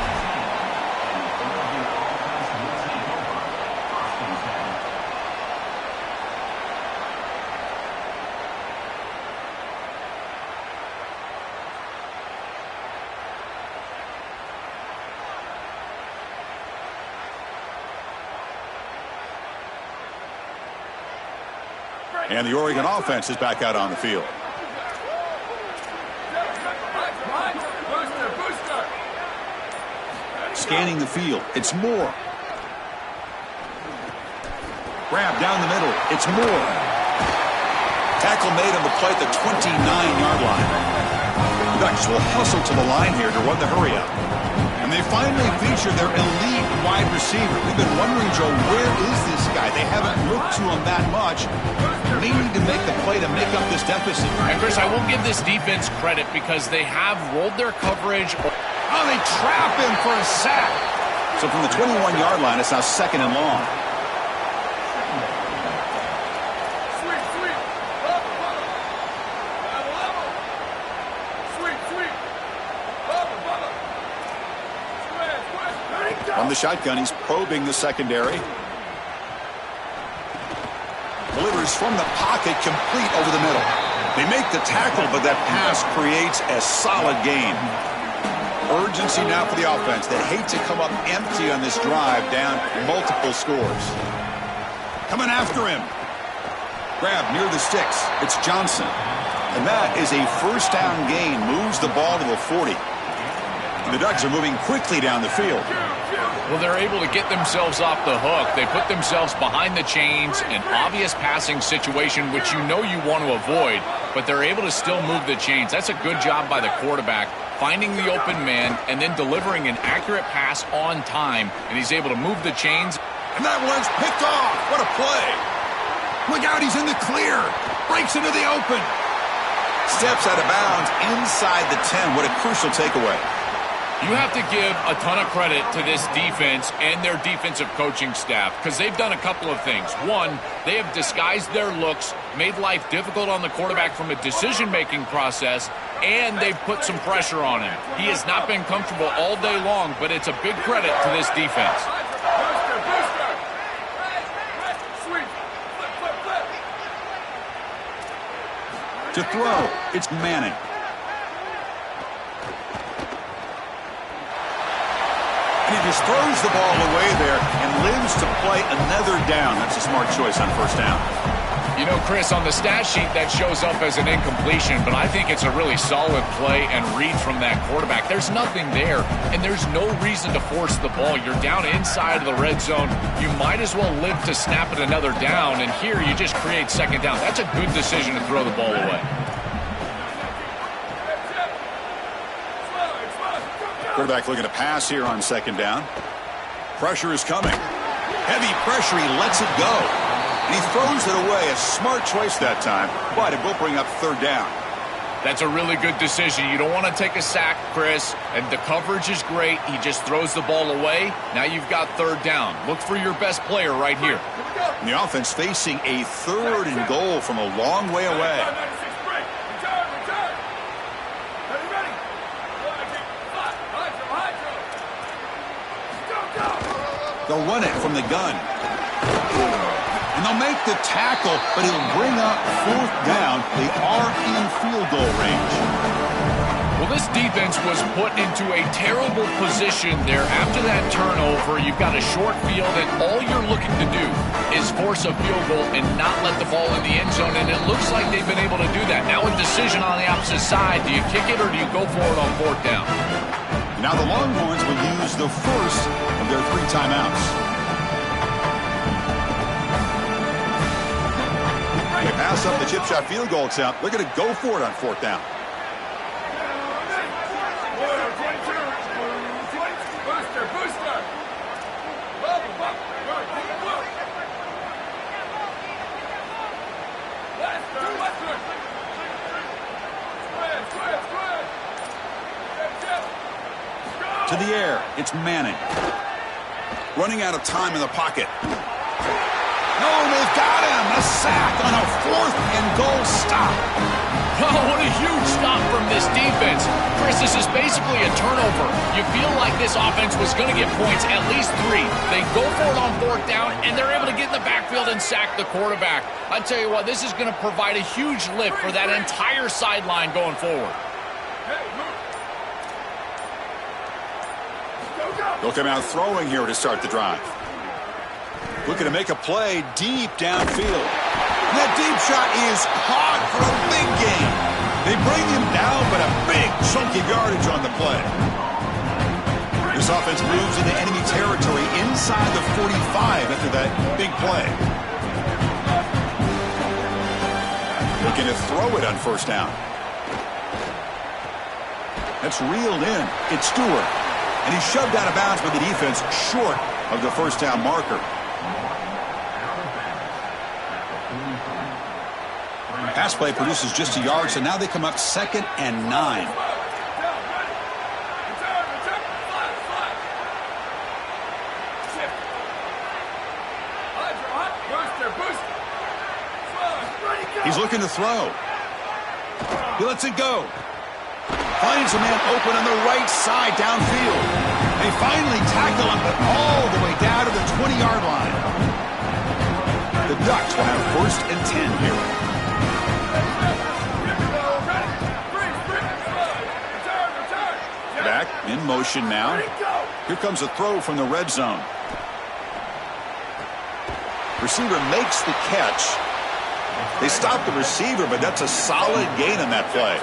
And the Oregon offense is back out on the field. Scanning the field. It's Moore. Grab down the middle. It's Moore. Tackle made on the play at the 29-yard line. Ducks will hustle to the line here to run the hurry up. And they finally feature their elite wide receiver. We've been wondering, Joe, where is this guy? They haven't looked to him that much. They need to make the play to make up this deficit. And, Chris, I will give this defense credit because they have rolled their coverage. Oh, they trap him for a sack. So from the 21-yard line, it's now 2nd and long. From the shotgun, he's probing the secondary. Delivers from the pocket, complete over the middle. They make the tackle, but that pass creates a solid gain. Urgency now for the offense. They hate to come up empty on this drive, down multiple scores. Coming after him. Grab near the sticks. It's Johnson. And that is a 1st down gain. Moves the ball to the 40. The Ducks are moving quickly down the field. Well, they're able to get themselves off the hook. They put themselves behind the chains, an obvious passing situation, which you know you want to avoid, but they're able to still move the chains. That's a good job by the quarterback, finding the open man and then delivering an accurate pass on time, and he's able to move the chains. And that one's picked off. What a play. Look out, he's in the clear. Breaks into the open. Steps out of bounds inside the 10. What a crucial takeaway. You have to give a ton of credit to this defense and their defensive coaching staff because they've done a couple of things. One, they have disguised their looks, made life difficult on the quarterback from a decision-making process, and they've put some pressure on him. He has not been comfortable all day long, but it's a big credit to this defense. To throw, it's Manning. And he just throws the ball away there and lives to play another down. That's a smart choice on first down. You know, Chris, on the stat sheet that shows up as an incompletion, but I think it's a really solid play and read from that quarterback. There's nothing there, and there's no reason to force the ball. You're down inside of the red zone. You might as well live to snap it another down, and here you just create second down. That's a good decision to throw the ball away. Quarterback looking to pass here on second down. Pressure is coming. Heavy pressure, he lets it go. And he throws it away. A smart choice that time, but it will bring up third down. That's a really good decision. You don't want to take a sack, Chris, and the coverage is great. He just throws the ball away. Now you've got third down. Look for your best player right here. And the offense facing a third and goal from a long way away. They'll run it from the gun. And they'll make the tackle, but he'll bring up fourth down. They are in field goal range. Well, this defense was put into a terrible position there. After that turnover, you've got a short field, and all you're looking to do is force a field goal and not let the ball in the end zone, and it looks like they've been able to do that. Now a decision on the opposite side. Do you kick it or do you go for it on fourth down? Now the Longhorns will use the first of their 3 timeouts. They pass up the chip shot field goal attempt. They're going to go for it on fourth down. To the air, it's Manning. Running out of time in the pocket. No, they've got him. A sack on a fourth and goal stop. Oh, what a huge stop from this defense. Chris, this is basically a turnover. You feel like this offense was going to get points, at least 3. They go for it on fourth down, and they're able to get in the backfield and sack the quarterback. I tell you what, this is going to provide a huge lift for that entire sideline going forward. They'll come out throwing here to start the drive. Looking to make a play deep downfield. And that deep shot is caught for a big gain. They bring him down, but a big chunk of yardage on the play. This offense moves into enemy territory inside the 45 after that big play. Looking to throw it on first down. That's reeled in. It's Stewart. And he's shoved out of bounds by the defense short of the first down marker. Pass play produces just a yard, so now they come up 2nd and 9. He's looking to throw. He lets it go. Finds a man open on the right side downfield. They finally tackle him, but all the way down to the 20-yard line. The Ducks will have 1st and 10 here. Back in motion now. Here comes a throw from the red zone. Receiver makes the catch. They stopped the receiver, but that's a solid gain on that play.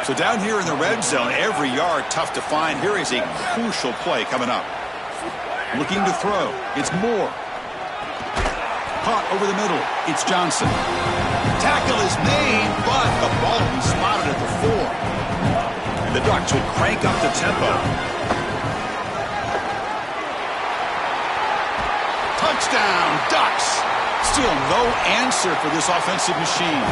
So down here in the red zone, every yard tough to find. Here is a crucial play coming up. Looking to throw. It's Moore. Caught over the middle. It's Johnson. Tackle is made, but the ball will be spotted at the 4. And the Ducks will crank up the tempo. Touchdown, Ducks. Still no answer for this offensive machine.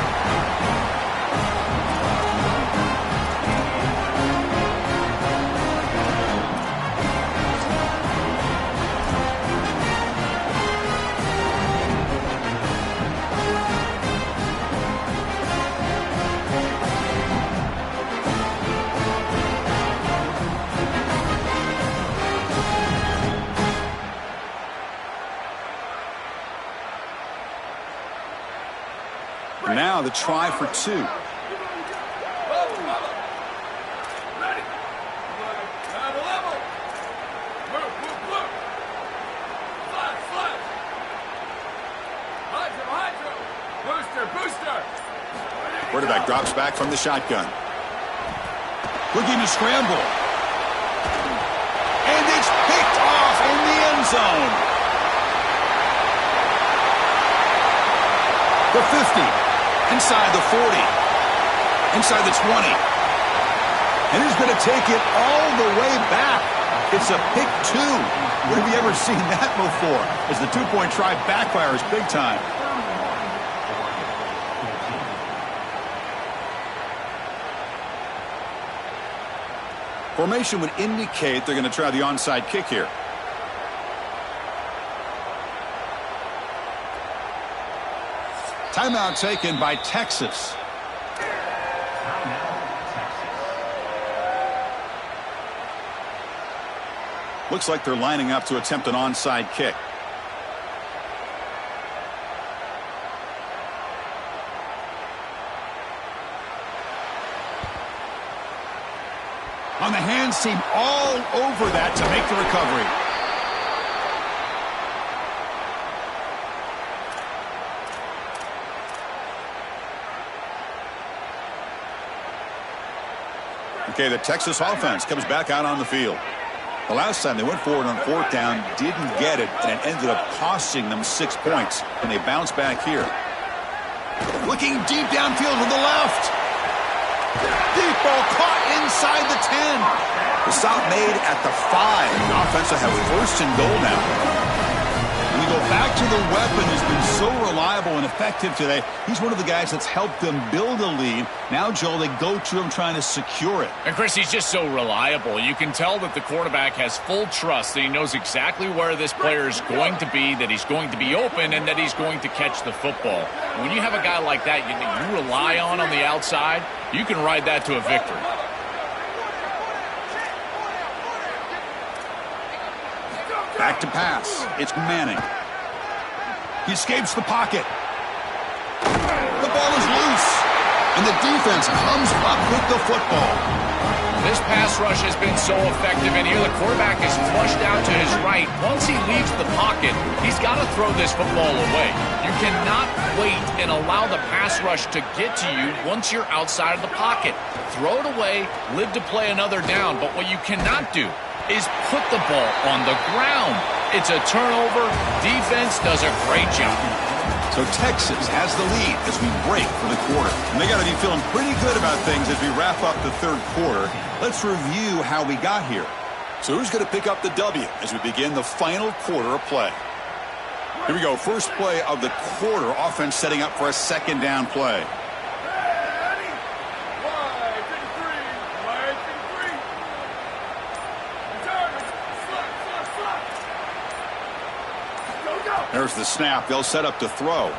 Now the try for 2. Ready. Level. Move. Flat. Hydro. Booster. Quarterback drops back from the shotgun. Looking to scramble. And it's picked off in the end zone. The 50. Inside the 40. Inside the 20. And he's going to take it all the way back. It's a pick 2. When have you ever seen that before? As the 2-point try backfires big time. Formation would indicate they're going to try the onside kick here. Timeout taken by Texas. Looks like they're lining up to attempt an onside kick. On the hands seam all over that to make the recovery. Okay, the Texas offense comes back out on the field. The last time they went forward on 4th down, didn't get it, and it ended up costing them 6 points. And they bounce back here. Looking deep downfield to the left. Deep ball caught inside the 10. The stop made at the 5. The offense will have 1st and goal now. And we go back to the weapon who's been so reliable and effective today. He's one of the guys that's helped them build a lead. Now, Joel, they go to him trying to secure it. And, Chris, he's just so reliable. You can tell that the quarterback has full trust that he knows exactly where this player is going to be, that he's going to be open, and that he's going to catch the football. When you have a guy like that you rely on the outside, you can ride that to a victory. Back to pass. It's Manning. He escapes the pocket. The ball is loose. And the defense comes up with the football. This pass rush has been so effective, and here the quarterback is flushed out to his right. Once he leaves the pocket, he's got to throw this football away. You cannot wait and allow the pass rush to get to you once you're outside of the pocket. Throw it away, live to play another down. But what you cannot do is put the ball on the ground. It's a turnover. Defense does a great job. So Texas has the lead as we break for the quarter. And they got to be feeling pretty good about things as we wrap up the 3rd quarter. Let's review how we got here. So who's going to pick up the W as we begin the final quarter of play? Here we go. First play of the quarter. Offense setting up for a 2nd down play. There's the snap. They'll set up to throw.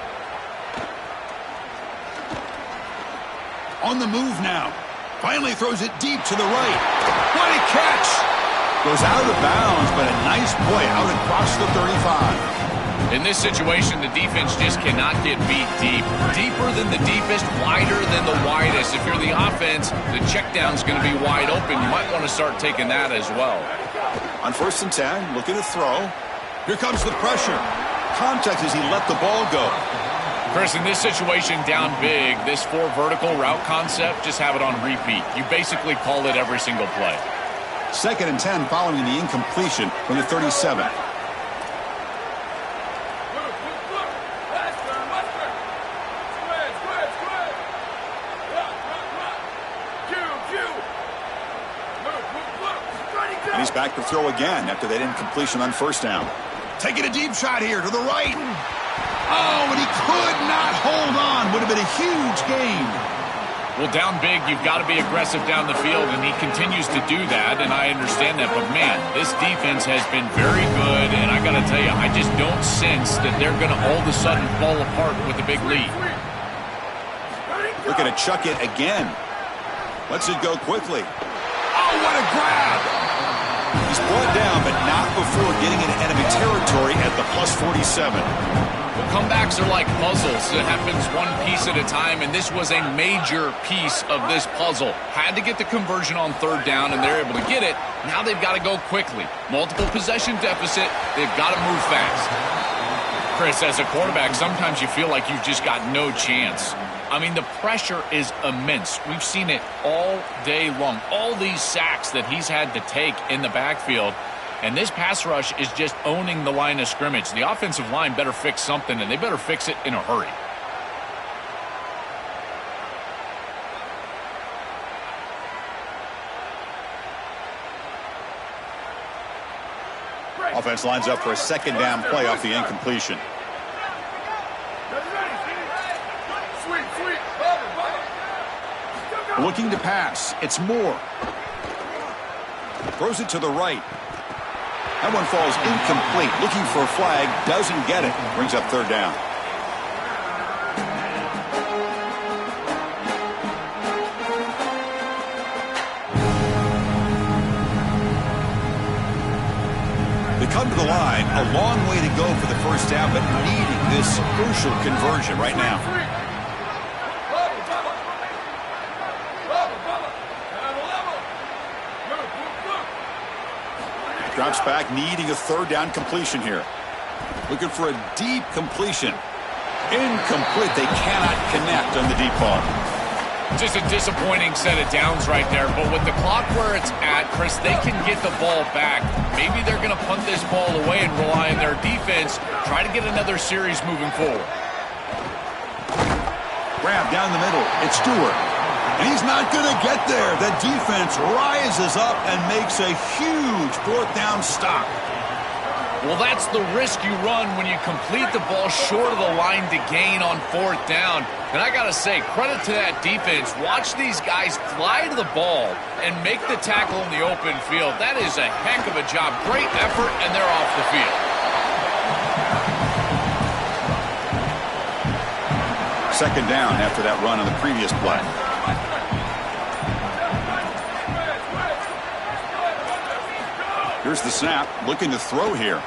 On the move now. Finally throws it deep to the right. What a catch! Goes out of bounds, but a nice play out across the 35. In this situation, the defense just cannot get beat deep. Deeper than the deepest, wider than the widest. If you're the offense, the check down's going to be wide open. You might want to start taking that as well. On 1st and 10, looking to throw. Here comes the pressure. Contact as he let the ball go. Chris, in this situation down big, this 4 vertical route concept, just have it on repeat. You basically call it every single play. 2nd and 10 following the incompletion from the 37. Look. Western. Square. Rock. Q. Look. And he's back to throw again after that incompletion on 1st down. Taking a deep shot here to the right. Oh, and he could not hold on. Would have been a huge gain. Well, down big, you've got to be aggressive down the field, and he continues to do that, and I understand that. But, man, this defense has been very good, and I got to tell you, I just don't sense that they're going to all of a sudden fall apart with a big lead. Looking to chuck it again. Lets it go quickly. Oh, what a grab! He's brought down, but not before getting into enemy territory at the +47. Well, comebacks are like puzzles. It happens one piece at a time, and this was a major piece of this puzzle. Had to get the conversion on 3rd down, and they're able to get it. Now they've got to go quickly. Multiple possession deficit. They've got to move fast. Chris, as a quarterback, sometimes you feel like you've just got no chance. I mean, the pressure is immense. We've seen it all day long. All these sacks that he's had to take in the backfield. And this pass rush is just owning the line of scrimmage. The offensive line better fix something, and they better fix it in a hurry. Offense lines up for a 2nd down play off the incompletion. Looking to pass. It's Moore. Throws it to the right. That one falls incomplete. Looking for a flag. Doesn't get it. Brings up 3rd down. They come to the line. A long way to go for the 1st down, but needing this crucial conversion right now. Drops back, needing a 3rd down completion here. Looking for a deep completion. Incomplete. They cannot connect on the deep ball. Just a disappointing set of downs right there. But with the clock where it's at, Chris, they can get the ball back. Maybe they're going to punt this ball away and rely on their defense. Try to get another series moving forward. Grab down the middle. It's Stewart. And he's not going to get there. The defense rises up and makes a huge 4th down stop. Well, that's the risk you run when you complete the ball short of the line to gain on 4th down. And I got to say, credit to that defense. Watch these guys fly to the ball and make the tackle in the open field. That is a heck of a job. Great effort, and they're off the field. 2nd down after that run on the previous play. Here's the snap, looking to throw here.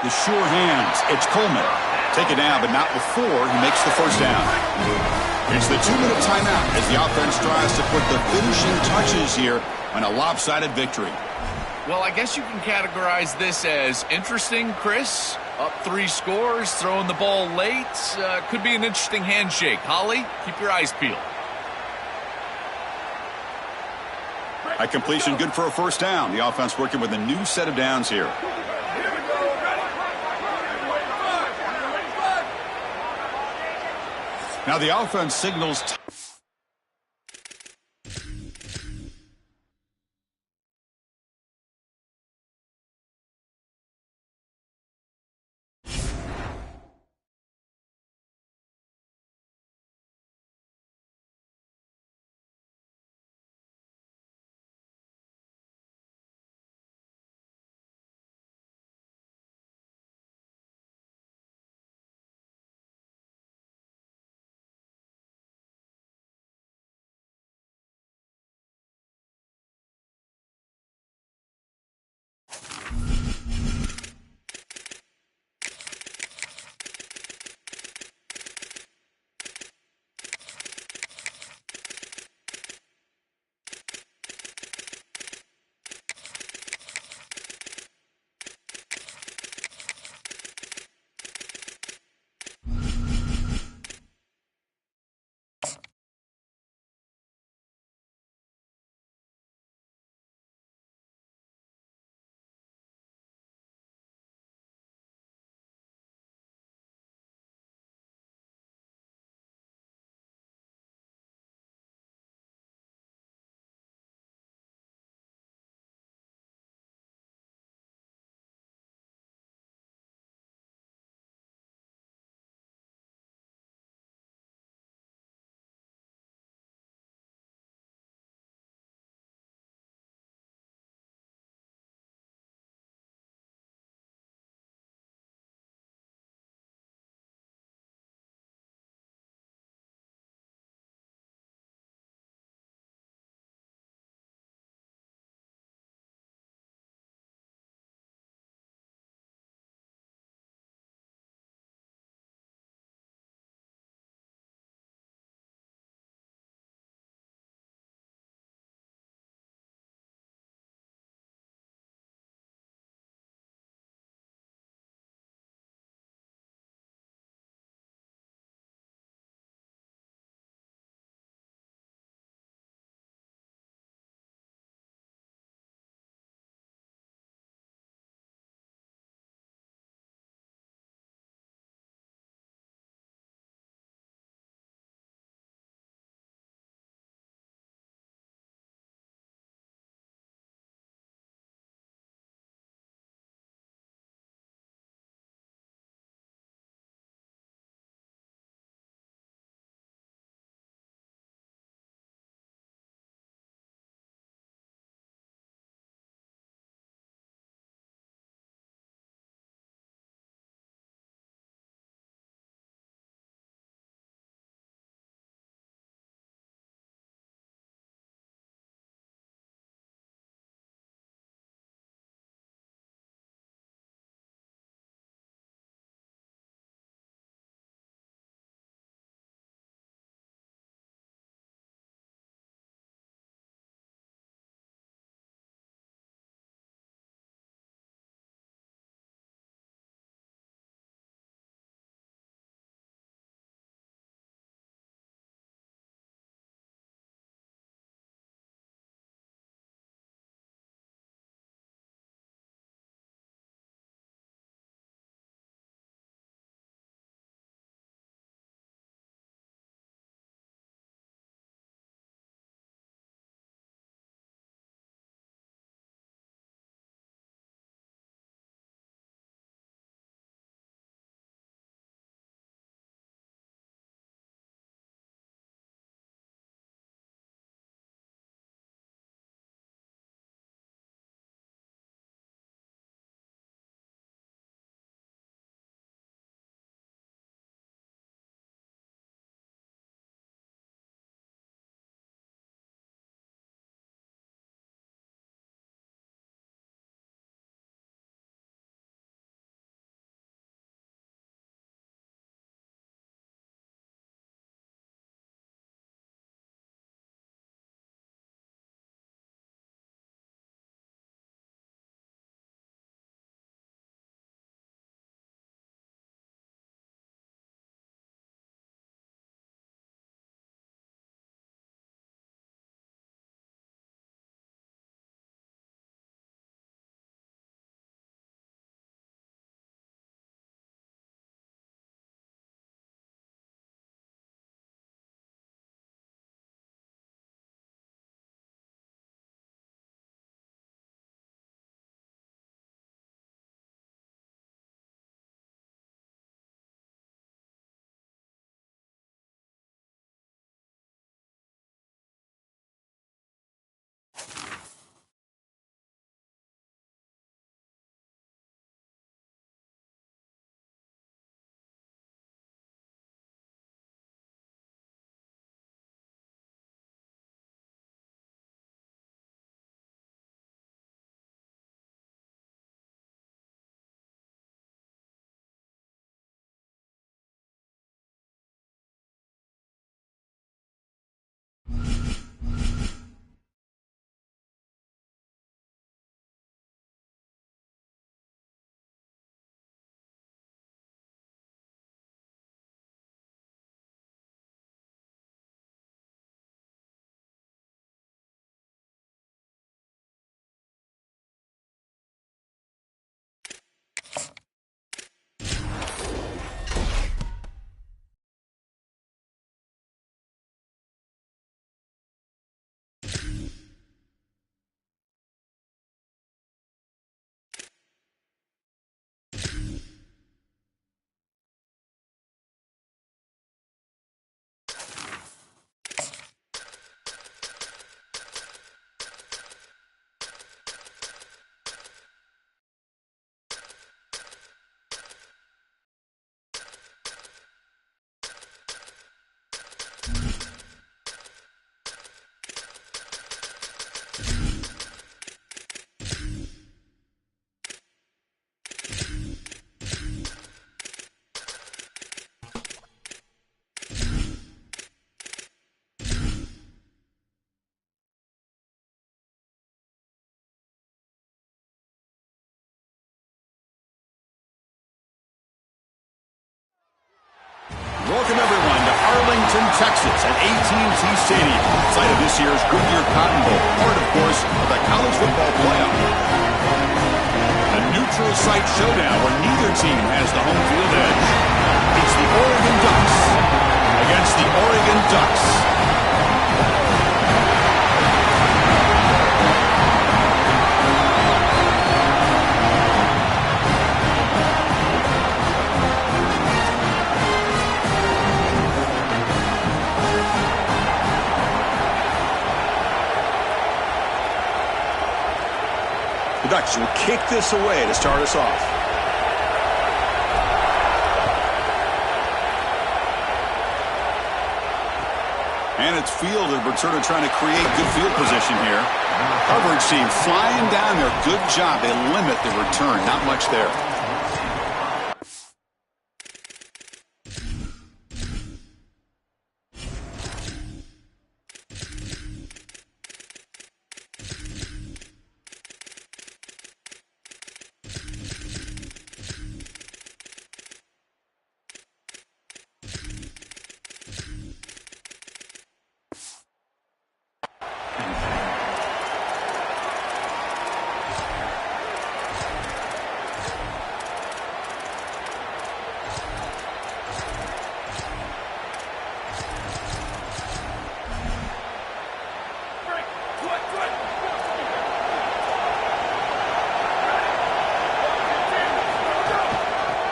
The sure hands, it's Coleman. Take it down, but not before he makes the 1st down. It's the 2-minute timeout as the offense tries to put the finishing touches here on a lopsided victory. Well, I guess you can categorize this as interesting, Chris. Up 3 scores, throwing the ball late. Could be an interesting handshake. Holly, keep your eyes peeled. A completion good for a 1st down. The offense working with a new set of downs here. Now the offense signals Austin, Texas at AT&T Stadium, site of this year's Goodyear Cotton Bowl, part, of course, of the college football playoff. A neutral site showdown where neither team has the home field edge. It's the Oregon Ducks against the Oregon Ducks. The Ducks will kick this away to start us off. And it's fielded. We're sort of trying to create good field position here. Coverage team flying down there. Good job. They limit the return. Not much there.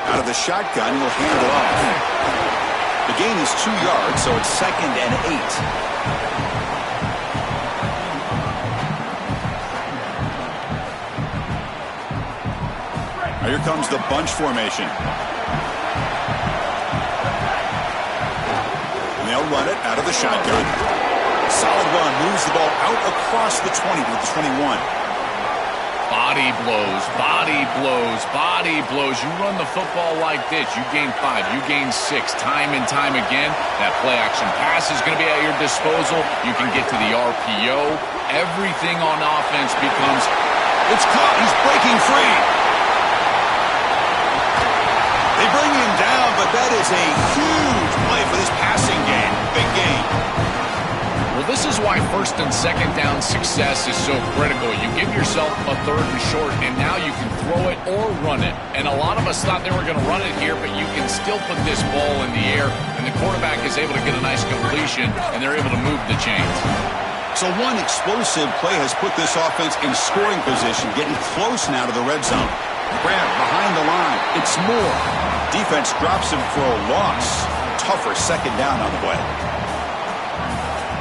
Out of the shotgun, he'll hand it off. The gain is 2 yards, so it's 2nd and 8. Here comes the bunch formation. And they'll run it out of the shotgun. Solid run, moves the ball out across the 20 to the 21. Body blows, body blows, body blows. You run the football like this, you gain 5, you gain 6, time and time again. That play action pass is going to be at your disposal. You can get to the RPO. Everything on offense becomes... It's caught. He's breaking free. They bring him down, but that is a huge play for this passing game. Big game. Well, this is why 1st and 2nd down success is so critical. You give yourself a 3rd and short, and now you can throw it or run it. And a lot of us thought they were going to run it here, but you can still put this ball in the air, and the quarterback is able to get a nice completion, and they're able to move the chains. So one explosive play has put this offense in scoring position, getting close now to the red zone. Grab behind the line. It's Moore. Defense drops him for a loss. Tougher 2nd down on the way.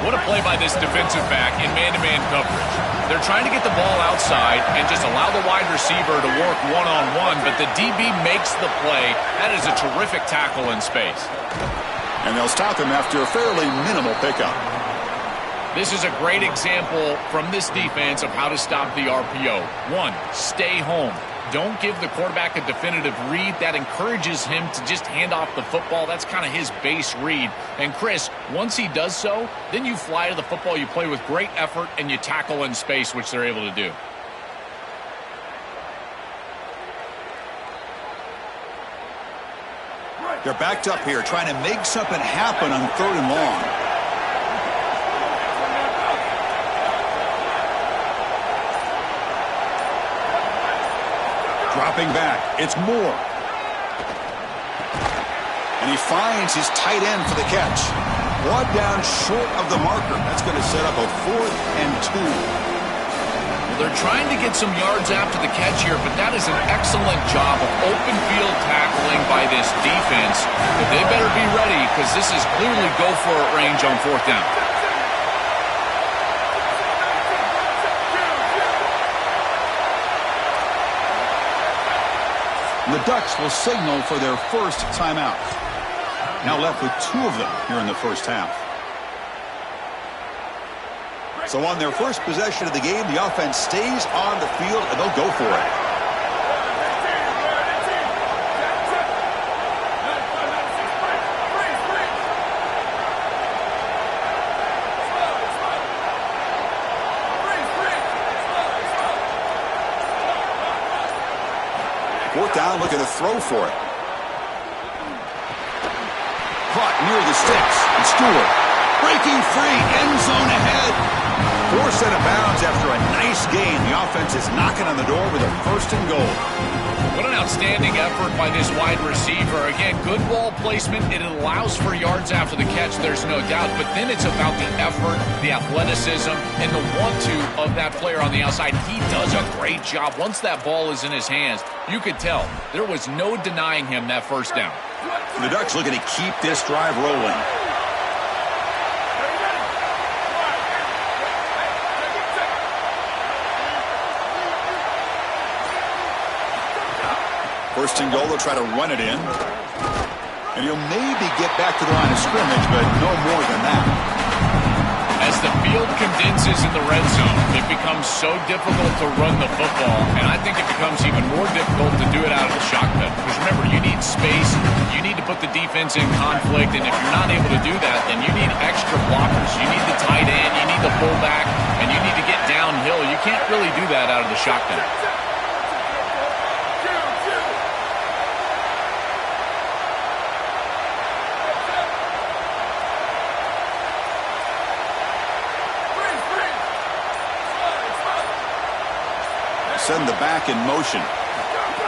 What a play by this defensive back in man-to-man coverage. They're trying to get the ball outside and just allow the wide receiver to work one-on-one, but the DB makes the play. That is a terrific tackle in space. And they'll stop him after a fairly minimal pickup. This is a great example from this defense of how to stop the RPO. 1, stay home. Don't give the quarterback a definitive read. That encourages him to just hand off the football. That's kind of his base read. And Chris, once he does so, then you fly to the football, you play with great effort, and you tackle in space, which they're able to do. They're backed up here, trying to make something happen on 3rd and long. Dropping back, it's Moore. And he finds his tight end for the catch. Brought down short of the marker. That's going to set up a 4th and 2. Well, they're trying to get some yards after the catch here, but that is an excellent job of open field tackling by this defense. But they better be ready because this is clearly go-for-it range on 4th down. The Ducks will signal for their first timeout. Now left with 2 of them here in the first half. So on their first possession of the game, the offense stays on the field, and they'll go for it. Fourth down, looking to throw for it. Caught near the sticks. and score. Breaking free, end zone ahead. Forced out of bounds after a nice gain. The offense is knocking on the door with a 1st and goal. What an outstanding effort by this wide receiver. Again, good ball placement. It allows for yards after the catch, there's no doubt. But then it's about the effort, the athleticism, and the want-to of that player on the outside. He does a great job. Once that ball is in his hands, you could tell there was no denying him that 1st down. The Ducks looking to keep this drive rolling. First and goal, they'll try to run it in. And he'll maybe get back to the line of scrimmage, but no more than that. As the field condenses in the red zone, it becomes so difficult to run the football, and I think it becomes even more difficult to do it out of the shotgun. Because remember, you need space, you need to put the defense in conflict, and if you're not able to do that, then you need extra blockers. You need the tight end, you need the fullback, and you need to get downhill. You can't really do that out of the shotgun. Send the back in motion.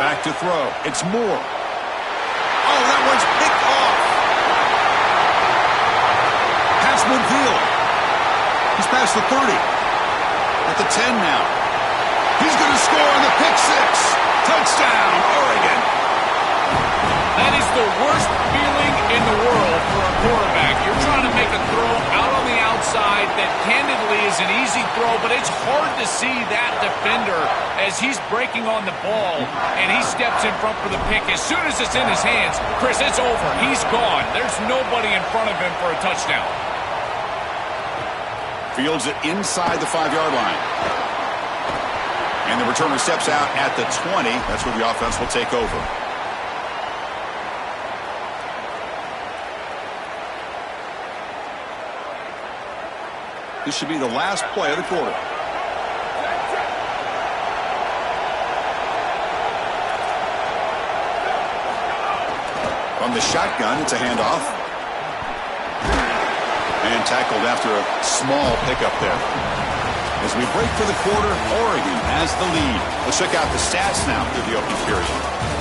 Back to throw. It's Moore. Oh, that one's picked off. Pass midfield. He's past the 30. At the 10 now. He's going to score on the pick 6. Touchdown, Oregon. That is the worst feeling in the world for a quarterback. You're trying to make a throw out on the outside that candidly is an easy throw, but it's hard to see that defender as he's breaking on the ball, and he steps in front for the pick. As soon as it's in his hands, Chris, it's over. He's gone. There's nobody in front of him for a touchdown. Fields it inside the 5-yard line. And the returner steps out at the 20. That's where the offense will take over. This should be the last play of the quarter. From the shotgun, it's a handoff. And tackled after a small pickup there. As we break for the quarter, Oregon has the lead. Let's check out the stats now through the opening period.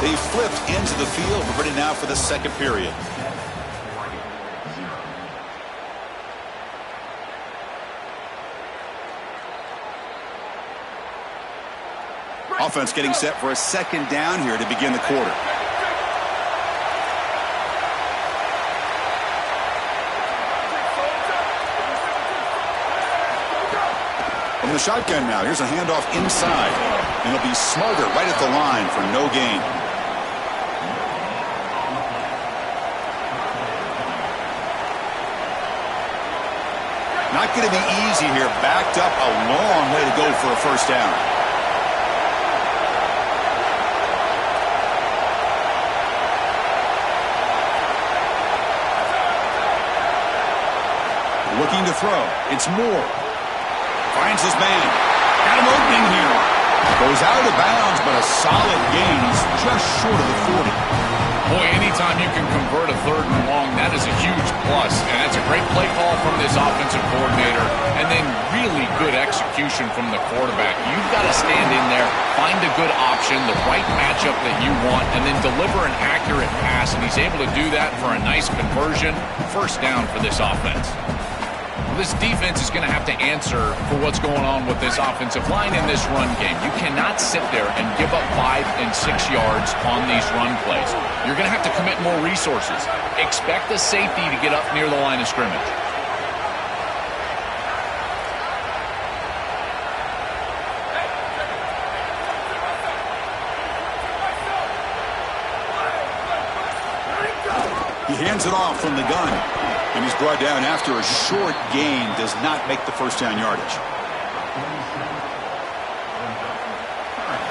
They flipped into the field. We're ready now for the 2nd period. Offense getting set for a 2nd down here to begin the quarter. From the shotgun now, here's a handoff inside. And it'll be Smarter right at the line for no gain. Not going to be easy here. Backed up a long way to go for a 1st down. Looking to throw. It's Moore. Finds his man. Got him opening here. Goes out of bounds, but a solid gain. He's just short of the 40. Boy, anytime you can convert a 3rd and long, that is a huge plus. And that's a great play call from this offensive coordinator. And then really good execution from the quarterback. You've got to stand in there, find a good option, the right matchup that you want, and then deliver an accurate pass. And he's able to do that for a nice conversion. 1st down for this offense. This defense is going to have to answer for what's going on with this offensive line in this run game. You cannot sit there and give up 5 and 6 yards on these run plays. You're going to have to commit more resources. Expect the safety to get up near the line of scrimmage. He hands it off from the gun. And he's brought down after a short gain. Does not make the 1st down yardage.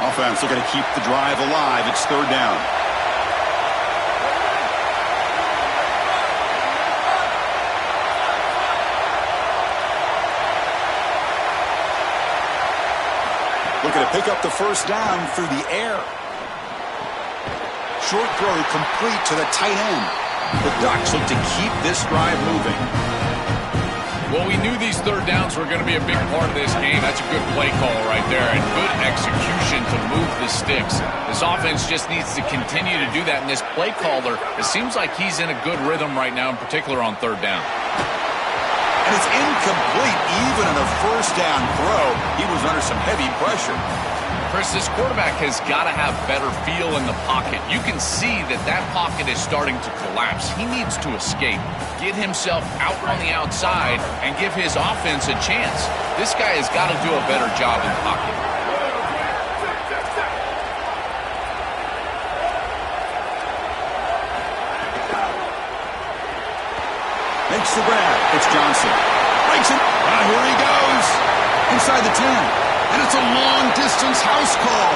Offense looking to keep the drive alive. It's 3rd down. Looking to pick up the 1st down through the air. Short throw complete to the tight end. The Ducks look to keep this drive moving. Well, we knew these third downs were going to be a big part of this game. That's a good play call right there, and good execution to move the sticks. This offense just needs to continue to do that, and this play caller, it seems like he's in a good rhythm right now, in particular on third down. And it's incomplete. Even in a first down throw, he was under some heavy pressure. Chris, this quarterback has got to have better feel in the pocket. You can see that that pocket is starting to collapse. He needs to escape, get himself out on the outside, and give his offense a chance. This guy has got to do a better job in the pocket. Makes the grab. It's Johnson. Breaks it. Here he goes. Inside the 10. And it's a long-distance house call.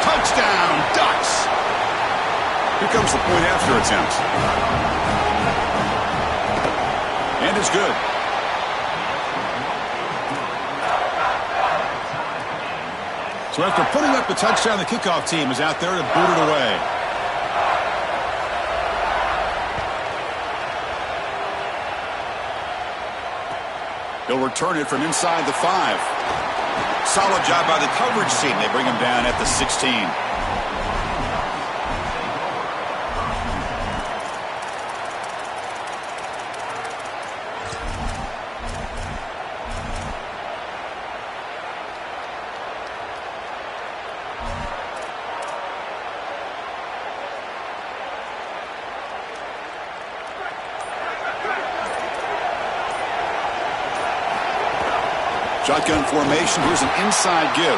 Touchdown, Ducks. Here comes the point-after attempt. And it's good. So after putting up the touchdown, the kickoff team is out there to boot it away. He'll return it from inside the 5. Solid job by the coverage team. They bring him down at the 16. Shotgun formation. Here's an inside give.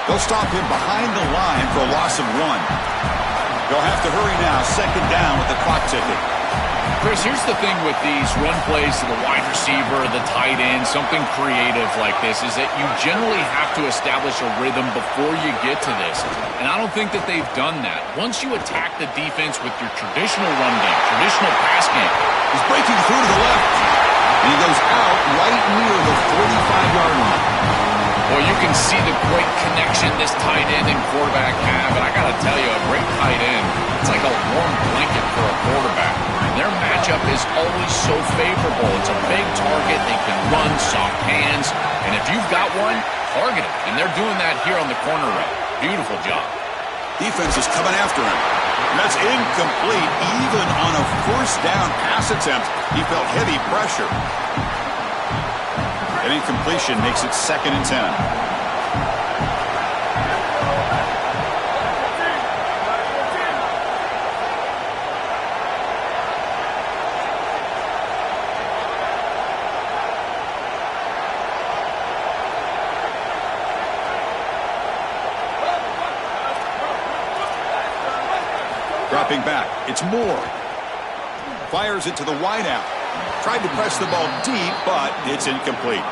They'll stop him behind the line for a loss of 1. They'll have to hurry now. Second down with the clock ticking. Chris, here's the thing with these run plays to the wide receiver, the tight end, something creative like this, is that you generally have to establish a rhythm before you get to this. And I don't think that they've done that. Once you attack the defense with your traditional run game, traditional pass game, he's breaking through to the left. And he goes out right near the 45-yard line. Well, you can see the great connection this tight end and quarterback have. And I got to tell you, a great tight end, it's like a warm blanket for a quarterback. Their matchup is always so favorable. It's a big target. They can run, soft hands. And if you've got one, target him. And they're doing that here on the corner route. Beautiful job. Defense is coming after him. That's incomplete. Even on a first down pass attempt, he felt heavy pressure. An incompletion makes it 2nd and 10. Dropping back, it's Moore. Fires it to the wideout. Tried to press the ball deep, but it's incomplete.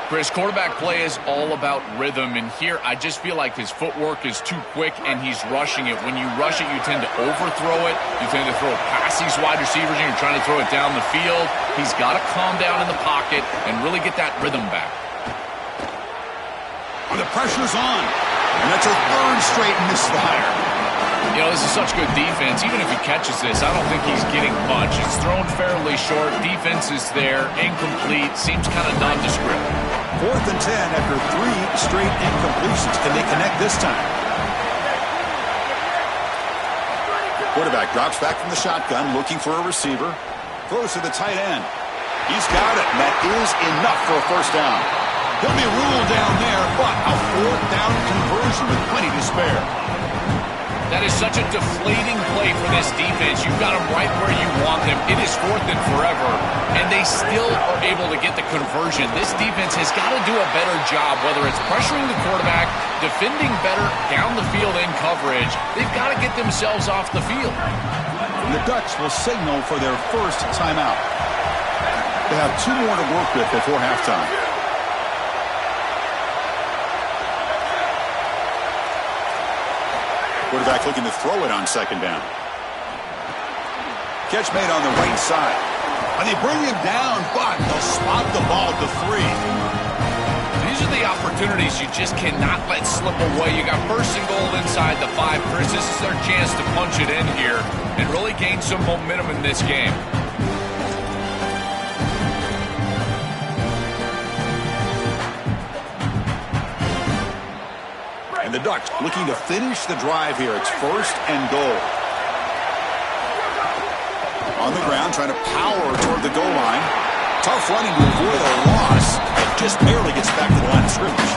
Chris, quarterback play is all about rhythm, and here I just feel like his footwork is too quick and he's rushing it. When you rush it, you tend to overthrow it. You tend to throw it past these wide receivers and you're trying to throw it down the field. He's got to calm down in the pocket and really get that rhythm back. The pressure's on, and that's a 3rd straight misfire. You know, this is such good defense. Even if he catches this, I don't think he's getting much. It's thrown fairly short. Defense is there. Incomplete. Seems kind of nondescript. 4th and 10 after 3 straight incompletions. Can they connect this time? Quarterback drops back from the shotgun, looking for a receiver. Throws to the tight end. He's got it, and that is enough for a first down. He'll be ruled down there, but a 4th down conversion with plenty to spare. That is such a deflating play for this defense. You've got them right where you want them. It is 4th and forever, and they still are able to get the conversion. This defense has got to do a better job, whether it's pressuring the quarterback, defending better down the field in coverage. They've got to get themselves off the field. And the Ducks will signal for their first timeout. They have 2 more to work with before halftime. Quarterback looking to throw it on 2nd down. Catch made on the right side. And they bring him down, but they'll spot the ball at the 3. These these are the opportunities you just cannot let slip away. You got first and goal inside the 5. Chris, this is their chance to punch it in here and really gain some momentum in this game. And the Ducks looking to finish the drive here. It's first and goal. On the ground, trying to power toward the goal line. Tough running to avoid a loss. It just barely gets back to the line of scrimmage.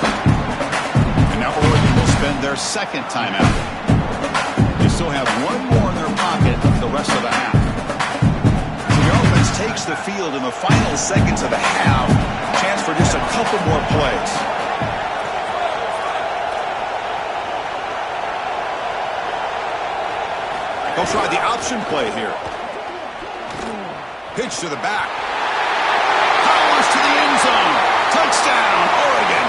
And now Oregon will spend their second timeout. They still have one more in their pocket the rest of the half. So the offense takes the field in the final seconds of the half. Chance for just a couple more plays. They'll try the option play here. Pitch to the back. Powers to the end zone. Touchdown, Oregon.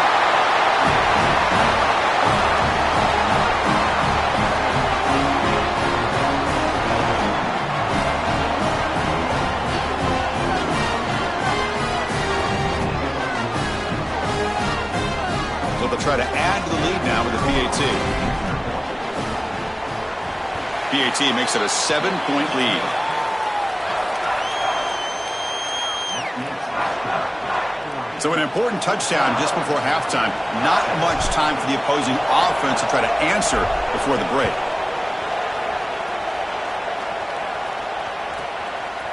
So they'll try to add to the lead now with the PAT. PAT makes it a 7-point lead. So an important touchdown just before halftime. Not much time for the opposing offense to try to answer before the break.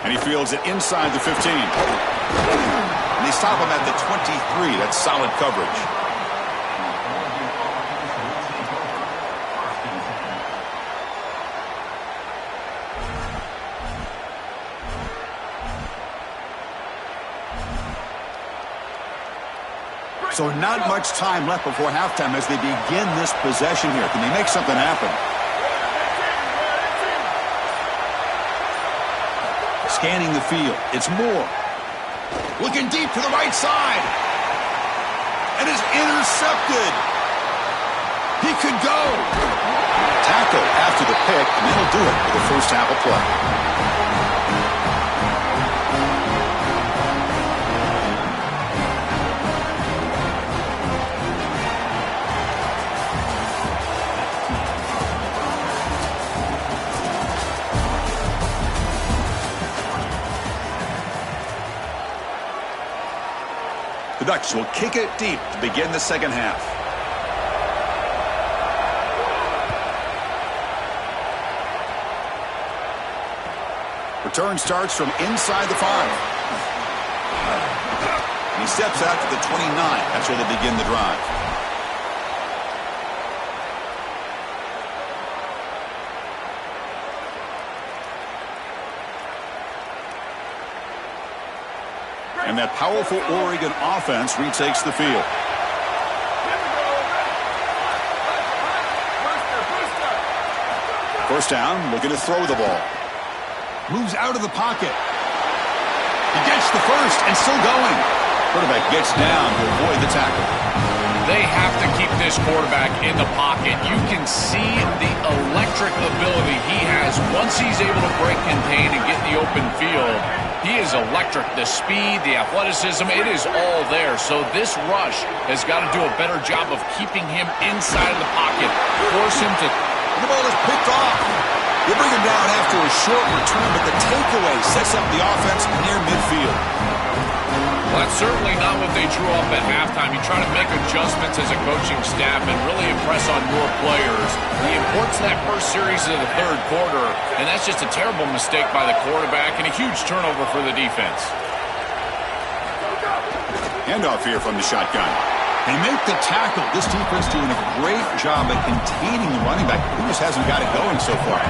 And he fields it inside the 15. And they stop him at the 23. That's solid coverage. So not much time left before halftime as they begin this possession here. Can they make something happen? Scanning the field. It's Moore. Looking deep to the right side. And is intercepted. He could go. Tackle after the pick, and that'll do it for the first half of play. The Ducks will kick it deep to begin the second half. Return starts from inside the 5. And he steps out to the 29. That's where they begin the drive. And that powerful Oregon offense retakes the field. First down, looking to throw the ball. Moves out of the pocket. He gets the first and still going. Quarterback gets down to avoid the tackle. They have to keep this quarterback in the pocket. You can see the electric ability he has once he's able to break contain and get in the open field. He is electric. The speed, the athleticism, it is all there. So this rush has got to do a better job of keeping him inside of the pocket. Force him to... The ball is picked off. They bring him down after a short return, but the takeaway sets up the offense near midfield. Well, that's certainly not what they drew up at halftime. You try to make adjustments as a coaching staff and really impress on your players. The importance of that first series of the third quarter, and that's just a terrible mistake by the quarterback and a huge turnover for the defense. Handoff here from the shotgun. They make the tackle. This defense doing a great job at containing the running back. Who just hasn't got it going so far?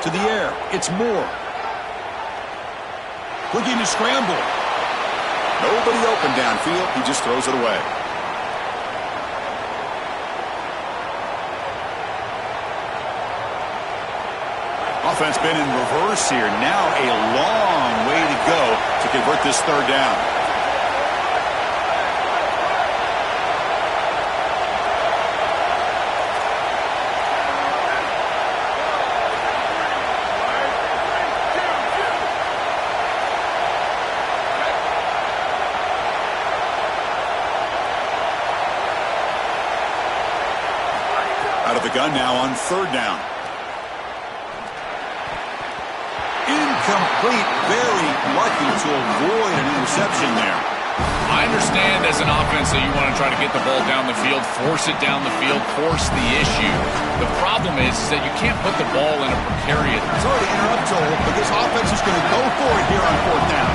To the air. It's Moore. Looking to scramble. Nobody open downfield. He just throws it away. Offense been in reverse here. Now a long way to go to convert this third down. Out of the gun now on 3rd down. Incomplete. Very lucky to avoid an interception there. I understand as an offense that you want to try to get the ball down the field, force it down the field, force the issue. The problem is that you can't put the ball in a precarious... Sorry to interrupt, Joel, but this offense is going to go for it here on 4th down.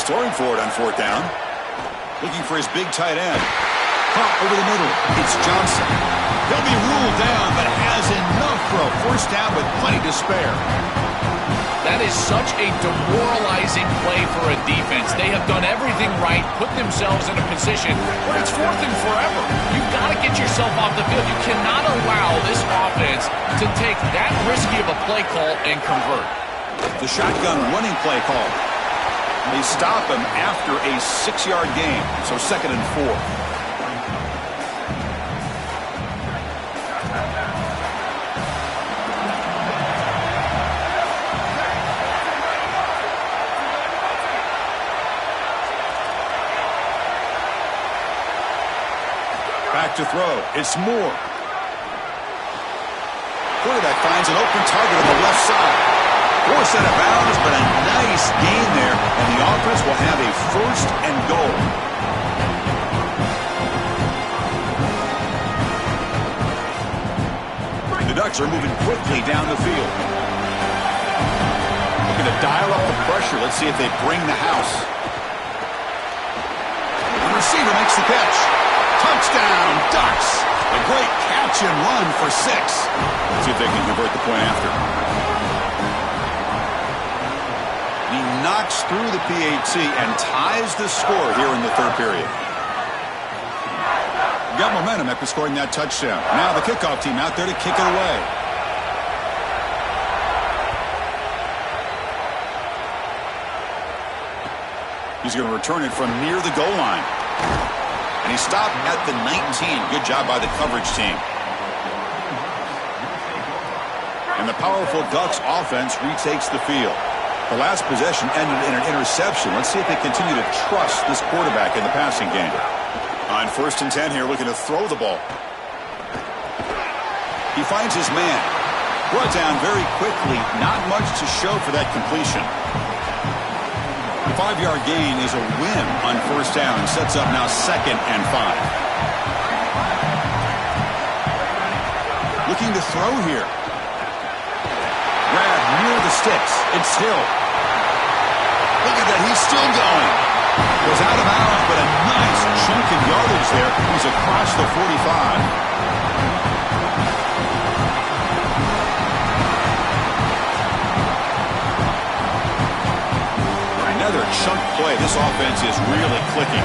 Throwing for it on 4th down. Looking for his big tight end. Caught over the middle. It's Johnson. He'll be ruled down, but has enough for a 1st down with plenty to spare. That is such a demoralizing play for a defense. They have done everything right, put themselves in a position where it's 4th and forever. You've got to get yourself off the field. You cannot allow this offense to take that risky of a play call and convert. The shotgun running play call. They stop him after a 6-yard gain, so 2nd and 4. Back to throw. It's Moore. Quarterback finds an open target on the left side. Forced out of bounds, but a nice gain there, and the offense will have a 1st and goal. The Ducks are moving quickly down the field. Looking to dial up the pressure. Let's see if they bring the house. The receiver makes the catch. Touchdown, Ducks! A great catch and run for 6. Let's see if they can convert the point after. He knocks through the PAT and ties the score here in the 3rd period. Got momentum after scoring that touchdown. Now the kickoff team out there to kick it away. He's going to return it from near the goal line. And he stopped at the 19. Good job by the coverage team. And the powerful Ducks offense retakes the field. The last possession ended in an interception. Let's see if they continue to trust this quarterback in the passing game. On 1st and 10 here, looking to throw the ball. He finds his man. Brought down very quickly. Not much to show for that completion. The 5-yard gain is a win on 1st down. Sets up now 2nd and 5. Looking to throw here. Grab near the sticks. It's Hill. Look at that. He's still going. Goes out of bounds, but a nice chunk of yardage there. He's across the 45. Another chunk play. This offense is really clicking.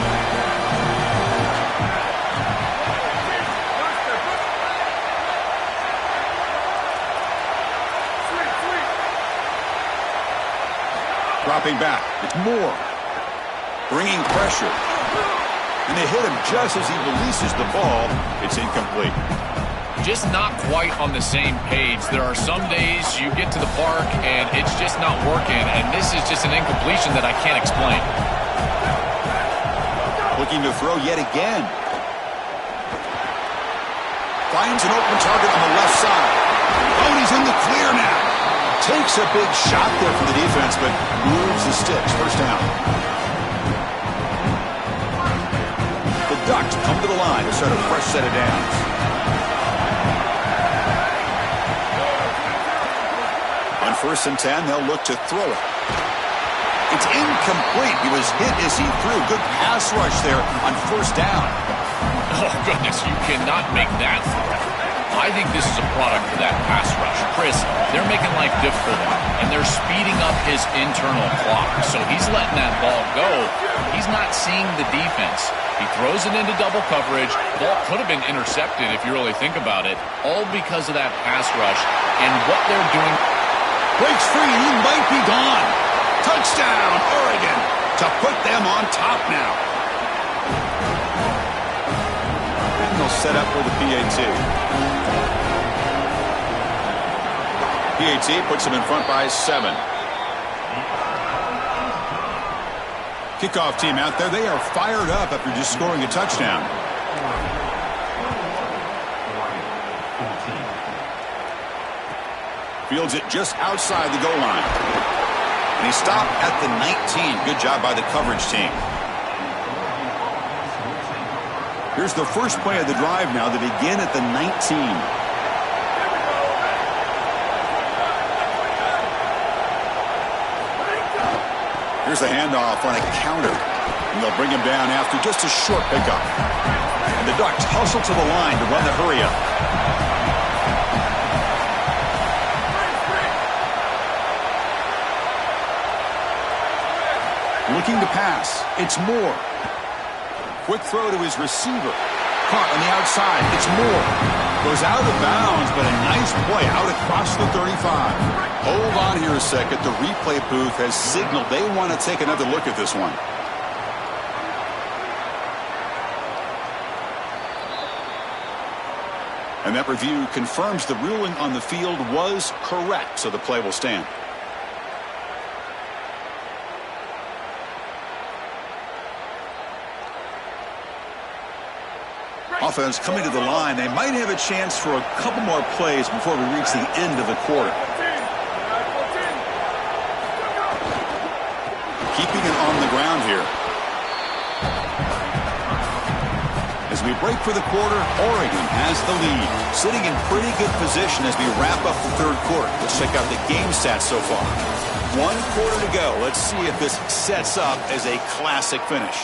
Dropping back. It's Moore. Bringing pressure. And they hit him just as he releases the ball. It's incomplete. Just not quite on the same page. There are some days you get to the park and it's just not working, and this is just an incompletion that I can't explain. Looking to throw yet again. Finds an open target on the left side. Oh, he's in the clear now. Takes a big shot there for the defense, but moves the sticks. 1st down. The Ducks come to the line to start a fresh set of downs. On 1st and 10, they'll look to throw it. It's incomplete. He was hit as he threw. Good pass rush there on 1st down. Oh, goodness, you cannot make that throw. I think this is a product of that pass rush. Chris, they're making life difficult on him, and they're speeding up his internal clock. So he's letting that ball go. He's not seeing the defense. He throws it into double coverage. Ball could have been intercepted if you really think about it, all because of that pass rush and what they're doing. Breaks free, and he might be gone. Touchdown, Oregon, to put them on top now. will set up for the PAT. PAT puts them in front by 7. Kickoff team out there. They are fired up after just scoring a touchdown. Fields it just outside the goal line. And he stopped at the 19. Good job by the coverage team. Here's the first play of the drive now. They begin at the 19. Here's the handoff on a counter. And they'll bring him down after just a short pickup. And the Ducks hustle to the line to run the hurry-up. Looking to pass. It's Moore. Quick throw to his receiver. Caught on the outside. It's Moore. Goes out of bounds, but a nice play out across the 35. Hold on here a second. The replay booth has signaled they want to take another look at this one. And that review confirms the ruling on the field was correct, so the play will stand. Offense coming to the line. They might have a chance for a couple more plays before we reach the end of the quarter. Keeping it on the ground here. As we break for the quarter, Oregon has the lead. Sitting in pretty good position as we wrap up the third quarter. Let's check out the game stats so far. 1 quarter to go. Let's see if this sets up as a classic finish.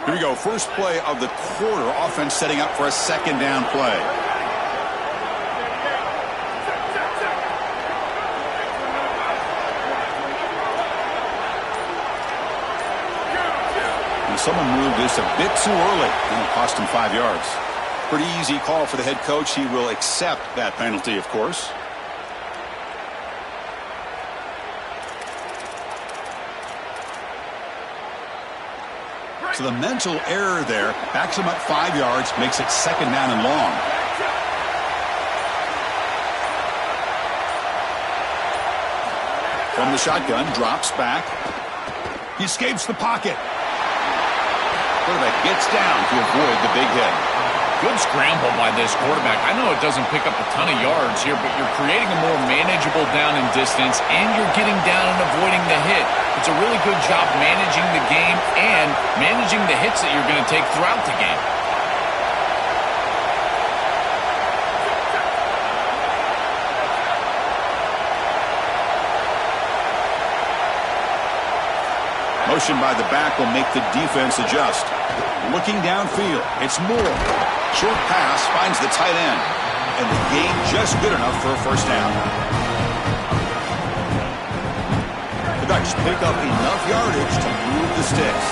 Here we go. First play of the quarter. Offense setting up for a second down play. And someone moved this a bit too early. And it cost him 5 yards. Pretty easy call for the head coach. He will accept that penalty, of course. So the mental error there backs him up 5 yards, makes it second down and long. From the shotgun, drops back. He escapes the pocket. Quarterback gets down to avoid the big hit. Good scramble by this quarterback. I know it doesn't pick up a ton of yards here, but you're creating a more manageable down and distance, and you're getting down and avoiding the hit. It's a really good job managing the game and managing the hits that you're going to take throughout the game. Motion by the back will make the defense adjust. Looking downfield, it's Moore. Short pass finds the tight end. And the gain just good enough for a first down. The Ducks pick up enough yardage to move the sticks.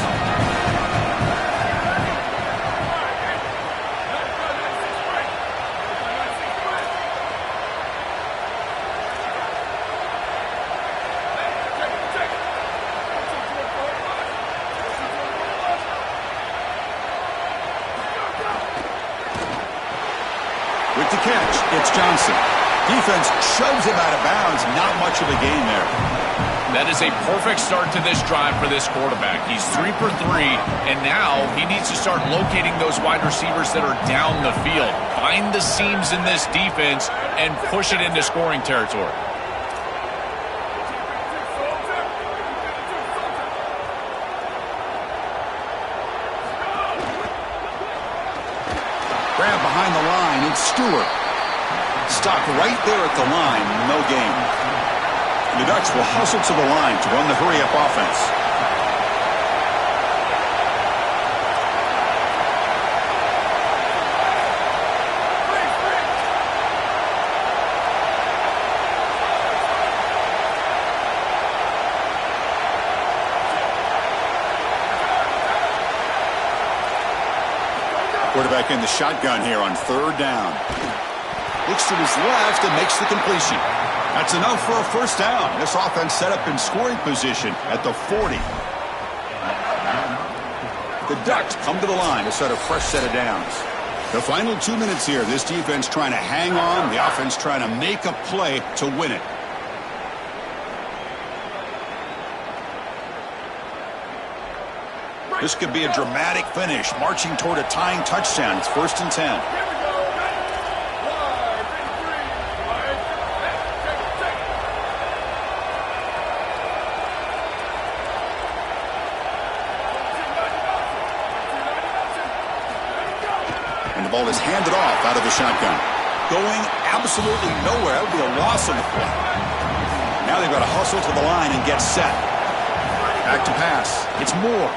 With the catch, it's Johnson. Defense shoves him out of bounds. Not much of a gain there. That is a perfect start to this drive for this quarterback. He's 3 for 3, and now he needs to start locating those wide receivers that are down the field. Find the seams in this defense and push it into scoring territory. Grab behind the line, it's Stewart. Stopped right there at the line, no gain. The Ducks will hustle to the line to run the hurry-up offense. Quarterback in the shotgun here on third down. Looks to his left and makes the completion. That's enough for a first down. This offense set up in scoring position at the 40. The Ducks come to the line to set a fresh set of downs. The final 2 minutes here. This defense trying to hang on. The offense trying to make a play to win it. This could be a dramatic finish, marching toward a tying touchdown. It's 1st and 10. And the ball is handed off out of the shotgun. Going absolutely nowhere. That would be a loss on the play. Now they've got to hustle to the line and get set. Back to pass. It's Moore.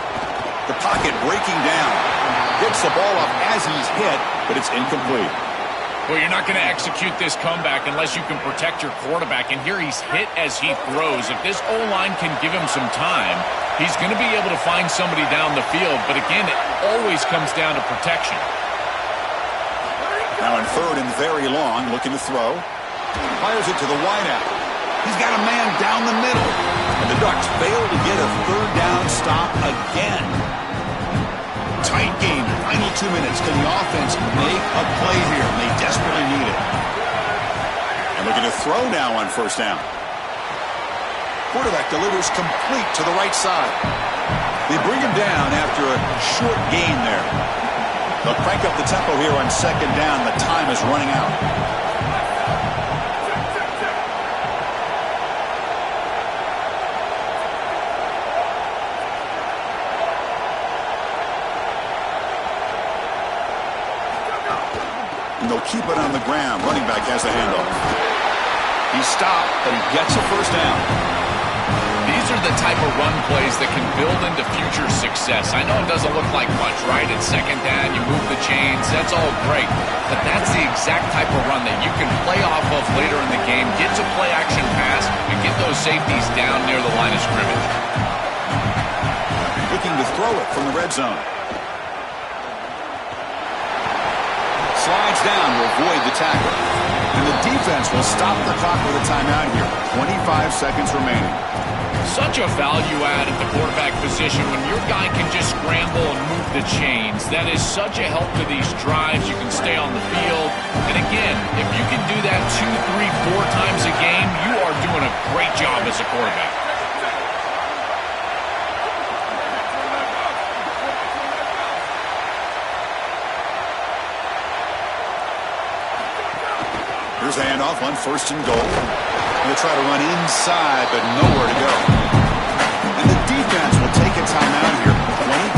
The pocket breaking down. Gets the ball up as he's hit, but it's incomplete. Well, you're not going to execute this comeback unless you can protect your quarterback. And here he's hit as he throws. If this O-line can give him some time, he's going to be able to find somebody down the field. But again, it always comes down to protection. Now in 3rd and very long, looking to throw. Fires it to the wideout. He's got a man down the middle. And the Ducks fail to get a 3rd down stop again. Tight game. Final 2 minutes. Can the offense make a play here? They desperately need it. And looking to throw now on 1st down. Quarterback delivers complete to the right side. They bring him down after a short gain there. They'll crank up the tempo here on 2nd down. The time is running out. And they'll keep it on the ground. Running back has the handoff. He stopped, but he gets a 1st down. These are the type of run plays that can build into future success. I know it doesn't look like much, right? It's 2nd down, you move the chains, that's all great. But that's the exact type of run that you can play off of later in the game, get to play action pass, and get those safeties down near the line of scrimmage. Looking to throw it from the red zone. Slides down to avoid the tackle. And the defense will stop the clock with a timeout here. 25 seconds remaining. Such a value add at the quarterback position when your guy can just scramble and move the chains. That is such a help to these drives. You can stay on the field. And again, if you can do that 2, 3, 4 times a game, you are doing a great job as a quarterback. Here's a handoff on 1st and goal. They'll try to run inside, but nowhere to go. And the defense will take a timeout here.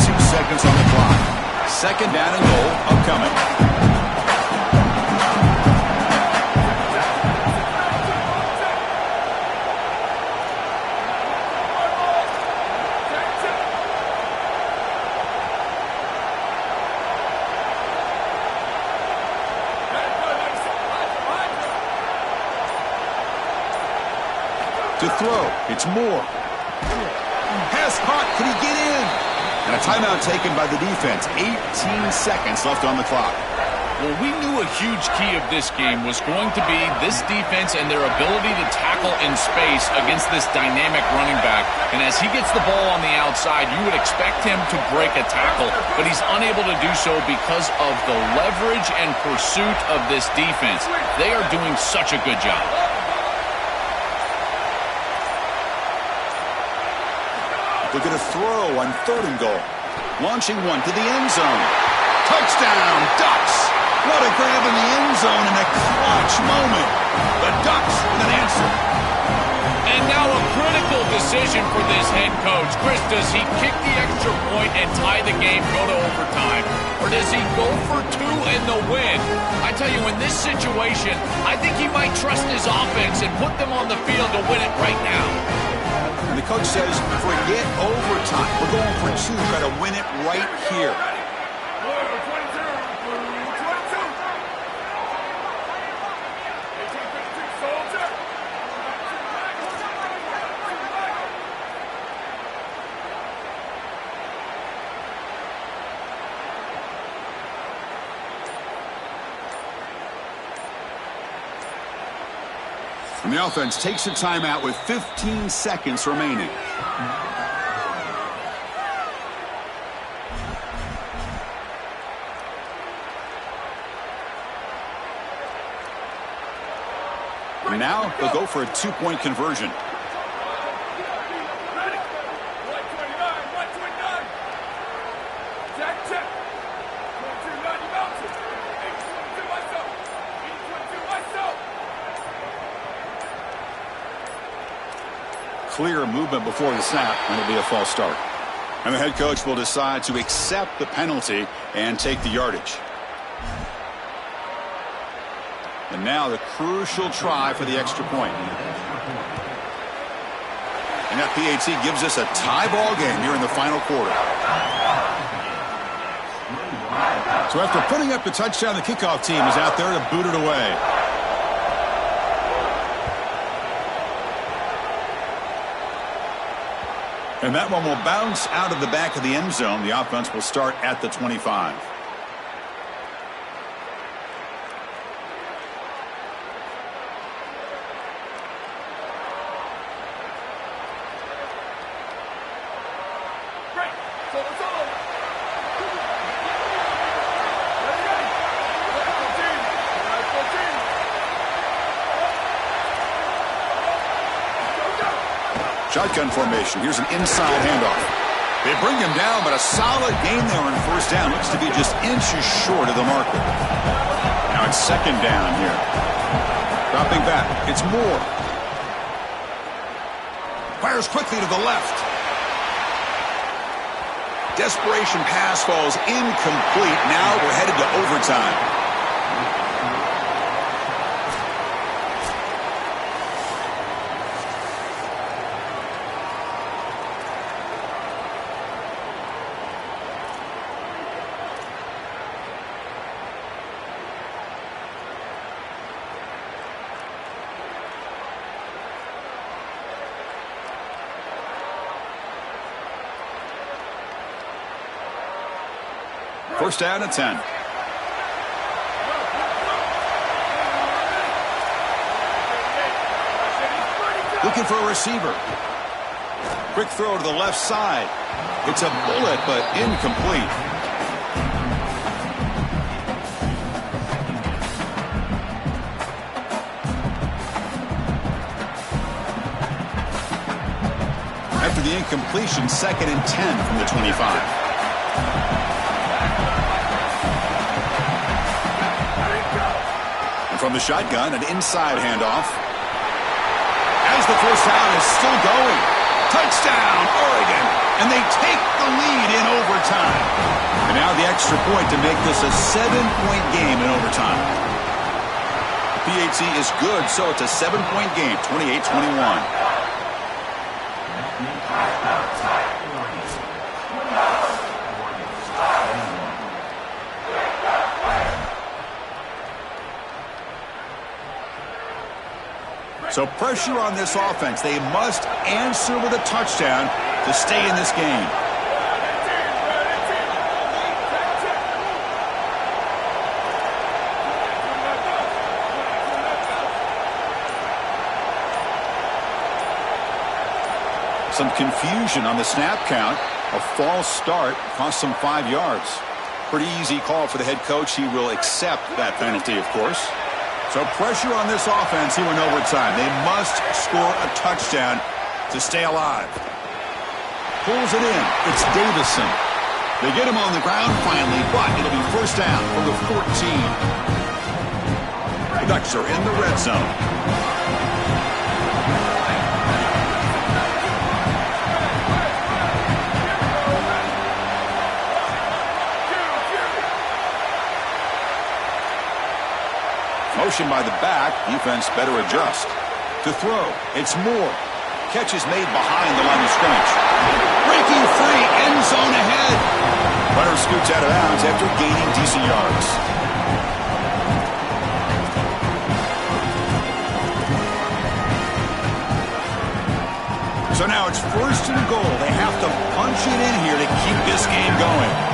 22 seconds on the clock. 2nd down and goal upcoming. To throw, it's Moore. Pass caught, can he get in? And a timeout taken by the defense. 18 seconds left on the clock. Well, we knew a huge key of this game was going to be this defense and their ability to tackle in space against this dynamic running back. And as he gets the ball on the outside, you would expect him to break a tackle, but he's unable to do so because of the leverage and pursuit of this defense. They are doing such a good job. Looking to throw on 3rd and goal. Launching one to the end zone. Touchdown, Ducks! What a grab in the end zone in a clutch moment. The Ducks with an answer. And now a critical decision for this head coach. Chris, does he kick the extra point and tie the game, go to overtime? Or does he go for 2 in the win? I tell you, in this situation, I think he might trust his offense and put them on the field to win it right now. And the coach says, forget overtime. We're going for 2. Try to win it right here. And the offense takes a timeout with 15 seconds remaining. Now they'll go for a two-point conversion. Ready? 129, 129. Check, check. 22, 90 bounces. 822 myself. 822 myself. Clear movement before the snap, and it'll be a false start. And the head coach will decide to accept the penalty and take the yardage. And now the crucial try for the extra point. And that PAT gives us a tie ball game here in the final quarter. So after putting up the touchdown, the kickoff team is out there to boot it away. And that one will bounce out of the back of the end zone. The offense will start at the 25. Great. So it's all over. Ready, ready. 14. Shotgun formation. Here's an inside handoff. They bring him down, but a solid gain there on first down. Looks to be just inches short of the marker. Now it's second down here. Dropping back. It's Moore. Fires quickly to the left. Desperation pass falls incomplete. Now we're headed to overtime. First down at 10. Looking for a receiver. Quick throw to the left side. It's a bullet, but incomplete. After the incompletion, second and 10 from the 25. From the shotgun, an inside handoff. As the first down is still going. Touchdown, Oregon. And they take the lead in overtime. And now the extra point to make this a 7-point game in overtime. The PAT is good, so it's a 7-point game, 28-21. So pressure on this offense. They must answer with a touchdown to stay in this game. Some confusion on the snap count. A false start cost them 5 yards. Pretty easy call for the head coach. He will accept that penalty, of course. So pressure on this offense here in overtime. They must score a touchdown to stay alive. Pulls it in. It's Davison. They get him on the ground finally, but it'll be first down from the 14. The Ducks are in the red zone. Motion by the back. Defense better adjust. To throw, it's Moore. Catch is made behind the line of scrimmage. Breaking free, end zone ahead. Runner scoots out of bounds after gaining decent yards. So now it's first and goal. They have to punch it in here to keep this game going.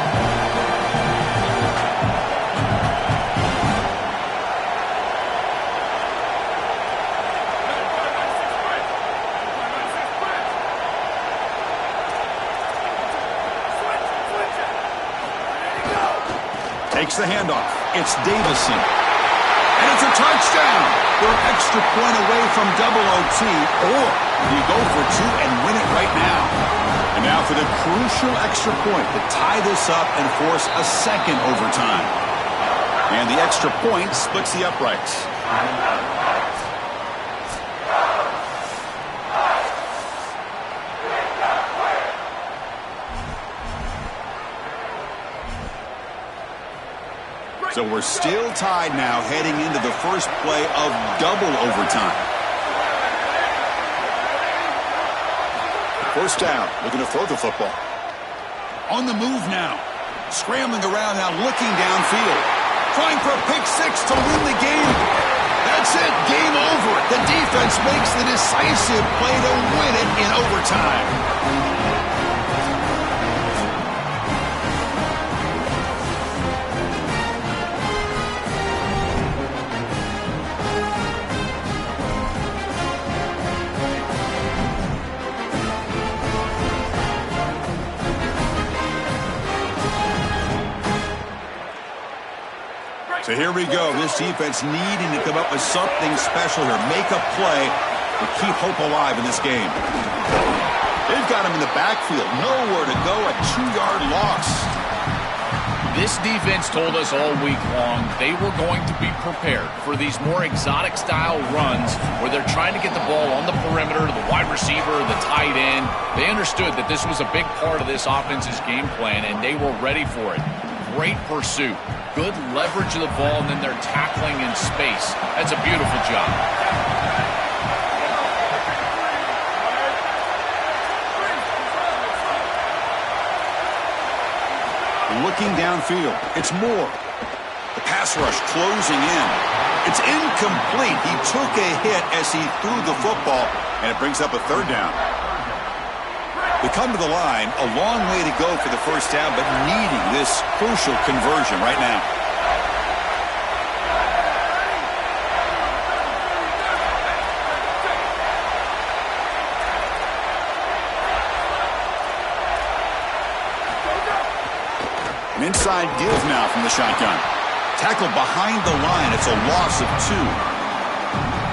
Takes the handoff. It's Davison. And it's a touchdown. They're an extra point away from double OT, or you go for two and win it right now. And now for the crucial extra point to tie this up and force a second overtime. And the extra point splits the uprights. So we're still tied now heading into the first play of double overtime. First down, looking to throw the football. On the move now. Scrambling around now, looking downfield. Trying for a pick six to win the game. That's it, game over. The defense makes the decisive play to win it in overtime. So here we go. This defense needing to come up with something special here. Make a play to keep hope alive in this game. They've got him in the backfield. Nowhere to go. A 2-yard loss. This defense told us all week long they were going to be prepared for these more exotic style runs where they're trying to get the ball on the perimeter, the wide receiver, the tight end. They understood that this was a big part of this offense's game plan, and they were ready for it. Great pursuit. Good leverage of the ball, and then they're tackling in space. That's a beautiful job. Looking downfield. It's Moore. The pass rush closing in. It's incomplete. He took a hit as he threw the football, and it brings up a third down. They come to the line, a long way to go for the first down, but needing this crucial conversion right now. An inside give now from the shotgun. Tackled behind the line. It's a loss of 2.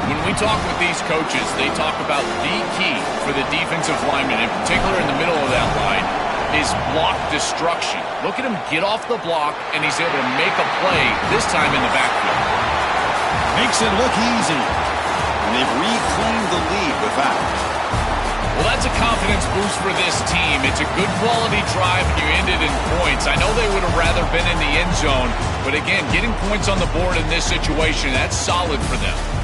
When we talk with these coaches, they talk about the key for the defensive lineman, in particular in the middle of that line, is block destruction. Look at him get off the block, and he's able to make a play, this time in the backfield. Makes it look easy. And they've reclaimed the lead with that. Well, that's a confidence boost for this team. It's a good quality drive, and you end it in points. I know they would have rather been in the end zone, but again, getting points on the board in this situation, that's solid for them.